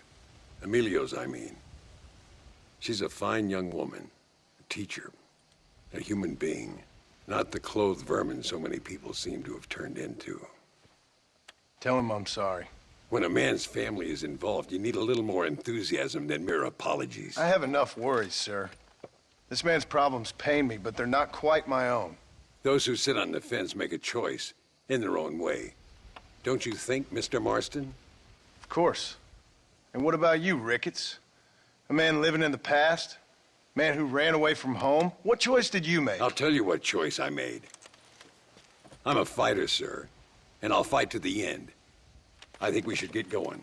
D: Emilio's, I mean. She's a fine young woman, a teacher, a human being, not the clothed vermin so many people seem to have turned into.
F: Tell him I'm sorry.
D: When a man's family is involved, you need a little more enthusiasm than mere apologies.
F: I have enough worries, sir. This man's problems pain me, but they're not quite my own.
D: Those who sit on the fence make a choice, in their own way. Don't you think, Mr. Marston?
F: Of course. And what about you, Ricketts? A man living in the past? A man who ran away from home? What choice did you make?
D: I'll tell you what choice I made. I'm a fighter, sir, and I'll fight to the end. I think we should get going.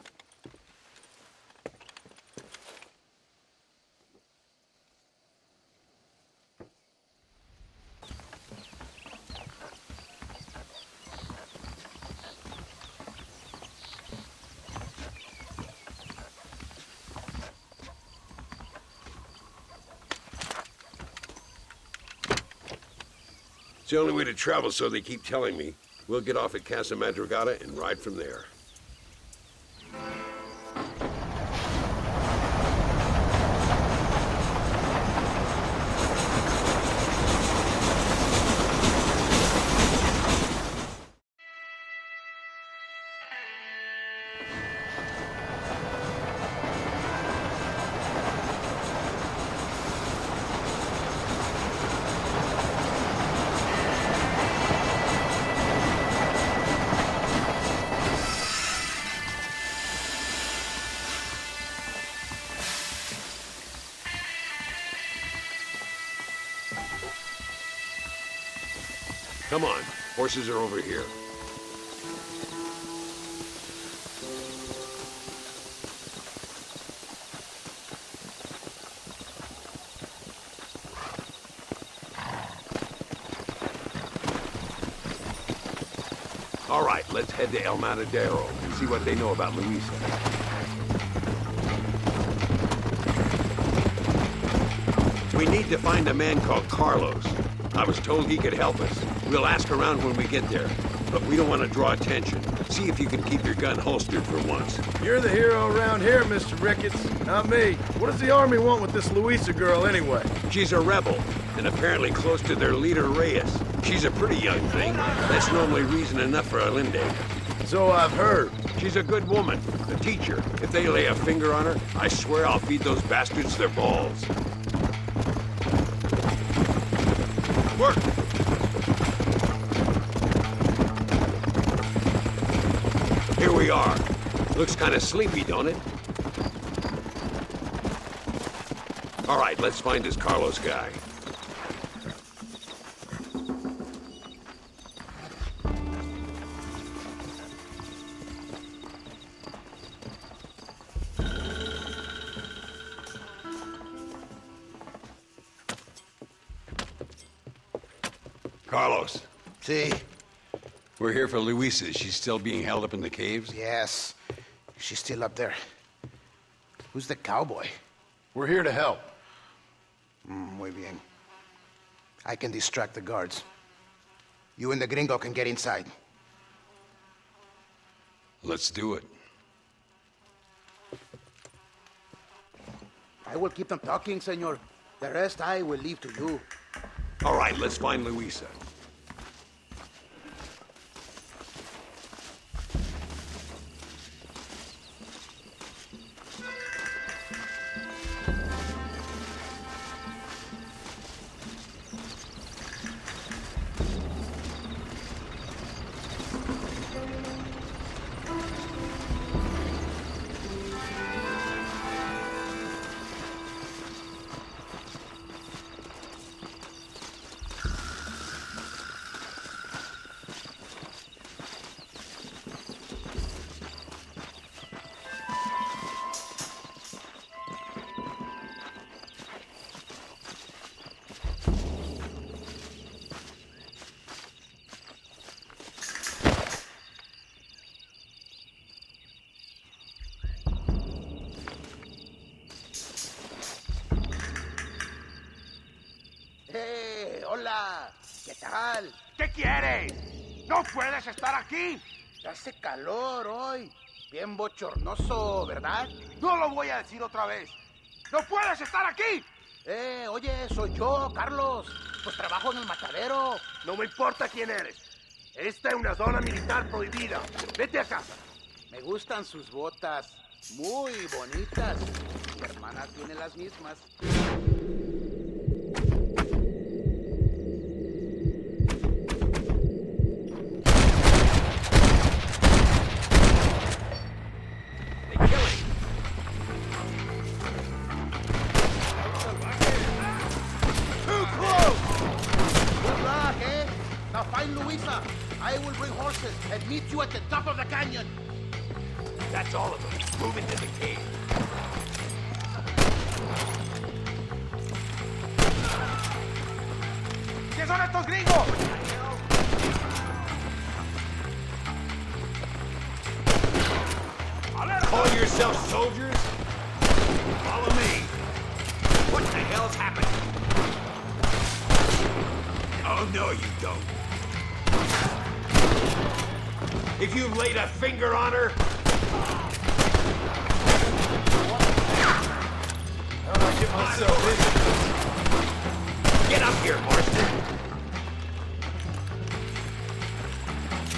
D: It's the only way to travel, so they keep telling me. We'll get off at Casa Madrugada and ride from there. Come on, horses are over here. All right, let's head to El Matadero and see what they know about Luisa. We need to find a man called Carlos. I was told he could help us. We'll ask around when we get there, but we don't want to draw attention. See if you can keep your gun holstered for once.
N: You're the hero around here, Mr. Ricketts, not me. What does the army want with this Luisa girl anyway?
D: She's a rebel, and apparently close to their leader, Reyes. She's a pretty young thing. That's normally reason enough for Allende.
N: So I've heard.
D: She's a good woman, a teacher. If they lay a finger on her, I swear I'll feed those bastards their balls. Work! Here we are. Looks kind of sleepy, don't it? All right, let's find this Carlos guy. Carlos.
B: See?
D: We're here for Luisa. She's still being held up in the caves?
B: Yes. She's still up there. Who's the cowboy?
F: We're here to help.
B: Muy bien. I can distract the guards. You and the gringo can get inside.
D: Let's do it.
B: I will keep them talking, senor. The rest I will leave to you.
D: All right, let's find Luisa.
H: Hola, ¿qué tal?
E: ¿Qué quieres? ¡No puedes estar aquí!
H: Hace calor hoy. Bien bochornoso, ¿verdad?
E: No lo voy a decir otra vez. ¡No puedes estar aquí!
H: Oye, soy yo, Carlos. Pues trabajo en el matadero.
E: No me importa quién eres. Esta es una zona militar prohibida. Vete a casa.
H: Me gustan sus botas. Muy bonitas. Mi hermana tiene las mismas. Luisa, I will bring horses and meet you at the top of the canyon.
T: That's all of them. Move into the cave.
E: ¿Qué son estos gringos?
T: Call yourselves soldiers? Follow me. What the hell's happening? Oh, no, you don't. If you've laid a finger on her...
N: How'd I get myself in?
T: Get up here, Marston.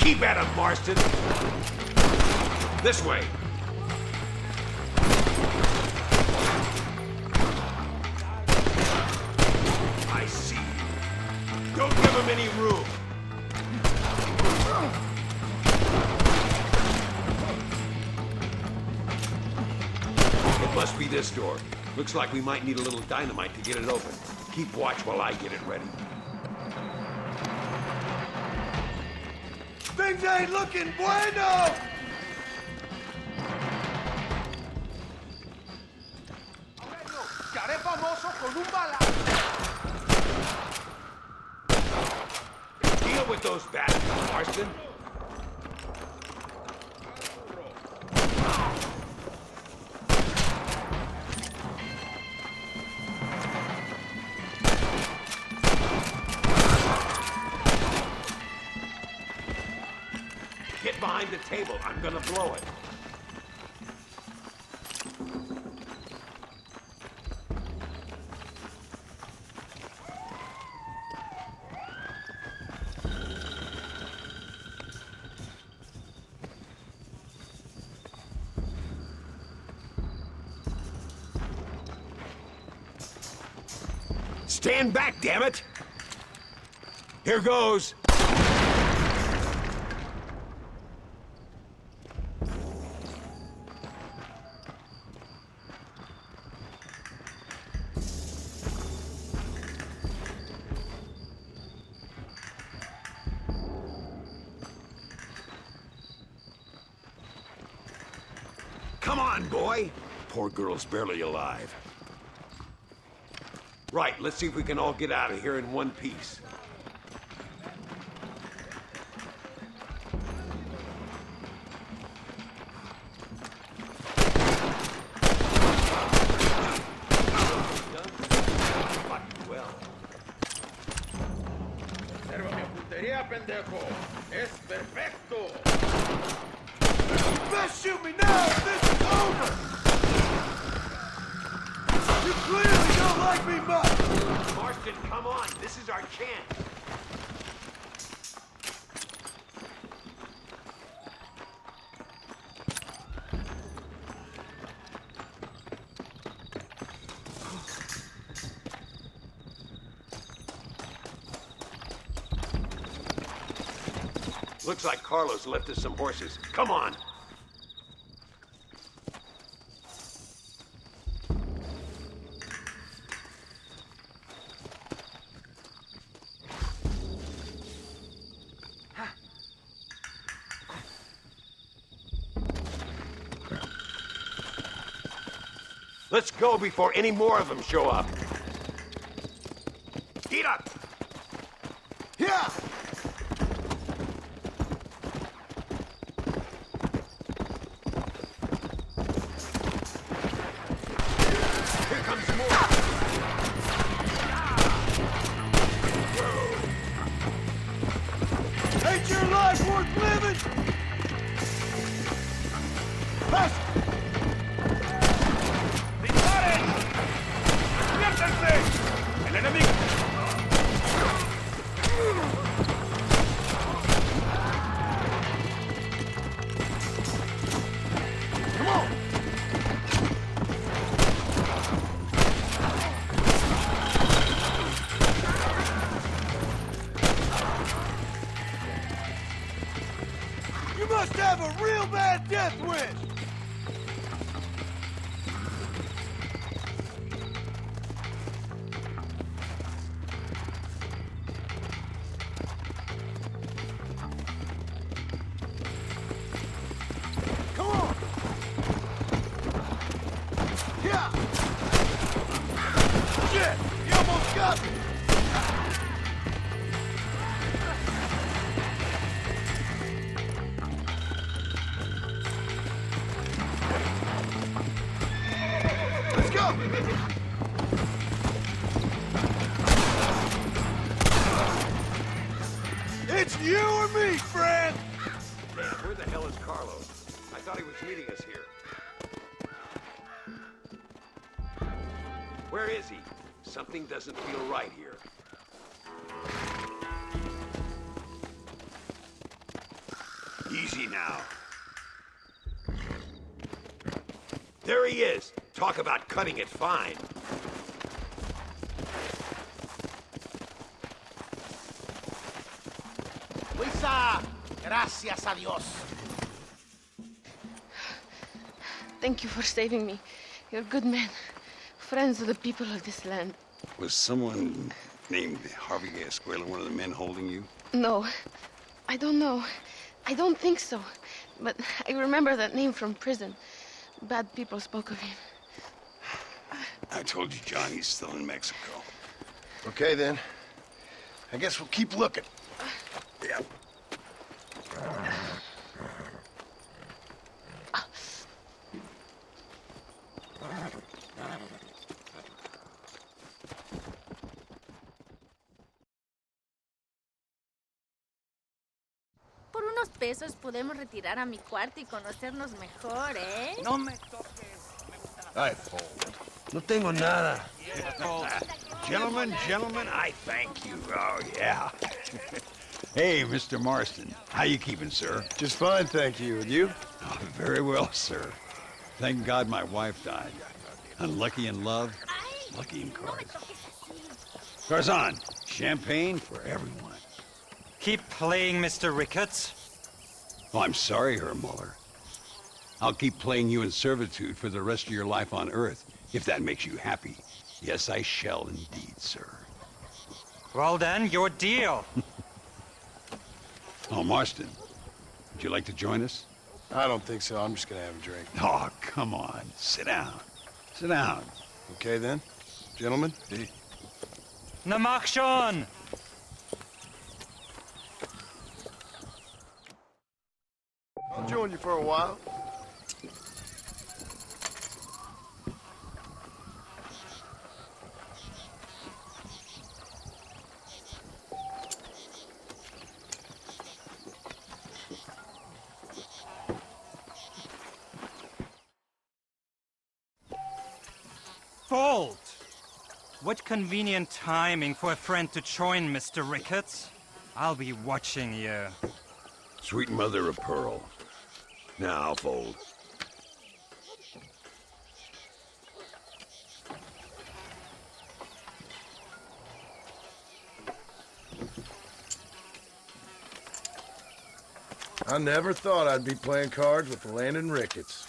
T: Keep at him, Marston. This way. I see you. Don't give him any room. It must be this door. Looks like we might need a little dynamite to get it open. Keep watch while I get it ready.
N: Things ain't looking bueno!
E: ¡Te haré famoso con un balazo!
T: Deal with those bastards, Marston. Get behind the table. I'm gonna blow it. Stand back, damn it! Here goes. Come on, boy! Poor girl's barely alive. Right, let's see if we can all get out of here in one piece. Well.
E: Observa mi puntería, pendejo. Es perfecto.
N: You best shoot me now if this is over! You clearly don't like me much!
T: Marston, come on. This is our chance. Looks like Carlos left us some horses. Come on. Let's go before any more of them show up. Get up!
N: Yeah!
T: Here comes more! Whoa.
N: have a real bad death wish! Come on! Yeah! Shit! You almost got me! Let's go! It's you or me, friend!
D: Where the hell is Carlos? I thought he was meeting us here. Where is he? Something doesn't feel right here. Easy now. There he is. Talk about cutting it fine.
H: Luisa, gracias a Dios.
K: Thank you for saving me. You're good men. Friends of the people of this land.
D: Was someone named Harvey Escuela one of the men holding you?
K: No, I don't know. I don't think so. But I remember that name from prison. Bad people spoke of him.
D: I told you, John, he's still in Mexico.
F: Okay, then. I guess we'll keep looking.
D: Yeah.
M: Por unos pesos podemos retirar a mi cuarto y conocernos mejor, ¿eh?
H: No me toques.
F: I fold.
E: No tengo nada. Gentlemen, I thank you. Oh, yeah. Hey, Mr. Marston. How you keeping, sir?
F: Just fine, thank you. And you?
E: Oh, very well, sir. Thank God my wife died. Unlucky in love, lucky in cards. Garzon, champagne for everyone.
V: Keep playing, Mr. Ricketts.
E: Oh, I'm sorry, Herr Muller. I'll keep playing you in servitude for the rest of your life on Earth, if that makes you happy. Yes, I shall indeed, sir.
V: Well then, your deal.
E: Oh, Marston, would you like to join us?
F: I don't think so. I'm just gonna have a drink.
E: Oh, come on. Sit down. Sit down.
F: Okay, then. Gentlemen?
V: Na mach schon!
F: I'll join you for a while.
V: Bold! What convenient timing for a friend to join, Mr. Ricketts. I'll be watching you.
D: Sweet mother of pearl. Now I'll fold.
F: I never thought I'd be playing cards with Landon Ricketts.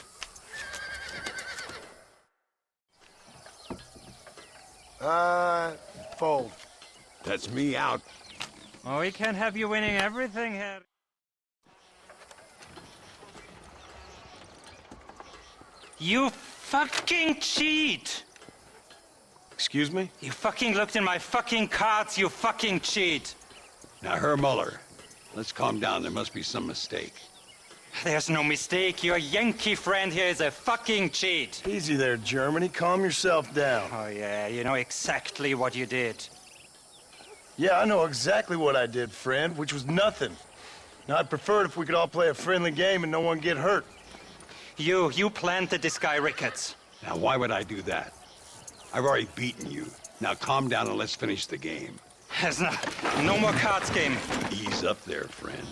F: Fold.
D: That's me out.
V: Oh, we can't have you winning everything here. You fucking cheat!
F: Excuse me?
V: You fucking looked in my fucking cards, you fucking cheat!
E: Now, Herr Muller, let's calm down. There must be some mistake.
V: There's no mistake. Your Yankee friend here is a fucking cheat.
F: Easy there, Germany. Calm yourself down.
V: Oh, yeah, you know exactly what you did.
F: Yeah, I know exactly what I did, friend, which was nothing. Now, I'd prefer it if we could all play a friendly game and no one get hurt.
V: You planted this guy, Ricketts.
E: Now, why would I do that? I've already beaten you. Now, calm down and let's finish the game.
V: There's no more cards game.
E: Ease up there, friend.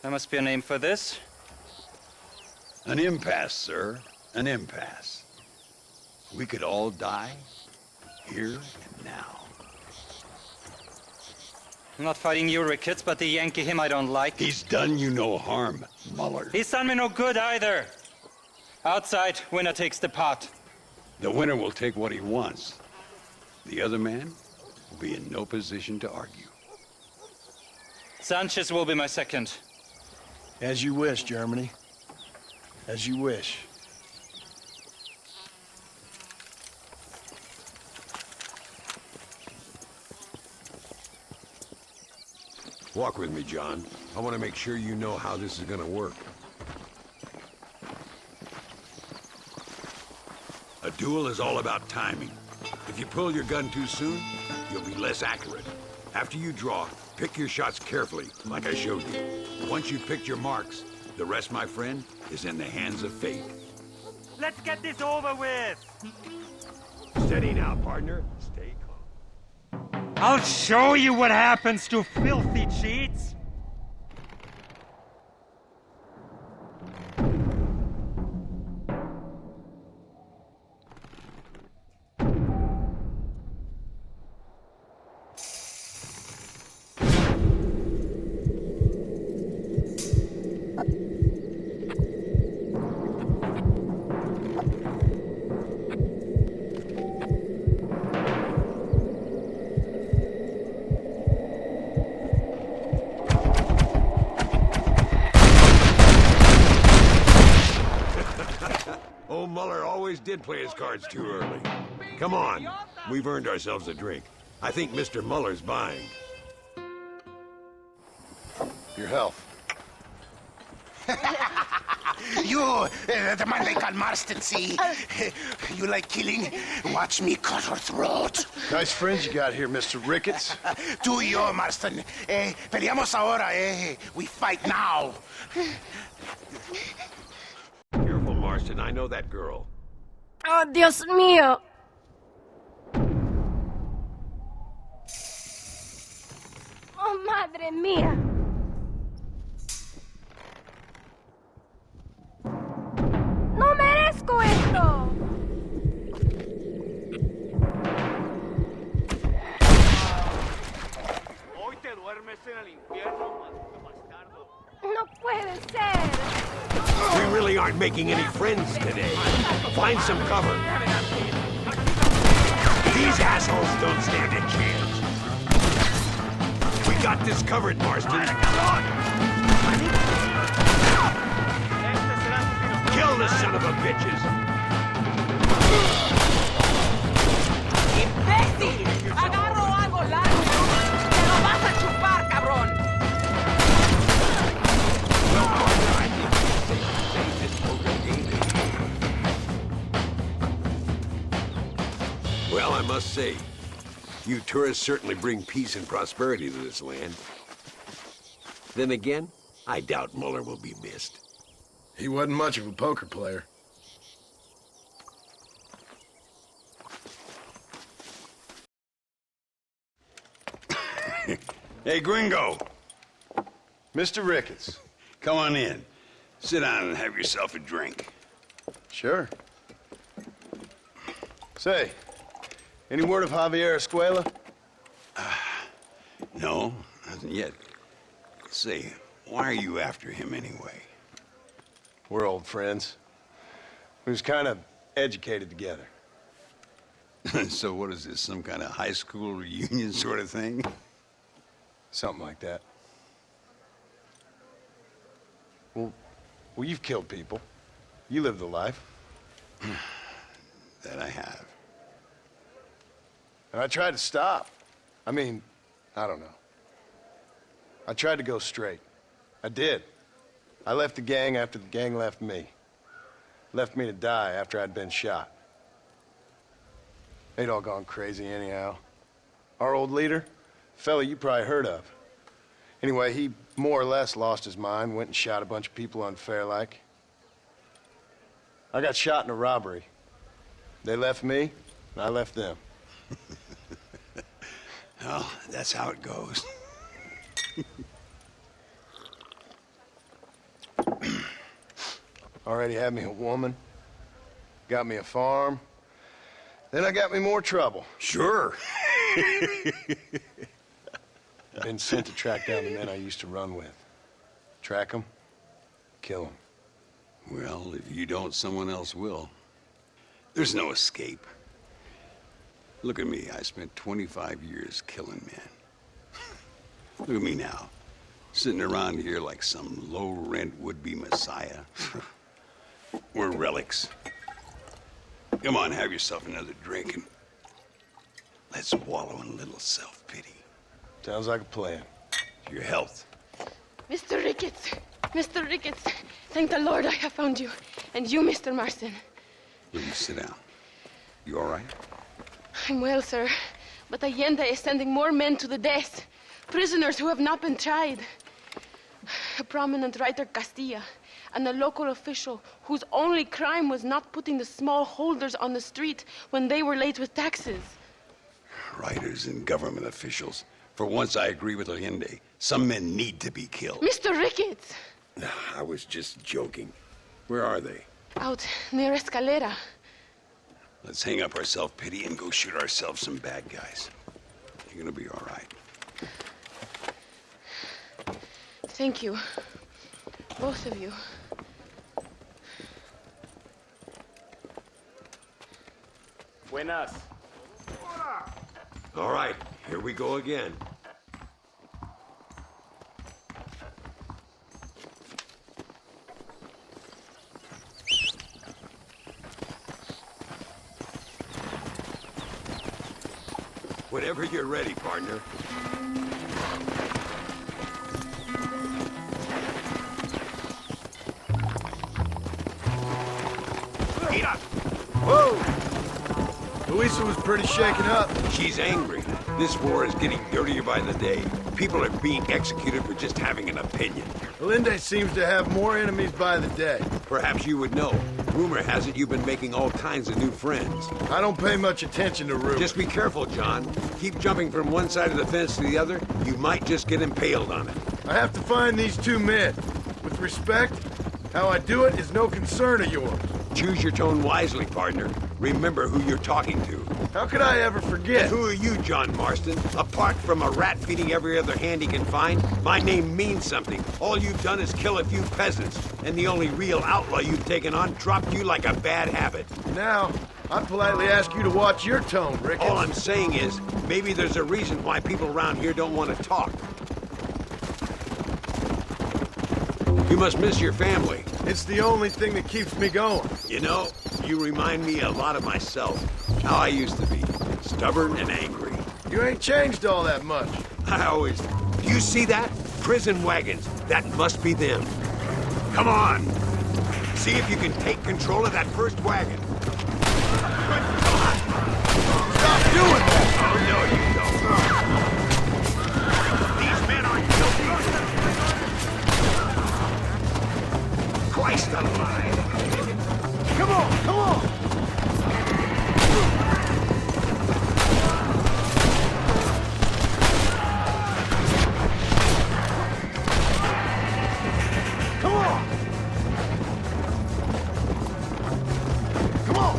V: There must be a name for this.
E: An impasse, sir. An impasse. We could all die here and now.
V: I'm not fighting you, Ricketts, but the Yankee him I don't like.
D: He's done you no harm, Muller.
V: He's done me no good either. Outside, winner takes the pot.
D: The winner will take what he wants. The other man will be in no position to argue.
V: Sanchez will be my second.
N: As you wish, Germany. As you wish.
D: Walk with me, John. I want to make sure you know how this is going to work. A duel is all about timing. If you pull your gun too soon, you'll be less accurate. After you draw, pick your shots carefully, like I showed you. Once you've picked your marks, the rest, my friend, is in the hands of fate.
V: Let's get this over with!
D: Steady now, partner. Stay calm.
V: I'll show you what happens to filthy cheats!
D: Old Muller always did play his cards too early. Come on, we've earned ourselves a drink. I think Mr. Muller's buying.
F: Your health.
B: You, the man they call Marston, see? You like killing? Watch me cut her throat.
F: Nice friends you got here, Mr. Ricketts.
B: Tú y yo, Marston. Peleamos ahora, We fight now.
D: Careful, Marston. I know that girl.
M: Oh, Dios mío. Oh, madre mía. ¡No merezco esto!
U: Hoy te duermes en el infierno, bastardo.
M: No puede ser.
D: We really aren't making any friends today. Find some cover. These assholes don't stand a chance. We got this covered, Marston. Kill the son of a bitches!
R: ¡Imbécil! ¡Agarro algo largo! ¡Te lo vas a chupar, cabrón!
D: Well, I must say, you tourists certainly bring peace and prosperity to this land. Then again, I doubt Muller will be missed.
F: He wasn't much of a poker player.
E: Hey, Gringo.
F: Mr. Ricketts.
E: Come on in. Sit down and have yourself a drink.
F: Sure. Say, any word of Javier Escuela?
E: No, nothing yet. Say, why are you after him anyway?
F: We're old friends. We was kind of educated together.
E: So what is this, some kind of high school reunion sort of thing?
F: Something like that. Well, you've killed people. You lived the life.
E: That I have.
F: And I tried to stop. I mean, I don't know. I tried to go straight. I did. I left the gang after the gang left me. Left me to die after I'd been shot. They'd all gone crazy anyhow. Our old leader, fella you probably heard of. Anyway, he more or less lost his mind, went and shot a bunch of people unfair like. I got shot in a robbery. They left me, and I left them.
E: Well, that's how it goes.
F: Already had me a woman, got me a farm, then I got me more trouble.
E: Sure.
F: Been sent to track down the men I used to run with. Track them, kill them.
D: Well, if you don't, someone else will. There's no escape. Look at me. I spent 25 years killing men. Look at me now. Sitting around here like some low-rent would-be messiah. We're relics. Come on, have yourself another drink and let's wallow in a little self-pity.
F: Sounds like a plan.
D: Your health.
K: Mr. Ricketts! Mr. Ricketts! Thank the Lord I have found you. And you, Mr. Marston.
D: Will you sit down? You all right?
K: I'm well, sir. But Allende is sending more men to the death. Prisoners who have not been tried. A prominent writer, Castilla, and a local official whose only crime was not putting the small holders on the street when they were late with taxes.
D: Writers and government officials. For once, I agree with Allende. Some men need to be killed.
K: Mr. Ricketts!
D: I was just joking. Where are they?
K: Out near Escalera.
D: Let's hang up our self-pity and go shoot ourselves some bad guys. You're gonna be all right.
K: Thank you. Both of you.
A: Buenas.
D: All right, here we go again. Whenever you're ready, partner.
F: Whoa! Luisa was pretty shaken up.
D: She's angry. This war is getting dirtier by the day. People are being executed for just having an opinion.
F: Allende seems to have more enemies by the day.
D: Perhaps you would know. Rumor has it you've been making all kinds of new friends.
F: I don't pay much attention to rumors.
D: Just be careful, John. Keep jumping from one side of the fence to the other. You might just get impaled on it.
F: I have to find these two men. With respect, how I do it is no concern of yours.
D: Choose your tone wisely, partner. Remember who you're talking to.
F: How could I ever forget?
D: And who are you, John Marston? Apart from a rat feeding every other hand he can find, my name means something. All you've done is kill a few peasants, and the only real outlaw you've taken on dropped you like a bad habit.
F: Now, I politely ask you to watch your tone, Ricketts.
D: All I'm saying is, maybe there's a reason why people around here don't want to talk. You must miss your family.
F: It's the only thing that keeps me going.
D: You know, you remind me a lot of myself. How I used to be. Stubborn and angry.
F: You ain't changed all that much.
D: I always... Do you see that? Prison wagons. That must be them. Come on. See if you can take control of that first wagon. Good God!
F: Stop doing that!
D: Oh, no, you don't. These men aren't guilty. Christ alive!
F: Come on, come on! Come on! Come on!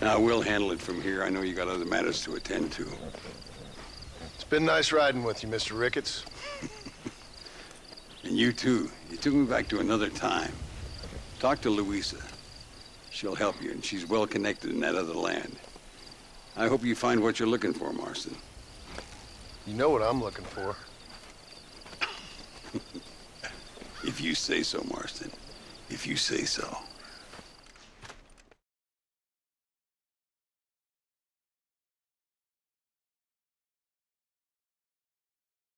D: Now, we'll handle it from here. I know you got other matters to attend to.
F: It's been nice riding with you, Mr. Ricketts.
D: And you too. You took me back to another time. Talk to Louisa. She'll help you, and she's well connected in that other land. I hope you find what you're looking for, Marston.
F: You know what I'm looking for.
D: If you say so, Marston. If you say so.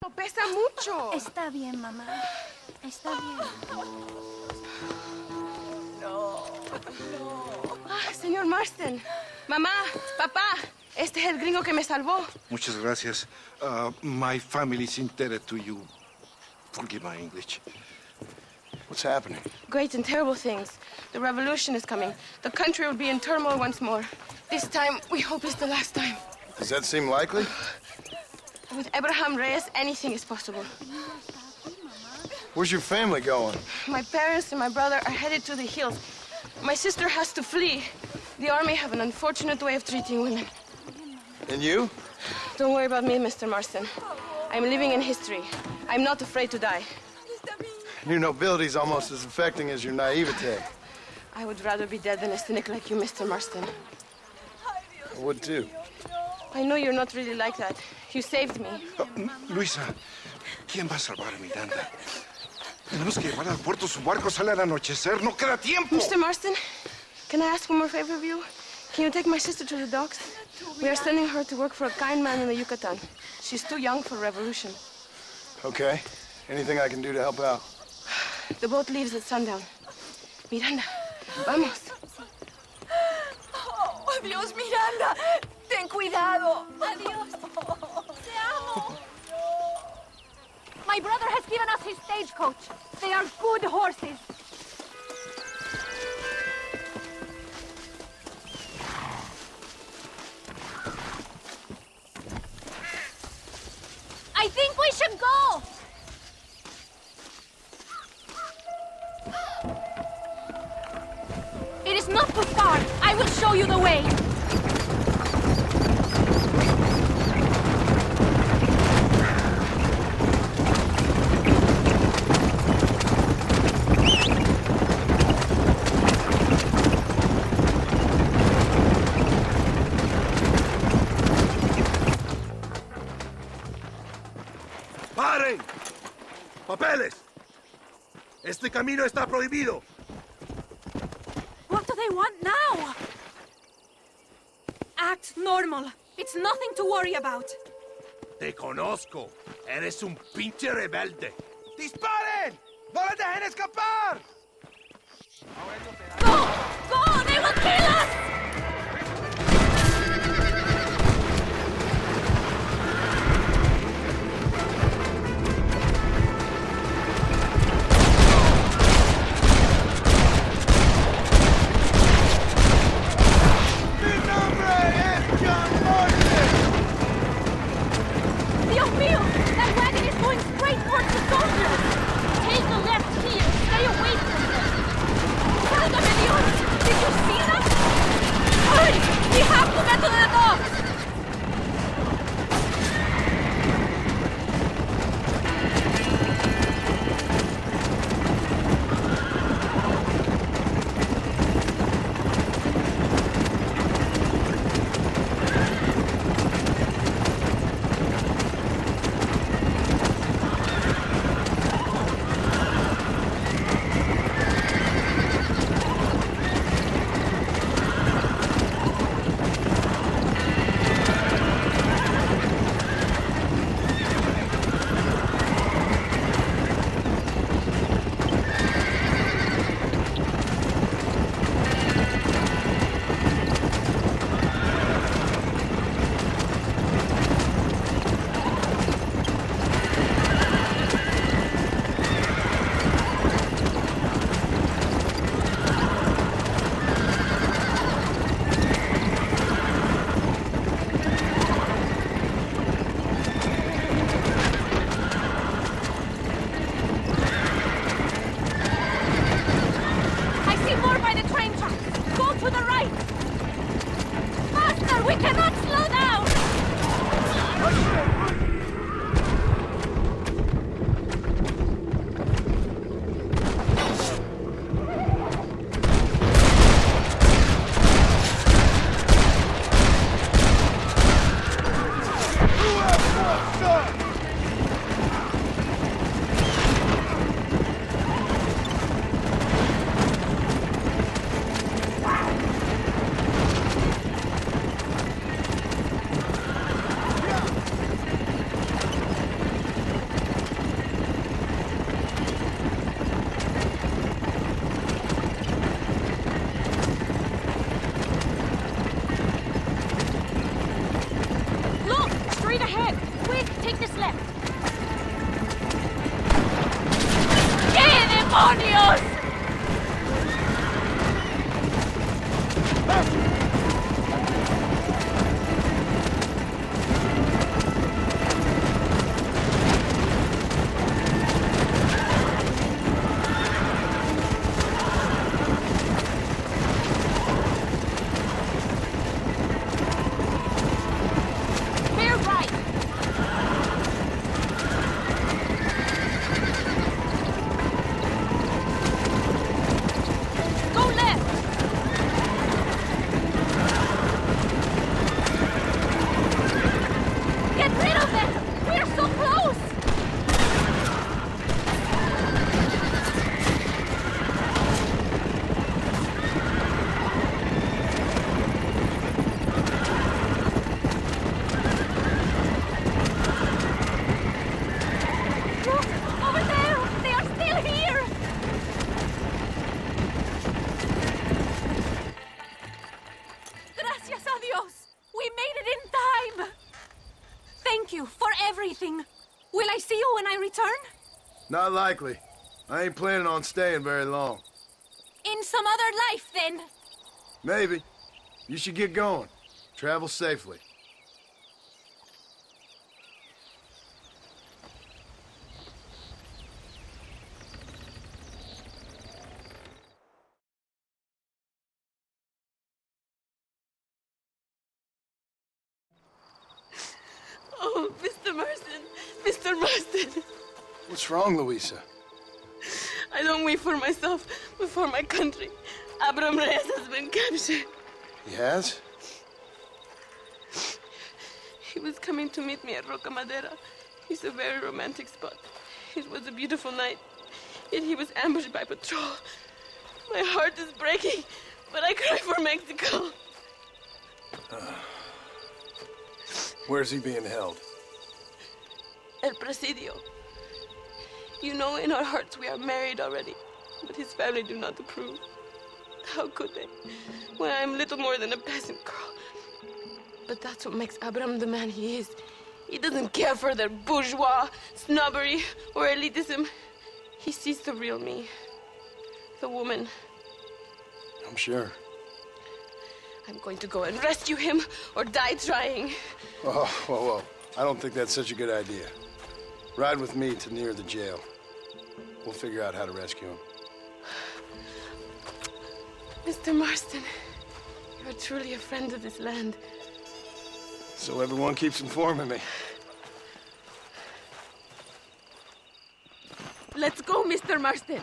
K: No pesa mucho.
M: Está bien, mamá. Está bien.
K: Señor Marston. Mamá, papá, este es el gringo que me salvó.
E: Muchas gracias. My family's indebted to you. Forgive my English.
F: What's happening?
K: Great and terrible things. The revolution is coming. The country will be in turmoil once more. This time, we hope it's the last time.
F: Does that seem likely?
K: With Abraham Reyes, anything is possible.
F: Where's your family going?
K: My parents and my brother are headed to the hills. My sister has to flee. The army have an unfortunate way of treating women.
F: And you?
K: Don't worry about me, Mr. Marston. I'm living in history. I'm not afraid to die.
F: Your nobility's almost as affecting as your naivete.
K: I would rather be dead than a cynic like you, Mr. Marston.
F: I would too.
K: I know you're not really like that. You saved me.
E: Luisa, ¿quién va a salvar a Miranda? Tenemos que llevar al puerto. Su barco sale al anochecer. No queda tiempo.
K: Mr. Marston, can I ask one more favor of you? Can you take my sister to the docks? We are sending her to work for a kind man in the Yucatan. She's too young for revolution.
F: Okay. Anything I can do to help out?
K: The boat leaves at sundown. Miranda, vamos.
R: Oh, adiós, Miranda. Ten cuidado. Adiós. Te amo.
M: My brother has given us his stagecoach. They are good horses. I think we should go. It is not too far. I will show you the way.
E: ¡Paren! ¡Papeles! Este camino está prohibido.
M: What do they want now? Act normal. It's nothing to worry about.
T: Te conozco. Eres un pinche rebelde.
E: ¡Disparen! ¡No les dejen escapar!
M: Go! Go! They will kill us! Dios mío! That wagon is going straight towards the soldiers! Take a left here! Stay away from them! Válgame Dios! Did you see them? cannot slow down!
N: Not likely. I ain't planning on staying very long.
M: In some other life, then?
N: Maybe. You should get going. Travel safely.
K: Oh, Mr. Marston. Mr. Marston.
N: What's wrong, Louisa?
K: I don't wait for myself, but for my country. Abraham Reyes has been captured.
N: He has?
K: He was coming to meet me at Roca Madera. It's a very romantic spot. It was a beautiful night, yet he was ambushed by patrol. My heart is breaking, but I cry for Mexico.
N: Where's he being held?
K: El Presidio. You know, in our hearts we are married already, but his family do not approve. How could they, when I am little more than a peasant girl? But that's what makes Abraham the man he is. He doesn't care for their bourgeois, snobbery, or elitism. He sees the real me, the woman.
N: I'm sure.
K: I'm going to go and rescue him, or die trying.
N: Oh, whoa. I don't think that's such a good idea. Ride with me to near the jail. We'll figure out how to rescue him.
K: Mr. Marston, you're truly a friend of this land.
N: So everyone keeps informing me.
K: Let's go, Mr. Marston.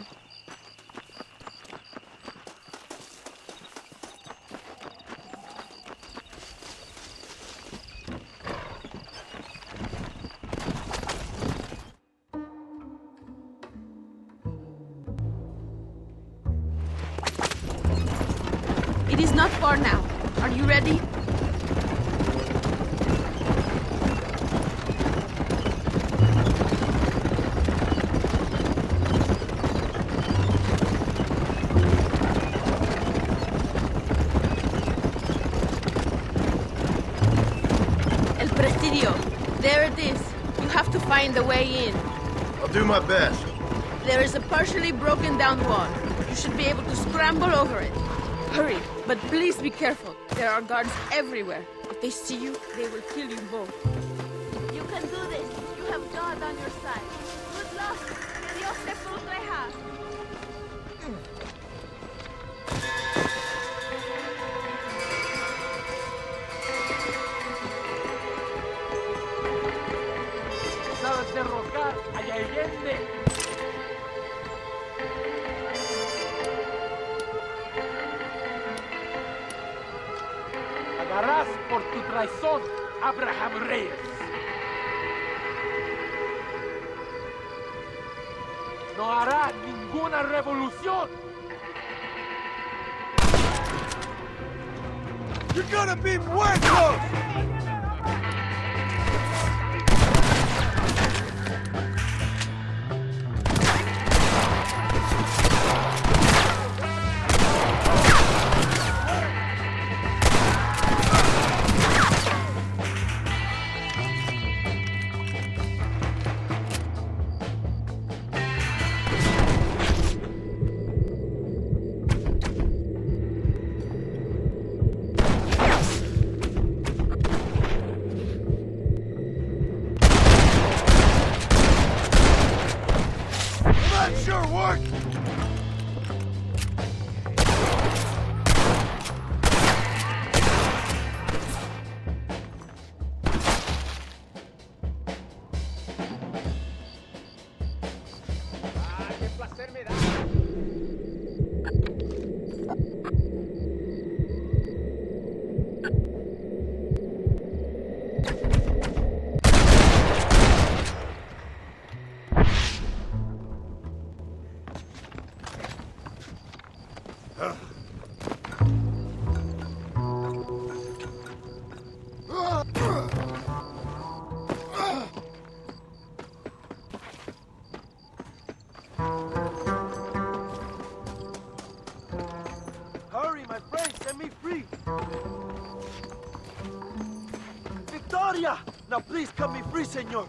K: It is not far now. Are you ready? El Presidio. There it is. You have to find the way in.
N: I'll do my best.
K: There is a partially broken down wall. You should be able to scramble over it. Hurry, but please be careful. There are guards everywhere. If they see you, they will kill you both. You can do this. You have God on your side. Good luck. Que Dios te proteja.
C: razón, Abraham Reyes. No hará ninguna revolución.
N: You're gonna be muertos! Hurry, my friend, set me free. Victoria! Now please cut me free, senor.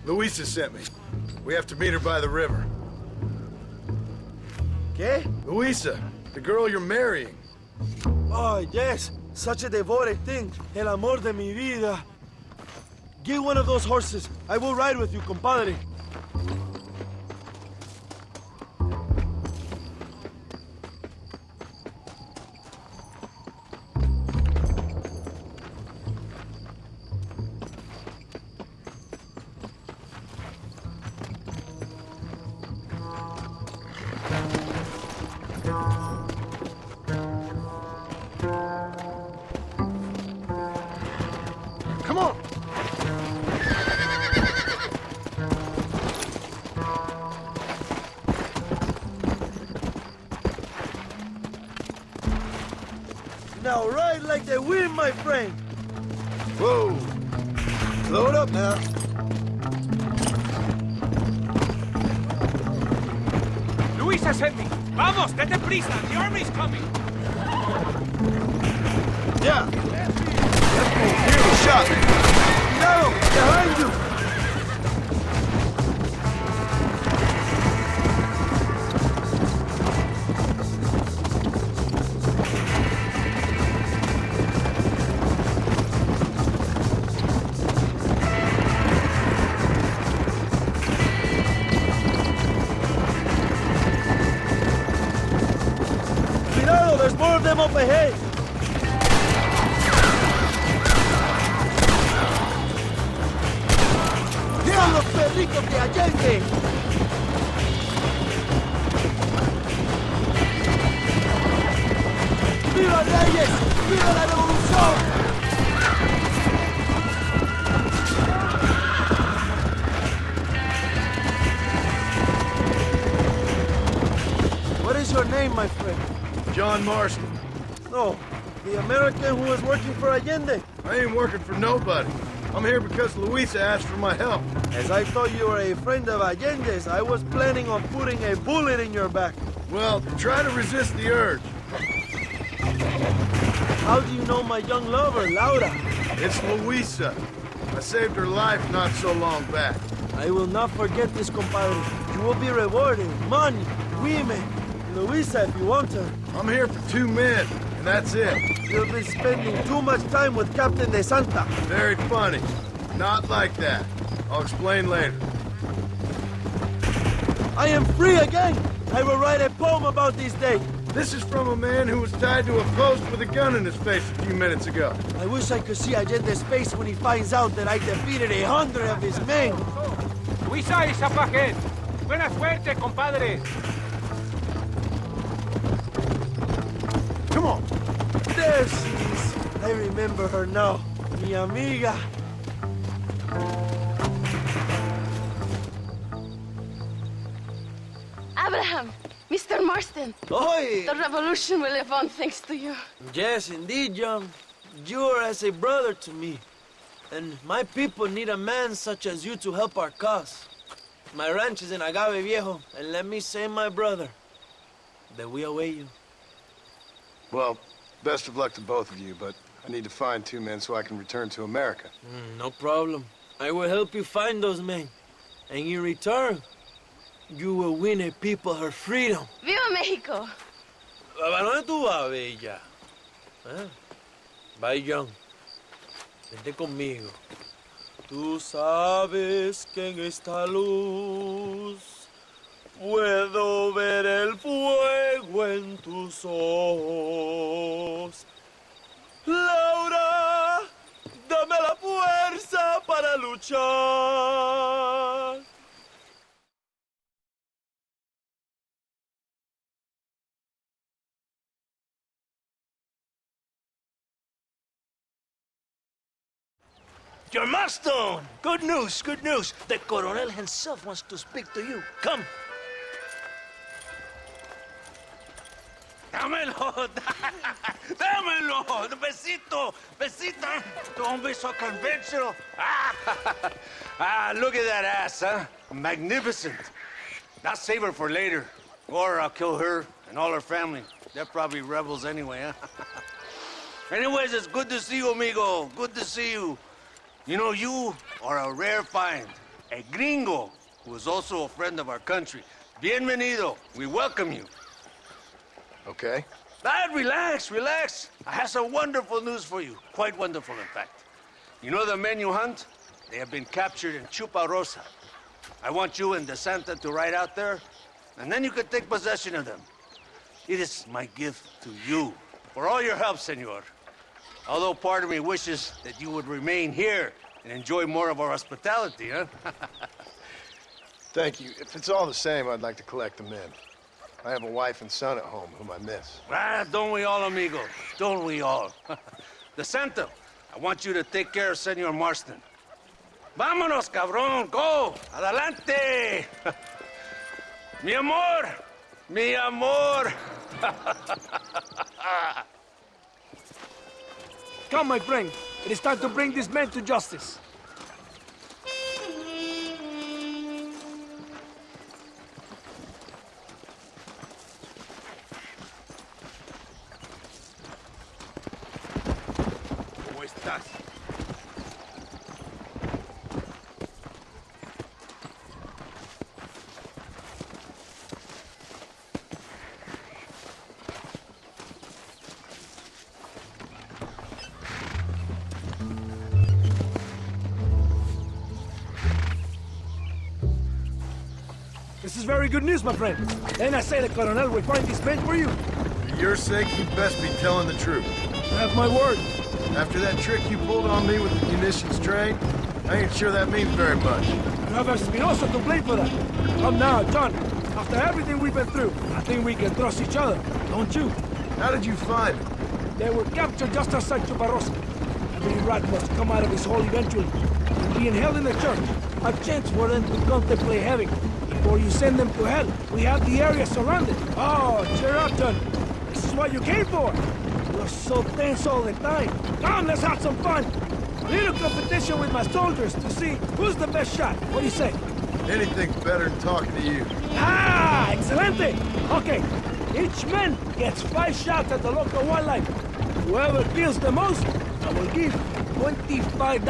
F: Luisa sent me. We have to meet her by the river.
N: ¿Qué?
F: Luisa, the girl you're marrying.
N: Oh, yes. Such a devoted thing. El amor de mi vida. Get one of those horses. I will ride with you, compadre.
F: Come on!
N: Now ride like the wind, my friend.
F: Whoa! Slow it up now.
J: Luisa sent me. Vamos, date prisa. The army's coming.
N: Yeah. Let's go. Hear the shot. Cuidado, behind you. Cuidado, there's more of them up ahead. ¡Son los perritos de Allende! ¡Viva Reyes! ¡Viva la revolución! What is your name, my friend?
F: John Marston.
N: No, the American who was working for Allende.
F: I ain't working for nobody. I'm here because Luisa asked for my help.
N: As I thought you were a friend of Allende's, I was planning on putting a bullet in your back.
F: Well, try to resist the urge.
N: How do you know my young lover, Laura?
F: It's Luisa. I saved her life not so long back.
N: I will not forget this, compadre. You will be rewarded. Money, women, Luisa if you want her.
F: I'm here for 2 men, and that's it.
N: You've been spending too much time with Captain De Santa.
F: Very funny. Not like that. I'll explain later.
N: I am free again! I will write a poem about this day.
F: This is from a man who was tied to a post with a gun in his face a few minutes ago.
N: I wish I could see Allende's face when he finds out that I defeated 100 of his men.
J: Luisa y Zapajen. Buena suerte, compadre.
N: Come on.
O: There she is. I remember her now. Mi amiga.
K: Abraham, Mr. Marston.
O: Oi!
K: The revolution will live on thanks to you.
O: Yes, indeed, John. You are as a brother to me. And my people need a man such as you to help our cause. My ranch is in Agave Viejo, and let me say, my brother, that we await you.
F: Well, best of luck to both of you, but I need to find 2 men so I can return to America.
O: No problem. I will help you find those men. And in return, you will win a people her freedom.
K: Viva Mexico!
O: ¿A dónde tú vas, bella? Bye, John. Vente conmigo. Tú sabes que en esta luz puedo ver el fuego en tus ojos. Laura, dame la fuerza para luchar.
G: Your Marston! Good news, good news. The Coronel himself wants to speak to you. Come. Dámelo! Dámelo! Besito! Besito! Don't be so conventional. Look at that ass, huh? Magnificent. Now save her for later. Or I'll kill her and all her family. They're probably rebels anyway, huh? Anyways, it's good to see you, amigo. Good to see you. You know, you are a rare find. A gringo who is also a friend of our country. Bienvenido. We welcome you.
F: Okay.
G: Relax, relax. I have some wonderful news for you. Quite wonderful, in fact. You know the men you hunt? They have been captured in Chuparosa. I want you and DeSanta to ride out there, and then you can take possession of them. It is my gift to you for all your help, senor. Although part of me wishes that you would remain here and enjoy more of our hospitality, huh?
F: Thank you. If it's all the same, I'd like to collect the men. I have a wife and son at home whom I miss.
G: Don't we all, amigo? Don't we all? DeSanta, I want you to take care of Senor Marston. Vámonos, cabrón! Go! Adelante! Mi amor! Mi amor!
O: Come, my friend. It is time to bring this man to justice.
E: ¿Cómo estás?
O: This is very good news, my friend. And I say the Colonel will find these men for you.
N: For your sake, you'd best be telling the truth.
O: I have my word.
N: After that trick you pulled on me with the munitions train, I ain't sure that means very much.
O: You have Espinosa to blame for that. Come now, John. After everything we've been through, I think we can trust each other, don't you?
N: How did you find them?
O: They were captured just outside Chuparosa. Every rat must come out of his hole eventually. And being held in the church, a chance for them to contemplate heaven. Before you send them to hell, we have the area surrounded. Oh, cheer up, John. This is what you came for. You're so tense all the time. Come, let's have some fun. A little competition with my soldiers to see who's the best shot. What do you say?
N: Anything's better than talking to you.
O: Ah, excelente. Okay, each man gets 5 shots at the local wildlife. Whoever kills the most, I will give $25.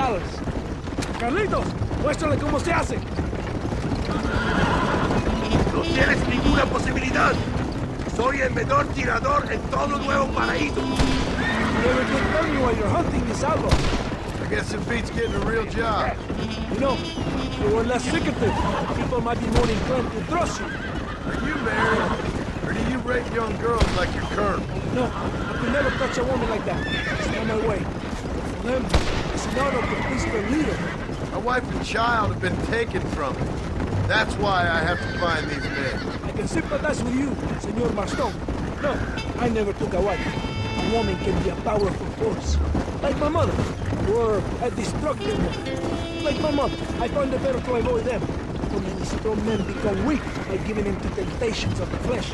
O: Carlitos, muéstrale cómo se hace.
E: No tienes ninguna posibilidad. Soy el mejor tirador en todo Nuevo Paraíso.
O: Never can tell me while you're hunting this outlaw.
N: I guess it beats getting a real job.
O: You know, if you were less secretive, people might be more inclined to trust you.
N: Are you married? Or do you rape young girls like your colonel?
O: No, I could never touch a woman like that. It's not my way. For them, it's an honor to please their leader.
N: My wife and child have been taken from me. That's why I have to find these men.
O: I can sympathize with you, Senor Marston. No, I never took a wife. A woman can be a powerful force, like my mother, or a destructive one, like my mother. I find it better to avoid them. For many strong men become weak by giving in to temptations of the flesh.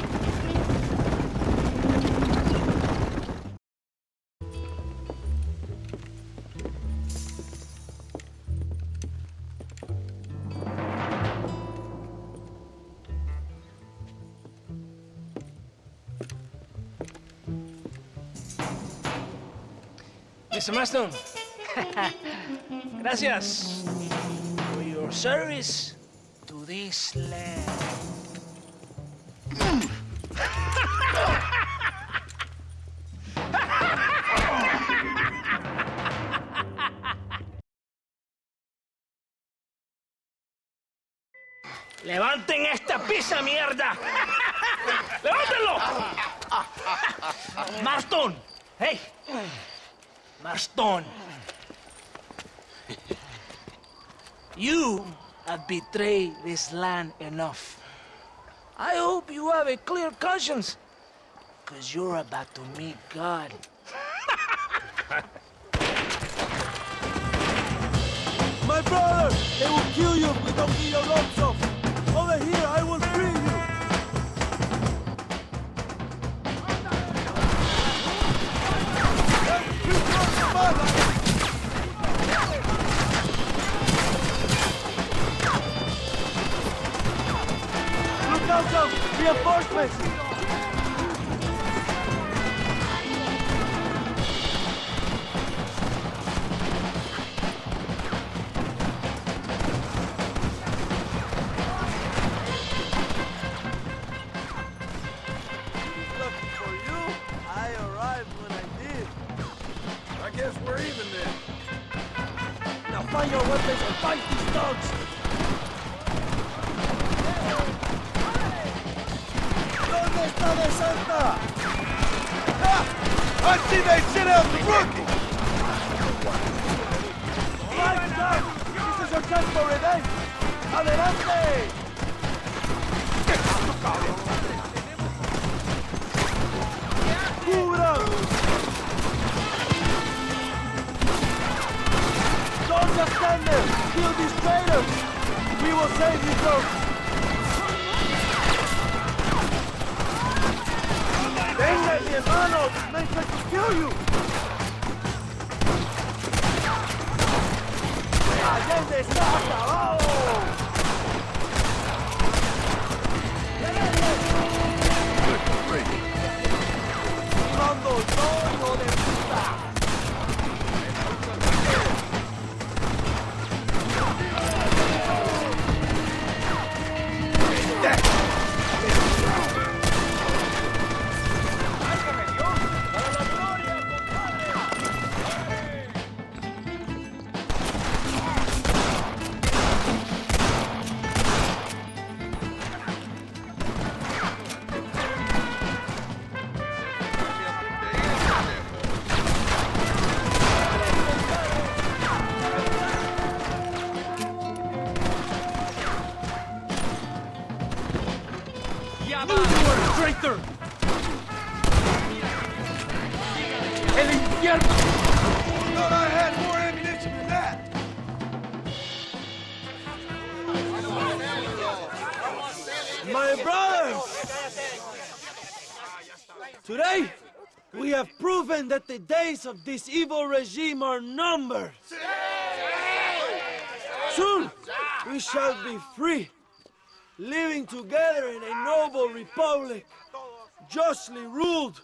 Q: Mr. Marston, gracias for your service to this land. ¡Levanten esta pizza, mierda! ¡Levántenlo! Marston, hey. Marston, you have betrayed this land enough. I hope you have a clear conscience, because you're about to meet God.
N: My brother! They will kill you if we don't get your ropes off! Over here, I will free you! Look out, some reinforcements! We're even then. Now find your weapons and fight these dogs! ¿Dónde está de Santa? I see they shit out the rookie! Right, Doc! This is your chance for revenge! Adelante! ¡Cubra! Don't just stand there! Kill these traitors! We will save you folks! ¡Venga, mi hermano! These men try to kill you! ¡Allende está acabado! ¡Mando todo de puta!
C: Traitor! El infierno!
N: Thought I had more ammunition than that! My brothers! Today, we have proven that the days of this evil regime are numbered. Soon, we shall be free, living together in a noble republic, justly ruled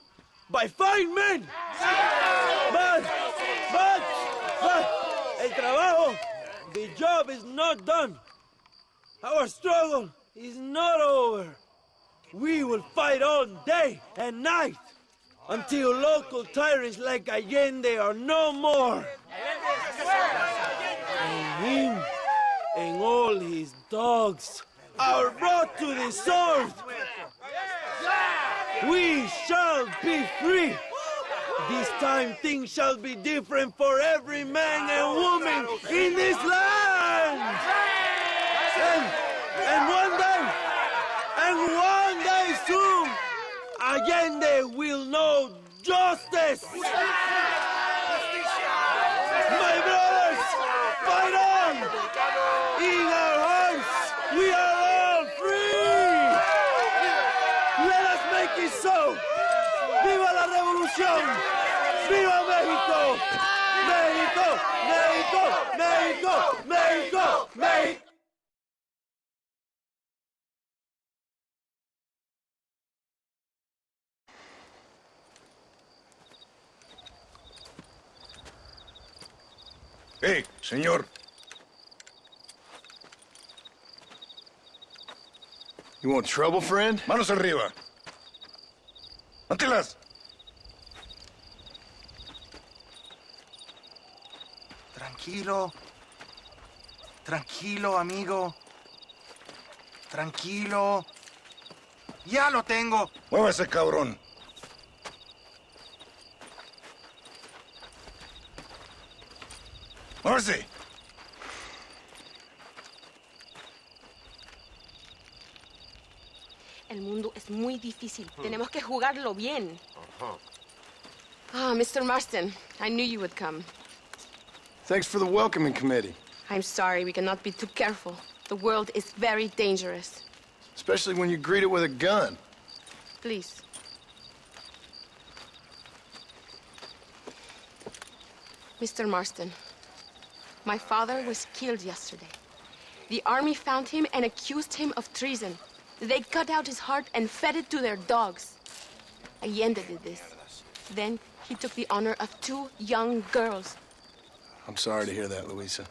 N: by fine men. But, el trabajo, the job is not done. Our struggle is not over. We will fight all day and night until local tyrants like Allende are no more. And him and all his dogs are brought to the sword. We shall be free. This time things shall be different for every man and woman in this land. And one day soon, Allende will know Justice! My brothers, fight on! In our hearts, we are all free! Let us make it so! ¡Viva la revolución! ¡Viva México! ¡México! ¡México! ¡México! ¡México! ¡México!
E: Hey, señor.
F: You want trouble, friend?
E: Manos arriba. ¡Antelas!
P: Tranquilo. Tranquilo, amigo. Tranquilo. Ya lo tengo.
E: Muévase, cabrón. Muévase.
K: El mundo es muy difícil. Tenemos que jugarlo bien. Ah, Mr. Marston, I knew you would come.
F: Thanks for the welcoming committee.
K: I'm sorry, we cannot be too careful. The world is very dangerous.
F: Especially when you greet it with a gun.
K: Please. Mr. Marston, my father was killed yesterday. The army found him and accused him of treason. They cut out his heart and fed it to their dogs. Allende did this. Then he took the honor of 2 young girls.
F: I'm sorry to hear that, Luisa.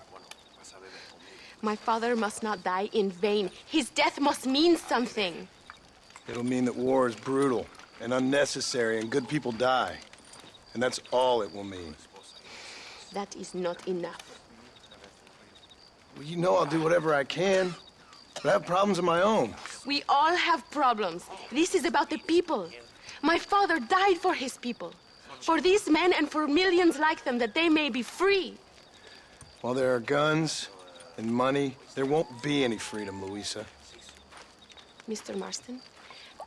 K: My father must not die in vain. His death must mean something.
F: It'll mean that war is brutal and unnecessary and good people die. And that's all it will mean.
K: That is not enough.
F: Well, you know I'll do whatever I can, but I have problems of my own.
K: We all have problems. This is about the people. My father died for his people. For these men and for millions like them, that they may be free.
F: While there are guns and money, there won't be any freedom, Luisa.
K: Mr. Marston,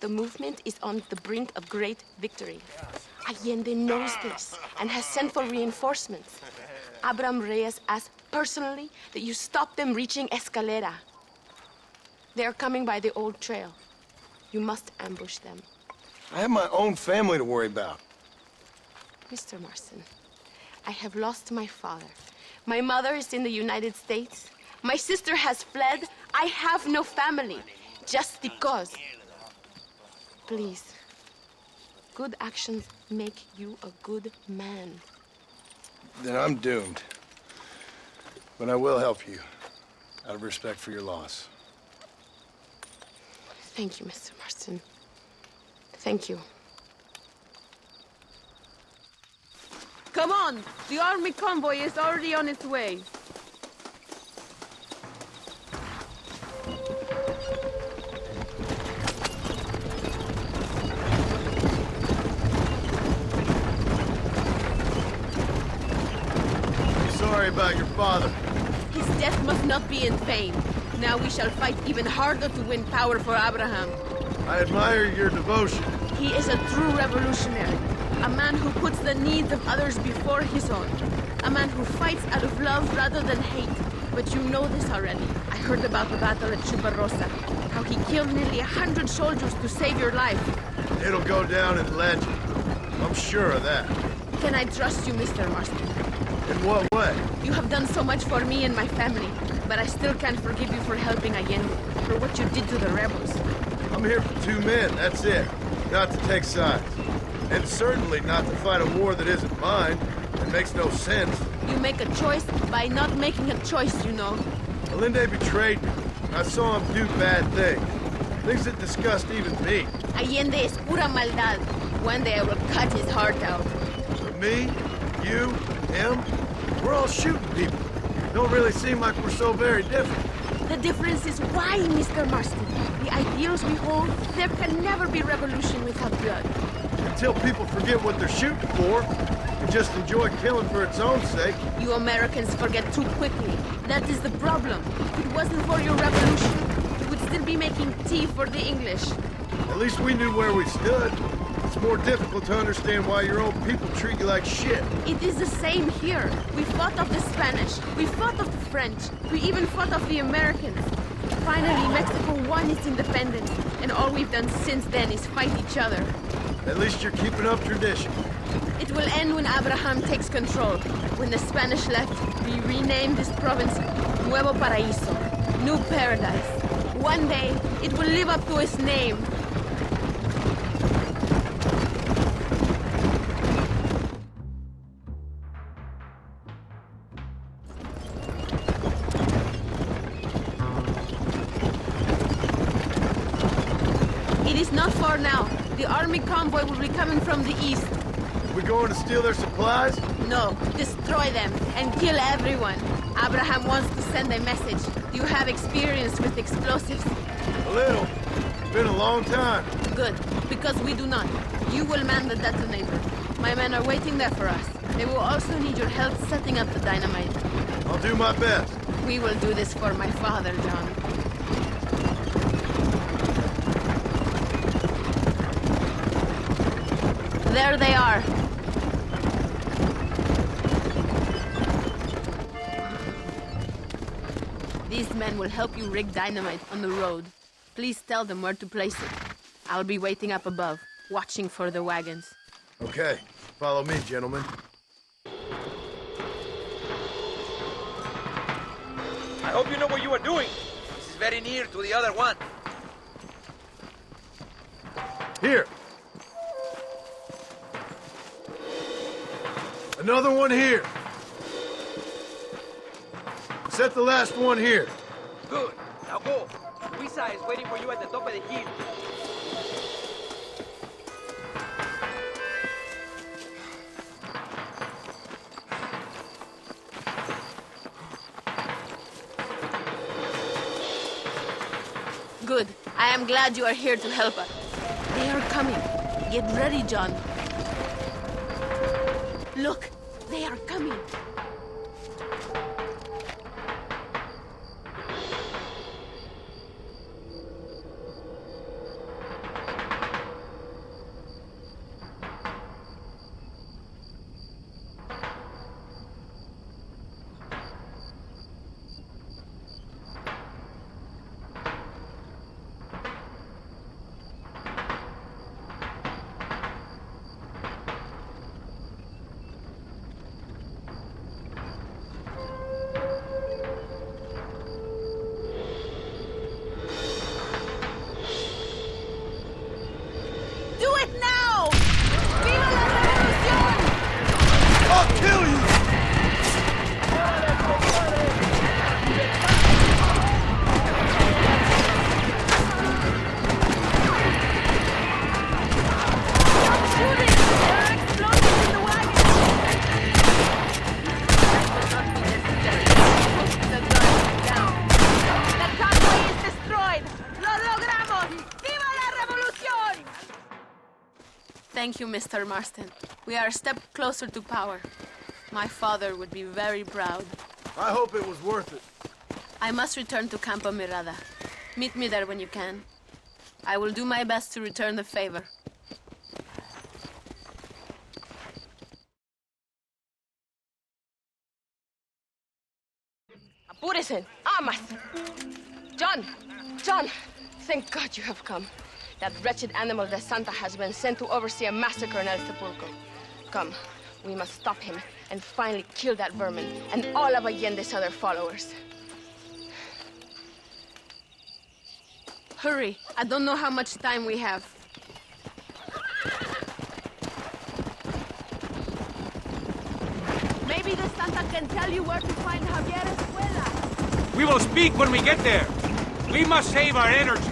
K: the movement is on the brink of great victory. Allende knows this and has sent for reinforcements. Abraham Reyes asked personally that you stop them reaching Escalera. They are coming by the old trail. You must ambush them.
F: I have my own family to worry about.
K: Mr. Marston, I have lost my father. My mother is in the United States. My sister has fled. I have no family. Just because. Please. Good actions make you a good man.
F: Then I'm doomed. But I will help you, out of respect for your loss.
K: Thank you, Mr. Marston. Thank you.
S: Come on! The army convoy is already on its way.
N: Sorry about your father.
S: His death must not be in vain. Now we shall fight even harder to win power for Abraham.
N: I admire your devotion.
S: He is a true revolutionary. A man who puts the needs of others before his own. A man who fights out of love rather than hate. But you know this already. I heard about the battle at Chubarrosa. How he killed nearly 100 soldiers to save your life.
N: It'll go down in legend. I'm sure of that.
S: Can I trust you, Mr. Marston?
N: In what way?
S: You have done so much for me and my family, but I still can't forgive you for helping Allende, for what you did to the rebels.
N: I'm here for 2 men, that's it. Not to take sides. And certainly not to fight a war that isn't mine. It makes no sense.
S: You make a choice by not making a choice, you know.
N: Allende betrayed me. I saw him do bad things. Things that disgust even me.
S: Allende es pura maldad. One day I will cut his heart out.
N: But me, you, him, we're all shooting people. Don't really seem like we're so very different.
S: The difference is why, Mr. Marston. The ideals we hold, there can never be revolution without blood.
N: Until people forget what they're shooting for and just enjoy killing for its own sake.
S: You Americans forget too quickly. That is the problem. If it wasn't for your revolution, we would still be making tea for the English.
N: At least we knew where we stood. It's more difficult to understand why your own people treat you like shit.
S: It is the same here. We fought off the Spanish, we fought off the French, we even fought off the Americans. Finally, Mexico won its independence, and all we've done since then is fight each other.
N: At least you're keeping up tradition.
S: It will end when Abraham takes control. When the Spanish left, we renamed this province Nuevo Paraíso, New Paradise. One day, it will live up to its name. It is not far now. The army convoy will be coming from the east.
N: We going to steal their supplies?
S: No, destroy them and kill everyone. Abraham wants to send a message. Do you have experience with explosives?
N: A little. It's been a long time.
S: Good, because we do not. You will man the detonator. My men are waiting there for us. They will also need your help setting up the dynamite.
N: I'll do my best.
S: We will do this for my father, John. There they are. These men will help you rig dynamite on the road. Please tell them where to place it. I'll be waiting up above, watching for the wagons.
N: Okay, follow me, gentlemen.
I: I hope you know what you are doing. This is very near to the other one.
N: Here. Another one here. Set the last one here.
I: Good. Now go. Luisa is waiting for you at the top of the hill.
S: Good. I am glad you are here to help us. They are coming. Get ready, John. Look, they are coming. Thank you, Mr. Marston. We are a step closer to power. My father would be very proud.
N: I hope it was worth it.
S: I must return to Campo Mirada. Meet me there when you can. I will do my best to return the favor. Apúrese. Amas. John! John! Thank God you have come. That wretched animal de Santa has been sent to oversee a massacre in El Sepulcro. Come, we must stop him and finally kill that vermin and all of Allende's other followers. Hurry, I don't know how much time we have. Maybe the Santa can tell you where to find Javier Escuela.
T: We will speak when we get there. We must save our energy.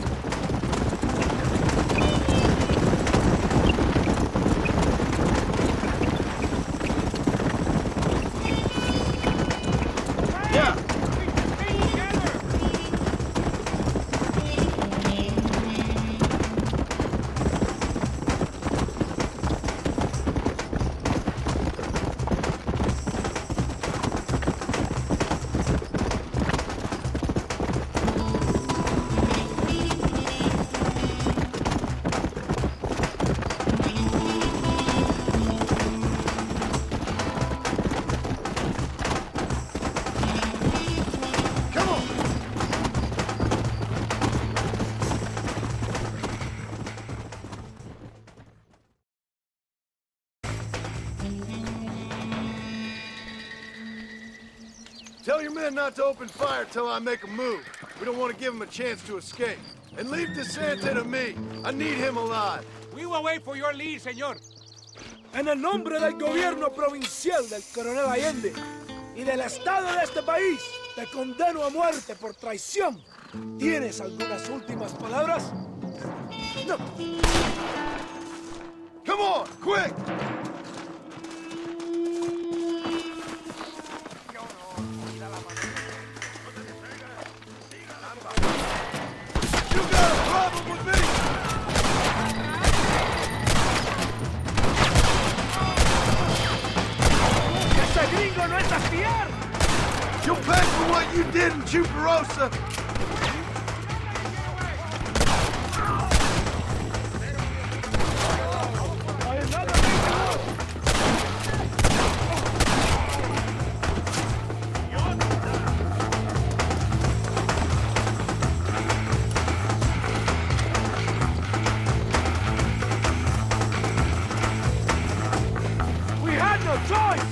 N: Tell your men not to open fire till I make a move. We don't want to give them a chance to escape. And leave DeSanta to me. I need him alive.
J: We will wait for your lead, señor.
O: En el nombre del gobierno provincial del coronel Allende y del Estado de este país, te condeno a muerte por traición. ¿Tienes algunas últimas palabras? No.
N: Come on, quick! You got a problem with me?
O: ¡Ese gringo no es a fiar!
N: You'll pay for what you did in Chuparosa.
O: We had no choice!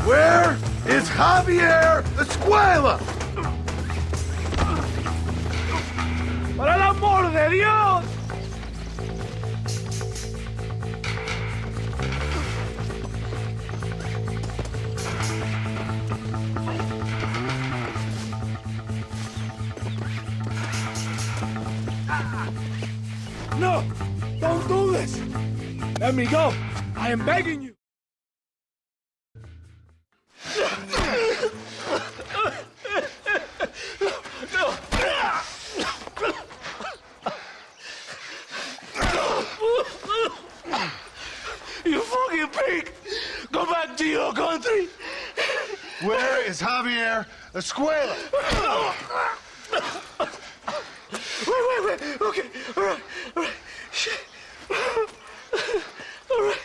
N: Where is Javier Escuela?
O: ¡Por el amor de Dios! No! Don't do this! Let me go! I am begging you!
U: You fucking pig! Go back to your country!
N: Where is Javier Escuela?
U: Wait. Okay, all right. Shit. All right.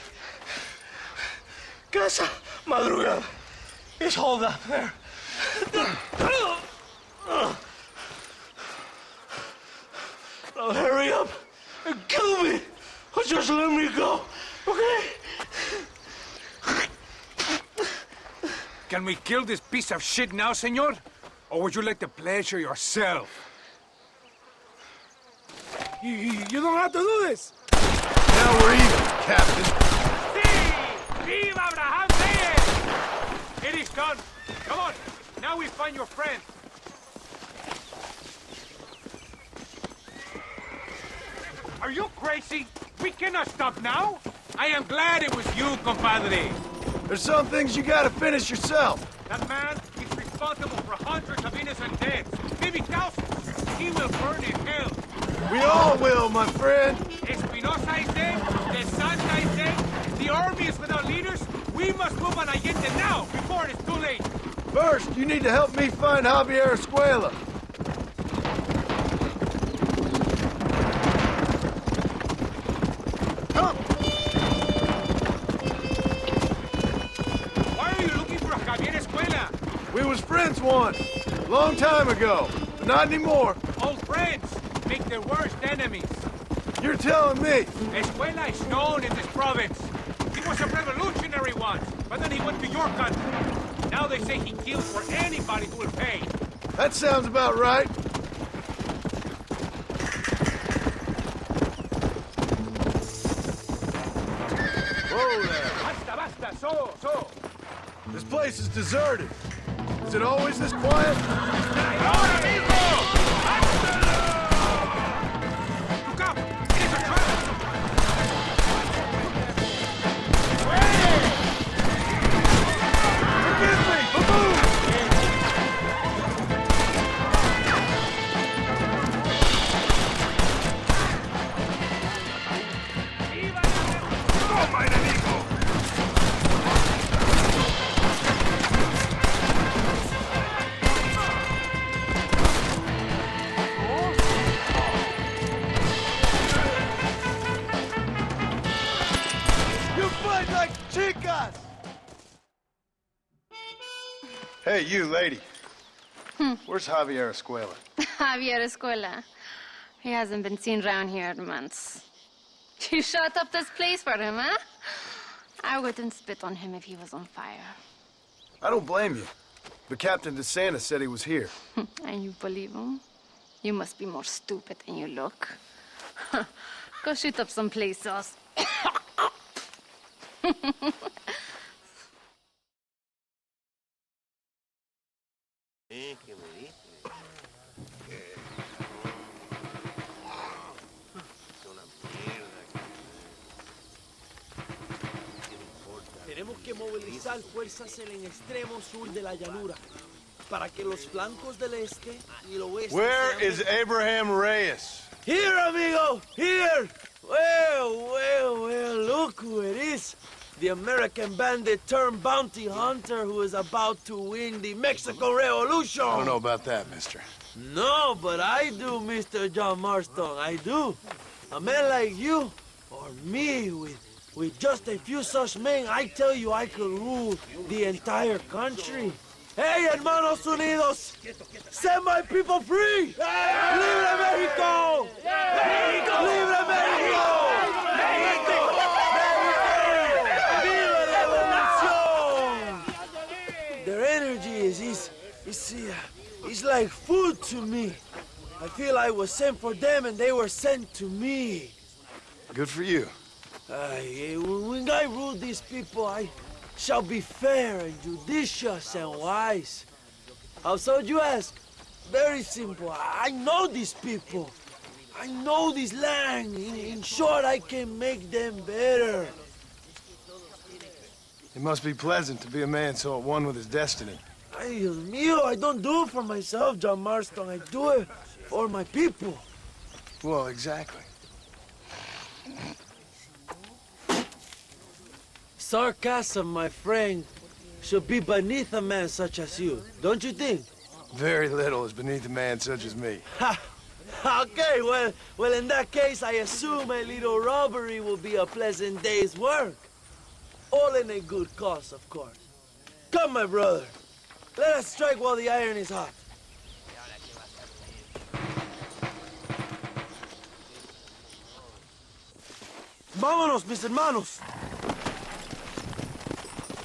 U: Casa Madrugada. It's hold up there. Now hurry up and kill me, or just let me go, okay?
J: Can we kill this piece of shit now, senor? Or would you like the pleasure yourself?
O: You don't have to do this!
N: Now we're even, Captain.
J: Sí! Viva Abraham Reyes! It is done. Come on. Now we find your friend. Are you crazy? We cannot stop now. I am glad it was you, compadre.
N: There's some things you gotta finish yourself.
J: That man is responsible for hundreds of innocent deaths, maybe thousands. He will burn in hell.
N: We all will, my friend.
J: Espinosa is dead, De Santa is dead, the army is without leaders. We must move on Allende now, before it is too late.
N: First, you need to help me find Javier Escuela.
J: Why are you looking for Javier Escuela?
N: We was friends once, long time ago, but not anymore.
J: Old friends make their worst enemies.
N: You're telling me?
J: Escuela is known in this province. He was a revolutionary once, but then he went to your country. Now they say he kills for anybody who will pay.
N: That sounds about right. Whoa there.
J: Basta, so.
N: This place is deserted. Is it always this quiet?
J: ¡Ahora mismo! Look up! It is a trap!
N: Forgive me! Baboon!
E: ¡Toma, enemigo!
N: Chicas! Hey, you lady. Where's Javier Escuela?
H: Javier Escuela. He hasn't been seen around here in months. You shut up this place for him, huh? I wouldn't spit on him if he was on fire.
N: I don't blame you. But Captain DeSantis said he was here.
H: And you believe him? You must be more stupid than you look. Go shoot up some place else.
L: Tenemos que movilizar fuerzas en el extremo sur de la llanura para que los flancos del este y el oeste.
N: Where is Abraham Reyes?
L: Here, amigo, here. Well, look who it is. The American bandit turned bounty hunter who is about to win the Mexican Revolution.
F: I don't know about that, mister.
L: No, but I do, Mr. John Marston, I do. A man like you, or me, with just a few such men, I tell you I could rule the entire country. Hey, hermanos unidos, set my people free! Libre México! México! Libre México! México! Viva la revolución! Their energy is like food to me. I feel I was sent for them and they were sent to me.
F: Good for you.
L: When I rule these people, I shall be fair and judicious and wise. How so, you ask? Very simple. I know these people. I know this land. In short, I can make them better.
F: It must be pleasant to be a man so at one with his destiny.
L: Ay, Dios mío, I don't do it for myself, John Marston. I do it for my people.
F: Well, exactly.
L: Sarcasm, my friend, should be beneath a man such as you, don't you think?
F: Very little is beneath a man such as me.
L: Ha! Okay, well, in that case, I assume a little robbery will be a pleasant day's work. All in a good cause, of course. Come, my brother. Let us strike while the iron is hot. Vámonos, mis hermanos.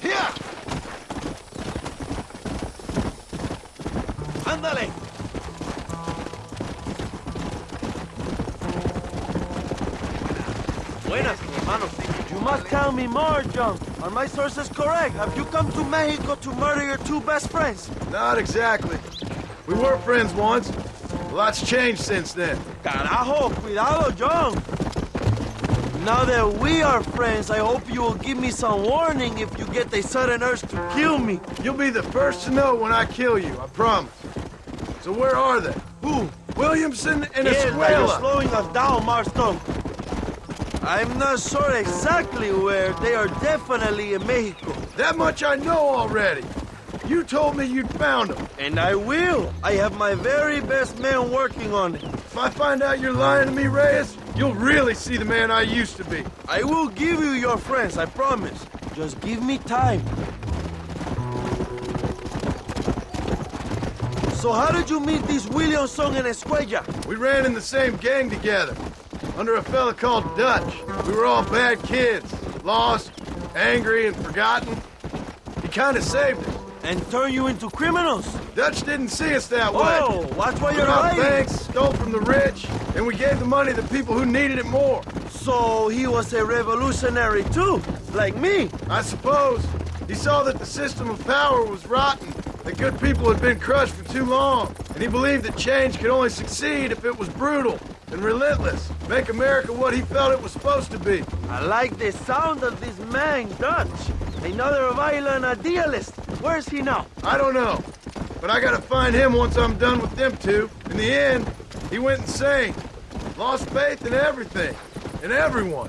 F: Here!
L: Ándale. Buenas, hermanos. You must tell me more, John. Are my sources correct? Have you come to Mexico to murder your two best friends?
N: Not exactly. We were friends once. A lot's changed since then.
L: Carajo, cuidado, John. Now that we are friends, I hope you will give me some warning if you get a sudden urge to kill me.
N: You'll be the first to know when I kill you, I promise. So where are they?
L: Who?
N: Williamson and
L: You're
N: Escuela.
L: slowing us down, Marston. I'm not sure exactly where. They are definitely in Mexico.
N: That much I know already. You told me you'd found them.
L: And I will. I have my very best men working on it.
N: If I find out you're lying to me, Reyes, you'll really see the man I used to be.
L: I will give you your friends, I promise. Just give me time. So how did you meet these Williamson and Escuella?
N: We ran in the same gang together, under a fella called Dutch. We were all bad kids, lost, angry, and forgotten. He kind of saved us.
L: And turned you into criminals?
N: Dutch didn't see us that way.
L: Oh, watch why you're
N: robbed
L: lying.
N: banks, stole from the rich, and we gave the money to people who needed it more.
L: So he was a revolutionary too, like me?
N: I suppose. He saw that the system of power was rotten, that good people had been crushed for too long, and he believed that change could only succeed if it was brutal and relentless, make America what he felt it was supposed to be.
L: I like the sound of this man, Dutch. Another violent idealist. Where's he now?
N: I don't know, but I gotta find him once I'm done with them two. In the end, he went insane, lost faith in everything, and everyone.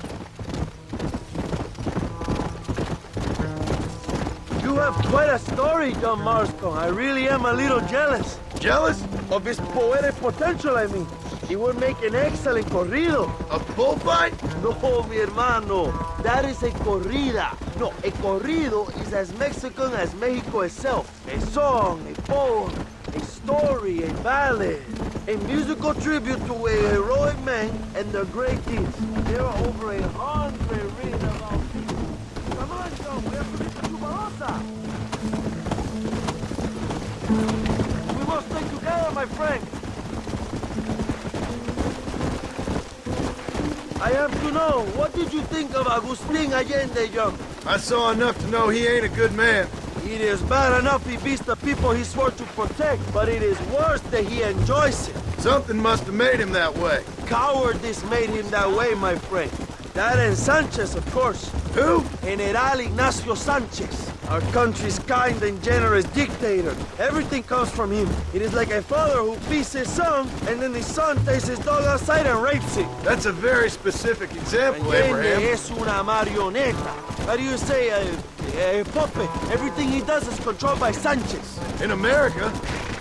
L: You have quite a story, John Marston. I really am a little jealous.
N: Jealous?
L: Of his poetic potential, I mean. He would make an excellent corrido.
N: A bullfight?
L: No, mi hermano. That is a corrida. No, a corrido is as Mexican as Mexico itself. A song, a poem, a story, a ballad. a musical tribute to a heroic man and their great deeds. There are over 100 written about people. Come on, John, we have to reach the Chuparosa. We must stay together, my friend. I have to know, what did you think of Agustin Allende, John?
N: I saw enough to know he ain't a good man.
L: It is bad enough he beats the people he swore to protect, but it is worse that he enjoys it.
N: Something must have made him that way.
L: Cowardice made him that way, my friend. That and Sanchez, of course.
N: Who?
L: General Ignacio Sanchez, our country's kind and generous dictator. Everything comes from him. It is like a father who beats his son, and then his son takes his dog outside and rapes it.
N: That's a very specific example,
L: Allende
N: Abraham.
L: es una marioneta. How do you say, a puppet? Everything he does is controlled by Sanchez.
N: In America,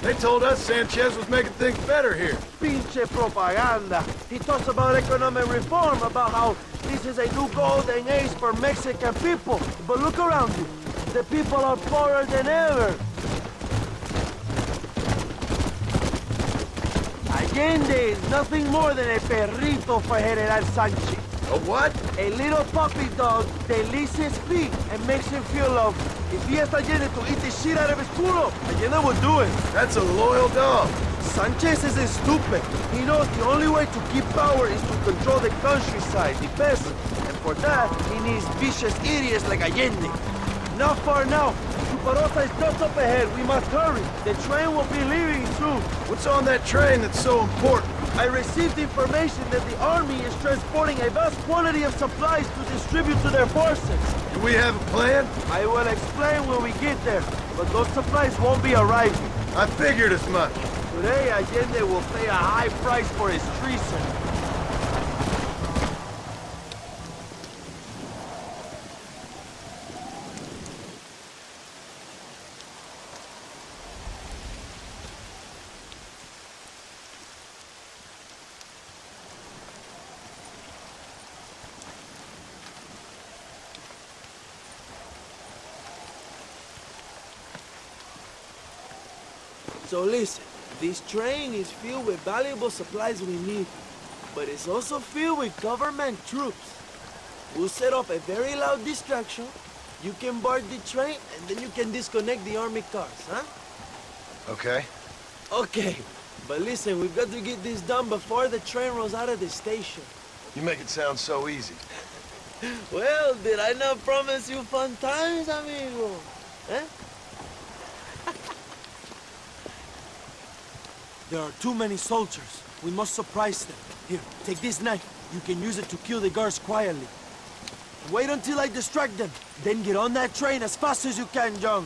N: they told us Sanchez was making things better here.
L: Pinche propaganda. He talks about economic reform, about how this is a new golden age for Mexican people. But look around you. The people are poorer than ever. Allende is nothing more than a perrito for General Sanchez.
N: A what?
L: A little puppy dog that licks his feet and makes him feel loved. If he asked Allende to eat the shit out of his culo, Allende would do it.
N: That's a loyal dog.
L: Sanchez isn't stupid. He knows the only way to keep power is to control the countryside, the peasants. And for that, he needs vicious idiots like Allende. Not far now. Chuparosa is just up ahead. We must hurry. The train will be leaving soon.
N: What's on that train that's so important?
L: I received information that the army is transporting a vast quantity of supplies to distribute to their forces.
N: Do we have a plan?
L: I will explain when we get there, but those supplies won't be arriving.
N: I figured as much.
L: Today, Allende will pay a high price for his treason. So listen, this train is filled with valuable supplies we need, but it's also filled with government troops. We'll set up a very loud distraction. You can board the train, and then you can disconnect the army cars, huh?
N: Okay.
L: Okay, but listen, we've got to get this done before the train rolls out of the station.
N: You make it sound so easy.
L: Well, did I not promise you fun times, amigo? Eh? There are too many soldiers. We must surprise them. Here, take this knife. You can use it to kill the guards quietly. Wait until I distract them. Then get on that train as fast as you can, John.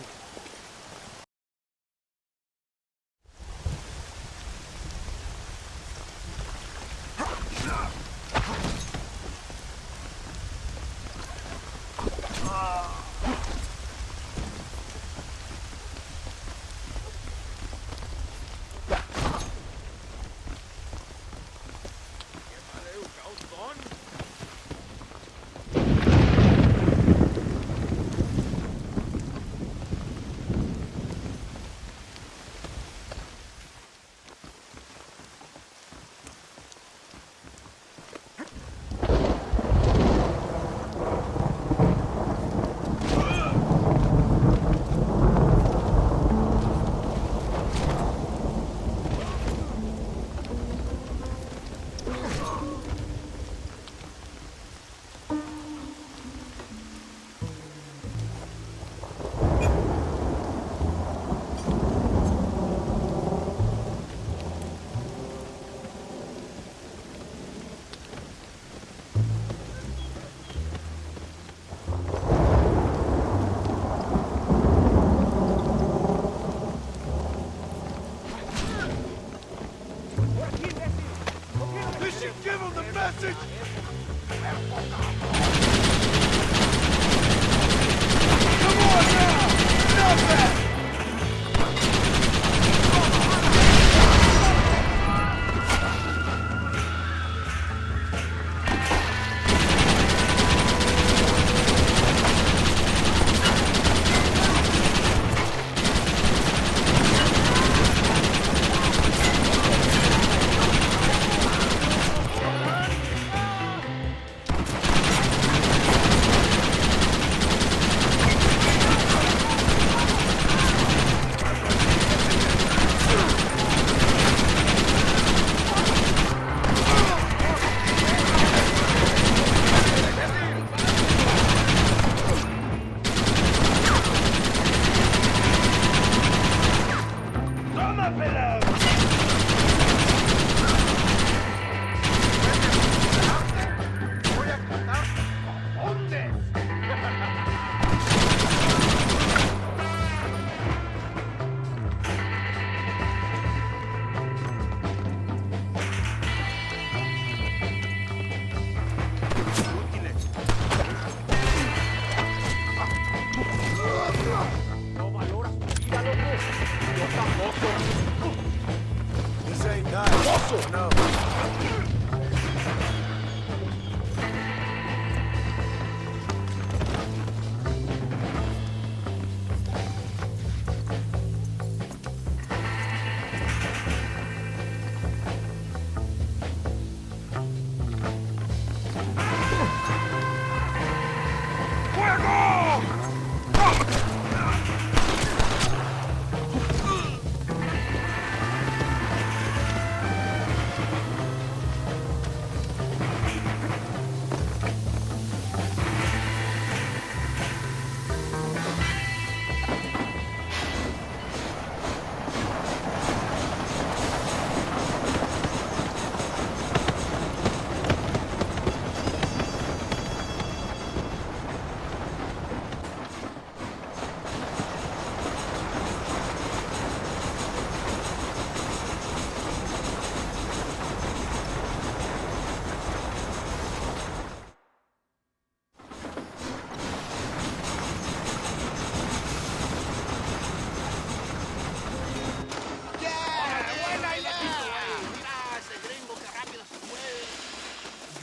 L: eso?
N: No.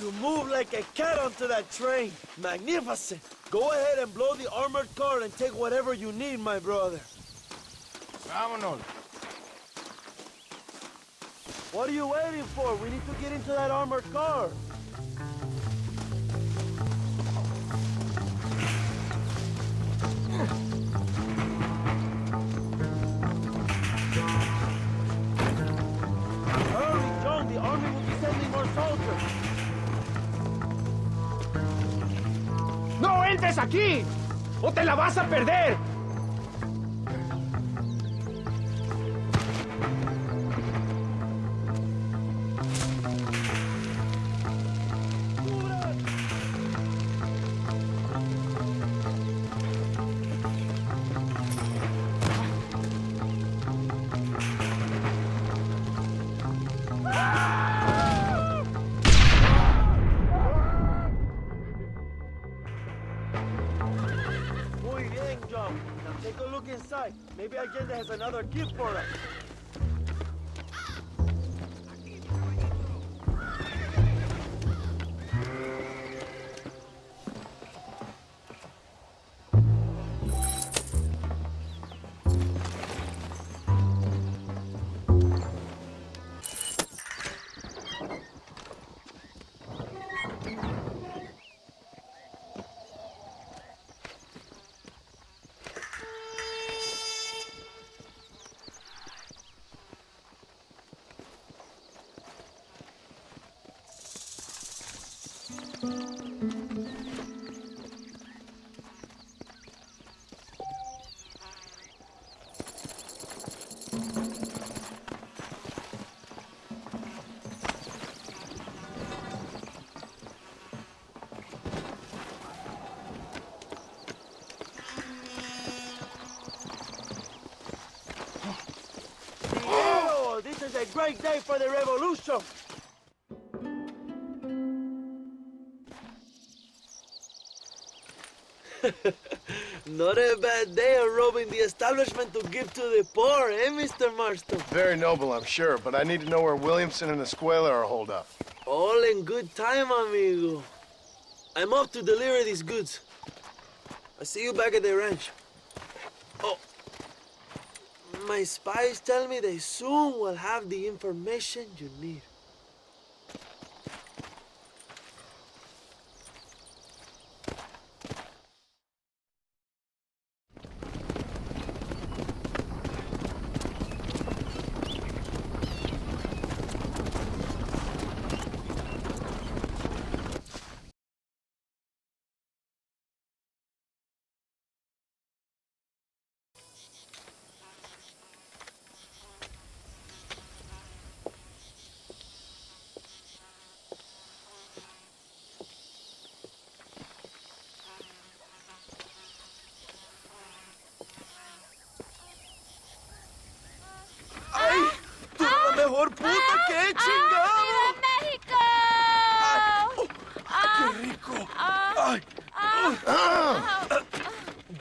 L: You move like a cat onto that train. Magnificent. Go ahead and blow the armored car and take whatever you need, my brother.
N: Vámonos.
L: What are you waiting for? We need to get into that armored car. Hurry, John. The army will be sending more soldiers.
J: ¡No entres aquí! ¡O te la vas a perder!
L: Muy bien, John. Now take a look inside. Maybe Allende has another gift for us. Oh, this is a great day for the revolution. Not a bad day of robbing the establishment to give to the poor, eh, Mr. Marston?
F: Very noble, I'm sure, but I need to know where Williamson and Escuela are holed up.
L: All in good time, amigo. I'm off to deliver these goods. I'll see you back at the ranch. Oh, my spies tell me they soon will have the information you need.
S: ¡Mejor puta que chingado! ¡México!
L: ¡Qué rico! Ay.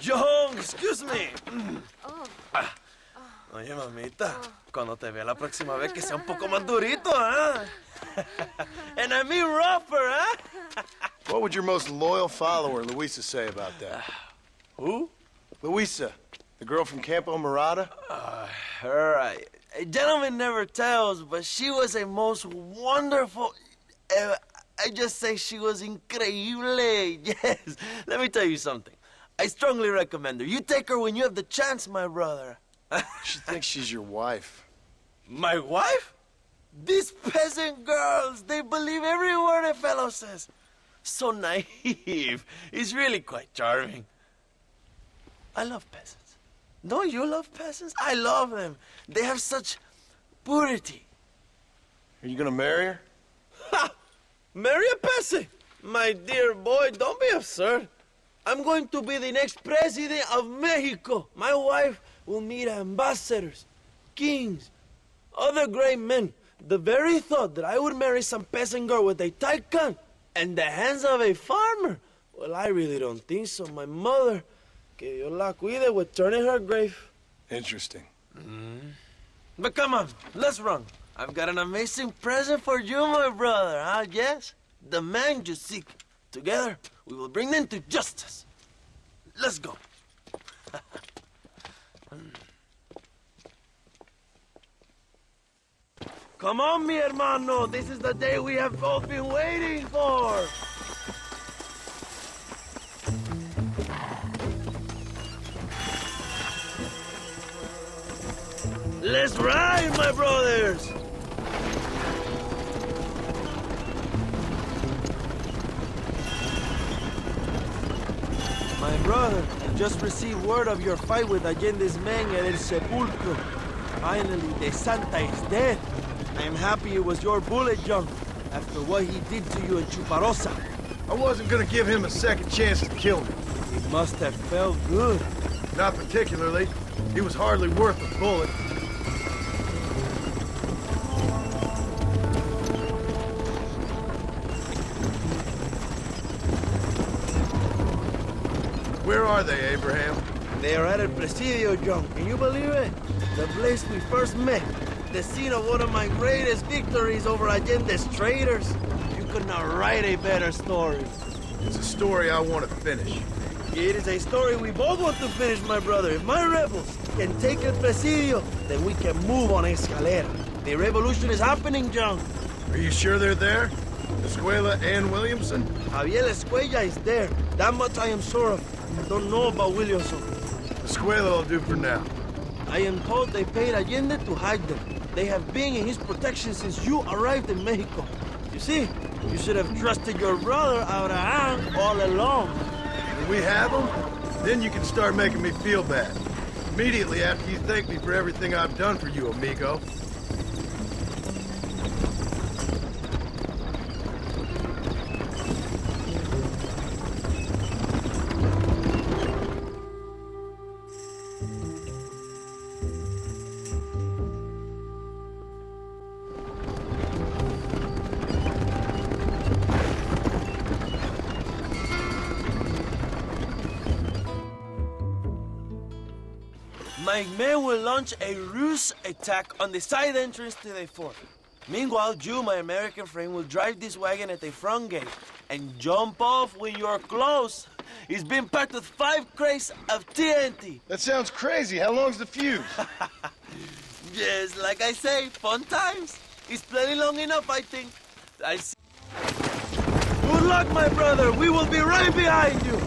L: John, excuse me. Oye, mamita, cuando te vea la próxima vez que sea un poco más durito, ¿ah? And I mean rougher, huh?
F: What would your most loyal follower, Luisa, say about that?
L: Who?
F: Luisa, the girl from Campo Murata?
L: Her, a gentleman never tells, but she was a most wonderful... I just say she was increíble, yes. Let me tell you something. I strongly recommend her. You take her when you have the chance, my brother.
F: She thinks she's your wife.
L: My wife? These peasant girls, they believe every word a fellow says. So naive. It's really quite charming. I love peasants. Don't you love peasants? I love them. They have such purity.
F: Are you gonna marry her?
L: Ha! Marry a peasant? My dear boy, don't be absurd. I'm going to be the next president of Mexico. My wife will meet ambassadors, kings, other great men. The very thought that I would marry some peasant girl with a tight gun and the hands of a farmer, well, I really don't think so. My mother, que Dios la cuide, would turn in her grave.
F: Interesting.
L: But come on, let's run. I've got an amazing present for you, my brother, huh? Yes? The man you seek. Together, we will bring them to justice. Let's go. Come on, mi hermano. This is the day we have both been waiting for. Let's ride, my brothers. My brother, I just received word of your fight with Allende's men at El Sepulcro. Finally, the Santa is dead. I am happy it was your bullet, John, after what he did to you in Chuparosa.
N: I wasn't gonna give him a second chance to kill me.
L: It must have felt good.
N: Not particularly. He was hardly worth a bullet. Where are they, Abraham?
L: They are at El Presidio, John. Can you believe it? The place we first met. The scene of one of my greatest victories over Allende's traitors. You could not write a better story.
N: It's a story I want to finish.
L: It is a story we both want to finish, my brother. If my rebels can take El Presidio, then we can move on Escalera. The revolution is happening, John.
N: Are you sure they're there? Escuela and Williamson?
L: Javier Escuella is there. That much I am sure of. I don't know about Williamson.
N: Escuela will do for now.
L: I am told they paid Allende to hide them. They have been in his protection since you arrived in Mexico. You see, you should have trusted your brother Abraham all along.
N: When we have them, then you can start making me feel bad. Immediately after you thank me for everything I've done for you, amigo.
L: My men will launch a ruse attack on the side entrance to the fort. Meanwhile, you, my American friend, will drive this wagon at the front gate and jump off when you're close. It's been packed with 5 crates of TNT.
F: That sounds crazy. How long's the fuse?
L: Yes, like I say, fun times. It's plenty long enough, I think. I see. Good luck, my brother. We will be right behind you.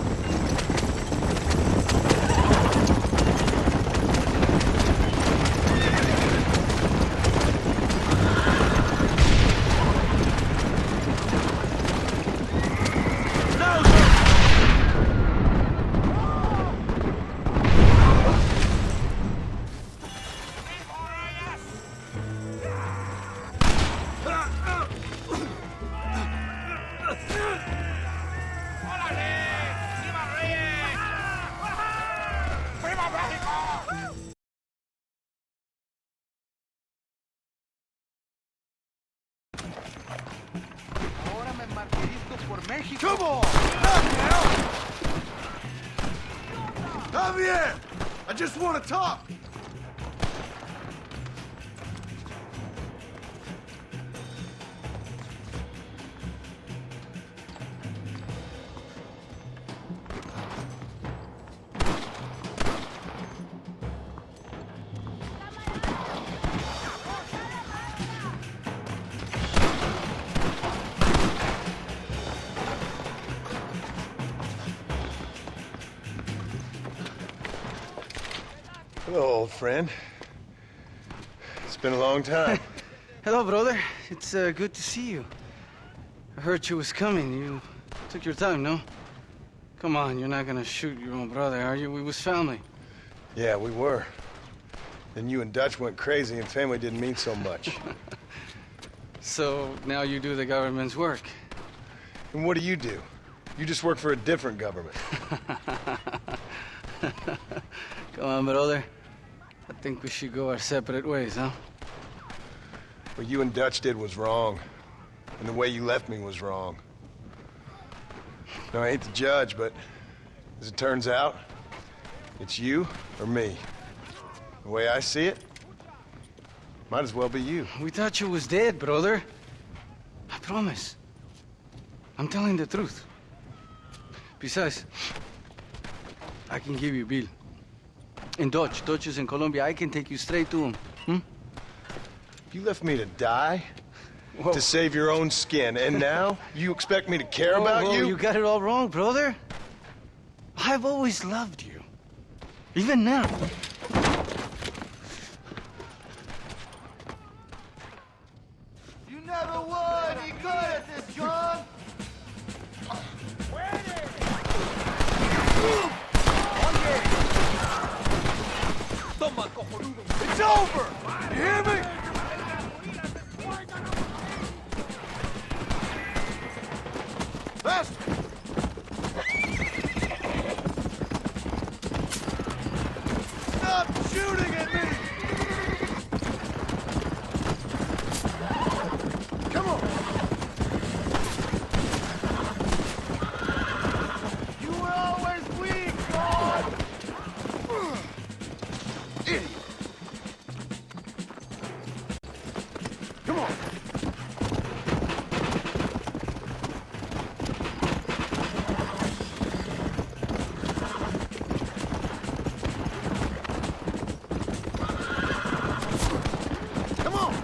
N: Come on! Javier! I just want to talk!
F: Hello, old friend. It's been a long time.
B: Hello, brother. It's good to see you. I heard you was coming. You took your time, no? Come on, you're not gonna shoot your own brother, are you? We was family.
F: Yeah, we were. Then you and Dutch went crazy and family didn't mean so much.
B: So now you do the government's work.
F: And what do? You just work for a different government.
B: Come on, brother. I think we should go our separate ways, huh?
F: What you and Dutch did was wrong. And the way you left me was wrong. Now, I hate to judge, but as it turns out, it's you or me. The way I see it, might as well be you.
B: We thought you was dead, brother. I promise. I'm telling the truth. Besides, I can give you Bill. And Dutch. Dutch is in Colombia. I can take you straight to him.
F: You left me to die? Whoa. To save your own skin, and now you expect me to care about you?
B: You got it all wrong, brother. I've always loved you. Even now.
N: You never would be good at this, John. It's over! You hear me? Faster! Stop shooting at me! Come on! You were always weak, God! Idiot! Come on! Come on!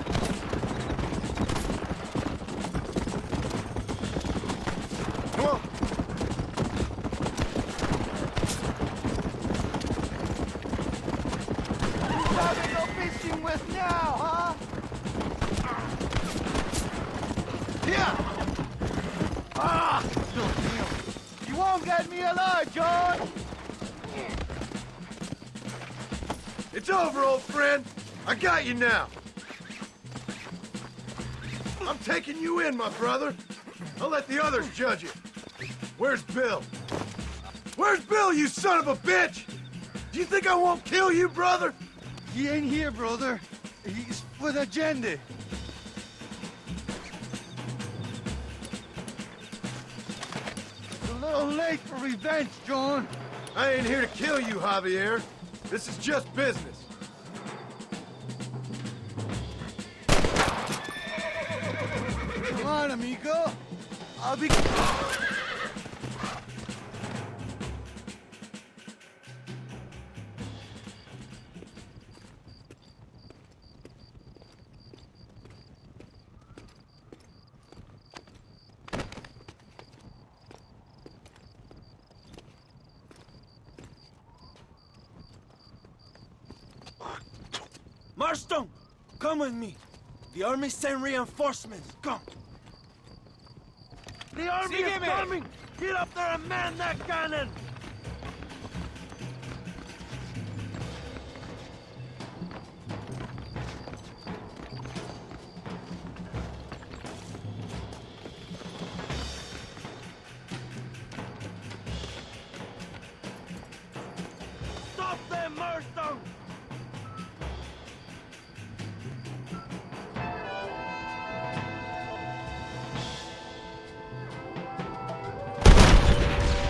N: Come on! Who's having no fishing with now, huh? Yeah! Ah! You won't get me alive, John! It's over, old friend. I got you now. I'm taking you in, my brother. I'll let the others judge it. Where's Bill? Where's Bill, you son of a bitch? Do you think I won't kill you, brother? He ain't here, brother. He's with agenda. It's a little late for revenge, John. I ain't here to kill you, Javier. This is just business. Come on, amigo. I'll be...
L: Marston, come with me. The army sent reinforcements. Come. The army is coming! Get up there and man that cannon! Stop them, Marston!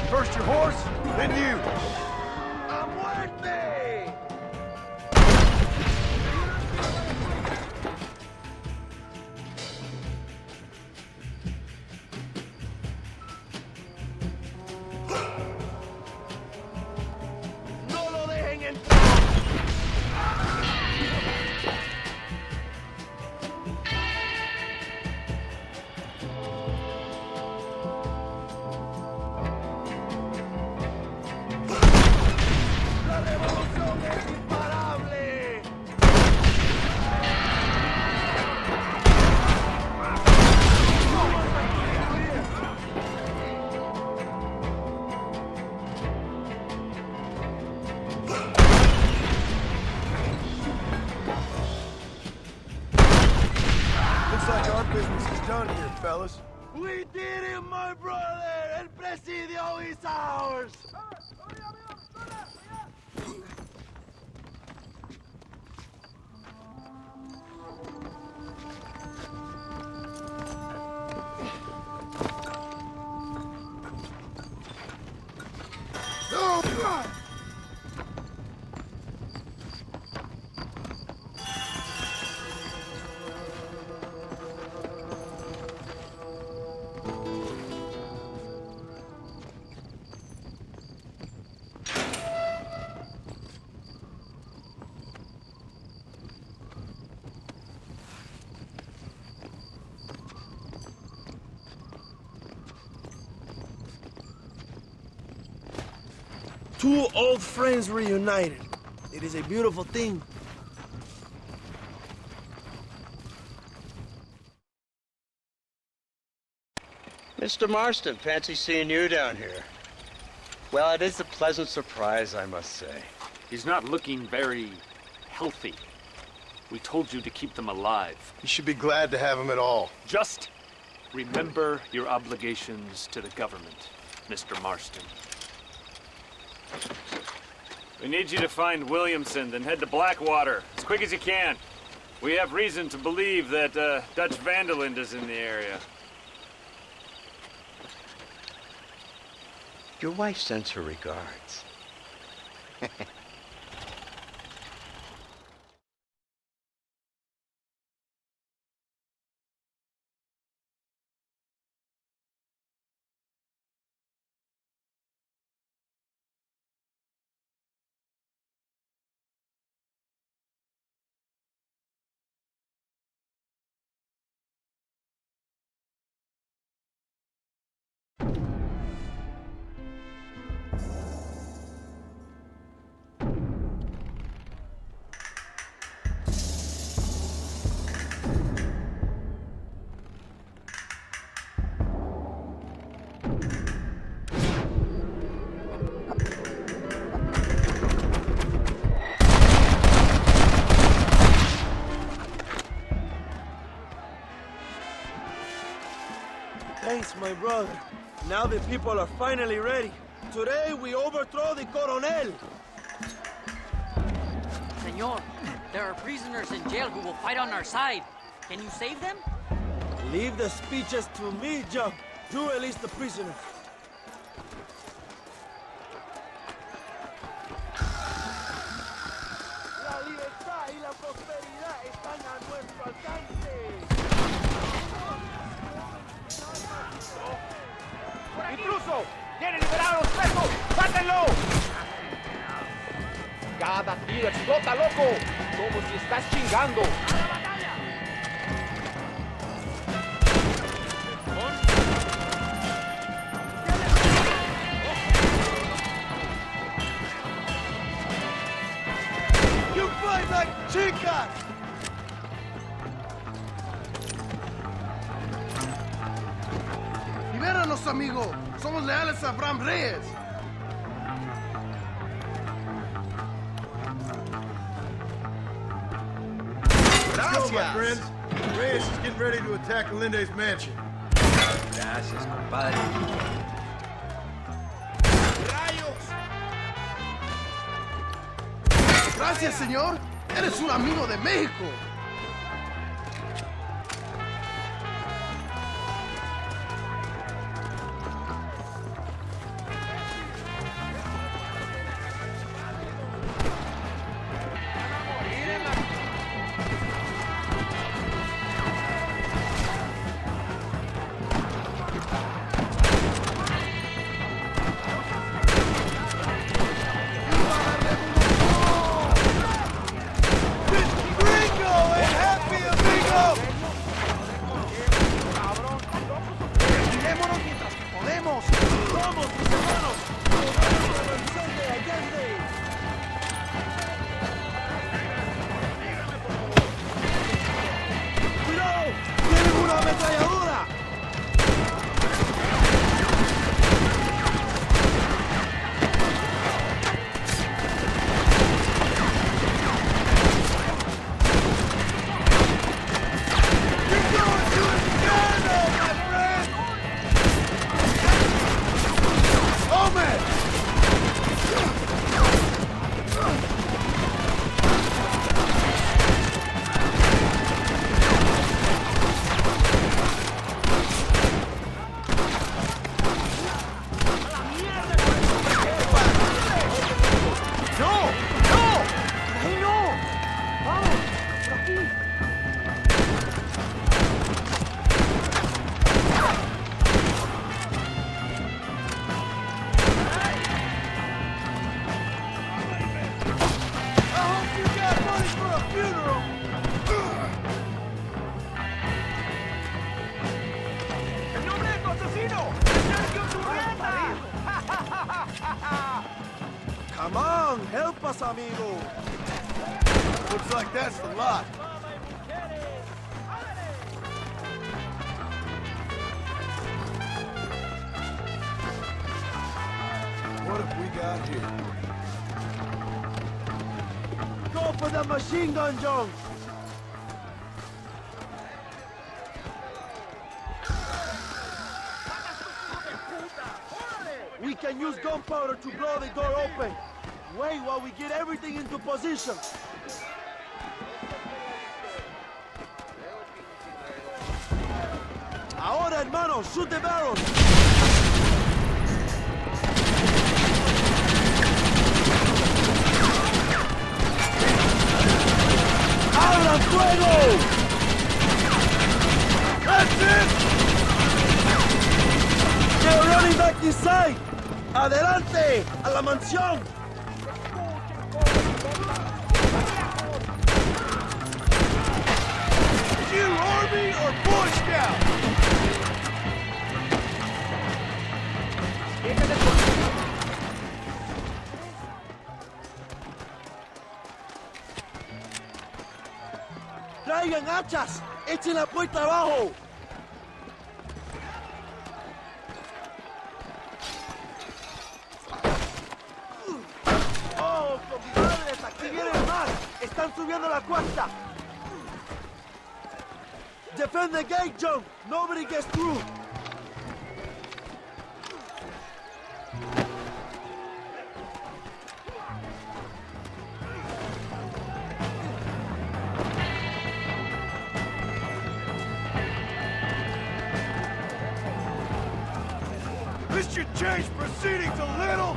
N: First your horse, then you.
L: ¡A muerte! ¡No lo dejen entrar!
N: done here, fellas?
L: We did it, my brother! El Presidio is ours! Two old friends reunited. It is a beautiful thing.
A: Mr. Marston, fancy seeing you down here. Well, it is a pleasant surprise, I must say.
V: He's not looking very healthy. We told you to keep them alive.
N: You should be glad to have him at all.
V: Just remember your obligations to the government, Mr. Marston. We need you to find Williamson, then head to Blackwater as quick as you can. We have reason to believe that Dutch Vanderland is in the area.
A: Your wife sends her regards.
L: Thanks, my brother. Now the people are finally ready. Today we overthrow the Coronel.
W: Senor, there are prisoners in jail who will fight on our side. Can you save them?
L: Leave the speeches to me, Joe. You release the prisoners. La libertad y la prosperidad están a nuestro alcance.
J: ¡Intruso! ¡Quiere liberar a los presos! ¡Mátenlo! Cada tiro explota, loco. Como si estás chingando.
L: You fight like chicas!
N: ¡Libéranos, amigo! ¡Somos leales a Abraham Reyes! Let's go, my friends. Reyes is getting ready to attack Alinde's mansion.
I: Gracias, compadre.
N: Gracias, señor. Eres un amigo de México.
L: Gringo
N: amigo. Looks like that's the lot. What have we got here?
L: Go for the machine gun, Jones! We can use gunpowder to blow the door open. Wait while we get everything into position. Ahora, hermano, shoot the barrels! ¡Abran fuego! That's it! They're running back inside! ¡Adelante! ¡A la mansión!
N: You Army or Boy Scout?
L: ¡Traigan hachas! ¡Echen la puerta abajo! ¡Oh, compadres! ¡Aquí vienen más! ¡Están subiendo la cuesta! Defend the gate, John! Nobody gets through!
N: This should change proceedings a little.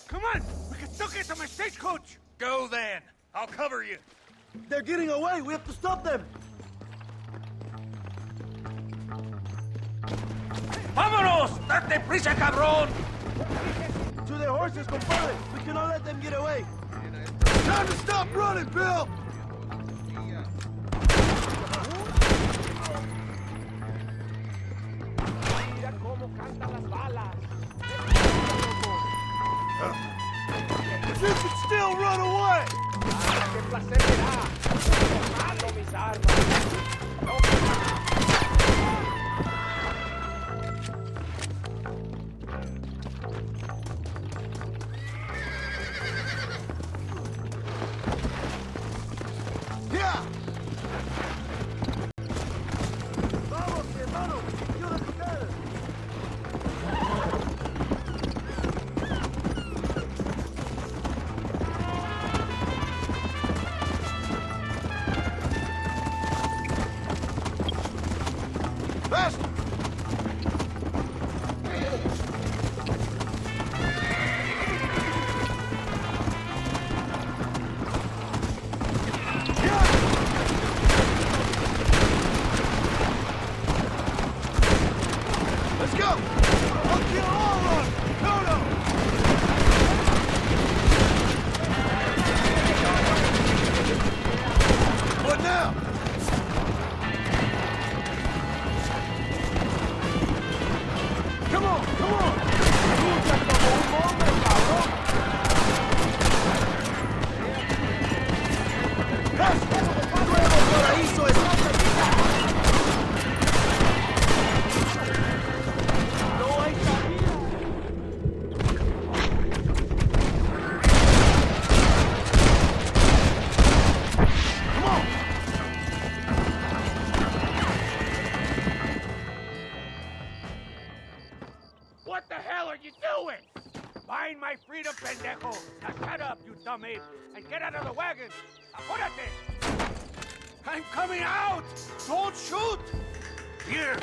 J: Come on! We can still get to my stagecoach! Go then! I'll cover you!
L: They're getting away! We have to stop them!
J: ¡Vámonos! ¡Date prisa, cabrón!
L: To their horses, compadre! We cannot let them get away!
N: Time to stop running, Bill! You can still run away! Yeah!
L: Vamos, hermano! Ayuda together!
T: do it! Find my freedom, pendejo! Now shut up, you dumb ape, and get out of the wagon! Apúrate!
O: I'm coming out! Don't shoot! Here,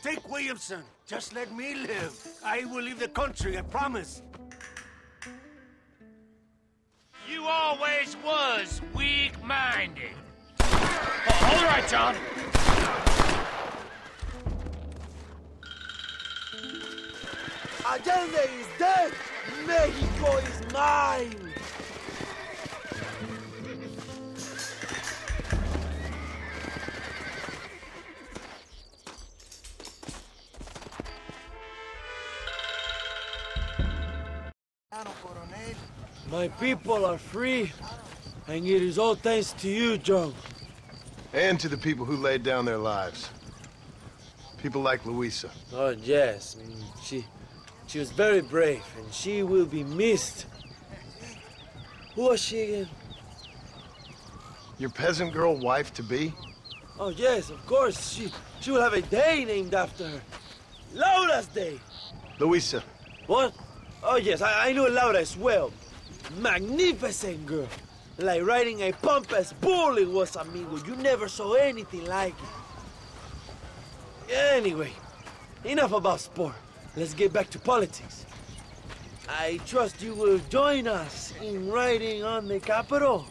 O: take Williamson. Just let me live. I will leave the country, I promise.
T: You always was weak-minded. Oh, all right, John.
L: Allende is dead! Mexico is mine! My people are free, and it is all thanks to you, Joe.
F: And to the people who laid down their lives. People like Luisa.
L: Oh, yes. She was very brave, and she will be missed. Who was she again?
F: Your peasant girl wife-to-be?
L: Oh, yes, of course. She will have a day named after her. Laura's Day.
F: Luisa.
L: What? Oh, yes, I know Laura as well. Magnificent girl. Like riding a pompous bull it was, amigo. You never saw anything like it. Anyway, enough about sport. Let's get back to politics. I trust you will join us in riding on the Capitol.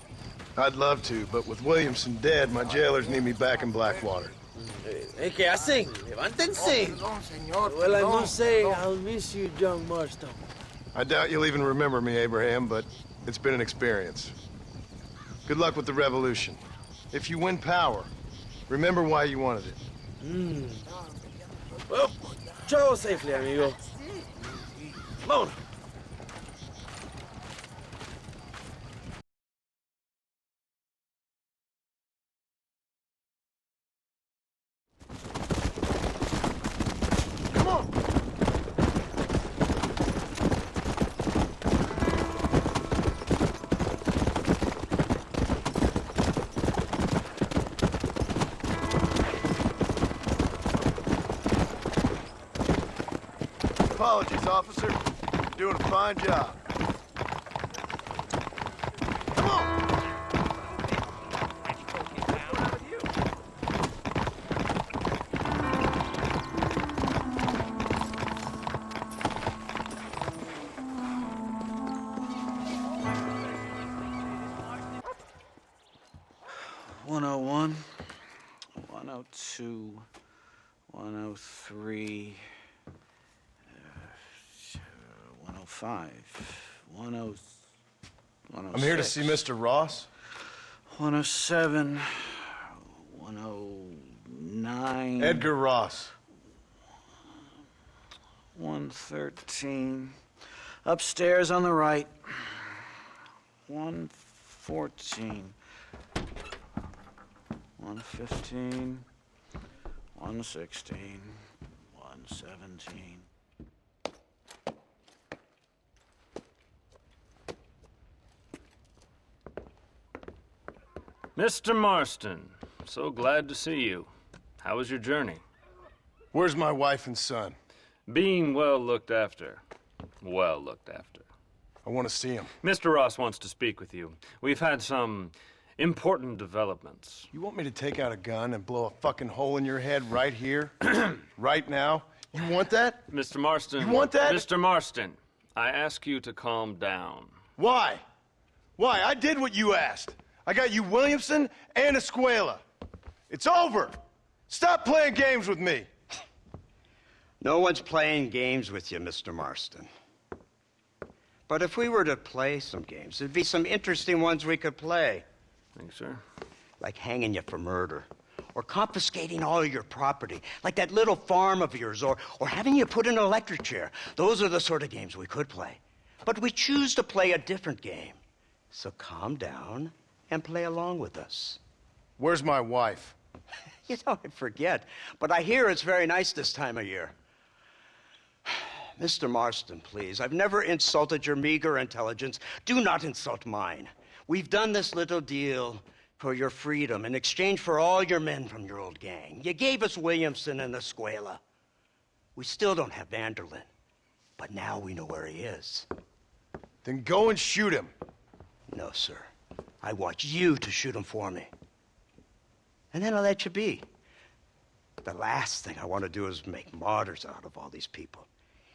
F: I'd love to, but with Williamson dead, my jailers need me back in Blackwater.
L: ¿Qué hacen? Levántense. Well, I must say, I'll miss you, young Marston.
F: I doubt you'll even remember me, Abraham, but it's been an experience. Good luck with the revolution. If you win power, remember why you wanted it.
L: Well, travel safely, amigo. Vámonos.
N: Apologies, officer. You're doing a fine job. Come on!
B: $101, $102, $103, $105, $106.
F: I'm here to see Mr. Ross.
B: $107, $109.
F: Edgar Ross.
B: $113. Upstairs on the right. $114. $115. $116. $117.
V: Mr. Marston, so glad to see you. How was your journey?
F: Where's my wife and son?
V: Being well looked after. Well looked after.
F: I want to see him.
V: Mr. Ross wants to speak with you. We've had some important developments.
F: You want me to take out a gun and blow a fucking hole in your head right here? Right now? You want that?
V: Mr. Marston.
F: You want that?
V: Mr. Marston, I ask you to calm down.
F: Why? Why? I did what you asked. I got you Williamson and Escuela. It's over. Stop playing games with me.
A: No one's playing games with you, Mr. Marston. But if we were to play some games, there'd be some interesting ones we could play.
V: Thanks, sir.
A: Like hanging you for murder, or confiscating all your property, like that little farm of yours, or having you put in an electric chair. Those are the sort of games we could play. But we choose to play a different game. So calm down and play along with us.
F: Where's my wife?
A: You know, I forget, but I hear it's very nice this time of year. Mr. Marston, please, I've never insulted your meager intelligence. Do not insult mine. We've done this little deal for your freedom in exchange for all your men from your old gang. You gave us Williamson and Escuela. We still don't have Vanderlyn, But now we know where he is.
F: Then go and shoot him.
A: No, sir. I want you to shoot him for me. And then I'll let you be. The last thing I want to do is make martyrs out of all these people.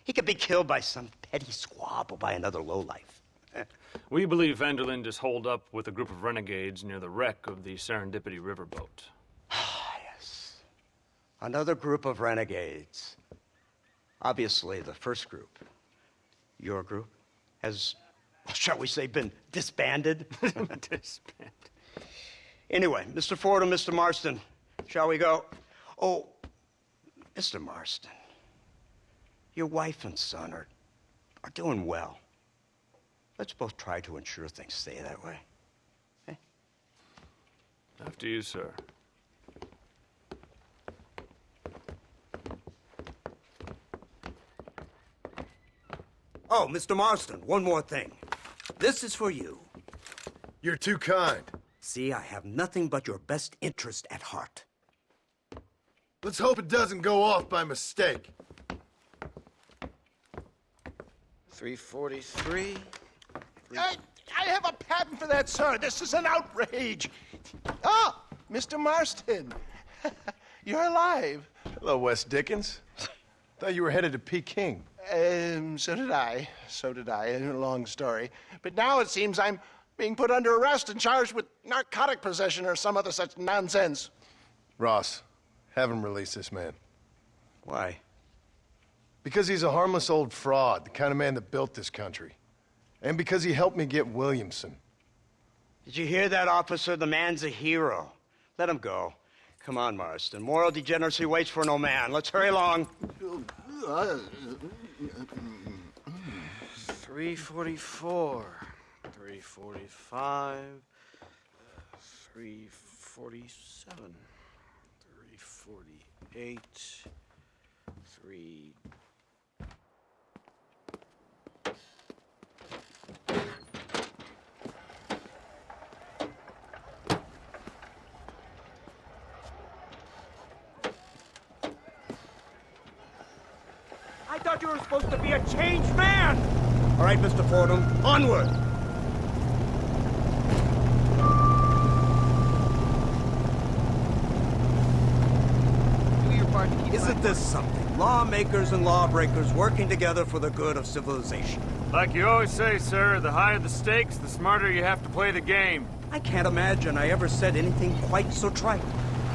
A: He could be killed by some petty squabble by another lowlife.
V: We believe Vanderlind is holed up with a group of renegades near the wreck of the Serendipity riverboat.
A: Yes. Another group of renegades. Obviously, the first group, your group, has, shall we say, been disbanded?
V: Disbanded.
A: Anyway, Mr. Ford and Mr. Marston, shall we go? Oh, Mr. Marston, your wife and son are doing well. Let's both try to ensure things stay that way. Okay?
V: After you, sir.
A: Oh, Mr. Marston, one more thing. This is for you.
F: You're too kind.
A: See, I have nothing but your best interest at heart.
F: Let's hope it doesn't go off by mistake.
L: 343.
O: I have a patent for that, sir. This is an outrage. Ah, Mr. Marston. You're alive.
F: Hello, Wes Dickens. Thought you were headed to Peking.
O: So did I. So did I. A long story. But now it seems I'm being put under arrest and charged with narcotic possession or some other such nonsense.
F: Ross, have him release this man.
A: Why?
F: Because he's a harmless old fraud, the kind of man that built this country. And because he helped me get Williamson.
A: Did you hear that, officer? The man's a hero. Let him go. Come on, Marston. Moral degeneracy waits for no man. Let's hurry along.
L: 344. 345. 347. 348. 3...
A: I thought you were supposed to be a changed man! All right, Mr. Fordham, onward! Isn't this something? Lawmakers and lawbreakers working together for the good of civilization.
V: Like you always say, sir, the higher the stakes, the smarter you have to play the game.
A: I can't imagine I ever said anything quite so trite.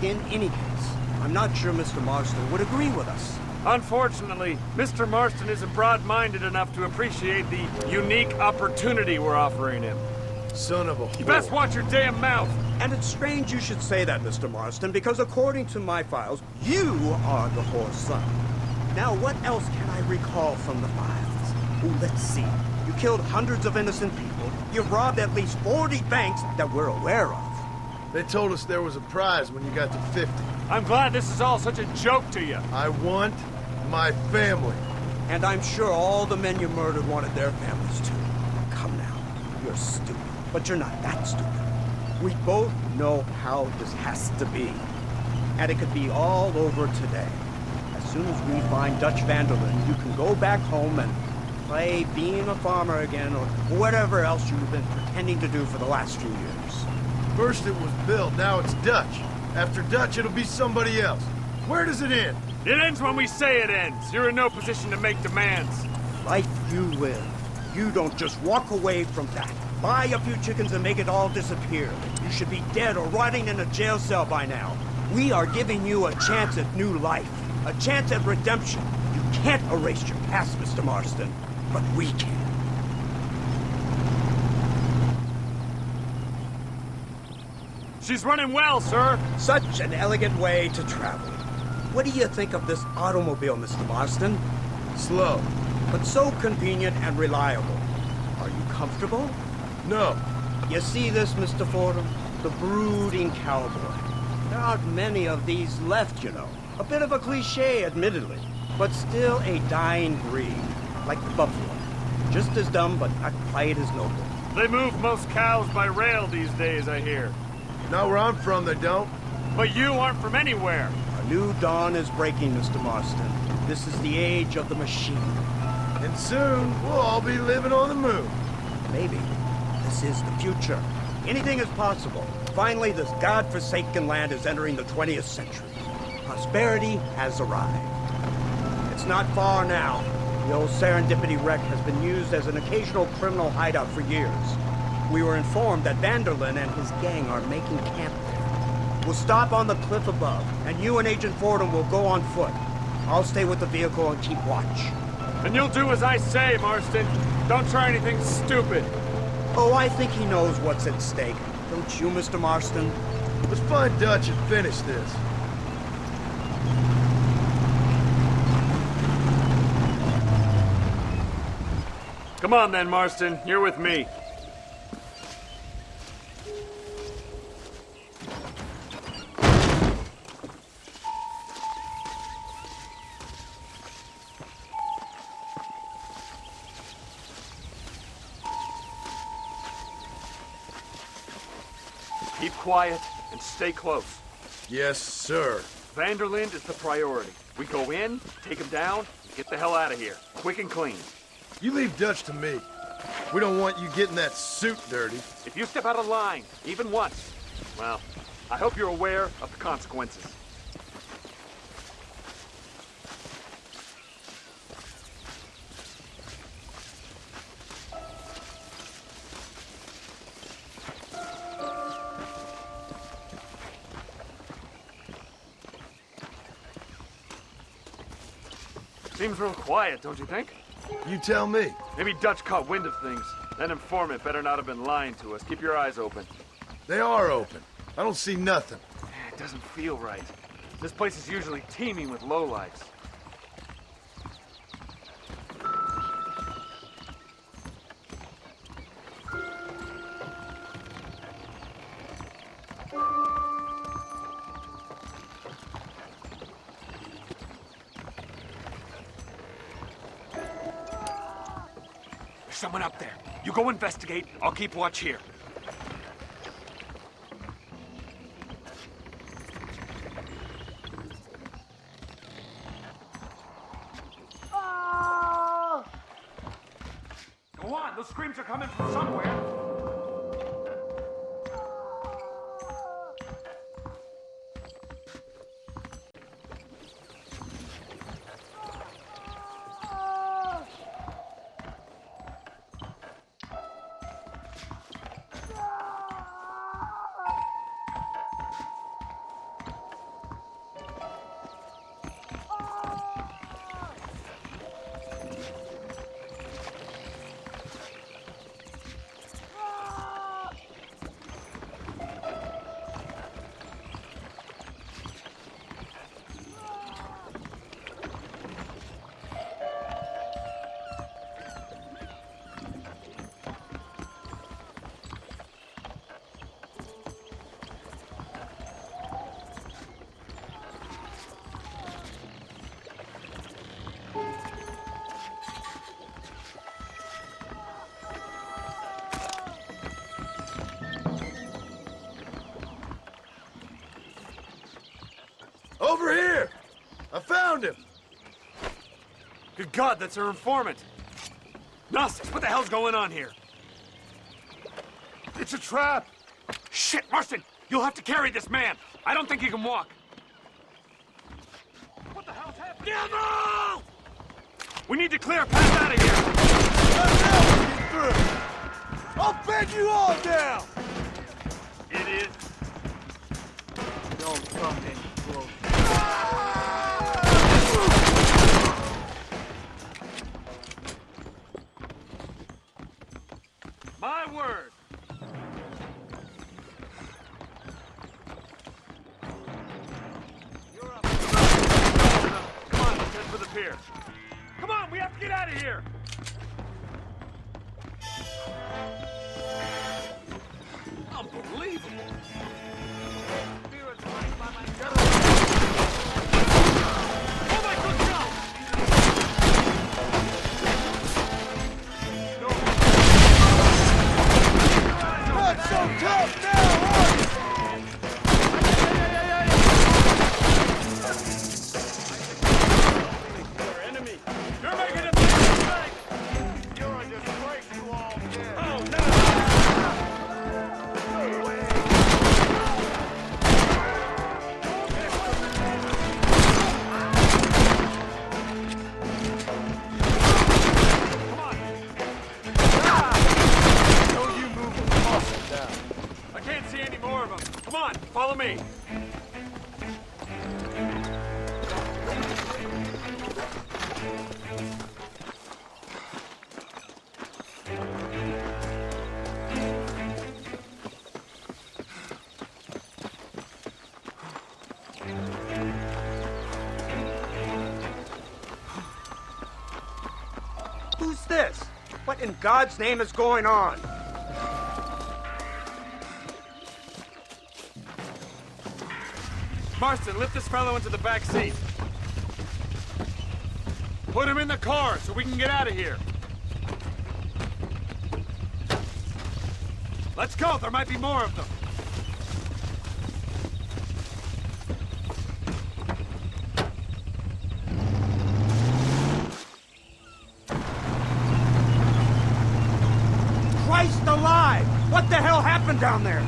A: In any case, I'm not sure Mr. Marston would agree with us.
V: Unfortunately, Mr. Marston isn't broad-minded enough to appreciate the unique opportunity we're offering him.
F: Son of a whore.
V: You best watch your damn mouth!
A: And it's strange you should say that, Mr. Marston, because according to my files, you are the whore's son. Now, what else can I recall from the files? Oh, let's see. You killed hundreds of innocent people. You've robbed at least 40 banks that we're aware of.
F: They told us there was a prize when you got to 50.
V: I'm glad this is all such a joke to you.
F: I want my family.
A: And I'm sure all the men you murdered wanted their families too. Come now, you're stupid, but you're not that stupid. We both know how this has to be. And it could be all over today. As soon as we find Dutch Vanderlind, you can go back home and play being a farmer again, or whatever else you've been pretending to do for the last few years.
F: First it was Bill, now it's Dutch. After Dutch, it'll be somebody else. Where does it end?
V: It ends when we say it ends. You're in no position to make demands.
A: Life you live. You don't just walk away from that. Buy a few chickens and make it all disappear. You should be dead or rotting in a jail cell by now. We are giving you a chance at new life. A chance at redemption. You can't erase your past, Mr. Marston. But we can.
V: She's running well, sir.
A: Such an elegant way to travel. What do you think of this automobile, Mr. Marston?
F: Slow.
A: But so convenient and reliable. Are you comfortable?
F: No.
A: You see this, Mr. Fordham? The brooding cowboy. There aren't many of these left, you know. A bit of a cliche, admittedly. But still a dying breed. Like the buffalo. Just as dumb, but not quite as noble.
V: They move most cows by rail these days, I hear.
F: Not where I'm from, they don't.
V: But you aren't from anywhere.
A: A new dawn is breaking, Mr. Marston. This is the age of the machine.
N: And soon, we'll all be living on the moon.
A: Maybe. This is the future. Anything is possible. Finally, this godforsaken land is entering the 20th century. Prosperity has arrived. It's not far now. The old Serendipity wreck has been used as an occasional criminal hideout for years. We were informed that Vanderlyn and his gang are making camp there. We'll stop on the cliff above, and you and Agent Fordham will go on foot. I'll stay with the vehicle and keep watch.
V: And you'll do as I say, Marston. Don't try anything stupid.
A: Oh, I think he knows what's at stake. Don't you, Mr. Marston?
N: Let's find Dutch and finish this.
V: Come on then, Marston. You're with me. Keep quiet and stay close.
N: Yes, sir.
V: Vanderlyn is the priority. We go in, take him down, and get the hell out of here. Quick and clean.
N: You leave Dutch to me. We don't want you getting that suit dirty.
V: If you step out of line, even once, well, I hope you're aware of the consequences. Seems real quiet, don't you think?
N: You tell me.
V: Maybe Dutch caught wind of things. That informant better not have been lying to us. Keep your eyes open.
N: They are open. I don't see nothing.
V: It doesn't feel right. This place is usually teeming with lowlifes. Someone up there. You go investigate. I'll keep watch here. Go on. Those screams are coming from somewhere.
N: Over here! I found him!
V: Good God, that's our informant! Gnostics, what the hell's going on here?
N: It's a trap!
V: Shit, Marston! You'll have to carry this man! I don't think he can walk! What the hell's happening? Devil! We need to clear a path out of here!
N: Get through! I'll bend you all down!
V: Idiot!
Q: Don't come any closer.
V: My word! You're up. Come on, let's head for the pier. Come on, we have to get out of here! Unbelievable! Oh my good God!
A: Who's this? What in God's name is going on?
V: Marston, lift this fellow into the back seat. Put him in the car so we can get out of here. Let's go, there might be more of them.
A: Christ alive! What the hell happened down there?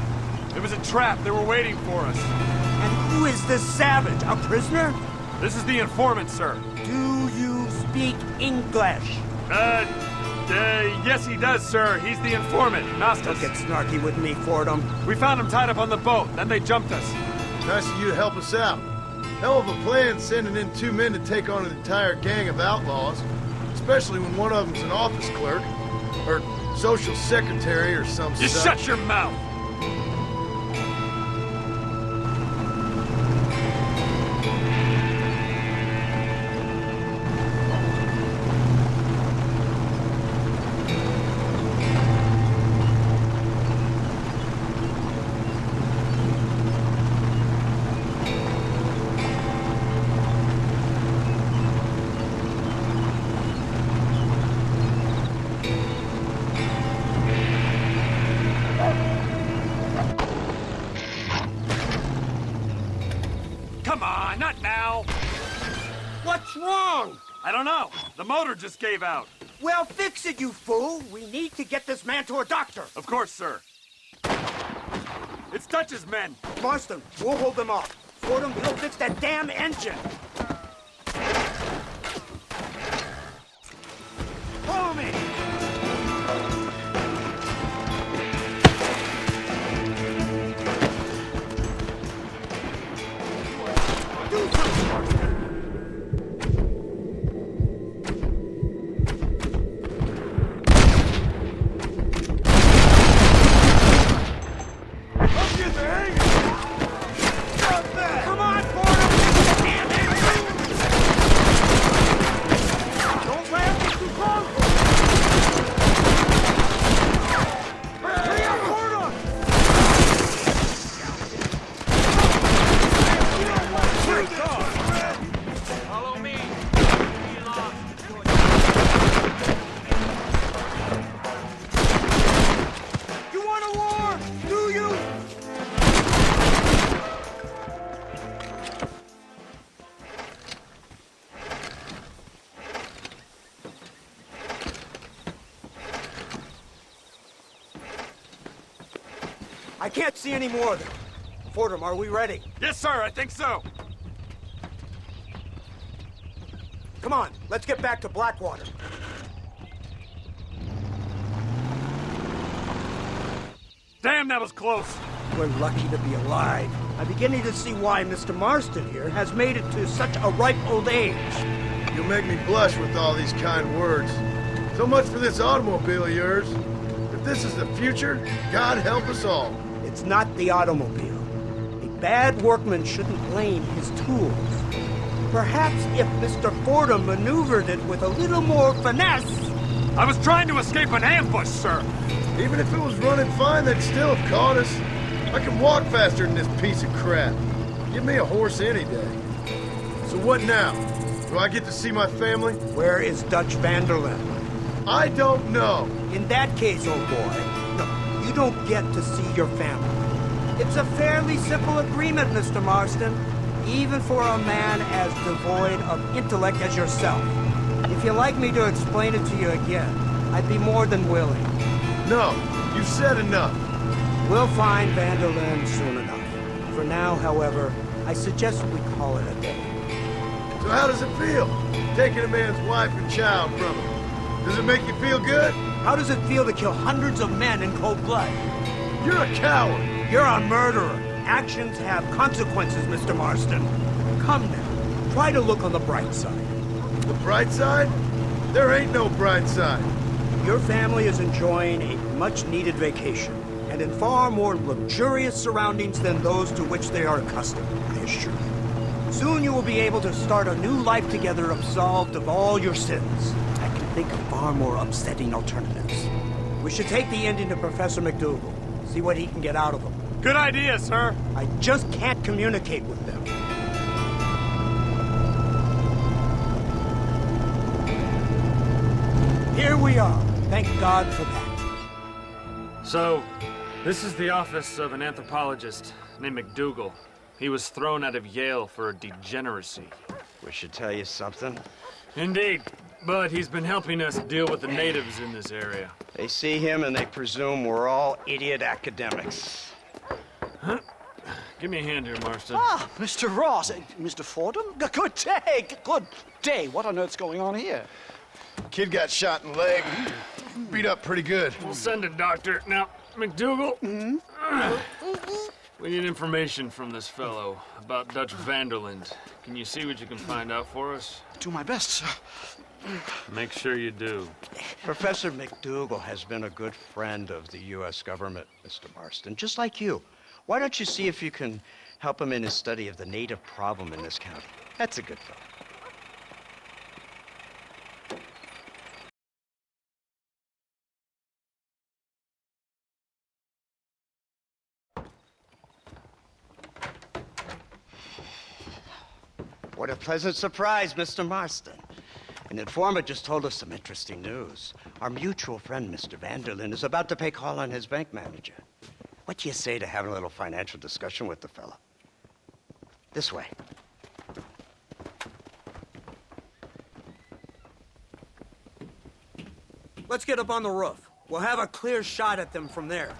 V: It was a trap. They were waiting for us.
A: And who is this savage? A prisoner?
V: This is the informant, sir.
A: Do you speak English?
V: Yes he does, sir. He's the informant, Nastas.
A: Don't get snarky with me, Fordham.
V: We found him tied up on the boat, then they jumped us.
N: Nice of you to help us out. Hell of a plan sending in 2 men to take on an entire gang of outlaws, especially when one of them's an office clerk, or social secretary, or some
V: Just
N: such.
V: shut your mouth! Come on, not now!
A: What's wrong?
V: I don't know. The motor just gave out.
A: Well, fix it, you fool! We need to get this man to a doctor!
V: Of course, sir. It's Dutch's men.
A: Marston, we'll hold them off. Fordham, he'll fix that damn engine! Follow me! Do something, Marston! Come on, Fordham! Don't let him get too close! Hurry up, Fordham!
V: Follow me.
A: You want a war? Do you? I can't see any more of them. Fordham, are we ready?
V: Yes, sir, I think so.
A: Come on, let's get back to Blackwater.
V: Damn, that was close.
A: We're lucky to be alive. I'm beginning to see why Mr. Marston here has made it to such a ripe old age.
N: You'll make me blush with all these kind words. So much for this automobile of yours. If this is the future, God help us all.
A: It's not the automobile. A bad workman shouldn't blame his tools. Perhaps if Mr. Fordham maneuvered it with a little more finesse.
V: I was trying to escape an ambush, sir.
N: Even if it was running fine, they'd still have caught us. I can walk faster than this piece of crap. Give me a horse any day. So what now? Do I get to see my family?
A: Where is Dutch Vanderlyn?
N: I don't know.
A: In that case, old boy, no, you don't get to see your family. It's a fairly simple agreement, Mr. Marston, even for a man as devoid of intellect as yourself. If you'd like me to explain it to you again, I'd be more than willing.
N: No, you've said enough.
A: We'll find Vanderlyn soon enough. For now, however, I suggest we call it a day.
N: So how does it feel, taking a man's wife and child from him? Does it make you feel good?
A: How does it feel to kill hundreds of men in cold blood?
N: You're a coward.
A: You're a murderer. Actions have consequences, Mr. Marston. Come now, try to look on the bright side.
N: The bright side? There ain't no bright side.
A: Your family is enjoying a much-needed vacation, and in far more luxurious surroundings than those to which they are accustomed, I assure you. Soon you will be able to start a new life together, absolved of all your sins. I can think of far more upsetting alternatives. We should take the Indian to Professor McDougal, see what he can get out of him.
V: Good idea, sir.
A: I just can't communicate with them. Here we are. Thank God for that.
V: So, this is the office of an anthropologist named McDougal. He was thrown out of Yale for a degeneracy.
A: We should tell you something.
V: Indeed, but he's been helping us deal with the natives in this area.
A: They see him and they presume we're all idiot academics.
V: Huh? Give me a hand here, Marston.
O: Ah, Mr. Ross. Mr. Fordham? Good day. Good day. What on earth's going on here?
F: Kid got shot in the leg. Beat up pretty good.
V: We'll send a doctor. Now, McDougal, we need information from this fellow about Dutch Vanderland. Can you see what you can find out for us?
O: Do my best, sir.
V: Make sure you do.
A: Professor McDougal has been a good friend of the U.S. government, Mr. Marston, just like you. Why don't you see if you can help him in his study of the native problem in this county? That's a good fellow. What a pleasant surprise, Mr. Marston. An informant just told us some interesting news. Our mutual friend, Mr. Vanderlyn, is about to pay call on his bank manager. What do you say to having a little financial discussion with the fella? This way. Let's get up on the roof. We'll have a clear shot at them from there.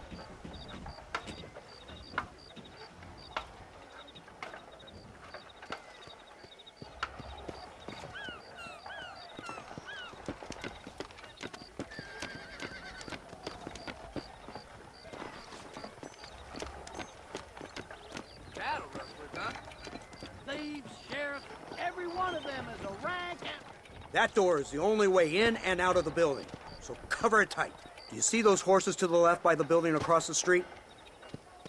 A: That door is the only way in and out of the building, so cover it tight. Do you see those horses to the left by the building across the street?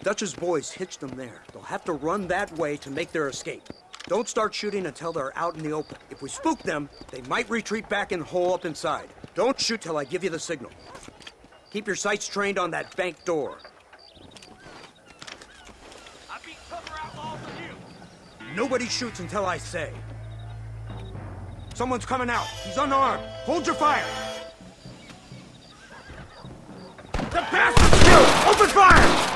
A: Dutch's boys hitched them there. They'll have to run that way to make their escape. Don't start shooting until they're out in the open. If we spook them, they might retreat back and hole up inside. Don't shoot till I give you the signal. Keep your sights trained on that bank door. Nobody shoots until I say. Someone's coming out. He's unarmed. Hold your fire. The bastard's killed! Open fire!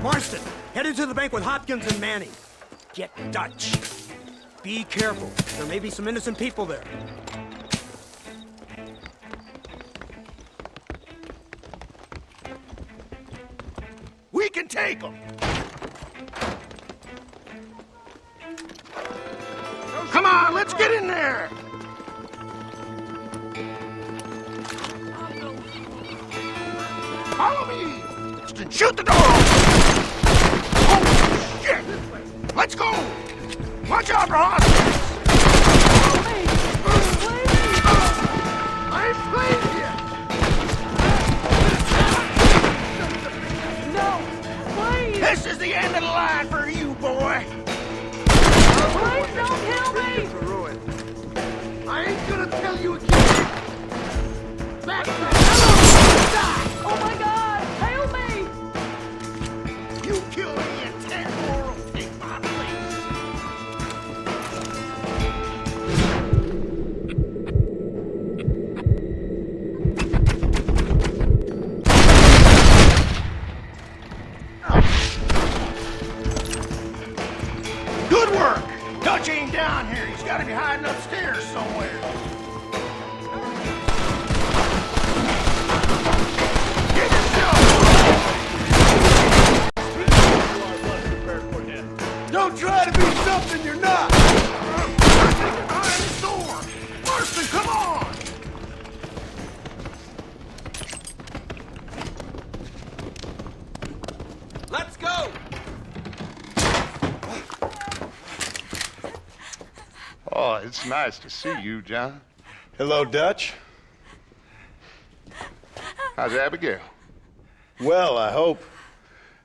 A: Marston, head into the bank with Hopkins and Manning. Get Dutch. Be careful. There may be some innocent people there.
E: We can take them. Come on, let's get in there. Follow me. Shoot the door. Oh, shit. Let's go! Watch out for hostages! I ain't playing yet!
O: No! Please!
E: This is the end of the line for you, boy!
O: Please don't kill me!
E: I ain't gonna tell you again! Back to
O: Oh my God! Help me!
E: You kill me and 10 more will take my place! Good work! Dutch ain't down here. He's gotta be hiding upstairs somewhere. Get yourself!
N: Don't try to be something you're not!
E: Behind this door! Marston, come on!
J: Let's go!
E: Oh, it's nice to see you, John.
N: Hello, Dutch.
E: How's Abigail?
N: Well, I hope.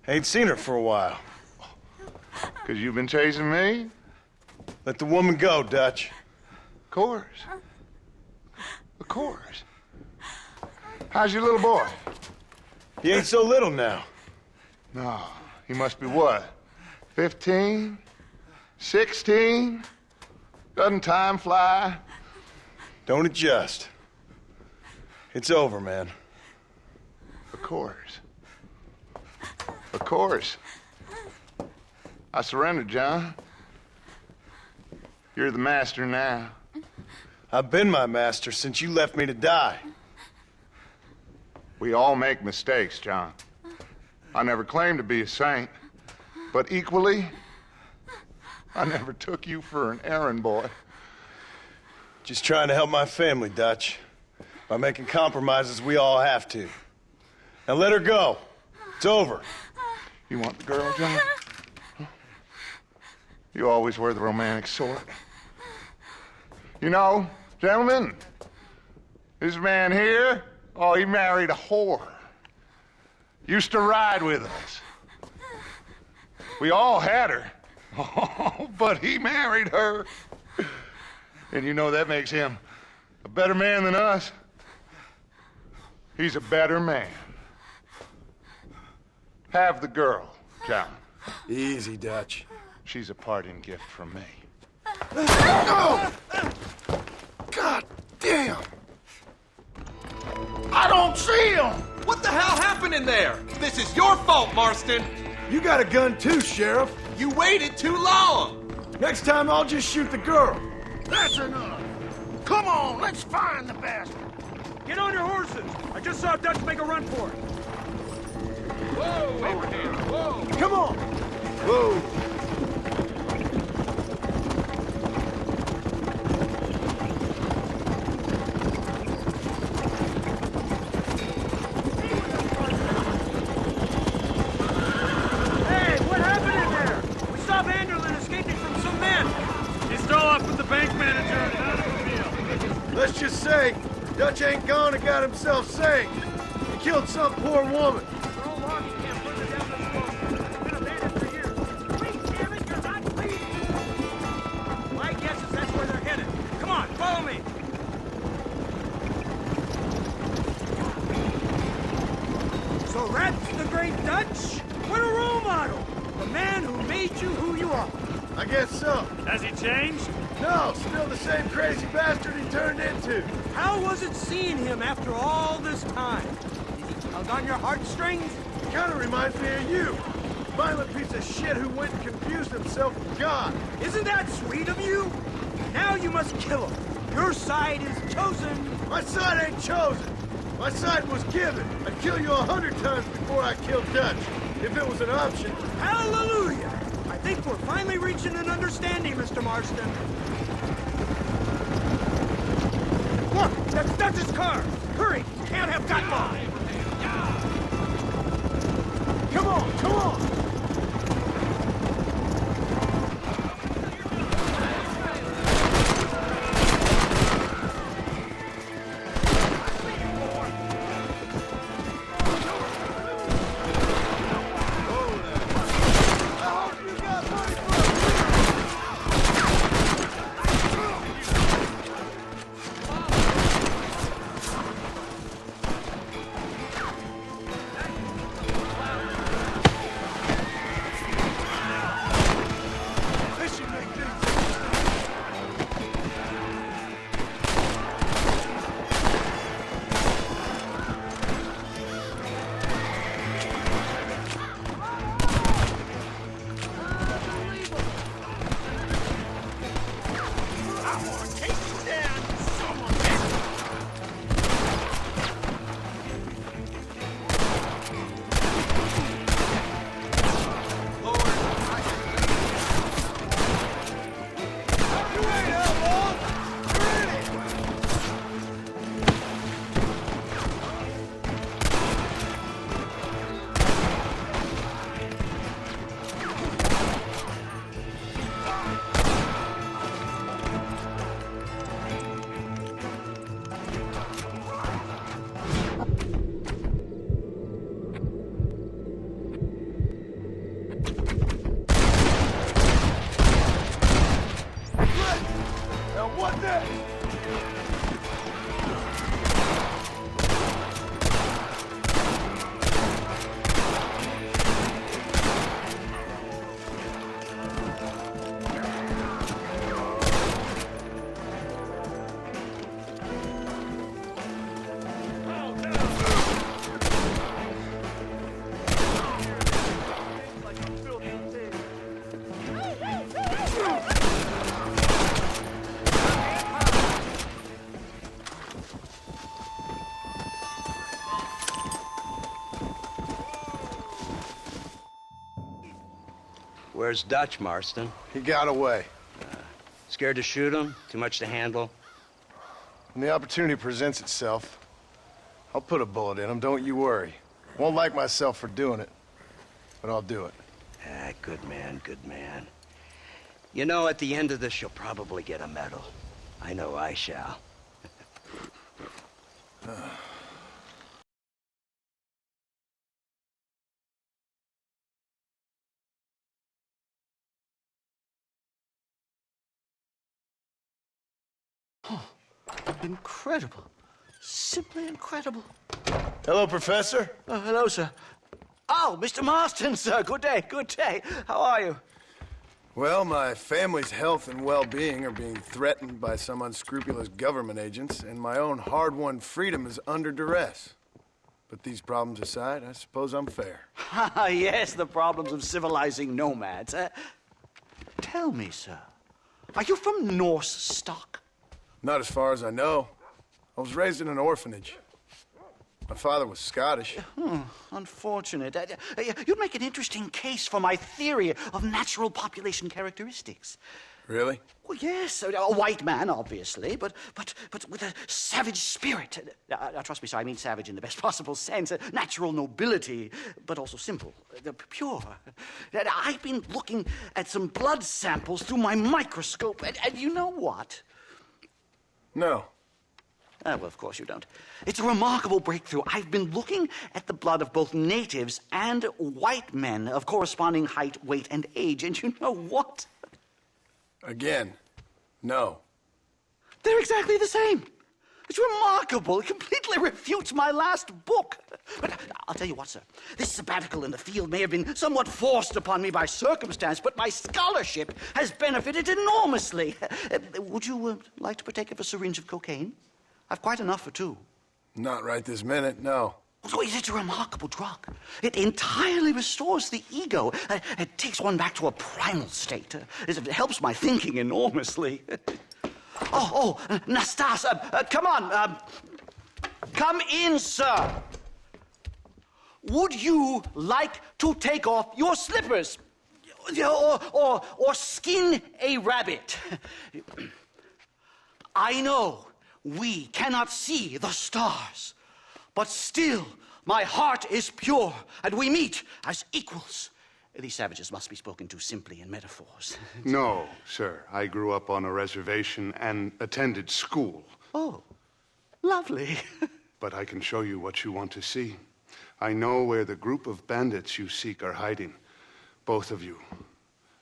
N: Ain't seen her for a while.
E: 'Cause you've been chasing me?
N: Let the woman go, Dutch.
E: Of course. Of course. How's your little boy?
N: He ain't so little now.
E: No, he must be what? 15? 16? Doesn't time fly?
N: Don't adjust. It's over, man.
E: Of course. Of course. I surrendered, John. You're the master now.
N: I've been my master since you left me to die.
E: We all make mistakes, John. I never claimed to be a saint, but equally, I never took you for an errand boy.
N: Just trying to help my family, Dutch. By making compromises we all have to. Now let her go. It's over.
E: You want the girl, John? You always were the romantic sort. You know, gentlemen, this man here, oh, he married a whore. Used to ride with us. We all had her. Oh, but he married her. And you know that makes him a better man than us. He's a better man. Have the girl, John.
N: Easy, Dutch.
E: She's a parting gift from me.
N: No! God damn!
E: I don't see him!
J: What the hell happened in there? This is your fault, Marston.
N: You got a gun too, Sheriff.
J: You waited too long.
N: Next time I'll just shoot the girl.
E: That's enough. Come on, let's find the bastard.
J: Get on your horses. I just saw Dutch make a run for it. Whoa, Abraham, whoa.
N: Come on. Whoa. Let's just say, Dutch ain't gone and got himself saved. He killed some poor woman.
J: My guess is that's where they're headed. Come on, follow me. So that's the great Dutch? What a role model! The man who made you who you are.
N: I guess so.
V: Has he changed?
N: No, still the same crazy bastard he turned into.
J: How was it seeing him after all this time? Did he tug on your heartstrings?
N: Kind of reminds me of you. Violent piece of shit who went and confused himself with God.
J: Isn't that sweet of you? Now you must kill him. Your side is chosen.
N: My side ain't chosen. My side was given. I'd kill you 100 times before I killed Dutch, if it was an option.
J: Hallelujah! I think we're finally reaching an understanding, Mr. Marston. Look, that's Dutch's car. Hurry, you can't have got long.
N: Come on, come on. What the?
A: Where's Dutch, Marston?
F: He got away.
A: Scared to shoot him? Too much to handle?
F: When the opportunity presents itself, I'll put a bullet in him, don't you worry. Won't like myself for doing it, but I'll do it.
A: Ah, good man, good man. You know, at the end of this, you'll probably get a medal. I know I shall.
O: Incredible. Simply incredible.
F: Hello, Professor.
O: Hello, sir. Oh, Mr. Marston, sir. Good day, good day. How are you?
F: Well, my family's health and well-being are being threatened by some unscrupulous government agents, and my own hard-won freedom is under duress. But these problems aside, I suppose I'm fair.
O: Yes, the problems of civilizing nomads. Tell me, sir, are you from Norse stock?
F: Not as far as I know. I was raised in an orphanage. My father was Scottish.
O: Unfortunate. You'd make an interesting case for my theory of natural population characteristics.
F: Really?
O: Well, yes, a white man, obviously, but with a savage spirit. Trust me, sir, I mean savage in the best possible sense. Natural nobility, but also simple, pure. I've been looking at some blood samples through my microscope, and you know what?
F: No.
O: Well, of course you don't. It's a remarkable breakthrough. I've been looking at the blood of both natives and white men of corresponding height, weight, and age, and you know what?
F: Again, no.
O: They're exactly the same. It's remarkable. It completely refutes my last book. But I'll tell you what, sir. This sabbatical in the field may have been somewhat forced upon me by circumstance, but my scholarship has benefited enormously. Would you like to partake of a syringe of cocaine? I've quite enough for two.
F: Not right this minute, no.
O: Oh, it's a remarkable drug. It entirely restores the ego. It takes one back to a primal state. It helps my thinking enormously. Nastas, come on. Come in, sir. Would you like to take off your slippers? Or skin a rabbit? I know we cannot see the stars, but still my heart is pure, and we meet as equals. These savages must be spoken to simply in metaphors.
D: No, sir. I grew up on a reservation and attended school.
O: Oh, lovely.
D: But I can show you what you want to see. I know where the group of bandits you seek are hiding. Both of you.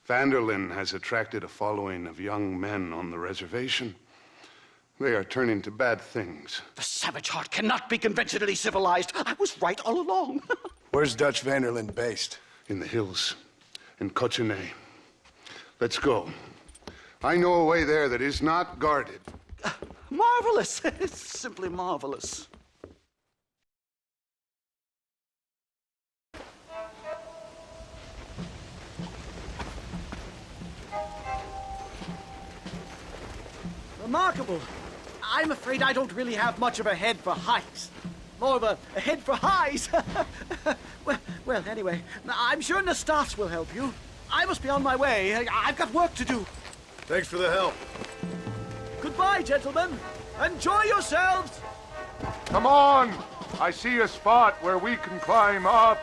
D: Vanderlyn has attracted a following of young men on the reservation. They are turning to bad things.
O: The savage heart cannot be conventionally civilized. I was right all along.
F: Where's Dutch Vanderlyn based?
D: In the hills, in Cochene. Let's go. I know a way there that is not guarded.
O: Marvelous. It's simply marvelous. Remarkable. I'm afraid I don't really have much of a head for heights. More of a head for highs. well, anyway, I'm sure Nastas will help you. I must be on my way. I've got work to do.
F: Thanks for the help.
O: Goodbye, gentlemen. Enjoy yourselves.
D: Come on! I see a spot where we can climb up.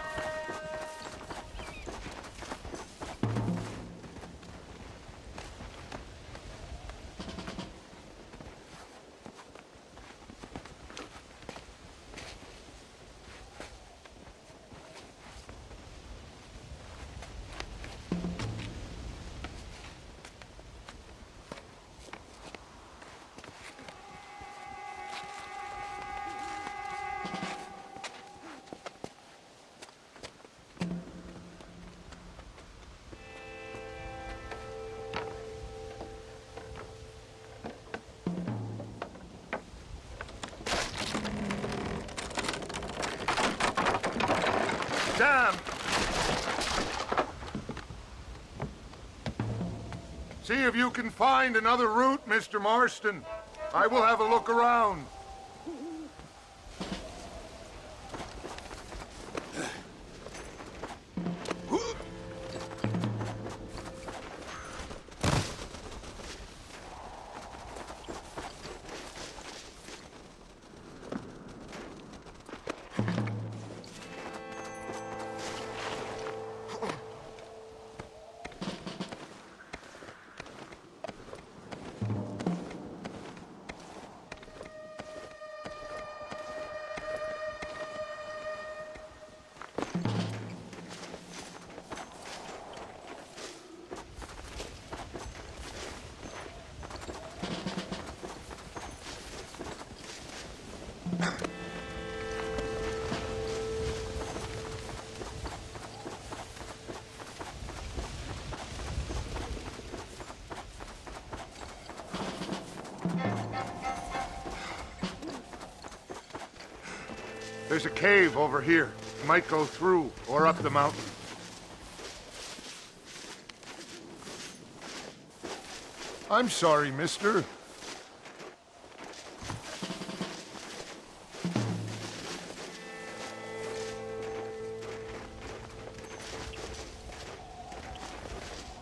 D: See if you can find another route, Mr. Marston. I will have a look around. There's a cave over here. You might go through or up the mountain. I'm sorry, mister.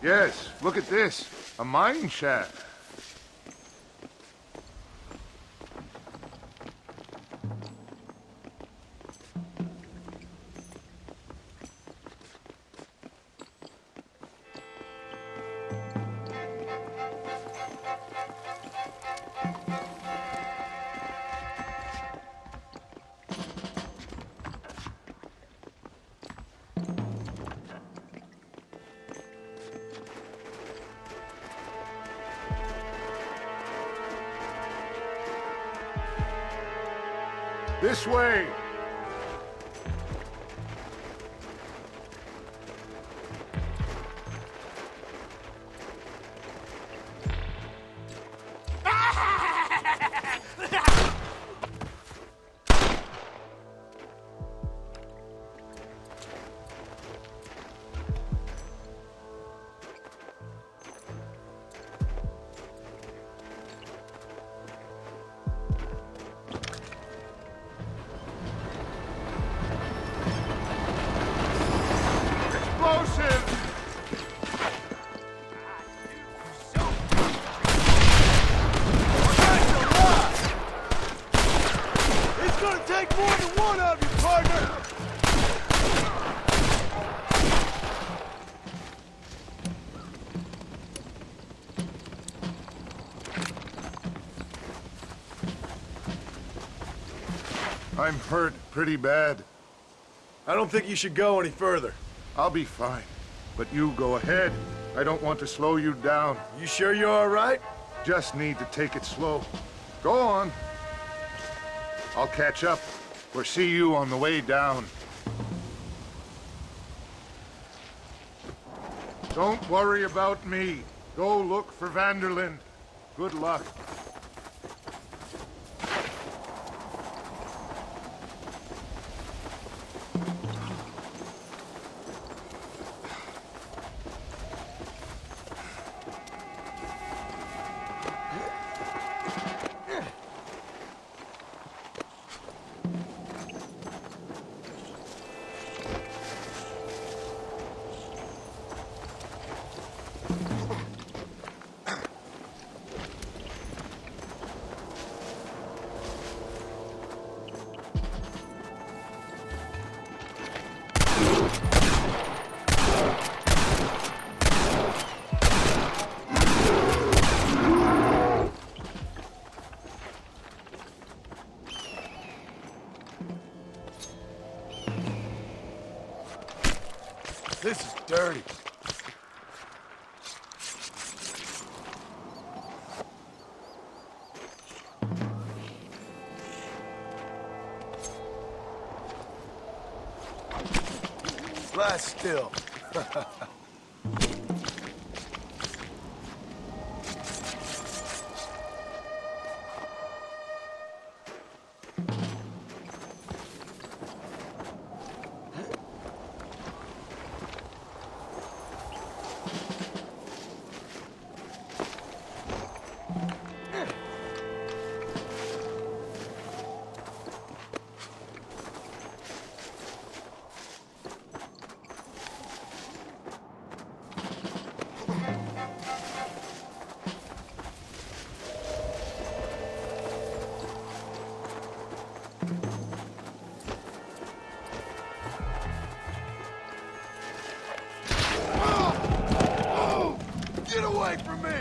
D: Yes, look at this. A mine shaft. This way! I'm hurt pretty bad.
N: I don't think you should go any further.
D: I'll be fine. But you go ahead. I don't want to slow you down.
N: You sure you're all right?
D: Just need to take it slow. Go on. I'll catch up or see you on the way down. Don't worry about me. Go look for Vanderlyn. Good luck.
N: This is dirty. Lie still. Get away from me!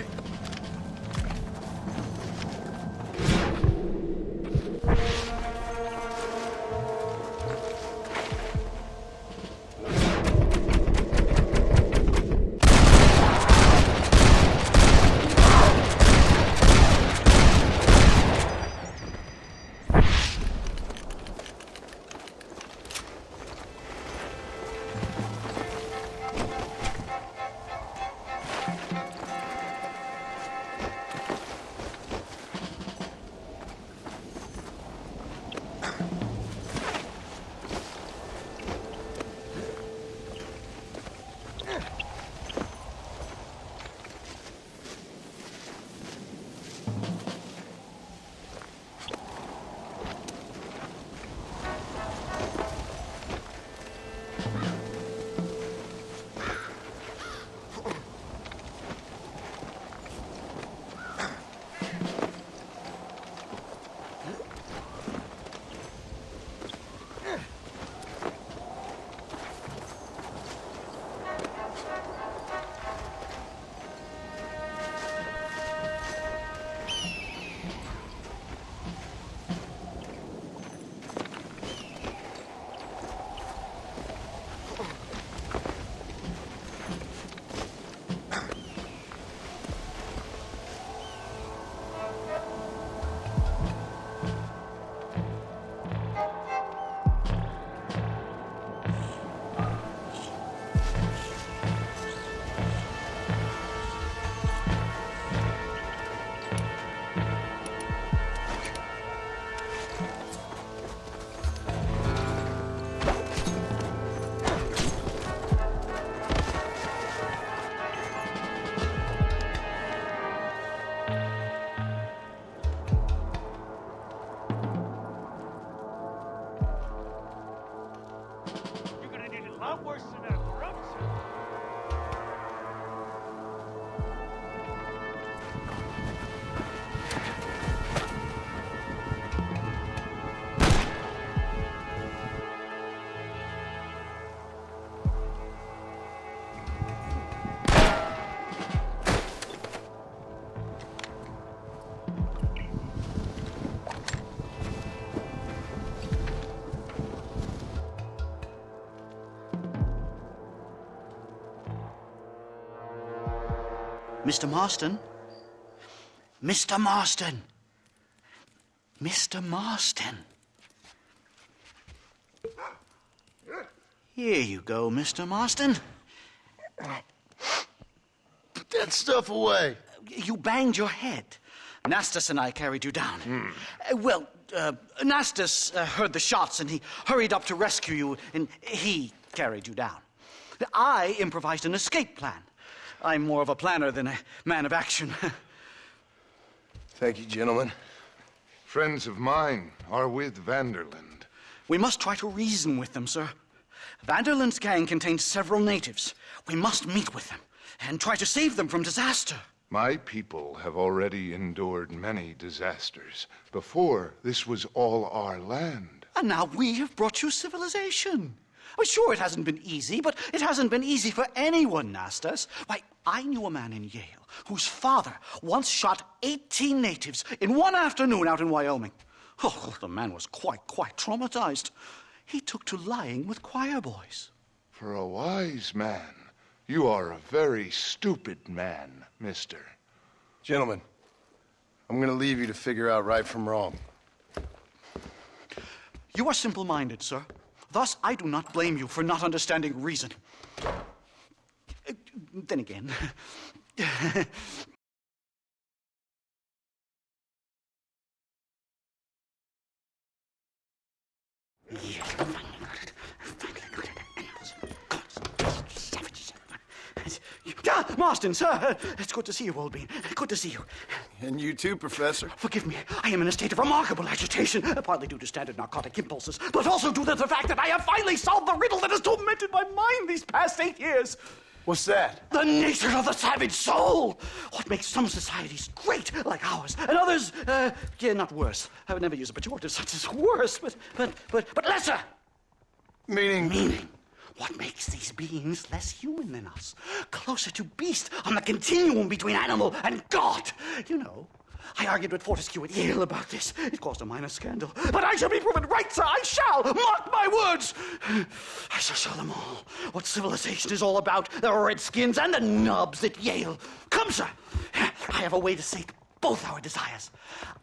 A: Mr. Marston? Mr. Marston! Mr. Marston! Here you go, Mr. Marston.
F: Put that stuff away.
A: You banged your head. Nastas and I carried you down. Nastas heard the shots and he hurried up to rescue you and he carried you down. I improvised an escape plan. I'm more of a planner than a man of action.
F: Thank you, gentlemen.
D: Friends of mine are with Vanderland.
A: We must try to reason with them, sir. Vanderland's gang contains several natives. We must meet with them and try to save them from disaster.
D: My people have already endured many disasters. Before, this was all our land.
A: And now we have brought you civilization. Well, sure, it hasn't been easy, but it hasn't been easy for anyone, Nastas. Why, I knew a man in Yale whose father once shot 18 natives in one afternoon out in Wyoming. Oh, the man was quite traumatized. He took to lying with choir boys.
D: For a wise man, you are a very stupid man, mister.
F: Gentlemen, I'm gonna leave you to figure out right from wrong.
A: You are simple-minded, sir. Thus, I do not blame you for not understanding reason. Then again... Marston, sir! It's good to see you, old bean. Good to see you.
F: And you too, Professor.
A: Forgive me. I am in a state of remarkable agitation, partly due to standard narcotic impulses, but also due to the fact that I have finally solved the riddle that has tormented my mind these past 8 years.
F: What's that?
A: The nature of the savage soul. What makes some societies great, like ours, and others, not worse. I would never use a pejorative such as worse, but lesser.
F: Meaning?
O: What makes these beings less human than us? Closer to beast on the continuum between animal and God. You know, I argued with Fortescue at Yale about this. It caused a minor scandal. But I shall be proven right, sir. I shall. Mark my words. I shall show them all what civilization is all about. The redskins and the nubs at Yale. Come, sir. I have a way to sate both our desires.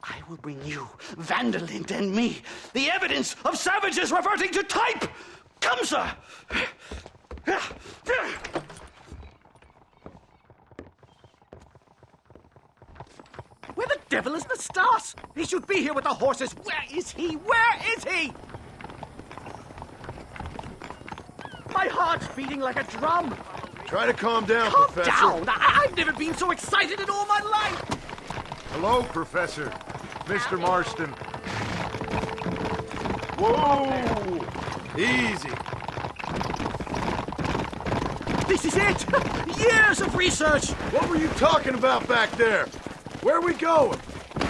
O: I will bring you, Vanderlyn, and me, the evidence of savages reverting to type. Come, sir.
G: Where the devil is Nastas? He should be here with the horses. Where is he? Where is he? My heart's beating like a drum.
N: Try to calm down,
G: Calm
N: Professor.
G: down! I've never been so excited in all my life!
N: Hello, Professor. Mr. Marston. Whoa! Easy.
G: This is it! Years of research!
N: What were you talking about back there? Where are we going?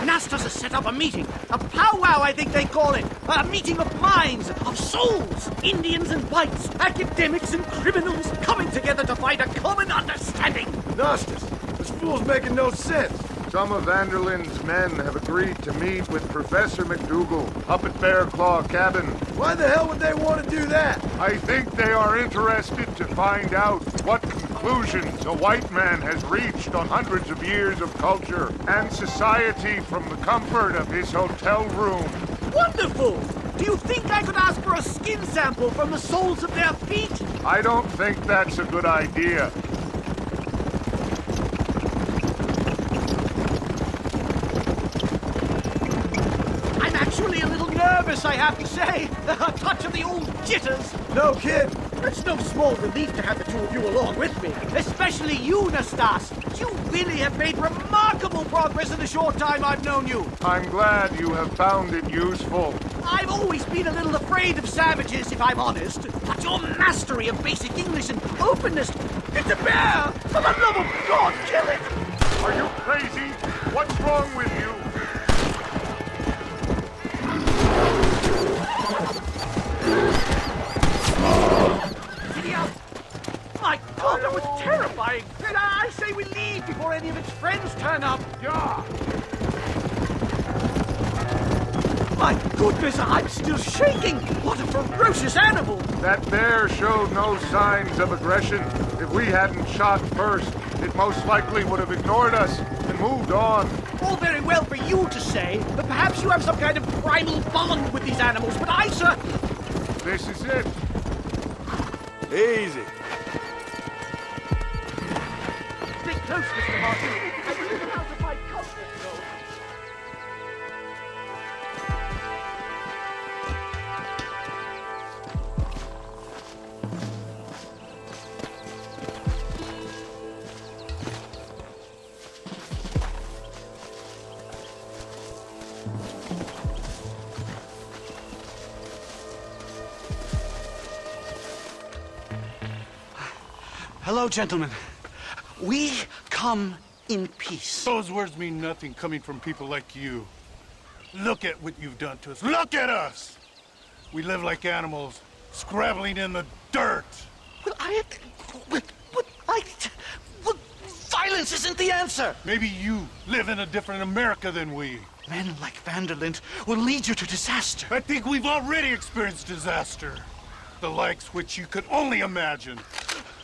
G: Nastas has set up a meeting. A powwow, I think they call it. A meeting of minds, of souls. Indians and whites, academics and criminals coming together to find a common understanding.
N: Nastas, this fool's making no sense. Some of Vanderlyn's men have agreed to meet with Professor McDougal up at Bear Claw Cabin. Why the hell would they want to do that? I think they are interested to find out what conclusions a white man has reached on hundreds of years of culture and society from the comfort of his hotel room.
G: Wonderful! Do you think I could ask for a skin sample from the soles of their feet?
N: I don't think that's a good idea.
G: I'm actually a little nervous, I have to say. A touch of the old jitters.
N: No kid.
G: It's no small relief to have the two of you along with me. Especially you, Nastas. You really have made remarkable progress in the short time I've known you.
N: I'm glad you have found it useful.
G: I've always been a little afraid of savages, if I'm honest. But your mastery of basic English and openness... It's a bear! For the love of God, kill it!
N: Are you crazy? What's wrong with you?
G: My God, that was terrifying! I say we leave before any of its friends turn up!
N: Yeah!
G: My goodness, I'm still shaking! What a ferocious animal!
N: That bear showed no signs of aggression. If we hadn't shot first, it most likely would have ignored us and moved on.
G: All very well for you to say, but perhaps you have some kind of primal bond with these animals, but I, sir...
N: This is it. Easy.
G: Stay close, Mr. Marston. I'm a little out of my comfort zone.
O: Hello, gentlemen. We come in peace.
M: Those words mean nothing coming from people like you. Look at what you've done to us. Look at us! We live like animals, scrabbling in the dirt.
O: Well, violence isn't the answer.
M: Maybe you live in a different America than we.
O: Men like Vanderlyn will lead you to disaster.
M: I think we've already experienced disaster. The likes which you could only imagine.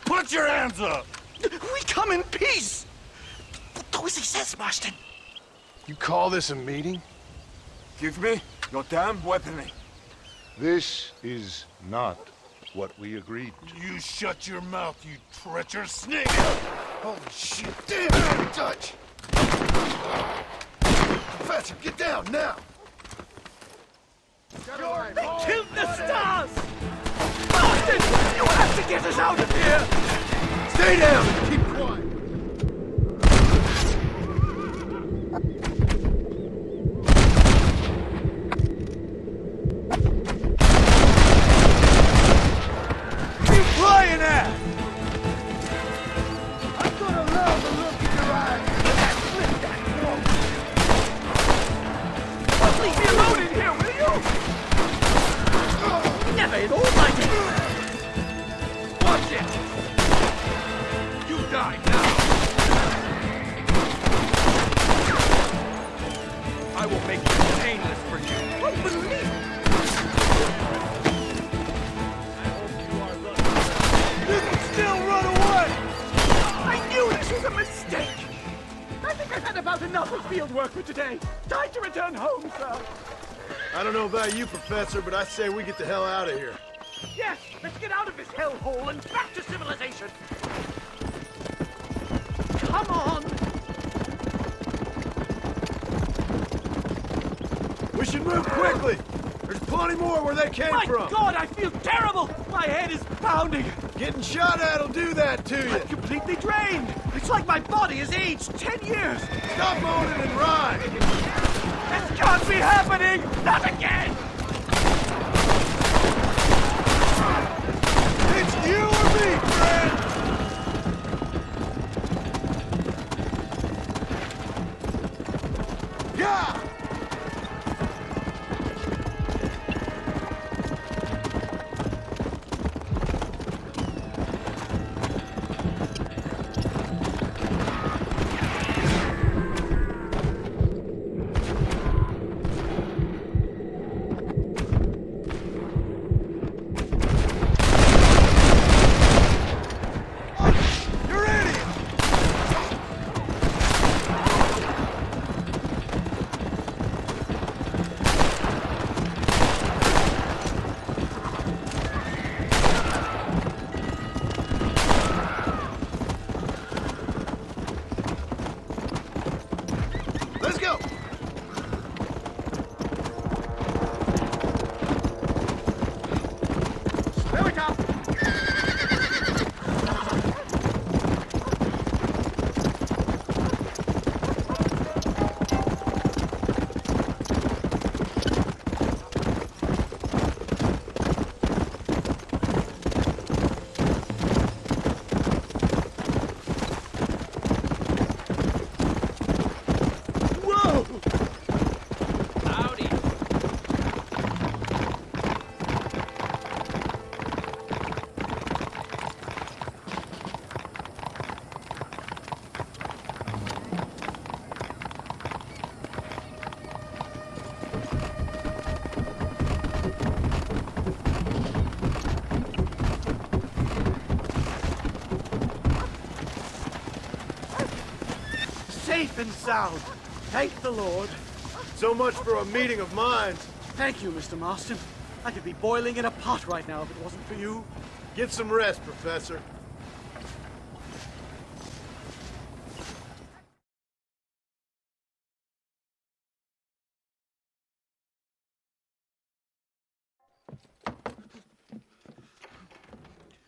M: Put your hands up!
O: We come in peace! Do as he says, Marston.
N: You call this a meeting?
E: Give me your damn weaponry.
N: This is not what we agreed to.
M: You shut your mouth, you treacherous snake!
N: Holy shit! Damn, touch! Professor, get down now!
G: They killed the stars! Marston, you have to get us out of here!
N: Stay down and keep quiet!
G: What are you flying at?
N: I'm gonna love the look in your eyes when I flip that throat!
G: Well, leave me alone in here, will you? Never in all my days! mistake. I think I've had about enough of field work for today. Time to return home, sir.
N: I don't know about you, Professor, but I say we get the hell out of here.
G: Yes, let's get out of this hellhole and back to civilization. Come on.
N: We should move quickly. There's plenty more where they came from.
G: My God, I feel terrible. My head is pounding.
N: Getting shot at'll do that to you.
G: I'm completely drained. It's like my body has aged 10 years.
N: Stop moaning and ride.
G: This can't be happening. Not again.
N: It's you or me, friend. Yeah.
G: Safe and sound. Thank the Lord.
N: So much for a meeting of minds.
G: Thank you, Mr. Marston. I could be boiling in a pot right now if it wasn't for you.
N: Get some rest, Professor.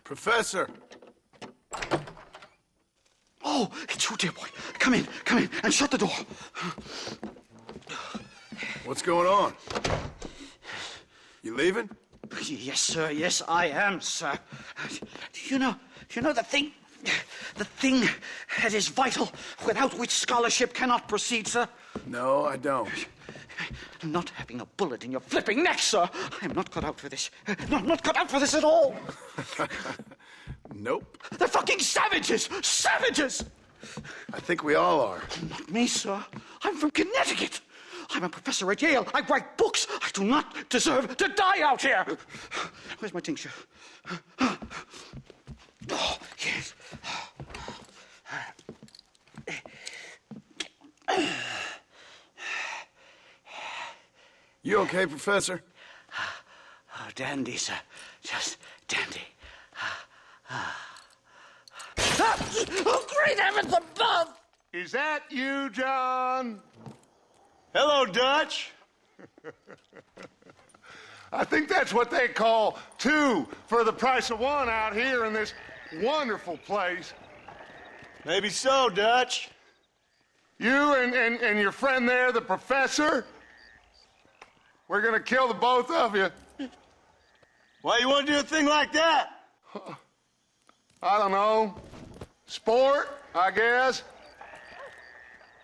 N: Professor!
G: Oh, it's you, dear boy. Come in, and shut the door.
N: What's going on? You leaving?
G: Yes, sir. Yes, I am, sir. You know the thing that is vital, without which scholarship cannot proceed, sir?
N: No, I don't.
G: Not having a bullet in your flipping neck, sir. I am not cut out for this. No, not cut out for this at all.
N: Nope.
G: They're fucking savages! Savages!
N: I think we all are.
G: Not me, sir. I'm from Connecticut. I'm a professor at Yale. I write books. I do not deserve to die out here. Where's my tincture? Oh, yes.
N: You okay, Professor?
G: Oh, dandy, sir. Just dandy. Oh, great heavens above!
D: Is that you, John?
N: Hello, Dutch.
D: I think that's what they call two for the price of one out here in this wonderful place.
N: Maybe so, Dutch.
D: You and your friend there, the professor, we're gonna kill the both of you.
N: Why you want to do a thing like that?
D: I don't know. Sport, I guess.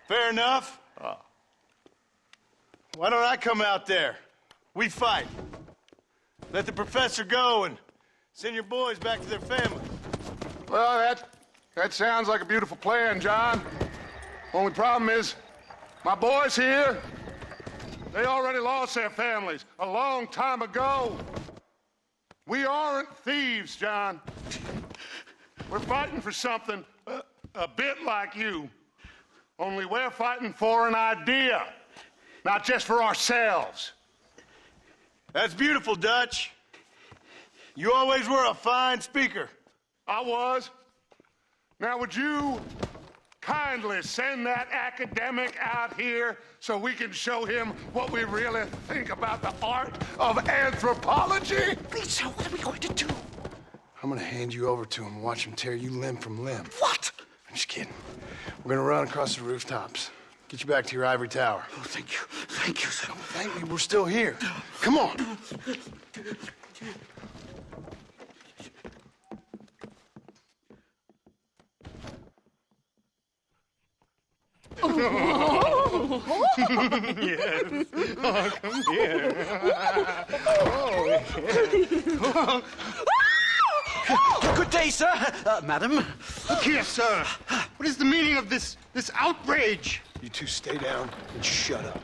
N: Fair enough. Why don't I come out there? We fight. Let the professor go and send your boys back to their families.
D: Well, that sounds like a beautiful plan, John. Only problem is, my boys here, they already lost their families a long time ago. We aren't thieves, John. We're fighting for something A bit like you. Only we're fighting for an idea, not just for ourselves.
N: That's beautiful, Dutch. You always were a fine speaker.
D: I was. Now, would you kindly send that academic out here so we can show him what we really think about the art of anthropology?
O: Lisa, what are we going to do?
F: I'm gonna hand you over to him and watch him tear you limb from limb.
O: What?
F: I'm just kidding. We're gonna run across the rooftops. Get you back to your ivory tower.
O: Oh, thank you. Thank you, sir.
F: Thank me, we're still here. Come on.
D: Yes. Oh, come here. Oh,
O: Good day, sir. Madam.
D: Look here, sir. What is the meaning of this outrage?
F: You two stay down and shut up.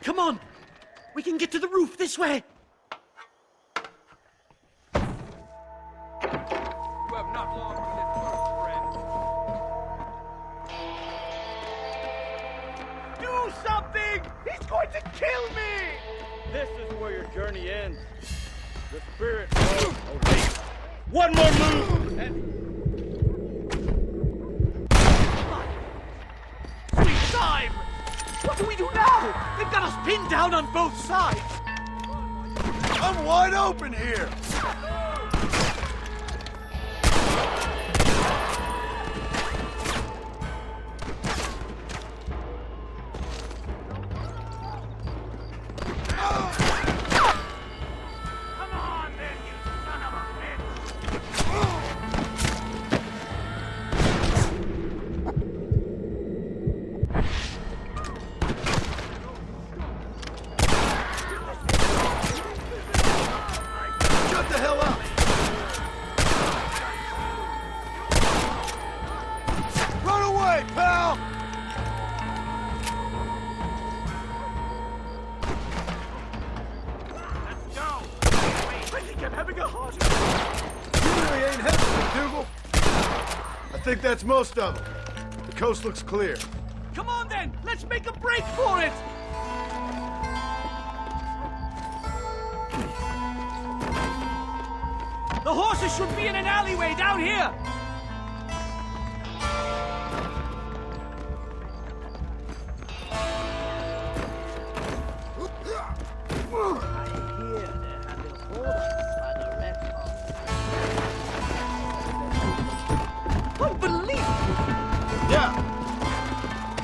G: Come on! We can get to the roof this way!
J: You have not long to live first, friend.
G: Do something! He's going to kill me!
B: This is where your journey ends. The spirit awaits. One more move! And
G: Sweet time! What do we do now? They've got us pinned down on both sides!
N: I'm wide open here! I think that's most of them. The coast looks clear.
G: Come on then! Let's make a break for it! The horses should be in an alleyway down here!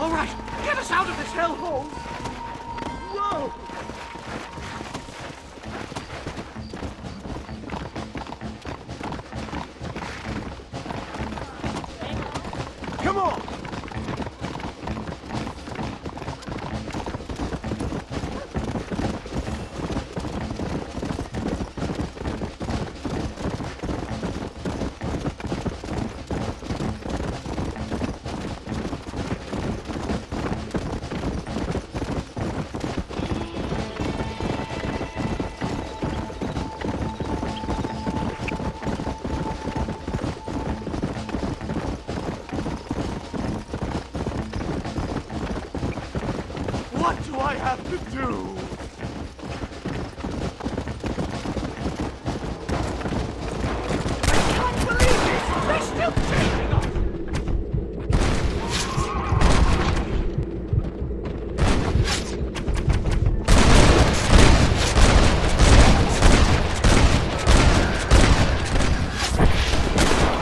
G: All right, get us out of this hellhole! Whoa!
N: Come on!
G: What do I have to do? I can't believe this! They're still chasing us!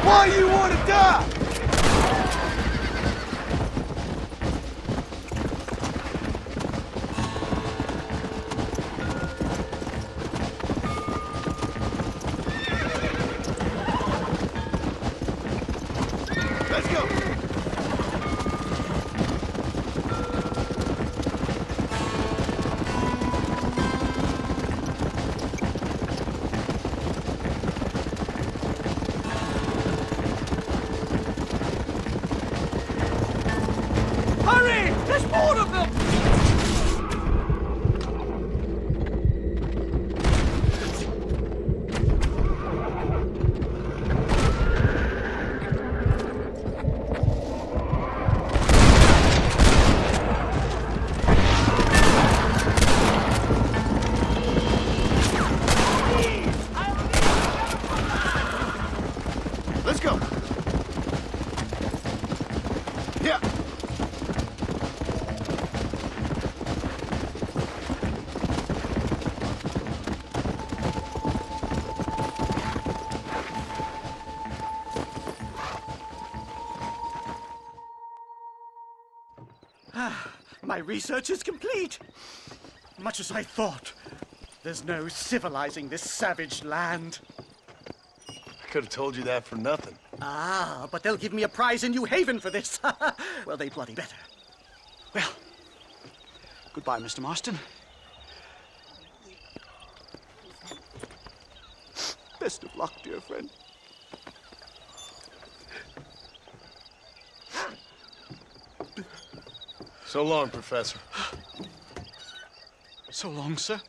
N: Why you want to die?
G: There's more of them!
N: Let's go. Yeah.
O: My research is complete. Much as I thought. There's no civilizing this savage land.
F: I could have told you that for nothing.
O: Ah, but they'll give me a prize in New Haven for this. Well, they bloody better. Well, goodbye, Mr. Marston. Best of luck, dear friend.
F: So long, Professor.
O: So long, sir.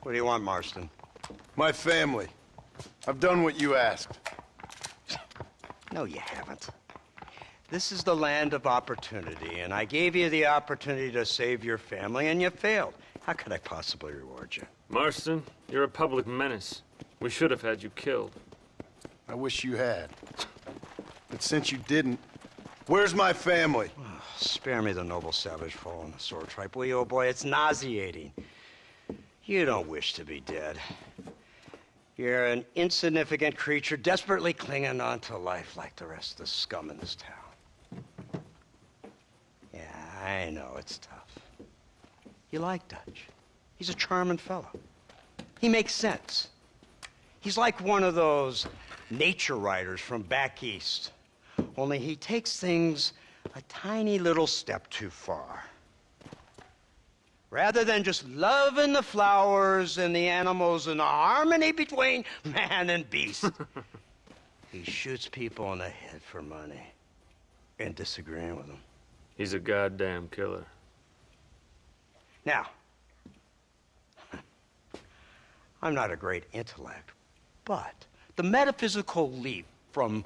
A: What do you want, Marston?
F: My family. I've done what you asked.
A: No, you haven't. This is the land of opportunity, and I gave you the opportunity to save your family, and you failed. How could I possibly reward you?
V: Marston, you're a public menace. We should have had you killed.
F: I wish you had. But since you didn't, where's my family?
A: Oh, spare me the noble savage fall on the sword tripe, will you, old boy? It's nauseating. You don't wish to be dead. You're an insignificant creature desperately clinging on to life like the rest of the scum in this town. Yeah, I know it's tough. You like Dutch. He's a charming fellow. He makes sense. He's like one of those nature writers from back east. Only he takes things a tiny little step too far. Rather than just loving the flowers and the animals and the harmony between man and beast, he shoots people in the head for money and disagreeing with them.
V: He's a goddamn killer.
A: Now, I'm not a great intellect, but the metaphysical leap from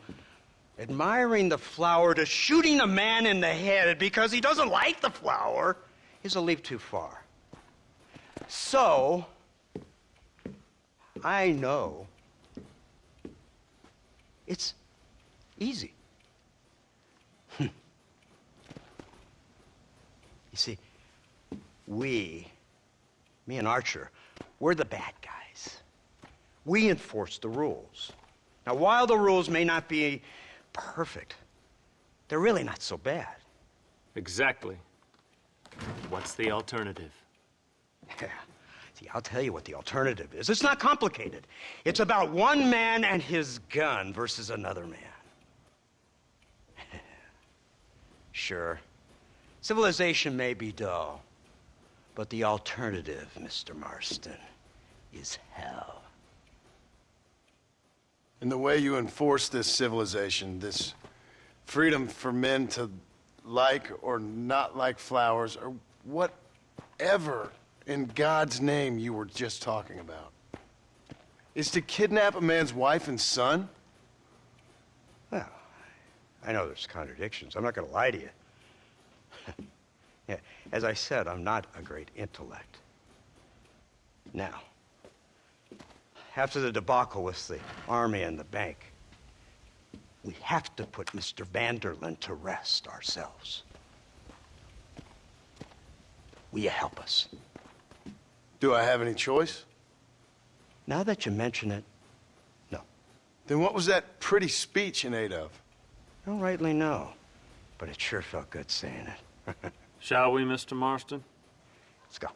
A: admiring the flower to shooting a man in the head because he doesn't like the flower is a leap too far. So, I know it's easy. You see, me and Archer, we're the bad guys. We enforce the rules. Now, while the rules may not be perfect, they're really not so bad.
V: Exactly. What's the alternative?
A: Yeah. See, I'll tell you what the alternative is. It's not complicated. It's about one man and his gun versus another man. Sure, civilization may be dull, but the alternative, Mr. Marston, is hell.
F: And the way you enforce this civilization, this freedom for men to like or not like flowers, or whatever in God's name you were just talking about, is to kidnap a man's wife and son?
A: Well, I know there's contradictions. I'm not going to lie to you. Yeah, as I said, I'm not a great intellect. Now, after the debacle with the army and the bank, we have to put Mr. Vanderlyn to rest ourselves. Will you help us?
F: Do I have any choice?
A: Now that you mention it, no.
F: Then what was that pretty speech in aid of?
A: I don't rightly know, but it sure felt good saying it.
V: Shall we, Mr. Marston?
A: Let's go.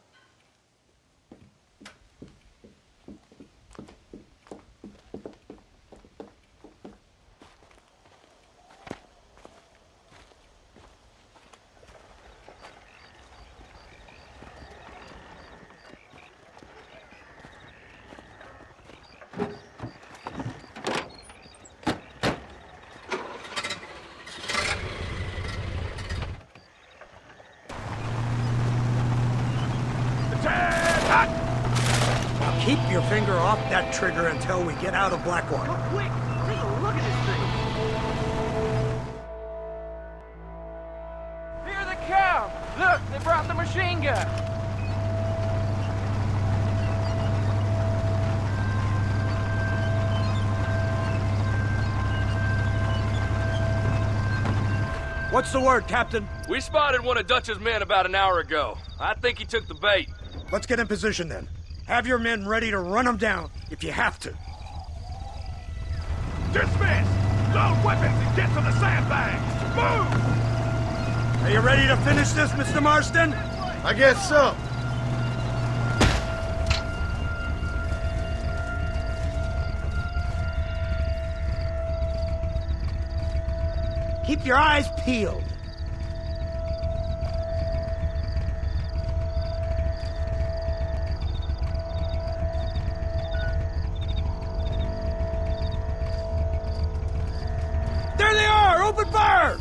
O: your finger off that trigger until we get out of Blackwater.
W: Oh, quick! Take a look at this thing!
J: Here they come! Look, they brought the machine gun!
O: What's the word, Captain?
C: We spotted one of Dutch's men about an hour ago. I think he took the bait.
O: Let's get in position then. Have your men ready to run them down if you have to.
E: Dismiss! Load weapons and get to the sandbags! Move!
O: Are you ready to finish this, Mr. Marston?
N: I guess so.
O: Keep your eyes peeled. There they are! Open fire!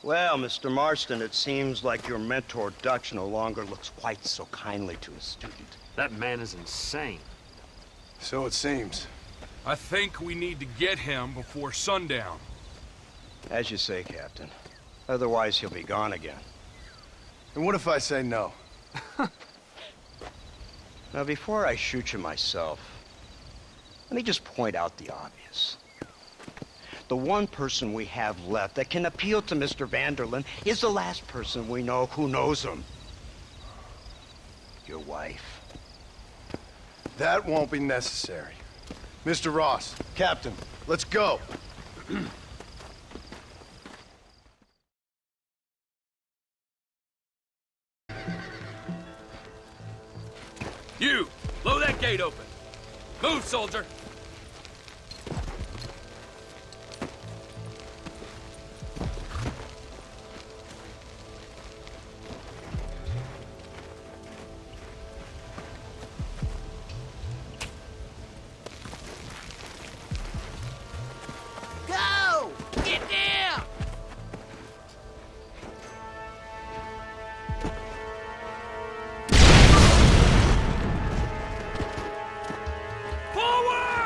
A: Well, Mr. Marston, it seems like your mentor Dutch no longer looks quite so kindly to his student.
V: That man is insane.
F: So it seems.
T: I think we need to get him before sundown.
A: As you say, Captain. Otherwise, he'll be gone again.
F: And what if I say no?
A: Now, before I shoot you myself, let me just point out the obvious. The one person we have left that can appeal to Mr. Vanderlyn is the last person we know who knows him. Your wife.
F: That won't be necessary. Mr. Ross, Captain, let's go.
C: You, blow that gate open. Move, soldier.
G: Go! Get down!
C: Forward!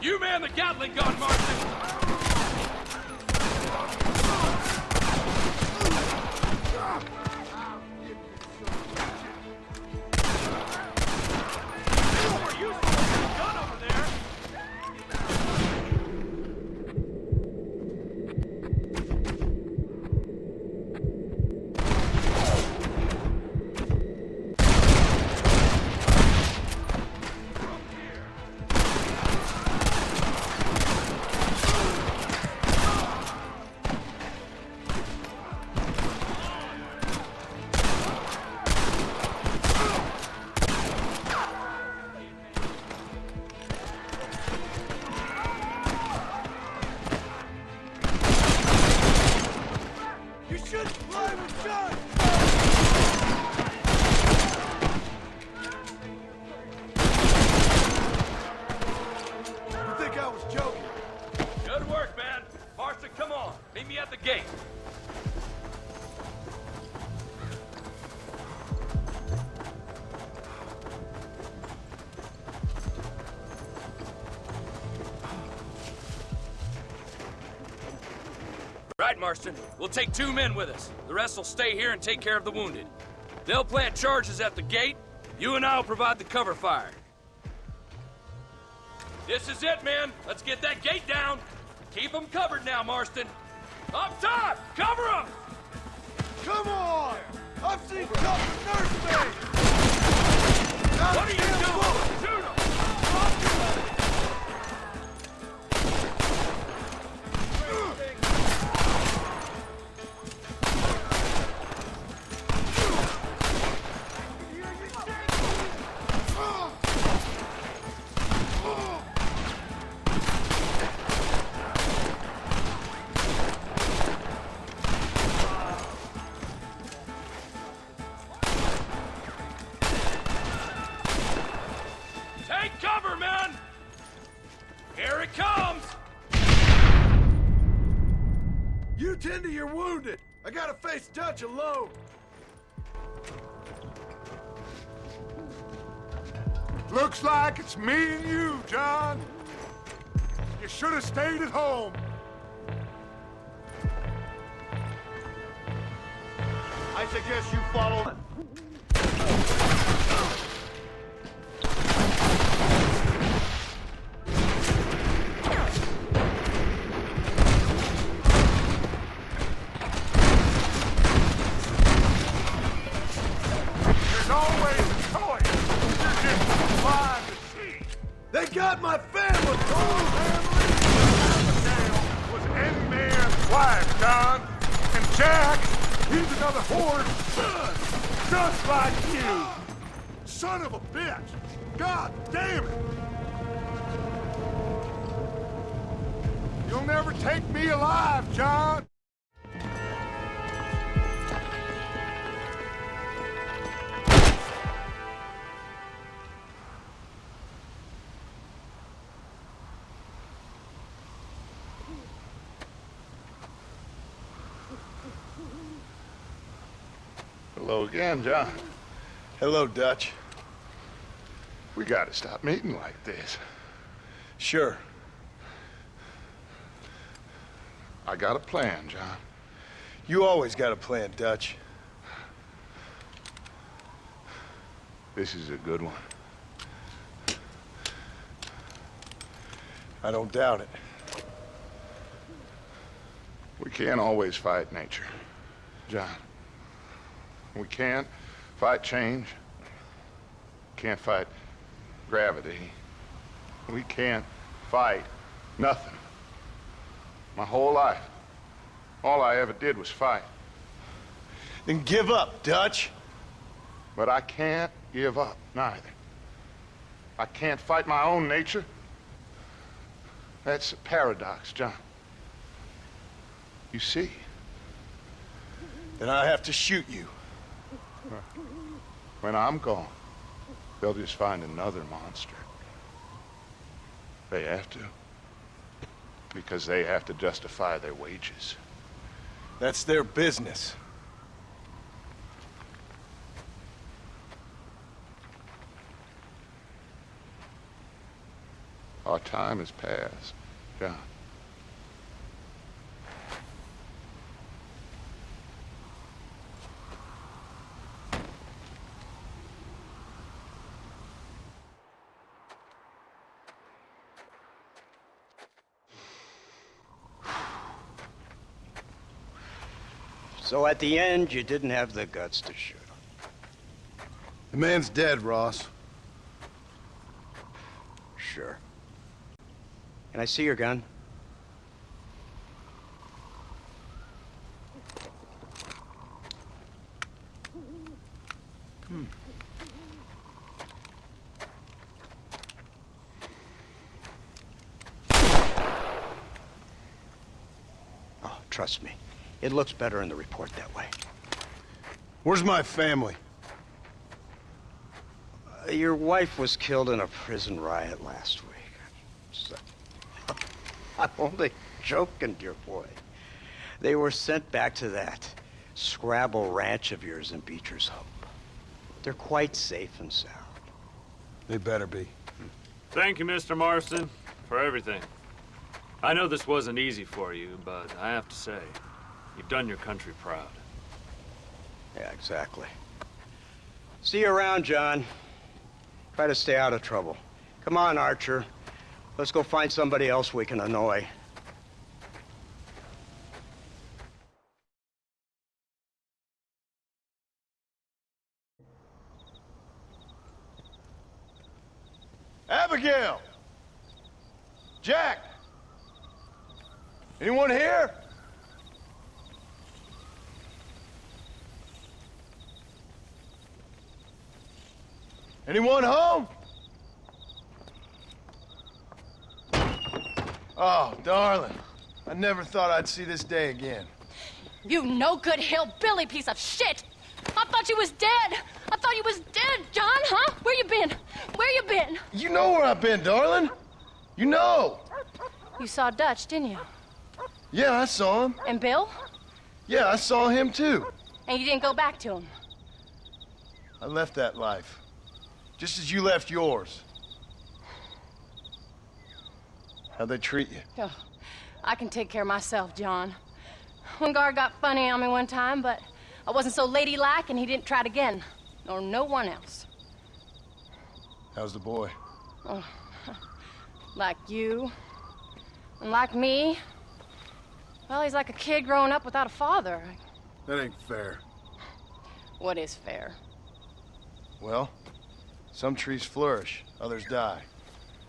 C: You man the Gatling gun, Marston! Right, Marston. We'll take 2 men with us. The rest will stay here and take care of the wounded. They'll plant charges at the gate. You and I'll provide the cover fire. This is it, men. Let's get that gate down. Keep them covered now, Marston. Up top! Cover them!
N: Come on! I've seen tough nursemaids!
C: What are you doing? Shoot them!
N: Tend to your wounded. I gotta face Dutch alone.
D: Looks like it's me and you, John. You should have stayed at home.
N: I suggest you follow.
D: They got my family! Abigail was any man's wife, John. And Jack, he's another whore's son. Just like you. Son of a bitch. God damn it. You'll never take me alive, John. Hello again, John.
F: Hello, Dutch.
D: We gotta stop meeting like this.
F: Sure.
D: I got a plan, John.
F: You always got a plan, Dutch.
D: This is a good one.
F: I don't doubt it.
D: We can't always fight nature, John. We can't fight change. Can't fight gravity. We can't fight nothing. My whole life, all I ever did was fight.
F: Then give up, Dutch.
D: But I can't give up, neither. I can't fight my own nature. That's a paradox, John. You see?
F: Then I have to shoot you.
D: When I'm gone, they'll just find another monster. They have to. Because they have to justify their wages.
F: That's their business.
D: Our time has passed, John.
A: So at the end, you didn't have the guts to shoot him.
F: The man's dead, Ross.
A: Sure. Can I see your gun? Oh, trust me. It looks better in the report that way.
F: Where's my family?
A: Your wife was killed in a prison riot last week. So, I'm only joking, dear boy. They were sent back to that Scrabble ranch of yours in Beecher's Hope. They're quite safe and sound.
F: They better be.
V: Thank you, Mr. Marston, for everything. I know this wasn't easy for you, but I have to say, you've done your country proud.
A: Yeah, exactly. See you around, John. Try to stay out of trouble. Come on, Archer. Let's go find somebody else we can annoy.
F: Abigail! Jack! Anyone here? Anyone home? Oh, darling. I never thought I'd see this day again.
H: You no-good hillbilly piece of shit! I thought you was dead! I thought you was dead, John, huh? Where you been? Where you been?
F: You know where I've been, darling. You know.
H: You saw Dutch, didn't you?
F: Yeah, I saw him.
H: And Bill?
F: Yeah, I saw him too.
H: And you didn't go back to him?
F: I left that life. Just as you left yours. How'd they treat you?
H: Oh, I can take care of myself, John. One guard got funny on me one time, but I wasn't so ladylike and he didn't try it again. Nor no one else.
F: How's the boy?
H: Oh, like you. And like me. Well, he's like a kid growing up without a father.
F: That ain't fair.
H: What is fair?
F: Well, some trees flourish, others die.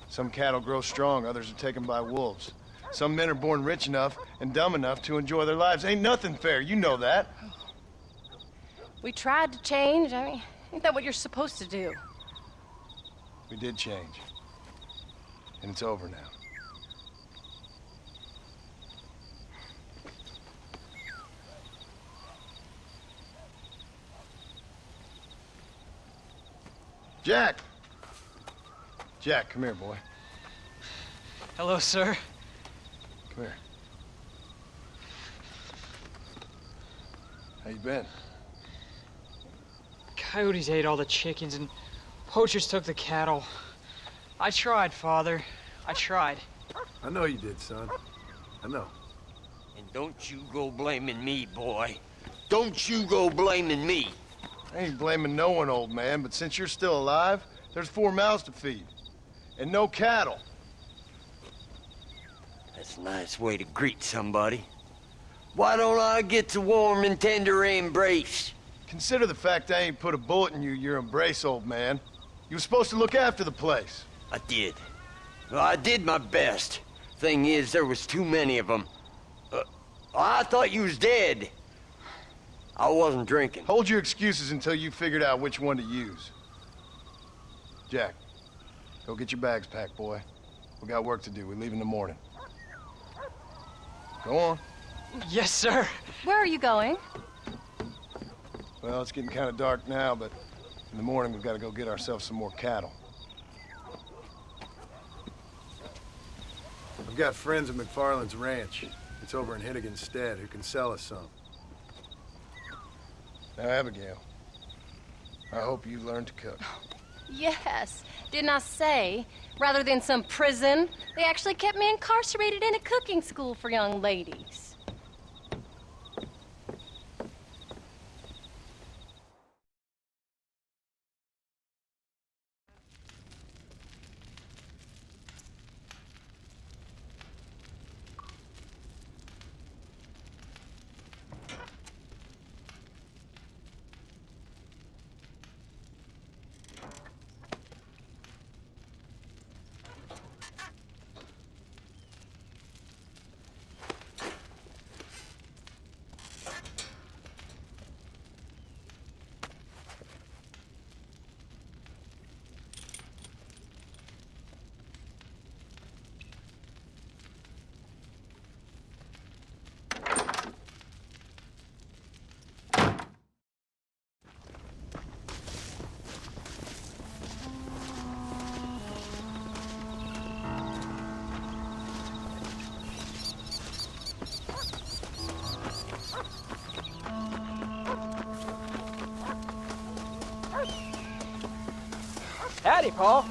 F: Some cattle grow strong, others are taken by wolves. Some men are born rich enough and dumb enough to enjoy their lives. Ain't nothing fair, you know that.
H: We tried to change. I mean, ain't that what you're supposed to do?
F: We did change. And it's over now. Jack! Jack, come here, boy.
K: Hello, sir.
F: Come here. How you been?
K: Coyotes ate all the chickens and poachers took the cattle. I tried, Father. I tried.
N: I know you did, son. I know.
I: And don't you go blaming me, boy. Don't you go blaming me.
F: I ain't blaming no one, old man, but since you're still alive, there's 4 mouths to feed. And no cattle.
I: That's a nice way to greet somebody. Why don't I get a warm and tender embrace?
F: Consider the fact I ain't put a bullet in your embrace, old man. You were supposed to look after the place.
I: I did. Well, I did my best. Thing is, there was too many of them. I thought you was dead. I wasn't drinking.
F: Hold your excuses until you figured out which one to use. Jack, go get your bags packed, boy. We got work to do. We leave in the morning. Go on.
K: Yes, sir.
H: Where are you going?
F: Well, it's getting kind of dark now, but in the morning we've got to go get ourselves some more cattle. I've got friends at McFarland's ranch. It's over in Hennigan's stead who can sell us some. Now, Abigail, I hope you learn to cook.
H: Yes. Didn't I say, rather than some prison, they actually kept me incarcerated in a cooking school for young ladies.
K: Howdy, Paul.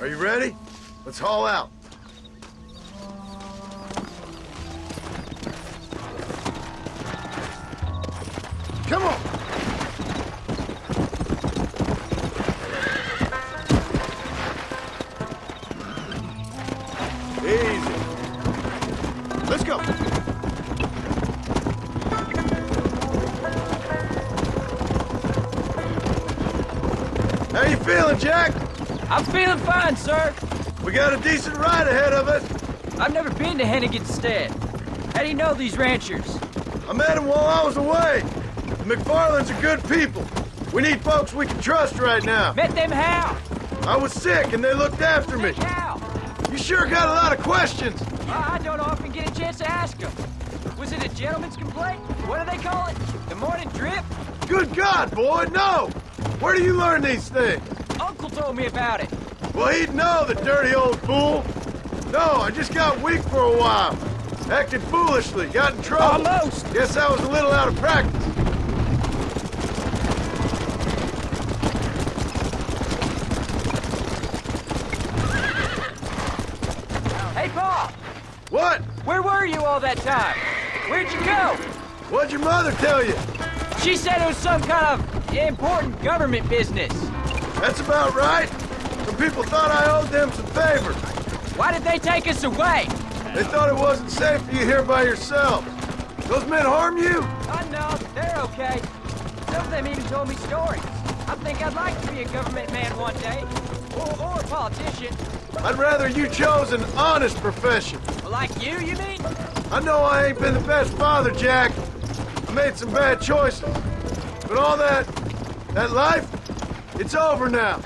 N: Are you ready? Let's haul out. Come on! Easy. Let's go. How you feeling, Jack?
K: I'm feeling fine, sir.
N: We got a decent ride ahead of us.
K: I've never been to Hennigan's Stead. How do you know these ranchers?
N: I met them while I was away. The McFarlands are good people. We need folks we can trust right now.
K: Met them how?
N: I was sick and they looked after me.
K: How?
N: You sure got a lot of questions.
K: I don't often get a chance to ask them. Was it a gentleman's complaint? What do they call it? The morning drip?
N: Good God, boy, no! Where do you learn these things?
K: Uncle told me about it.
N: Well, he'd know, the dirty old fool. No, I just got weak for a while. Acted foolishly, got in trouble.
K: Almost.
N: Guess I was a little out of practice.
K: Hey, Paul.
N: What?
K: Where were you all that time? Where'd you go?
N: What'd your mother tell you?
K: She said it was some kind of important government business.
N: That's about right. Some people thought I owed them some favors.
K: Why did they take us away?
N: They thought it wasn't safe for you here by yourself. Those men harm you?
K: Oh, no, they're okay. Some of them even told me stories. I think I'd like to be a government man one day. Or a politician.
N: I'd rather you chose an honest profession.
K: Like you mean?
N: I know I ain't been the best father, Jack. I made some bad choices. But all that life, it's over now.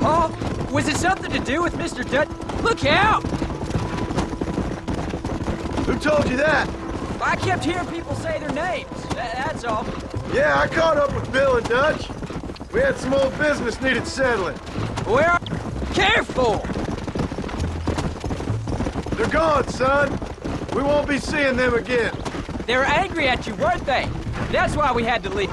K: Oh, was it something to do with Mr. Dutch? Look out!
N: Who told you that?
K: I kept hearing people say their names. That's all.
N: Yeah, I caught up with Bill and Dutch. We had some old business needed settling.
K: Where are... Careful!
N: They're gone, son. We won't be seeing them again.
K: They were angry at you, weren't they? That's why we had to leave.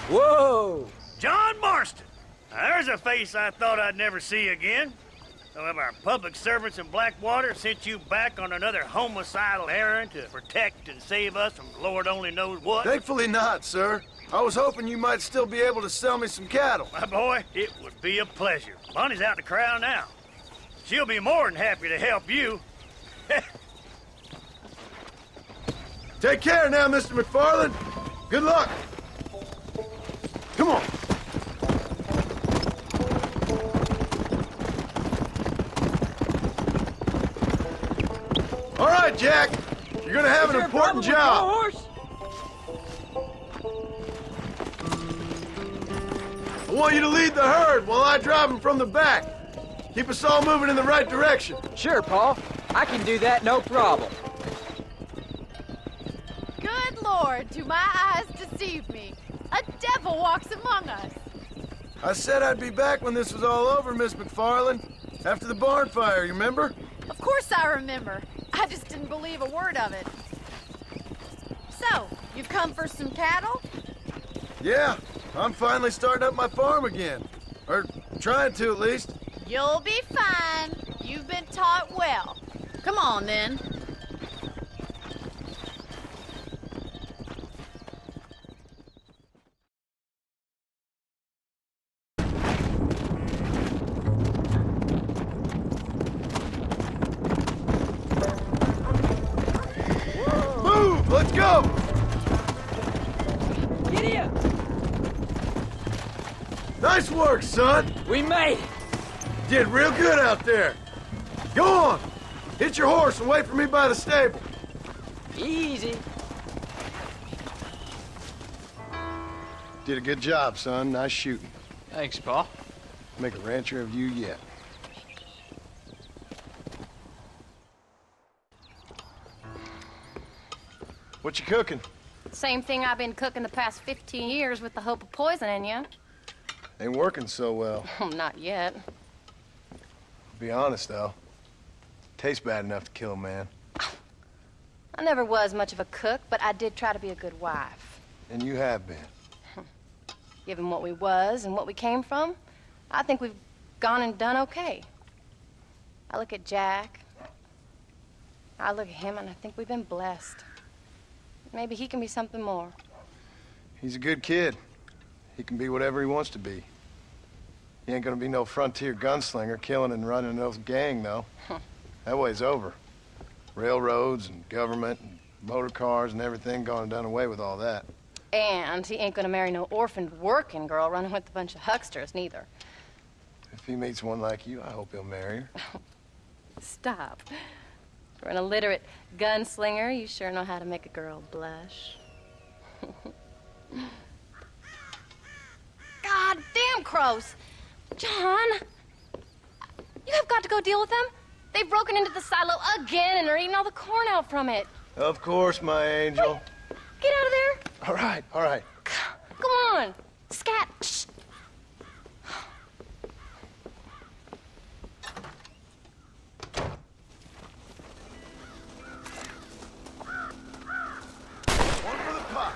K: Whoa!
P: John Marston! Now, there's a face I thought I'd never see again. Some of our public servants in Blackwater sent you back on another homicidal errand to protect and save us from Lord only knows what.
N: Thankfully not, sir. I was hoping you might still be able to sell me some cattle.
P: My boy, it would be a pleasure. Bonnie's out in the crowd now. She'll be more than happy to help you.
N: Take care now, Mr. McFarland. Good luck. Come on. All right, Jack. You're gonna have an important job. I want you to lead the herd while I drive them from the back. Keep us all moving in the right direction.
K: Sure, Paul. I can do that, no problem.
R: Good Lord, do my eyes deceive me? A devil walks among us.
N: I said I'd be back when this was all over, Miss McFarland. After the barn fire, you remember?
R: Of course I remember. I just didn't believe a word of it. So, you've come for some cattle?
N: Yeah, I'm finally starting up my farm again. Or trying to, at least.
R: You'll be fine. You've been taught well. Come on, then.
N: Move! Let's go!
K: Giddy up!
N: Nice work, son!
K: We made it!
N: Did real good out there. Go on! Hit your horse and wait for me by the stable.
K: Easy.
F: Did a good job, son. Nice shooting.
B: Thanks, Pa.
F: Make a rancher of you yet. What you cooking?
H: Same thing I've been cooking the past 15 years with the hope of poisoning you.
F: Ain't working so well.
H: Not yet.
F: Be honest, though. Tastes bad enough to kill a man.
H: I never was much of a cook, but I did try to be a good wife.
F: And you have been.
H: Given what we was and what we came from, I think we've gone and done okay. I look at Jack. I look at him and I think we've been blessed. Maybe he can be something more.
F: He's a good kid. He can be whatever he wants to be. He ain't gonna be no frontier gunslinger killing and running no gang, though. That way's over. Railroads and government and motor cars and everything gone and done away with all that.
H: And he ain't gonna marry no orphaned working girl running with a bunch of hucksters, neither.
F: If he meets one like you, I hope he'll marry her.
H: Stop. For an illiterate gunslinger, you sure know how to make a girl blush. God damn crows! John! You have got to go deal with them. They've broken into the silo again and are eating all the corn out from it.
F: Of course, my angel.
H: Wait, get out of there.
F: All right, all right.
H: Come on. Scat. Shh.
N: One for the pot.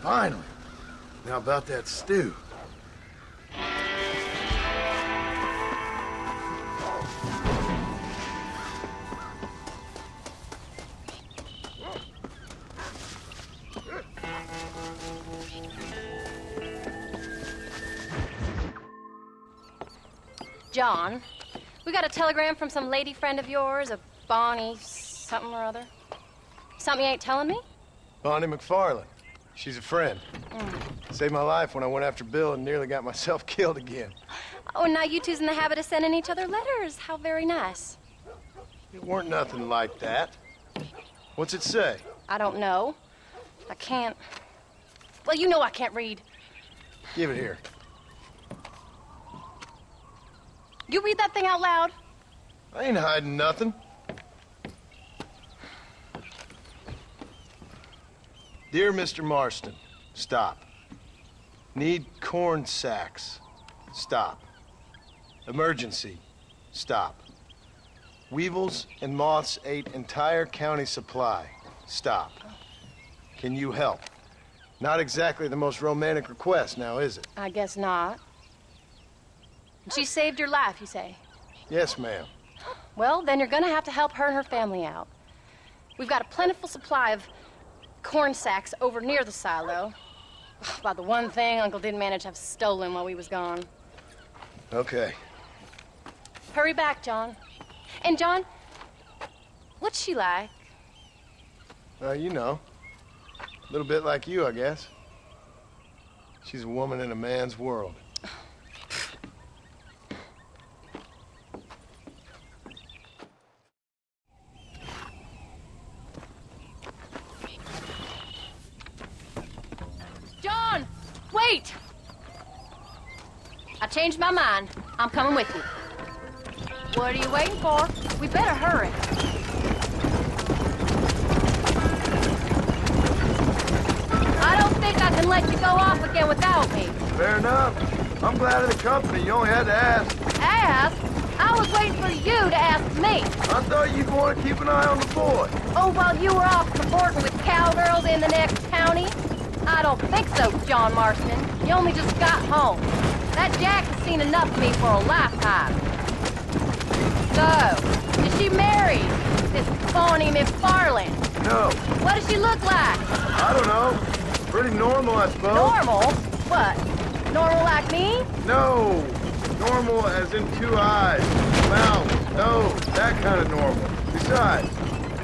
N: Finally. Now about that stew.
H: John, we got a telegram from some lady friend of yours, a Bonnie something or other. Something you ain't telling me?
F: Bonnie McFarlane. She's a friend. Saved my life when I went after Bill and nearly got myself killed again.
H: Oh, and now you two's in the habit of sending each other letters. How very nice.
F: It weren't nothing like that. What's it say?
H: I don't know. I can't... Well, you know I can't read.
F: Give it here.
H: You read that thing out loud?
F: I ain't hiding nothing. Dear Mr. Marston, stop. Need corn sacks. Stop. Emergency. Stop. Weevils and moths ate entire county supply. Stop. Can you help? Not exactly the most romantic request, now is it?
H: I guess not. She saved your life, you say?
F: Yes, ma'am.
H: Well, then you're gonna have to help her and her family out. We've got a plentiful supply of corn sacks over near the silo. About the one thing Uncle didn't manage to have stolen while we was gone.
F: Okay.
H: Hurry back, John. And John, what's she like?
F: You know. A little bit like you, I guess. She's a woman in a man's world.
H: John, wait! I changed my mind. I'm coming with you. What are you waiting for? We better hurry. I don't think I can let you go off again without me.
N: Fair enough. I'm glad of the company. You only had to ask.
H: Ask? I was waiting for you to ask me.
N: I thought you'd want to keep an eye on the boy.
H: Oh, while you were off cavorting with cowgirls in the next county? I don't think so, John Marston. You only just got home. That Jack has seen enough of me for a lifetime. So, is she married? This phony McFarland?
N: No.
H: What does she look like?
N: I don't know. Pretty normal, I suppose.
H: Normal? What? Normal like me?
N: No. Normal as in 2 eyes, mouth, nose, that kind of normal. Besides,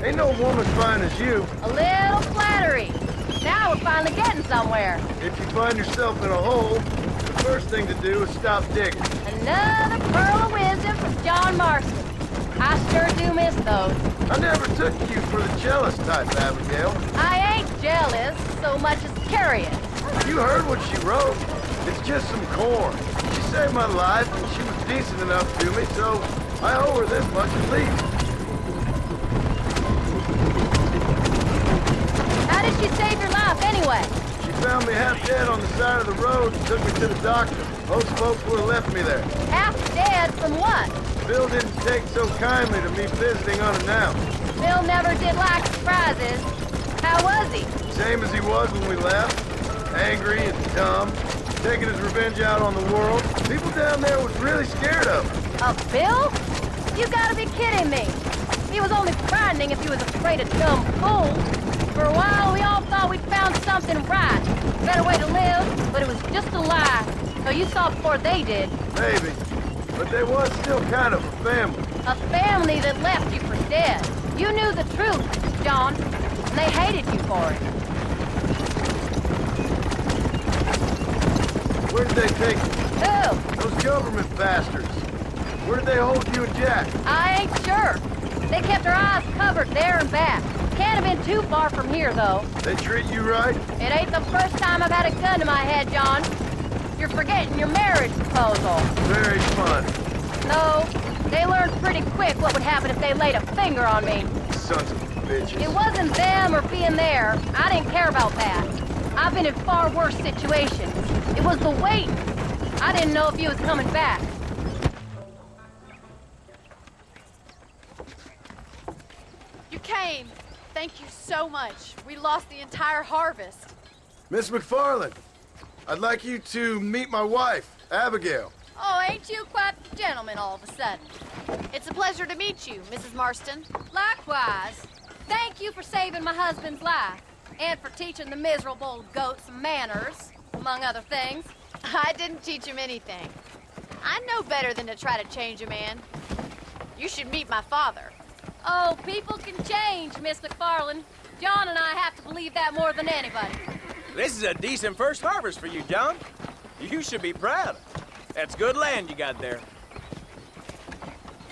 N: ain't no woman fine as you.
H: A little flattery. Now we're finally getting somewhere.
N: If you find yourself in a hole, the first thing to do is stop digging.
H: Another pearl of wisdom from John Marston. I sure do miss those.
N: I never took you for the jealous type, Abigail.
H: I ain't jealous so much as curious.
N: You heard what she wrote. It's just some corn. She saved my life, and she was decent enough to me, so I owe her this much at least.
H: How did she save your life, anyway?
N: She found me half dead on the side of the road and took me to the doctor. Most folks would have left me there.
H: Half dead from what?
N: Bill didn't take so kindly to me visiting unannounced.
H: Bill never did like surprises. How was he?
N: Same as he was when we left. Angry and dumb. Taking his revenge out on the world. People down there was really scared of him.
H: Of Bill? You gotta be kidding me. He was only frightening if he was afraid of dumb fools. For a while, we all thought we'd found something right. Better way to live, but it was just a lie. So you saw before they did.
N: Maybe. But they was still kind of a family.
H: A family that left you for dead. You knew the truth, John, and they hated you for it.
N: Where did they take you?
H: Who?
N: Those government bastards. Where did they hold you and Jack?
H: I ain't sure. They kept our eyes covered there and back. Can't have been too far from here, though.
N: They treat you right?
H: It ain't the first time I've had a gun to my head, John. You're forgetting your marriage proposal.
N: Very fun.
H: No, they learned pretty quick what would happen if they laid a finger on me.
N: Sons of bitches.
H: It wasn't them or being there. I didn't care about that. I've been in far worse situations. It was the waiting. I didn't know if you was coming back.
R: You came. Thank you so much. We lost the entire harvest.
N: Miss McFarland, I'd like you to meet my wife, Abigail.
R: Oh, ain't you quite the gentleman all of a sudden? It's a pleasure to meet you, Mrs. Marston.
H: Likewise. Thank you for saving my husband's life. And for teaching the miserable goat some manners, among other things.
R: I didn't teach him anything. I know better than to try to change a man. You should meet my father.
H: Oh, people can change, Miss McFarland. John and I have to believe that more than anybody.
L: This is a decent first harvest for you, John. You should be proud. That's good land you got there.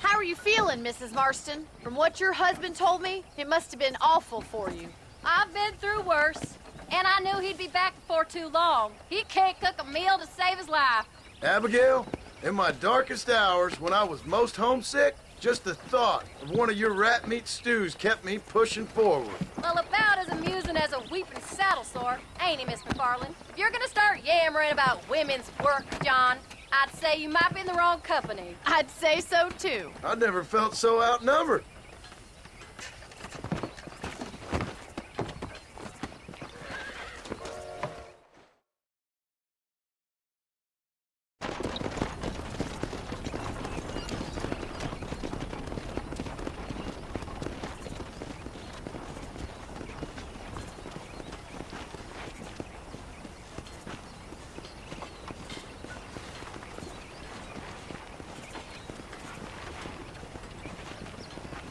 R: How are you feeling, Mrs. Marston? From what your husband told me, it must have been awful for you.
H: I've been through worse, and I knew he'd be back before too long. He can't cook a meal to save his life.
N: Abigail, in my darkest hours, when I was most homesick, just the thought of one of your rat meat stews kept me pushing forward.
H: Well, about as amusing as a weeping saddle sore, ain't he, Miss McFarland? If you're gonna start yammering about women's work, John, I'd say you might be in the wrong company.
R: I'd say so, too.
N: I never felt so outnumbered.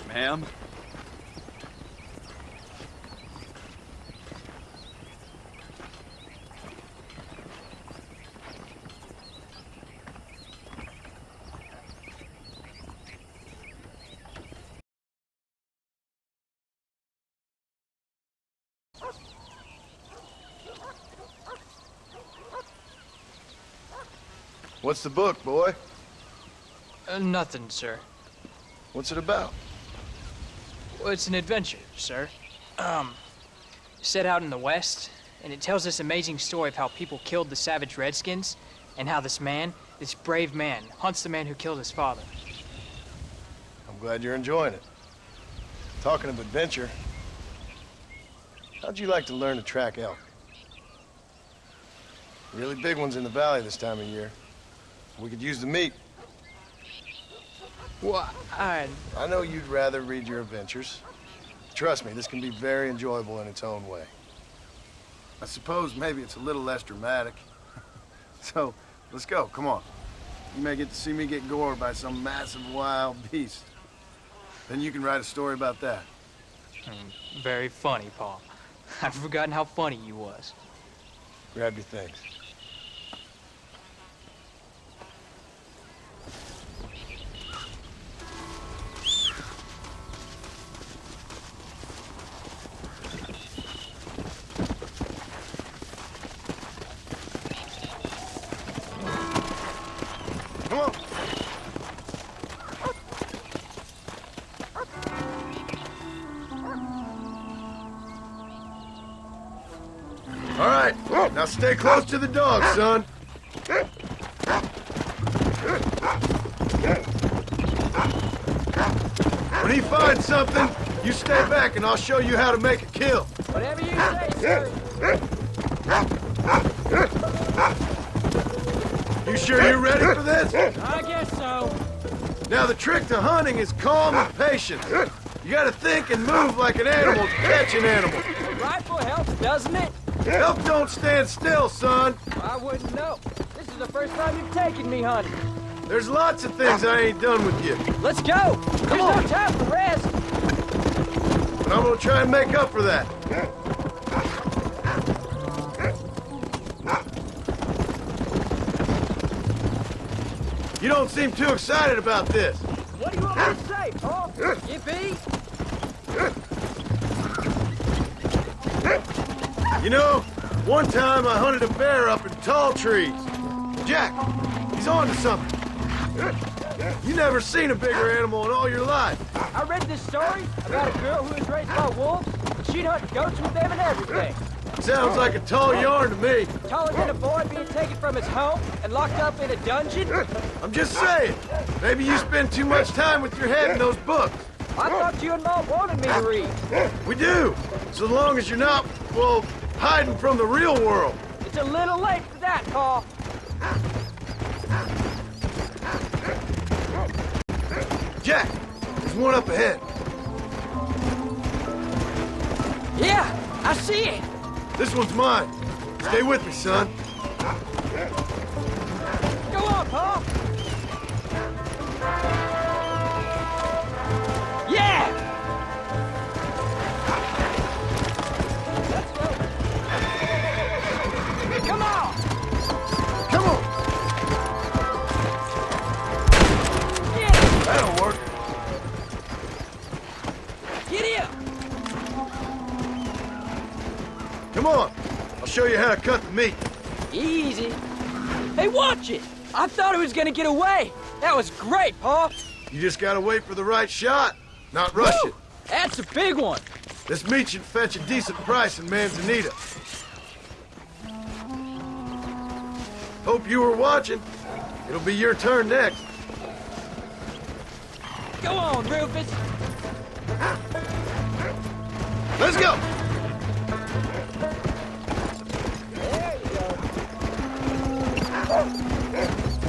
Q: Ma'am?
N: What's the book, boy?
S: Nothing, sir.
N: What's it about?
S: Well, it's an adventure, sir. Set out in the West, and it tells this amazing story of how people killed the savage Redskins, and how this brave man, hunts the man who killed his father.
N: I'm glad you're enjoying it. Talking of adventure, how'd you like to learn to track elk? Really big ones in the valley this time of year. We could use the meat.
S: Well,
N: I know you'd rather read your adventures. Trust me, this can be very enjoyable in its own way. I suppose maybe it's a little less dramatic. So, let's go, come on. You may get to see me get gored by some massive wild beast. Then you can write a story about that.
S: Very funny, Paul. I've forgotten how funny you was.
N: Grab your things. Come on. All right, now stay close to the dog, son. When he finds something, you stay back and I'll show you how to make a kill.
K: Whatever you say, sir.
N: You sure you're ready for this?
K: I guess so.
N: Now the trick to hunting is calm and patience. You gotta think and move like an animal to catch an animal.
K: Rifle helps, doesn't it?
N: Elk don't stand still, son.
K: I wouldn't know. This is the first time you've taken me hunting.
N: There's lots of things I ain't done with you.
K: Let's go. There's no time for rest.
N: But I'm gonna try and make up for that. You don't seem too excited about this.
K: What do you want me to say, Paul? Yippee?
N: You know, one time I hunted a bear up in tall trees. Jack, he's on to something. You never seen a bigger animal in all your life.
K: I read this story about a girl who was raised by wolves, and she'd hunt goats with them and everything.
N: Sounds like a tall yarn to me.
K: Taller than a boy being taken from his home and locked up in a dungeon?
N: I'm just saying, maybe you spend too much time with your head in those books.
K: I thought you and Mom wanted me to read.
N: We do, so long as you're not, well, hiding from the real world.
K: It's a little late for that, Paul.
N: Jack, there's one up ahead.
K: Yeah, I see it.
N: This one's mine. Stay with me, son.
K: Go on, Paul. Yeah! Let's go. Come on!
N: Come on!
K: Yeah!
N: That'll work.
K: Get here!
N: Come on. I'll show you how to cut the meat.
K: Easy. Hey, watch it! I thought it was gonna get away. That was great, Paul.
N: You just gotta wait for the right shot, not rush it.
K: That's a big one.
N: This meat should fetch a decent price in Manzanita. Hope you were watching. It'll be your turn next.
K: Go on, Rufus.
N: Let's go!
K: There you go.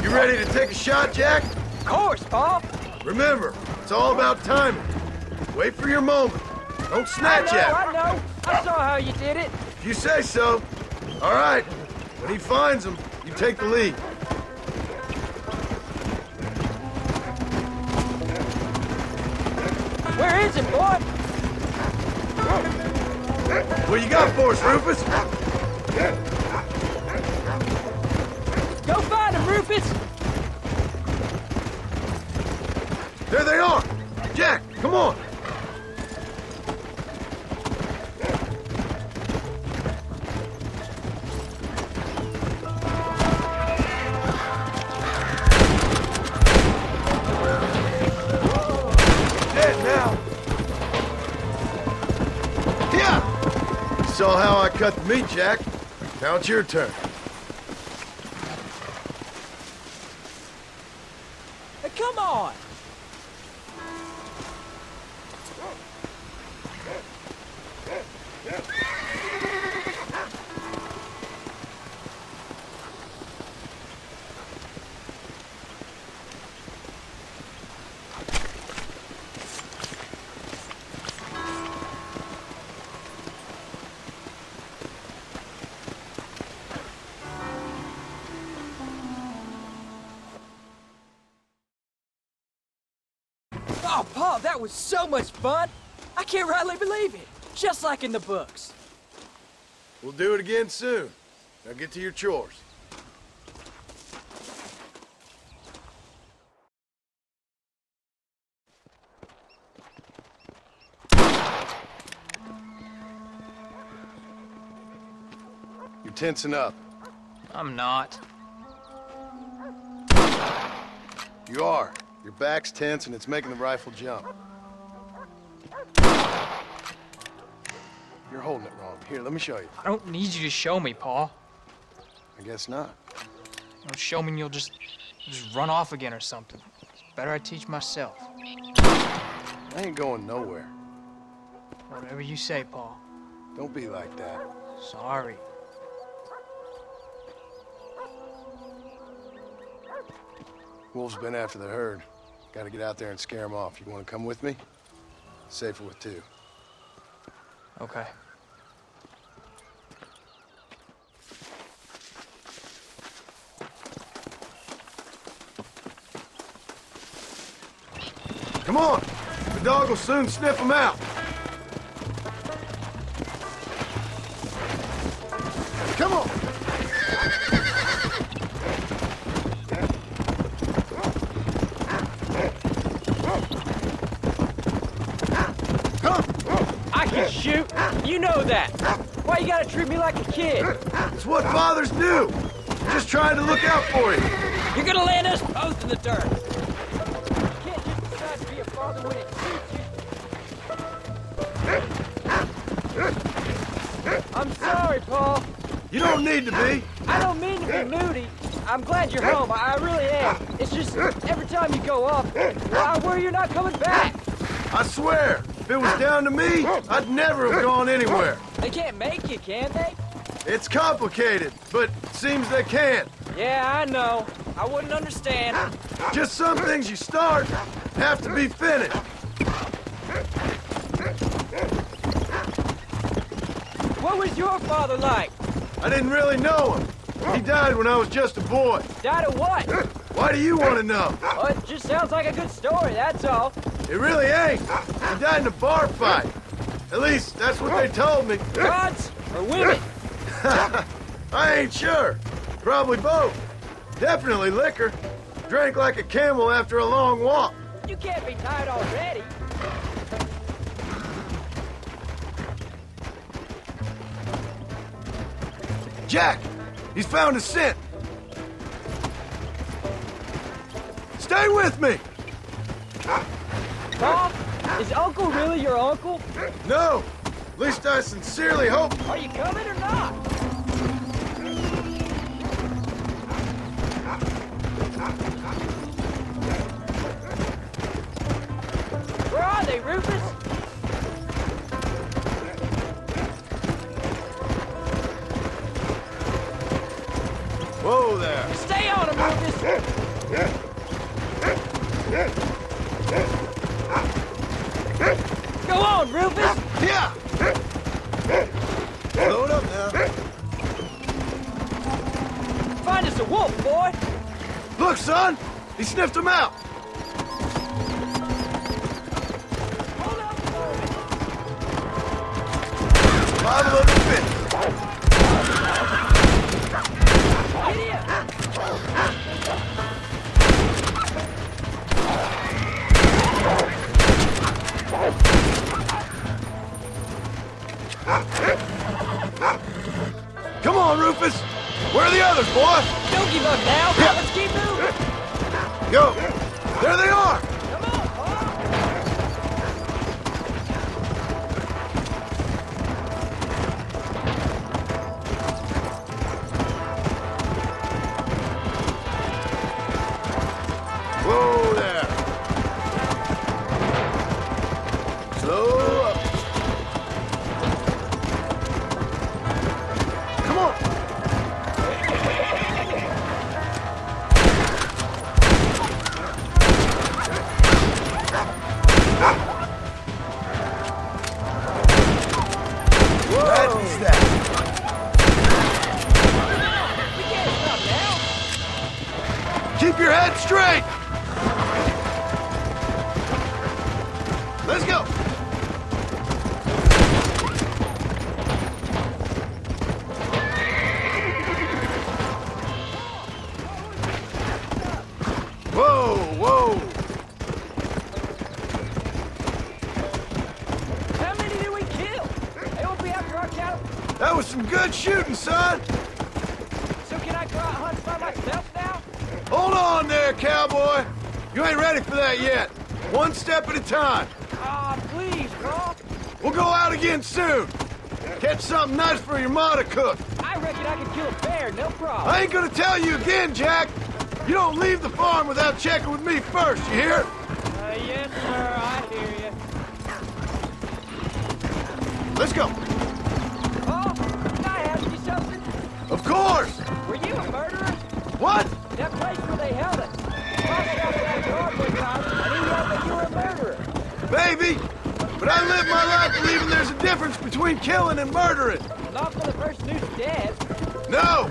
N: You ready to take a shot, Jack?
K: Of course, Pa.
N: Remember, it's all about timing. Wait for your moment. Don't snatch at it.
K: I know. I saw how you did it.
N: If you say so. All right. When he finds them, you take the lead.
K: Where is it, boy?
N: What you got for us, Rufus?
K: Go find him, Rufus.
N: There they are! Jack, come on! Dead now! Yeah! You saw how I cut the meat, Jack. Now it's your turn.
K: Hey, come on. Oh, Pa, that was so much fun. I can't rightly believe it. Just like in the books.
N: We'll do it again soon. Now get to your chores. You're tensing up.
S: I'm not.
N: You are. Your back's tense and it's making the rifle jump. You're holding it wrong. Here, let me show you.
S: I don't need you to show me, Pa.
N: I guess not.
S: Don't show me and you'll just run off again or something. It's better I teach myself.
N: I ain't going nowhere.
S: Whatever you say, Pa.
N: Don't be like that.
S: Sorry.
N: Wolves been after the herd. Gotta get out there and scare them off. You wanna come with me? Safer with two.
S: Okay.
N: Come on! The dog will soon sniff them out. Come on!
K: I can shoot. You know that. Why you gotta treat me like a kid?
N: It's what fathers do. I'm just trying to look out for you.
K: You're gonna land us both in the dirt. You can't just decide to be a father when it suits you. I'm sorry, Paul.
N: You don't need to be.
K: I don't mean to be moody. I'm glad you're home. I really am. It's just every time you go up, I worry you're not coming back.
N: I swear, if it was down to me, I'd never have gone anywhere.
K: They can't make you, can they?
N: It's complicated, but seems they can.
K: Yeah, I know. I wouldn't understand.
N: Just some things you start have to be finished.
K: What was your father like?
N: I didn't really know him. He died when I was just a boy.
K: Died of what?
N: Why do you want to know?
K: Well, it just sounds like a good story, that's all.
N: It really ain't. He died in a bar fight. At least, that's what they told me.
K: Gods or women?
N: I ain't sure. Probably both. Definitely liquor. Drank like a camel after a long walk.
K: You can't be tired already.
N: Jack! He's found a scent! Stay with me!
K: Bob, is Uncle really your uncle?
N: No! At least I sincerely hope...
K: Are you coming or not? are they, Rufus?
N: Whoa there.
K: Stay on him, Rufus! Go on, Rufus!
N: Yeah! Load up now.
K: Find us a wolf, boy!
N: Look, son! He sniffed him out! Come on, Rufus! Where are the others, boy?
K: Don't give up now! Let's keep moving!
N: Go! There they are! Whoa there! Slow up. Come on! What's that?
K: We can't stop now!
N: Keep your head straight! Let's go! Whoa, whoa!
K: How many did we kill? They won't be after our cattle.
N: That was some good shooting, son!
K: So can I go out hunting by myself now?
N: Hold on there, cowboy! You ain't ready for that yet. One step at a time.
K: Ah, please, Carl.
N: We'll go out again soon. Catch something nice for your ma to cook.
K: I reckon I could kill a bear, no problem.
N: I ain't gonna tell you again, Jack. You don't leave the farm without checking with me first, you hear?
K: Yes, sir, I hear you.
N: Let's go.
K: Oh, can I ask you something?
N: Of course.
K: Were you a murderer?
N: What?
K: That place where they held us. Boss got that guard one time, and he yelled that you were a murderer.
N: Maybe. But I live my life believing there's a difference between killing and murdering.
K: Not for the person who's dead.
N: No.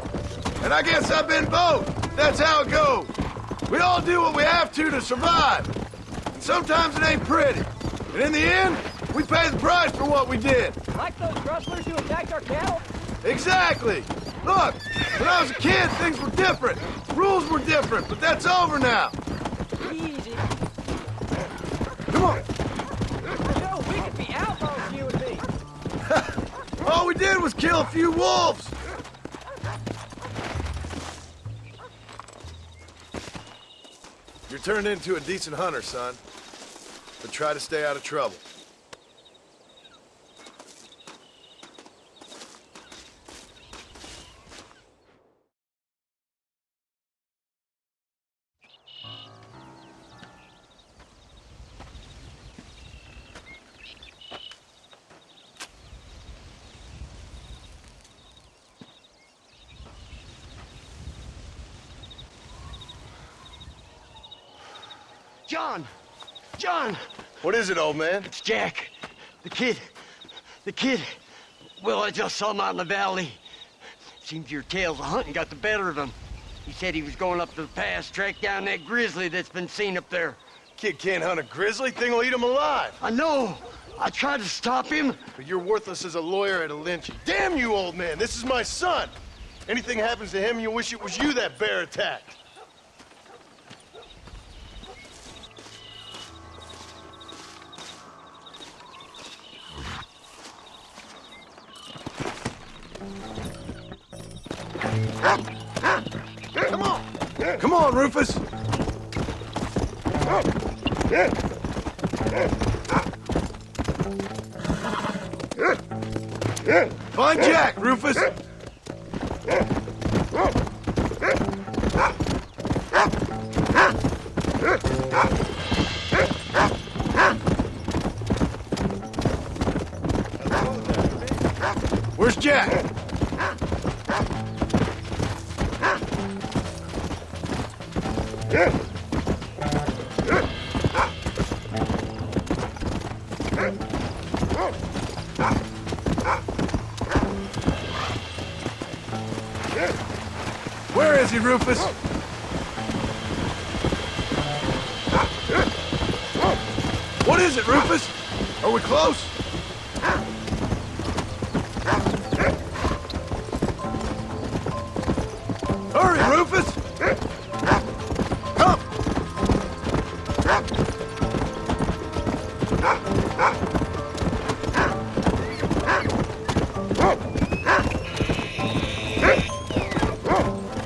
N: And I guess I've been both. That's how it goes. We all do what we have to survive. And sometimes it ain't pretty. And in the end, we pay the price for what we did.
K: Like those rustlers who attacked our cattle?
N: Exactly. Look, when I was a kid, things were different. Rules were different, but that's over now.
K: Easy.
N: Come on.
K: Joe, we could be outlaws, you and me.
N: All we did was kill a few wolves. You're turned into a decent hunter, son. But try to stay out of trouble.
I: John! John!
N: What is it, old man?
I: It's Jack. The kid. Well, I just saw him out in the valley. Seems your tales of hunting got the better of him. He said he was going up to the pass, track down that grizzly that's been seen up there.
N: Kid can't hunt a grizzly. Thing will eat him alive.
I: I know. I tried to stop him.
N: But you're worthless as a lawyer at a lynching. Damn you, old man. This is my son. Anything happens to him, you'll wish it was you that bear attacked. Come on, Rufus. Find Jack, Rufus. Where's Jack? Where is he, Rufus? What is it, Rufus? Are we close? Hurry, Rufus! Come!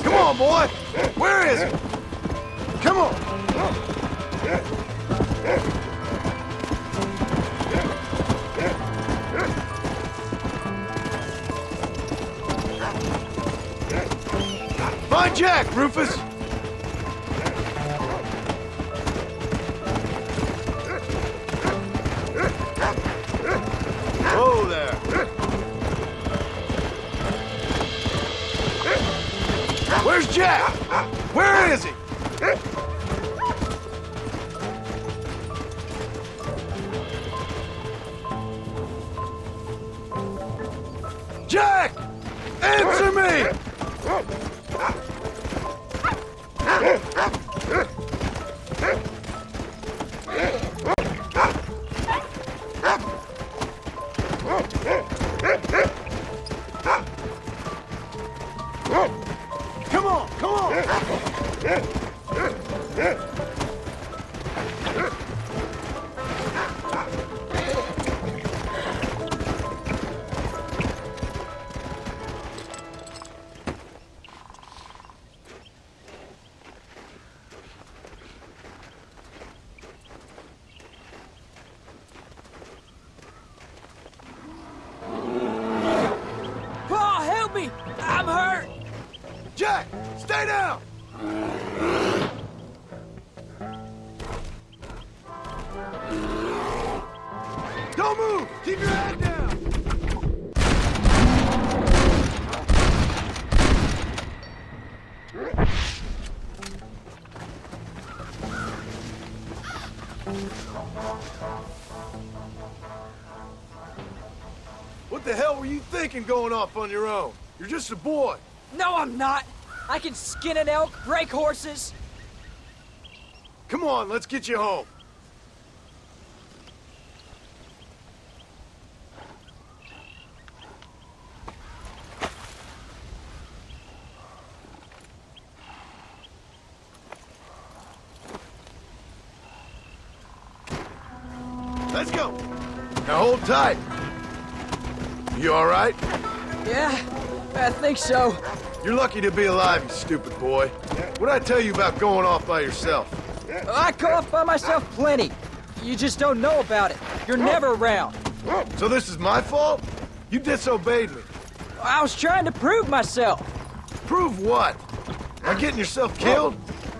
N: Come on, boy! Where is he? Come on! Find Jack, Rufus! Whoa there! Where's Jack? Where is he? Jack! Answer me! Come on, come on!
K: Paul, help me! I'm hurt!
N: Jack, stay down! Don't move! Keep your head down! What the hell were you thinking going off on your own? You're just a boy.
K: No, I'm not! I can skin an elk, break horses.
N: Come on, let's get you home. Let's go. Now hold tight. You all right?
K: Yeah, I think so.
N: You're lucky to be alive, you stupid boy. What'd I tell you about going off by yourself?
K: I go off by myself plenty. You just don't know about it. You're never around.
N: So this is my fault? You disobeyed me.
K: I was trying to prove myself.
N: Prove what? By getting yourself killed?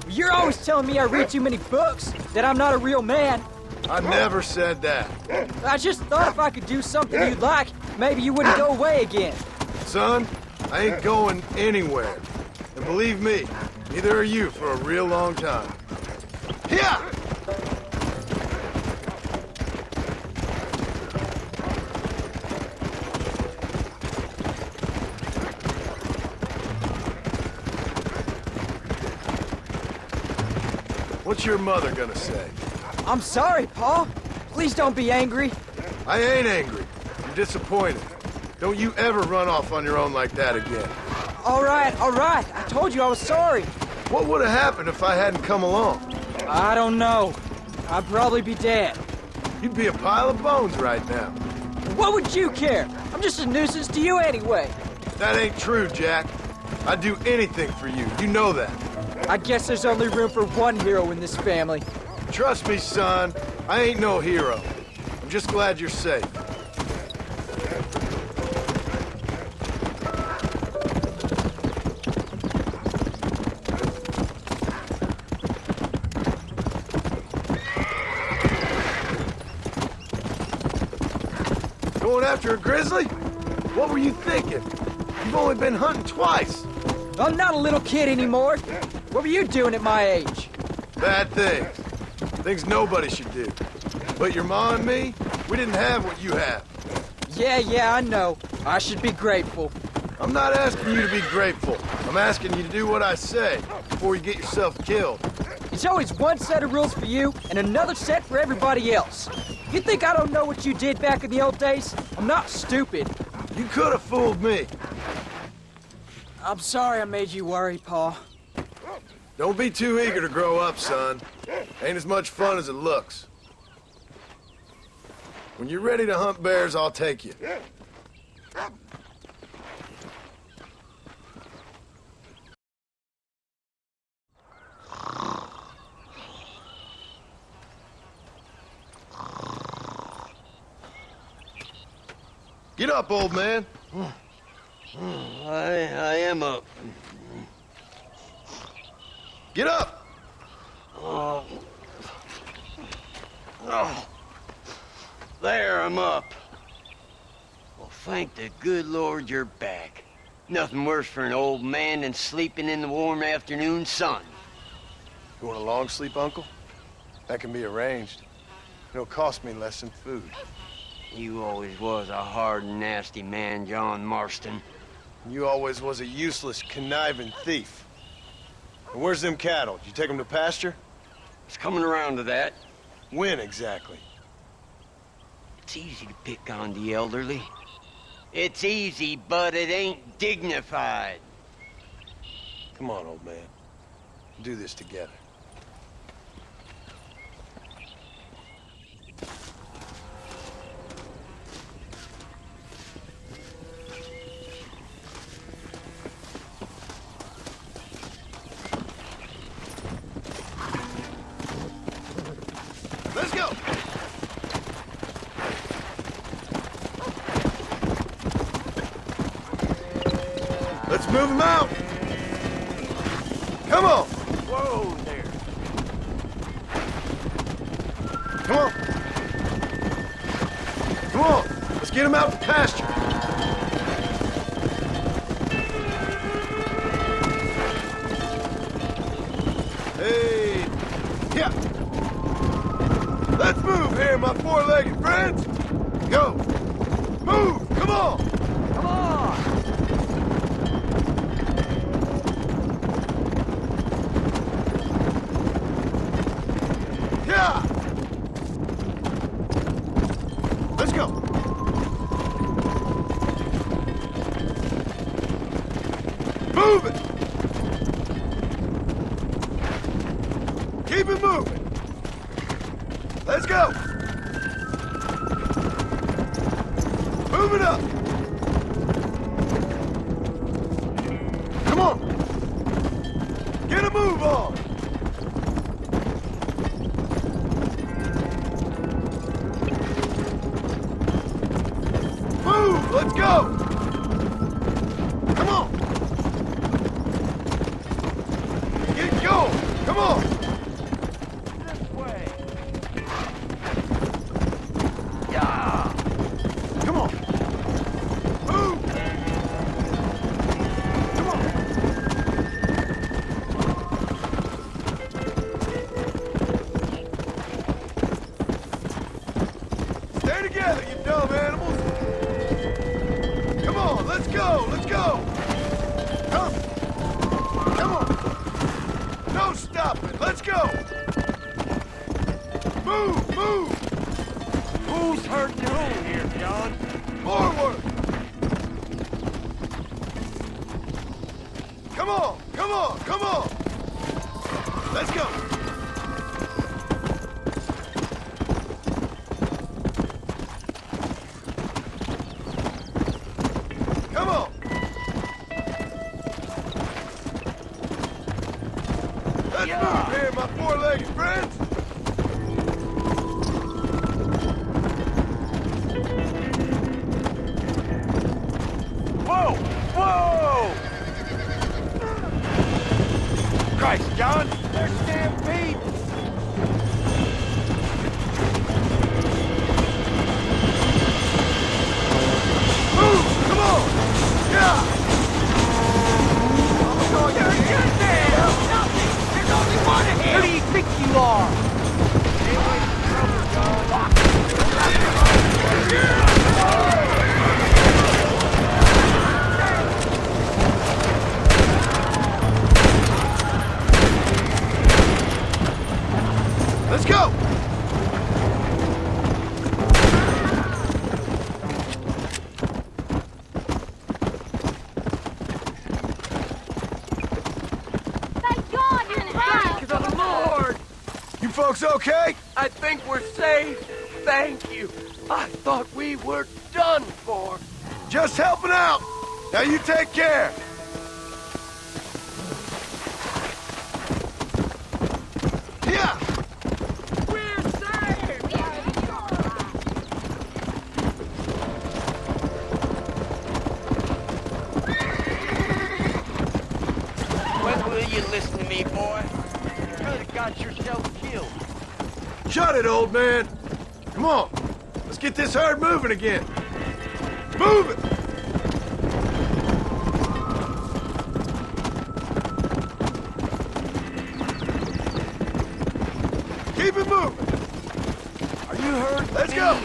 K: You're always telling me I read too many books, that I'm not a real man.
N: I never said that.
K: I just thought if I could do something you'd like, maybe you wouldn't go away again.
N: Son, I ain't going anywhere. And believe me, neither are you for a real long time. Here! What's your mother gonna say?
K: I'm sorry, Paul. Please don't be angry.
N: I ain't angry. I'm disappointed. Don't you ever run off on your own like that again.
K: All right. I told you I was sorry.
N: What would have happened if I hadn't come along?
K: I don't know. I'd probably be dead.
N: You'd be a pile of bones right now.
K: What would you care? I'm just a nuisance to you anyway.
N: That ain't true, Jack. I'd do anything for you. You know that.
K: I guess there's only room for one hero in this family.
N: Trust me, son. I ain't no hero. I'm just glad you're safe. Going after a grizzly? What were you thinking? You've only been hunting twice.
K: I'm not a little kid anymore. What were you doing at my age?
N: Bad things. Things nobody should do. But your ma and me, we didn't have what you have.
K: Yeah, I know. I should be grateful.
N: I'm not asking you to be grateful. I'm asking you to do what I say before you get yourself killed.
K: It's always one set of rules for you and another set for everybody else. You think I don't know what you did back in the old days? I'm not stupid.
N: You could have fooled me.
K: I'm sorry I made you worry, Pa.
N: Don't be too eager to grow up, son. Ain't as much fun as it looks. When you're ready to hunt bears, I'll take you. Get up, old man.
I: I am up.
N: Get up!
I: Oh. There, I'm up. Well, thank the good Lord you're back. Nothing worse for an old man than sleeping in the warm afternoon sun.
F: You want a long sleep, Uncle? That can be arranged. It'll cost me less than food.
I: You always was a hard and nasty man, John Marston.
F: You always was a useless, conniving thief. And where's them cattle? Did you take them to pasture?
I: It's coming around to that.
F: When exactly?
I: It's easy to pick on the elderly. It's easy, but it ain't dignified.
F: Come on, old man. We'll do this together.
N: Let's go! Let's move him out! Come on!
P: Whoa there.
N: Come on! Come on! Let's get him out to pasture! Hey! Yeah! Let's move here, my four-legged friends! Go! Move! Come on!
K: Come on!
N: Yeah! Let's go! Move it! Keep it moving! Let's go! Move it up! Come on! Get a move on! Move! Let's go! Come on! Get going! Come on!
P: This way.
N: Yeah! Come on! Move! Come on! Stay together, you dumb animals! Come on, let's go! Let's go! Come! Come on! No stopping! Let's go! Move! Move!
P: Who's hurting who here, John?
N: Forward! Come on! Come on! Come on! Let's go! Come on! Let's move here, my four-legged friends!
P: Whoa! Whoa! Christ, John! They're stampeding!
N: Move! Come on! folks okay?
I: I think we're safe. Thank you. I thought we were done for.
N: Just helping out. Now you take care. Yeah.
I: We're safe. When will you listen to me, boy? You could have got yourself killed.
N: Shut it, old man. Come on. Let's get this herd moving again. Move it! Keep it moving.
I: Are you hurt?
N: Let's go.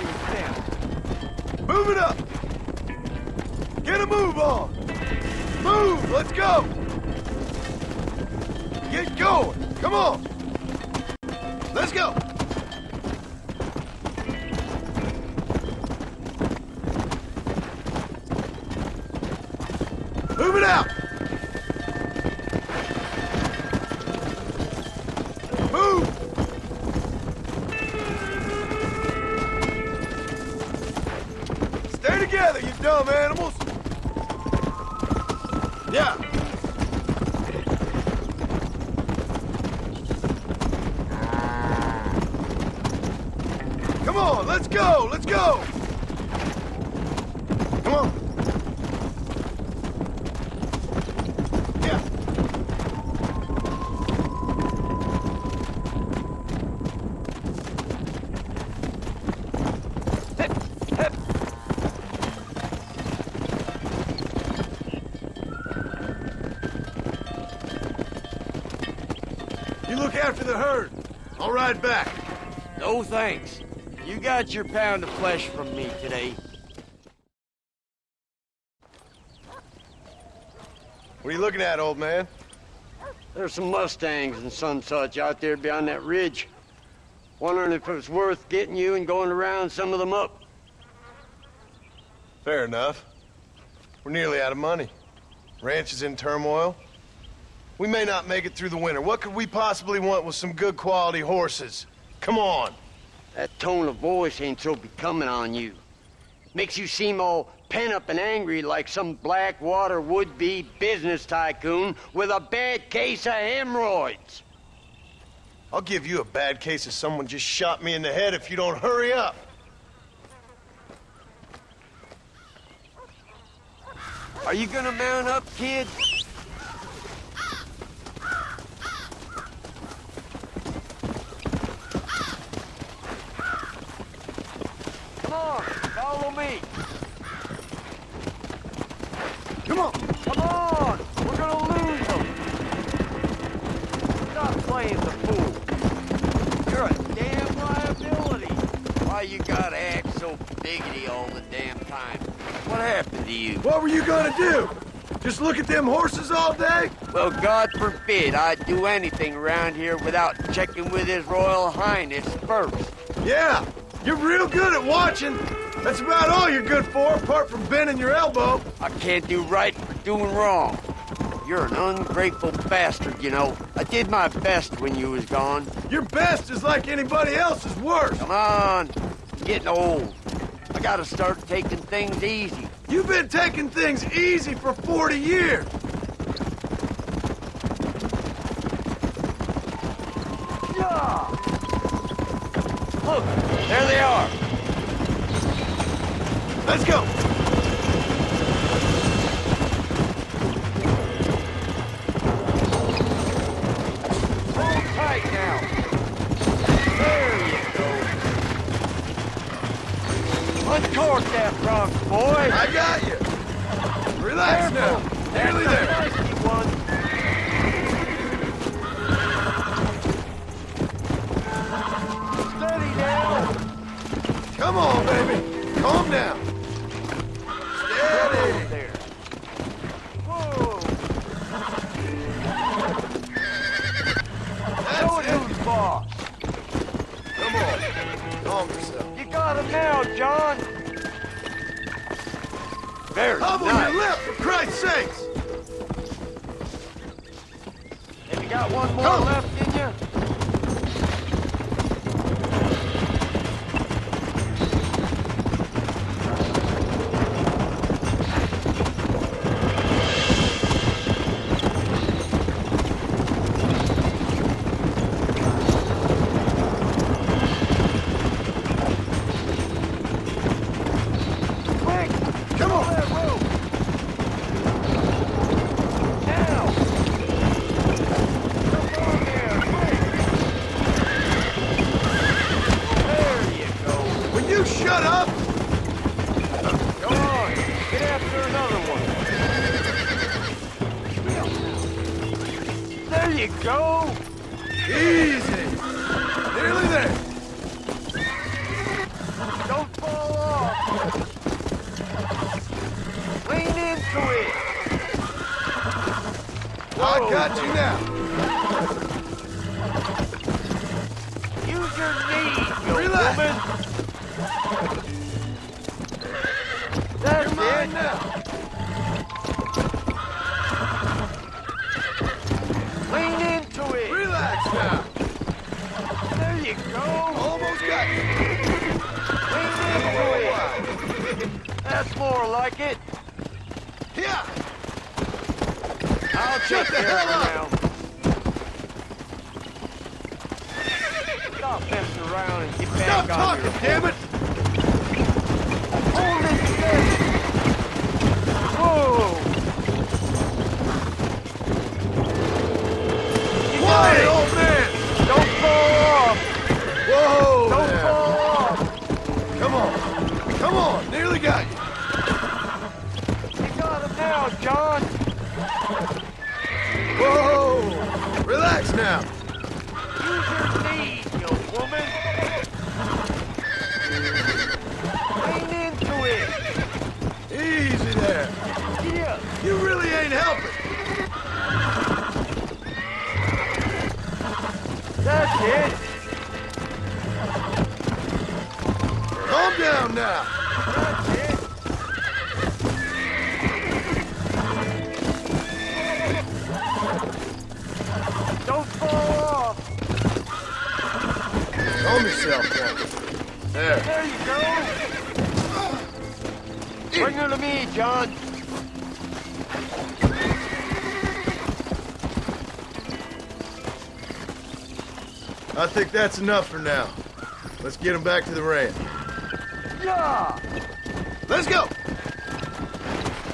N: Move it up. Get a move on. Move. Let's go. Get going. Come on. Let's go. Move it out. Move. Stay together, you dumb animals. Yeah. Come on, let's go, let's go. Come on. Yeah. You look after the herd. I'll ride back.
I: No thanks. You got your pound of flesh from me today.
N: What are you looking at, old man?
I: There's some Mustangs and some such out there beyond that ridge. Wondering if it was worth getting you and going around some of them up.
N: Fair enough. We're nearly out of money. Ranch is in turmoil. We may not make it through the winter. What could we possibly want with some good quality horses? Come on.
I: That tone of voice ain't so becoming on you. Makes you seem all pent up and angry like some Blackwater would-be business tycoon with a bad case of hemorrhoids.
N: I'll give you a bad case of someone just shot me in the head if you don't hurry up.
I: Are you gonna mount up, kid? Come on, follow me.
N: Come on.
I: Come on, we're gonna lose them. Stop playing the fool. You're a damn liability. Why you gotta act so biggity all the damn time? What happened to you?
N: What were you gonna do? Just look at them horses all day?
I: Well, God forbid I'd do anything around here without checking with His Royal Highness first.
N: Yeah, you're real good at watching. That's about all you're good for, apart from bending your elbow.
I: I can't do right for doing wrong. You're an ungrateful bastard, you know. I did my best when you was gone.
N: Your best is like anybody else's worst.
I: Come on, I'm getting old. I gotta start taking things easy.
N: You've been taking things easy for 40 years.
I: Yeah. Look, there they are.
N: Let's go.
I: Hold tight now. There you go. Uncork that rock, boy.
N: I got you. Relax now. Nearly there.
I: Nasty one. Steady now.
N: Come on, baby. Calm down. Steady.
I: There. Whoa. Show it who's boss.
N: Come on. Calm yourself.
I: You got him now, John. Very
N: Hobble
I: nice.
N: your lip, for Christ's sakes.
I: Have you got one more left in you? you go.
N: Easy. Nearly there.
I: Don't fall off. Lean into it.
N: I got you now.
I: Use your knees, you
N: Relax.
I: woman. That's
N: You're mine
I: it.
N: now.
I: Lean into it.
N: Relax now.
I: There you go.
N: Almost got you.
I: Lean into it. That's more like it.
N: Yeah.
I: I'll
N: Shut
I: take
N: the
I: care
N: hell
I: of
N: up.
I: you now. Stop messing around and get back
N: Stop
I: on
N: talking,
I: your
N: damn it.
I: Hold it steady. Whoa.
N: Quiet, old man.
I: Don't fall off.
N: Whoa.
I: Don't
N: there.
I: fall off.
N: Come on. Come on. Nearly got you.
I: You got him now, John.
N: Whoa. Relax now.
I: Use your knees, you woman. Lean into it.
N: Easy there.
I: Yeah.
N: You really ain't helping.
I: That's it.
N: Calm down now.
I: That's it. Don't fall off.
N: Calm yourself down. There.
I: There you go. Bring her to me, John.
N: I think that's enough for now. Let's get him back to the ranch.
I: Yeah.
N: Let's go.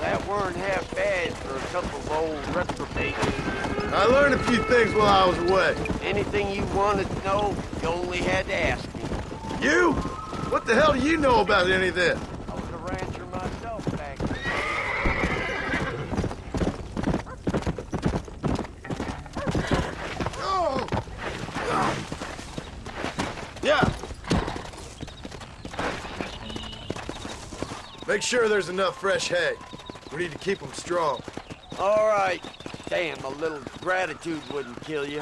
I: That weren't half bad for a couple of old reprobates.
N: I learned a few things while I was away.
I: Anything you wanted to know, you only had to ask me.
N: You? What the hell do you know about any of this?
I: I was a rancher myself back then.
N: Oh. Yeah. Make sure there's enough fresh hay. We need to keep them strong.
I: All right. Damn, a little gratitude wouldn't kill you.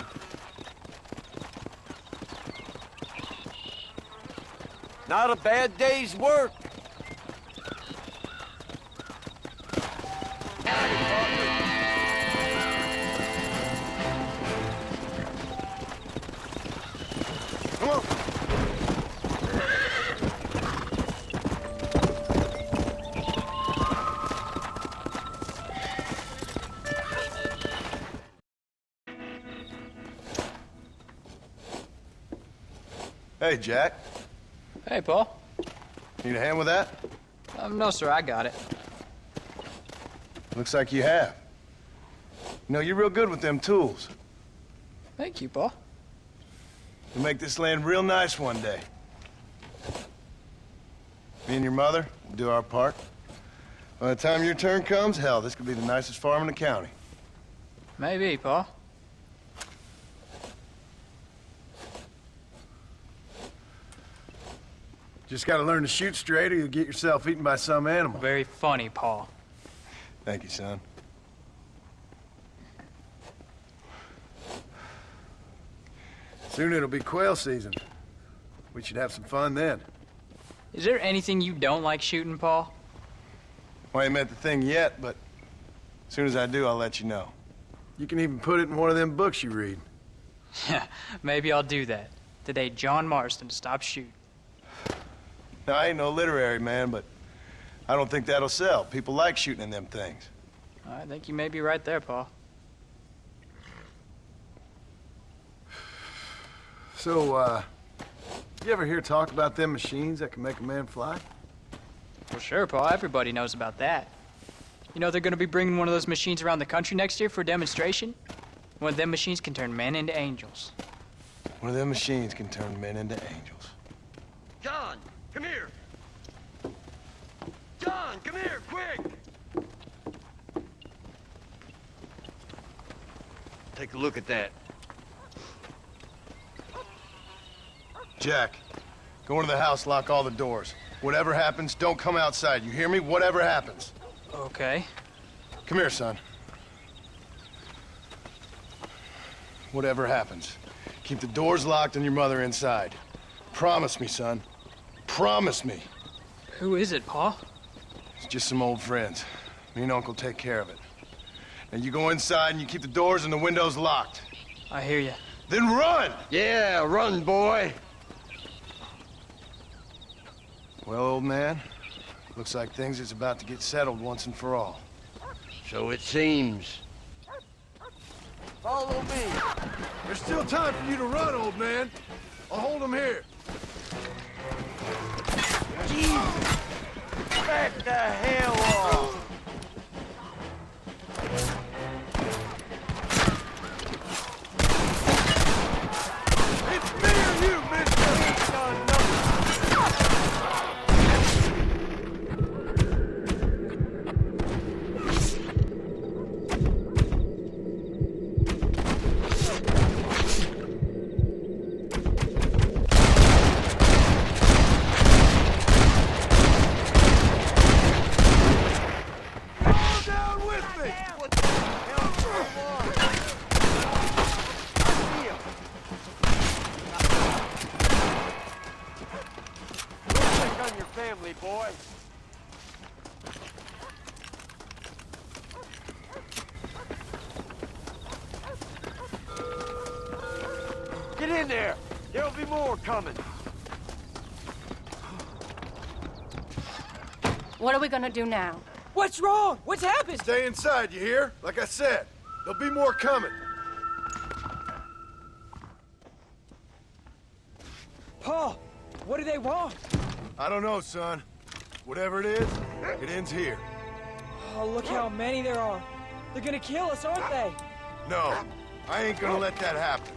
I: Not a bad day's work. Come on.
N: Hey, Jack.
S: Hey, Paul.
N: Need a hand with that?
S: No, sir, I got it.
N: Looks like you have. You know, you're real good with them tools.
S: Thank you, Paul.
N: You'll make this land real nice one day. Me and your mother will do our part. By the time your turn comes, hell, this could be the nicest farm in the county.
S: Maybe, Paul.
N: Just gotta learn to shoot straight or you'll get yourself eaten by some animal.
S: Very funny, Paul.
N: Thank you, son. Soon it'll be quail season. We should have some fun then.
S: Is there anything you don't like shooting, Paul?
N: Well, I ain't met the thing yet, but as soon as I do, I'll let you know. You can even put it in one of them books you read.
S: Maybe I'll do that. Today, John Marston stopped shooting.
N: Now, I ain't no literary man, but I don't think that'll sell. People like shooting in them things.
S: I think you may be right there, Paul.
N: So, you ever hear talk about them machines that can make a man fly?
S: Well, sure, Paul. Everybody knows about that. You know they're going to be bringing one of those machines around the country next year for a demonstration? One of them machines can turn men into angels.
N: One of them machines can turn men into angels.
I: John, come here. John, come here, quick. Take a look at that.
F: Jack, go into the house, lock all the doors. Whatever happens, don't come outside. You hear me? Whatever happens.
S: Okay.
F: Come here, son. Whatever happens, keep the doors locked and your mother inside. Promise me, son. Promise me.
S: Who is it, Pa?
F: It's just some old friends. Me and Uncle take care of it. Now you go inside and you keep the doors and the windows locked.
S: I hear you.
F: Then run!
I: Yeah, run, boy.
F: Well, old man, looks like things is about to get settled once and for all.
I: So it seems.
F: Follow me. There's still time for you to run, old man. I'll hold him here.
I: Jesus! Back the hell off!
F: It's me or you, mister!
I: Boy. Get in there. There'll be more coming.
H: What are we gonna do now?
K: What's wrong? What's happened?
F: Stay inside, you hear? Like I said, there'll be more coming.
K: Pa, what do they want?
F: I don't know, son. Whatever it is, it ends here.
K: Oh, look how many there are. They're gonna kill us, aren't they?
F: No, I ain't gonna let that happen.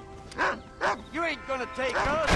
I: You ain't gonna take us.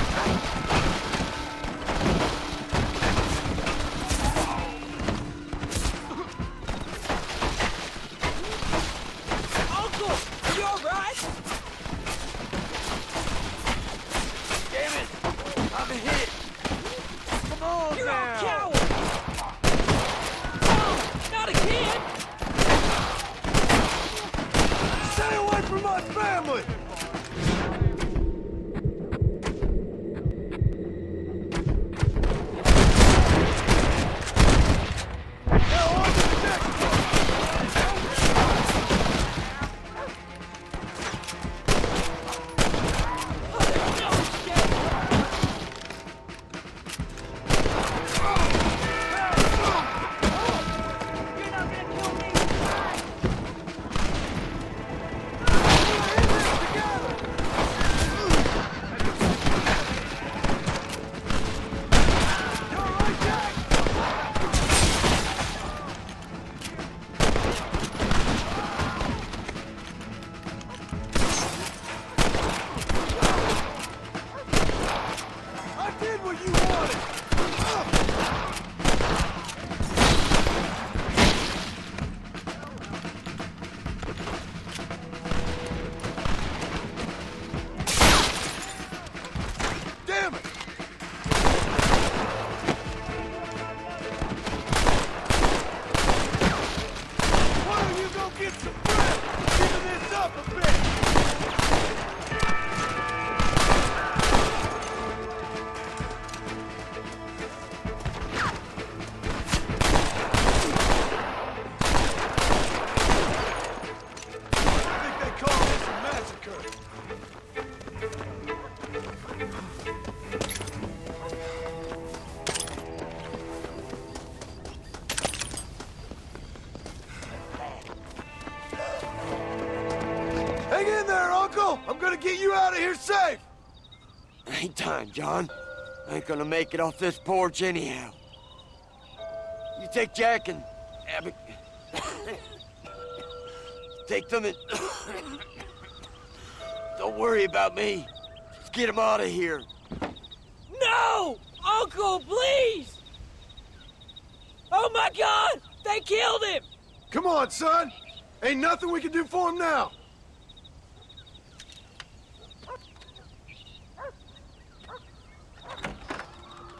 F: Hang in there, Uncle! I'm gonna get you out of here safe!
I: Ain't time, John. I ain't gonna make it off this porch anyhow. You take Jack and Abby. Take them and... Don't worry about me. Just get them out of here.
K: No! Uncle, please! Oh my God! They killed him!
F: Come on, son! Ain't nothing we can do for him now!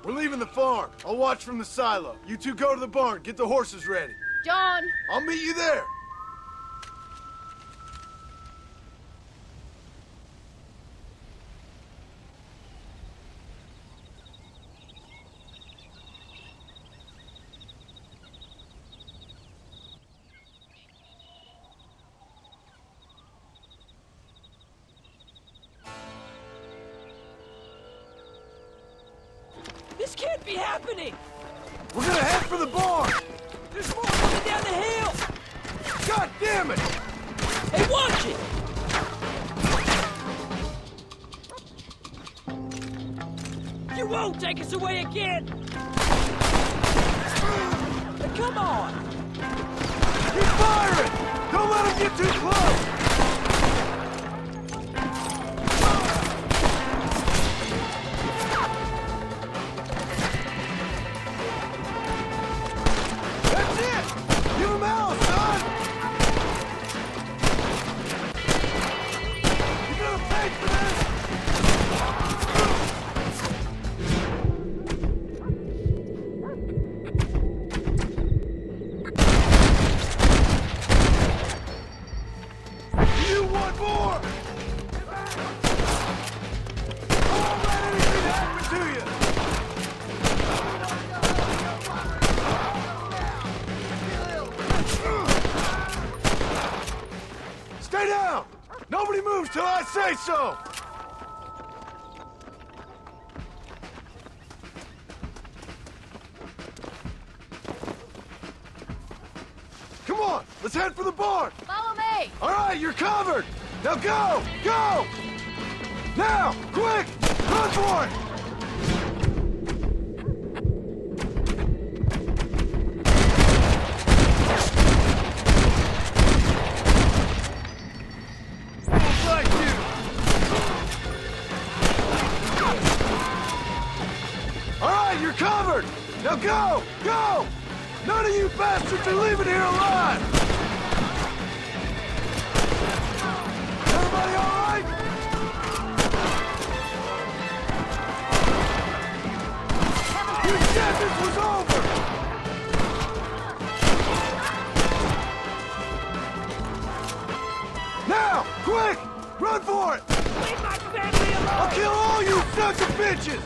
N: We're leaving the farm. I'll watch from the silo. You two go to the barn. Get the horses ready.
R: John!
N: I'll meet you there.
K: This can't be happening!
N: We're gonna head for the barn!
K: There's more coming down the hill!
N: God damn it!
K: Hey, watch it! You won't take us away again! Come on!
N: Keep firing! Don't let them get too close! That's it! Give them hell, son! You're gonna pay for this! You want more? Don't let anything happen to you! Stay down! Nobody moves till I say so! Come on, let's head for the barn!
R: Follow me!
N: All right, you're covered! Now go! Go! Now! Quick! Run for it! Looks like you! All right, you're covered! Now go! Go! None of you bastards are leaving here alive! Everybody all right? You said this was over! Now! Quick! Run for it!
K: Leave my family alone!
N: I'll kill all you sons of bitches!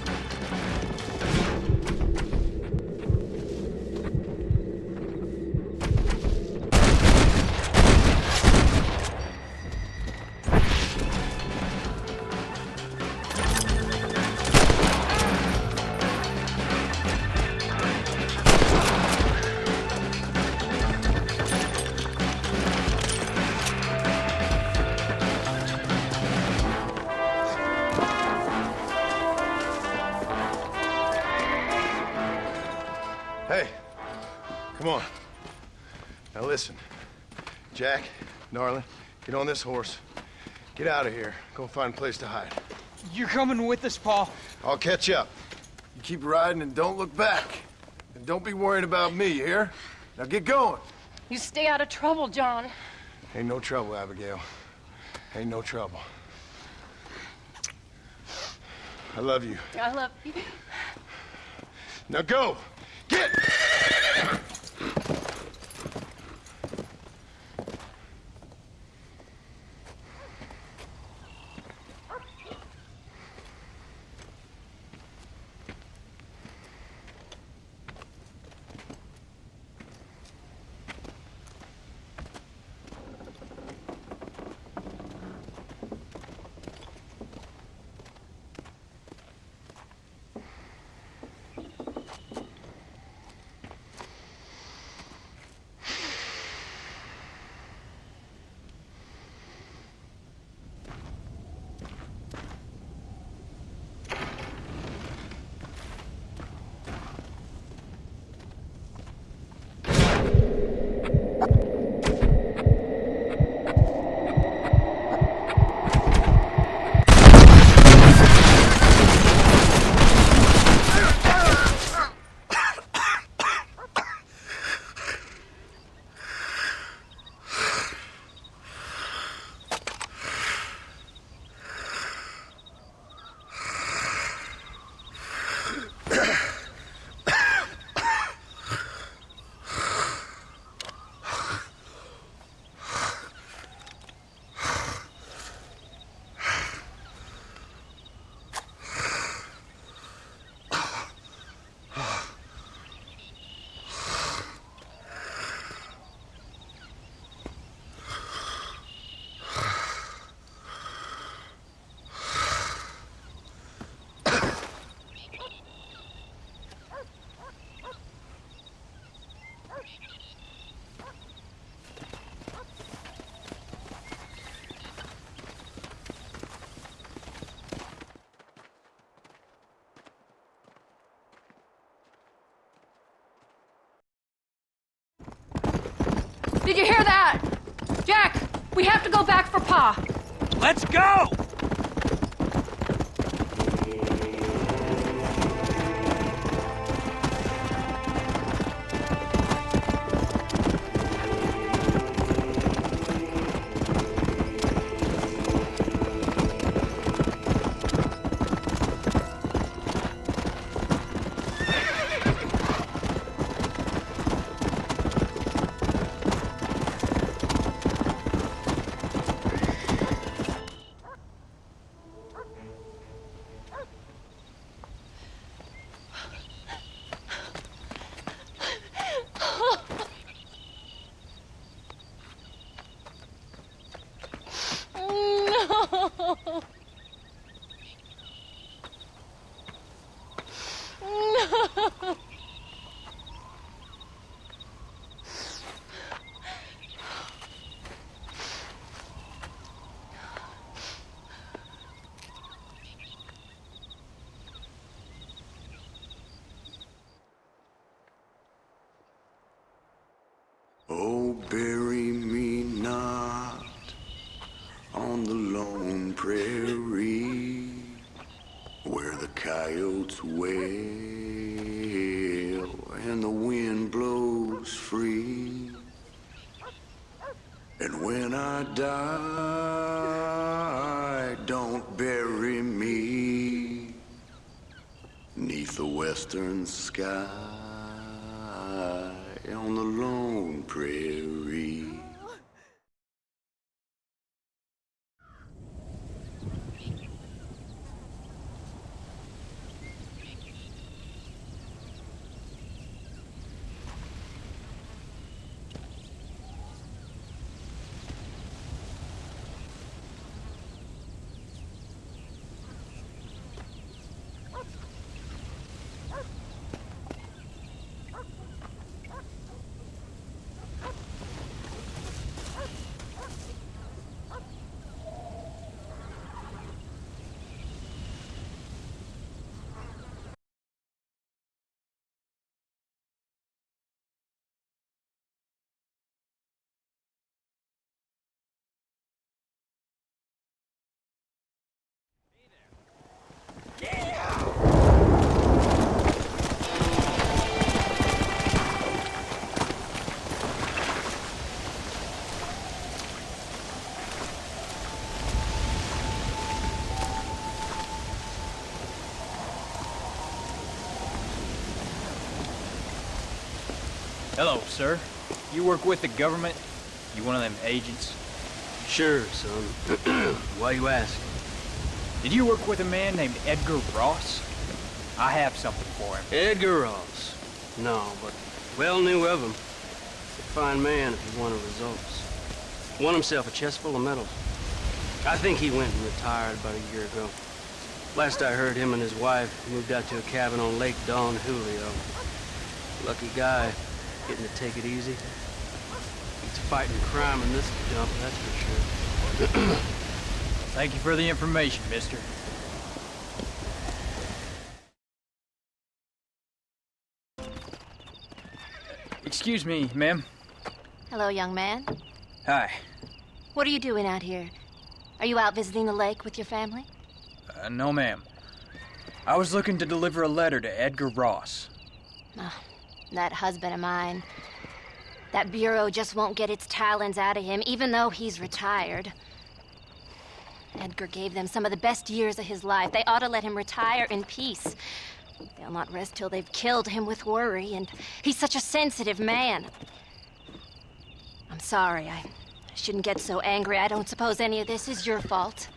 N: Hey, come on. Now listen. Jack, Darlin, get on this horse. Get out of here. Go find a place to hide.
S: You're coming with us, Paul.
N: I'll catch up. You keep riding and don't look back. And don't be worrying about me, you hear? Now get going.
H: You stay out of trouble, John.
N: Ain't no trouble, Abigail. Ain't no trouble. I love you.
H: I love you.
N: Now go! Get!
M: Did you hear that? Jack, we have to go back for Pa.
C: Let's go!
Q: Oh, bury me not on the lone prairie where the coyotes wail and the wind blows free. And when I die, don't bury me 'neath the western sky on the lone prairie.
S: Hello, sir. You work with the government? You one of them agents?
U: Sure, son. Why you ask?
S: Did you work with a man named Edgar Ross? I have something for him.
U: Edgar Ross? No, but well knew of him. A fine man if he wanted results. Won himself a chest full of medals. I think he went and retired about a year ago. Last I heard, him and his wife moved out to a cabin on Lake Don Julio. Lucky guy, getting to take it easy. He's fighting crime in this dump, that's for sure.
S: Thank you for the information, mister. Excuse me, ma'am.
R: Hello, young man.
S: Hi.
R: What are you doing out here? Are you out visiting the lake with your family?
S: No, ma'am. I was looking to deliver a letter to Edgar Ross.
R: Oh, that husband of mine. That bureau just won't get its talons out of him, even though he's retired. Edgar gave them some of the best years of his life. They ought to let him retire in peace. They'll not rest till they've killed him with worry, and he's such a sensitive man. I'm sorry, I shouldn't get so angry. I don't suppose any of this is your fault.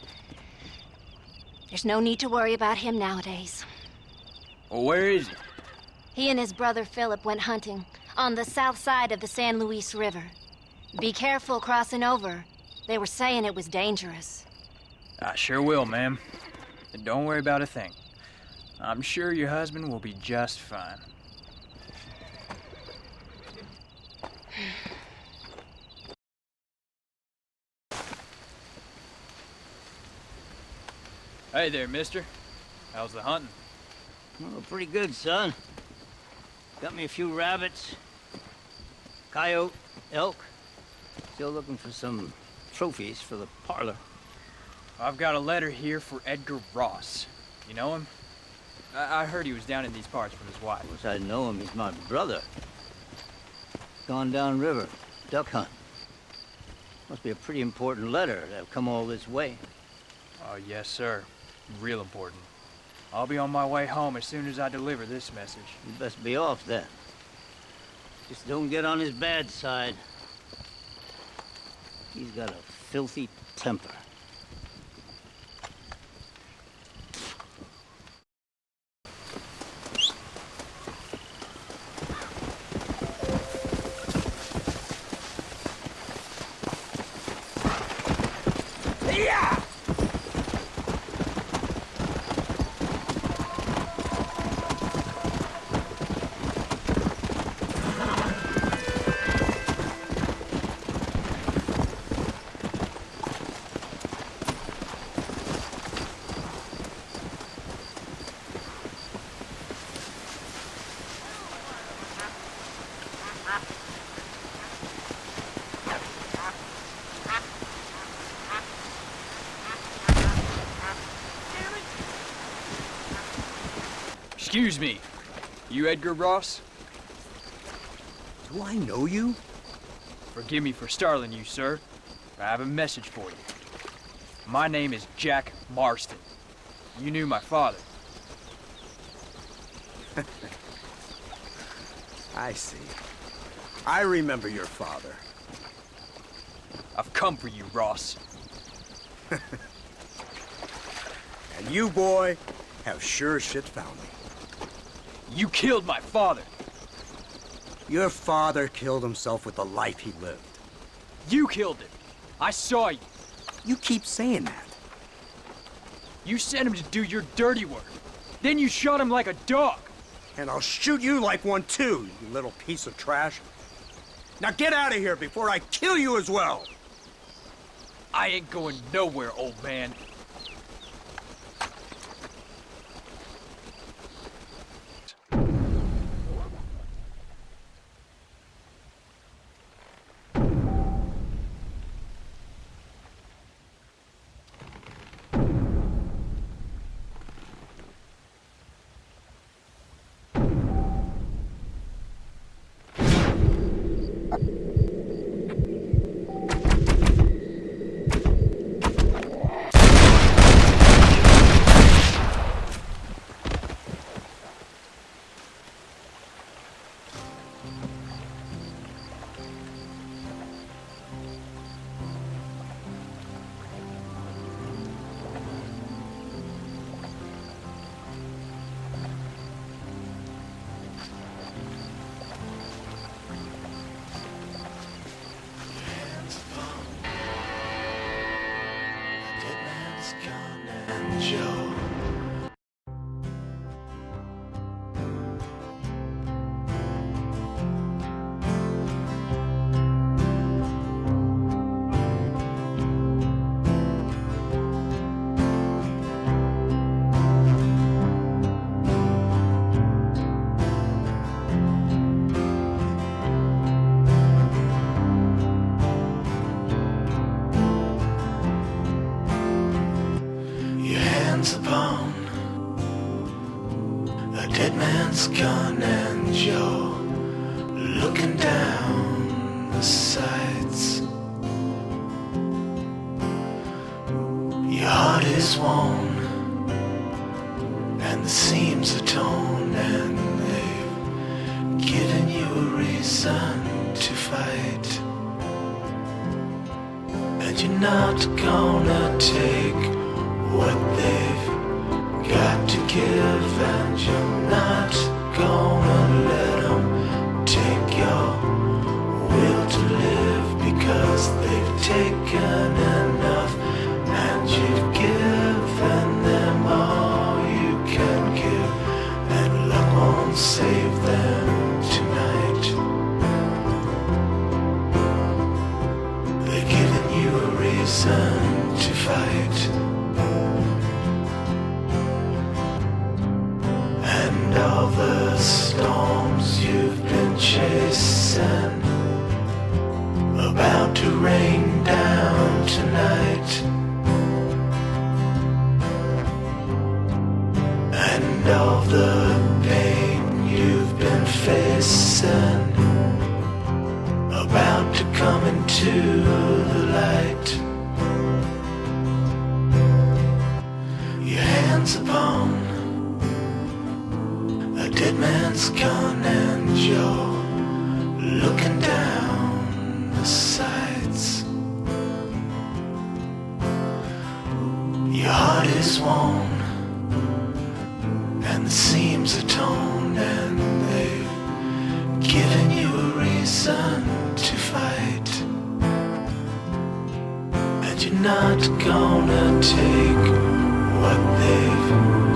R: There's no need to worry about him nowadays.
S: Well, where is he?
R: He and his brother Philip went hunting on the south side of the San Luis River. Be careful crossing over. They were saying it was dangerous.
S: I sure will, ma'am. And don't worry about a thing. I'm sure your husband will be just fine. Hey there, mister. How's the hunting?
P: Oh, pretty good, son. Got me a few rabbits, coyote, elk,
U: Still looking for some trophies for the parlor.
S: I've got a letter here for Edgar Ross. You know him? I heard he was down in these parts with his wife.
U: Of course I know him. He's my brother. Gone down river. Duck hunt. Must be a pretty important letter to have come all this way.
S: Oh, yes, sir. Real important. I'll be on my way home as soon as I deliver this message.
U: You best be off then. Just don't get on his bad side. He's got a filthy temper.
S: Excuse me. You Edgar Ross?
A: Do I know you?
S: Forgive me for startling you, sir. I have a message for you. My name is Jack Marston. You knew my father.
A: I see. I remember your father.
S: I've come for you, Ross.
A: And you, boy, have sure as shit found me.
S: You killed my father.
A: Your father killed himself with the life he lived.
S: You killed him. I saw you.
A: You keep saying that.
S: You sent him to do your dirty work. Then you shot him like a dog.
A: And I'll shoot you like one too, you little piece of trash. Now get out of here before I kill you as well.
S: I ain't going nowhere, old man.
E: Upon a dead man's gun, and you're looking down the sights. Your heart is worn and the seams are torn, and they've given you a reason to fight. And you're not gonna take what they've got to give, and you're not gonna let them take your will to live, because they've taken enough, and you've given them all you can give, and luck won't save them tonight. They've given you a reason to fight. And all the storms you've been chasing, about about to rain down tonight. And all the pain you've been facing about to come into the light. Your hands upon a dead man's gun and you're looking down the sights. Your heart is worn and the seams are torn, and they've given you a reason to fight. And you're not gonna take what they've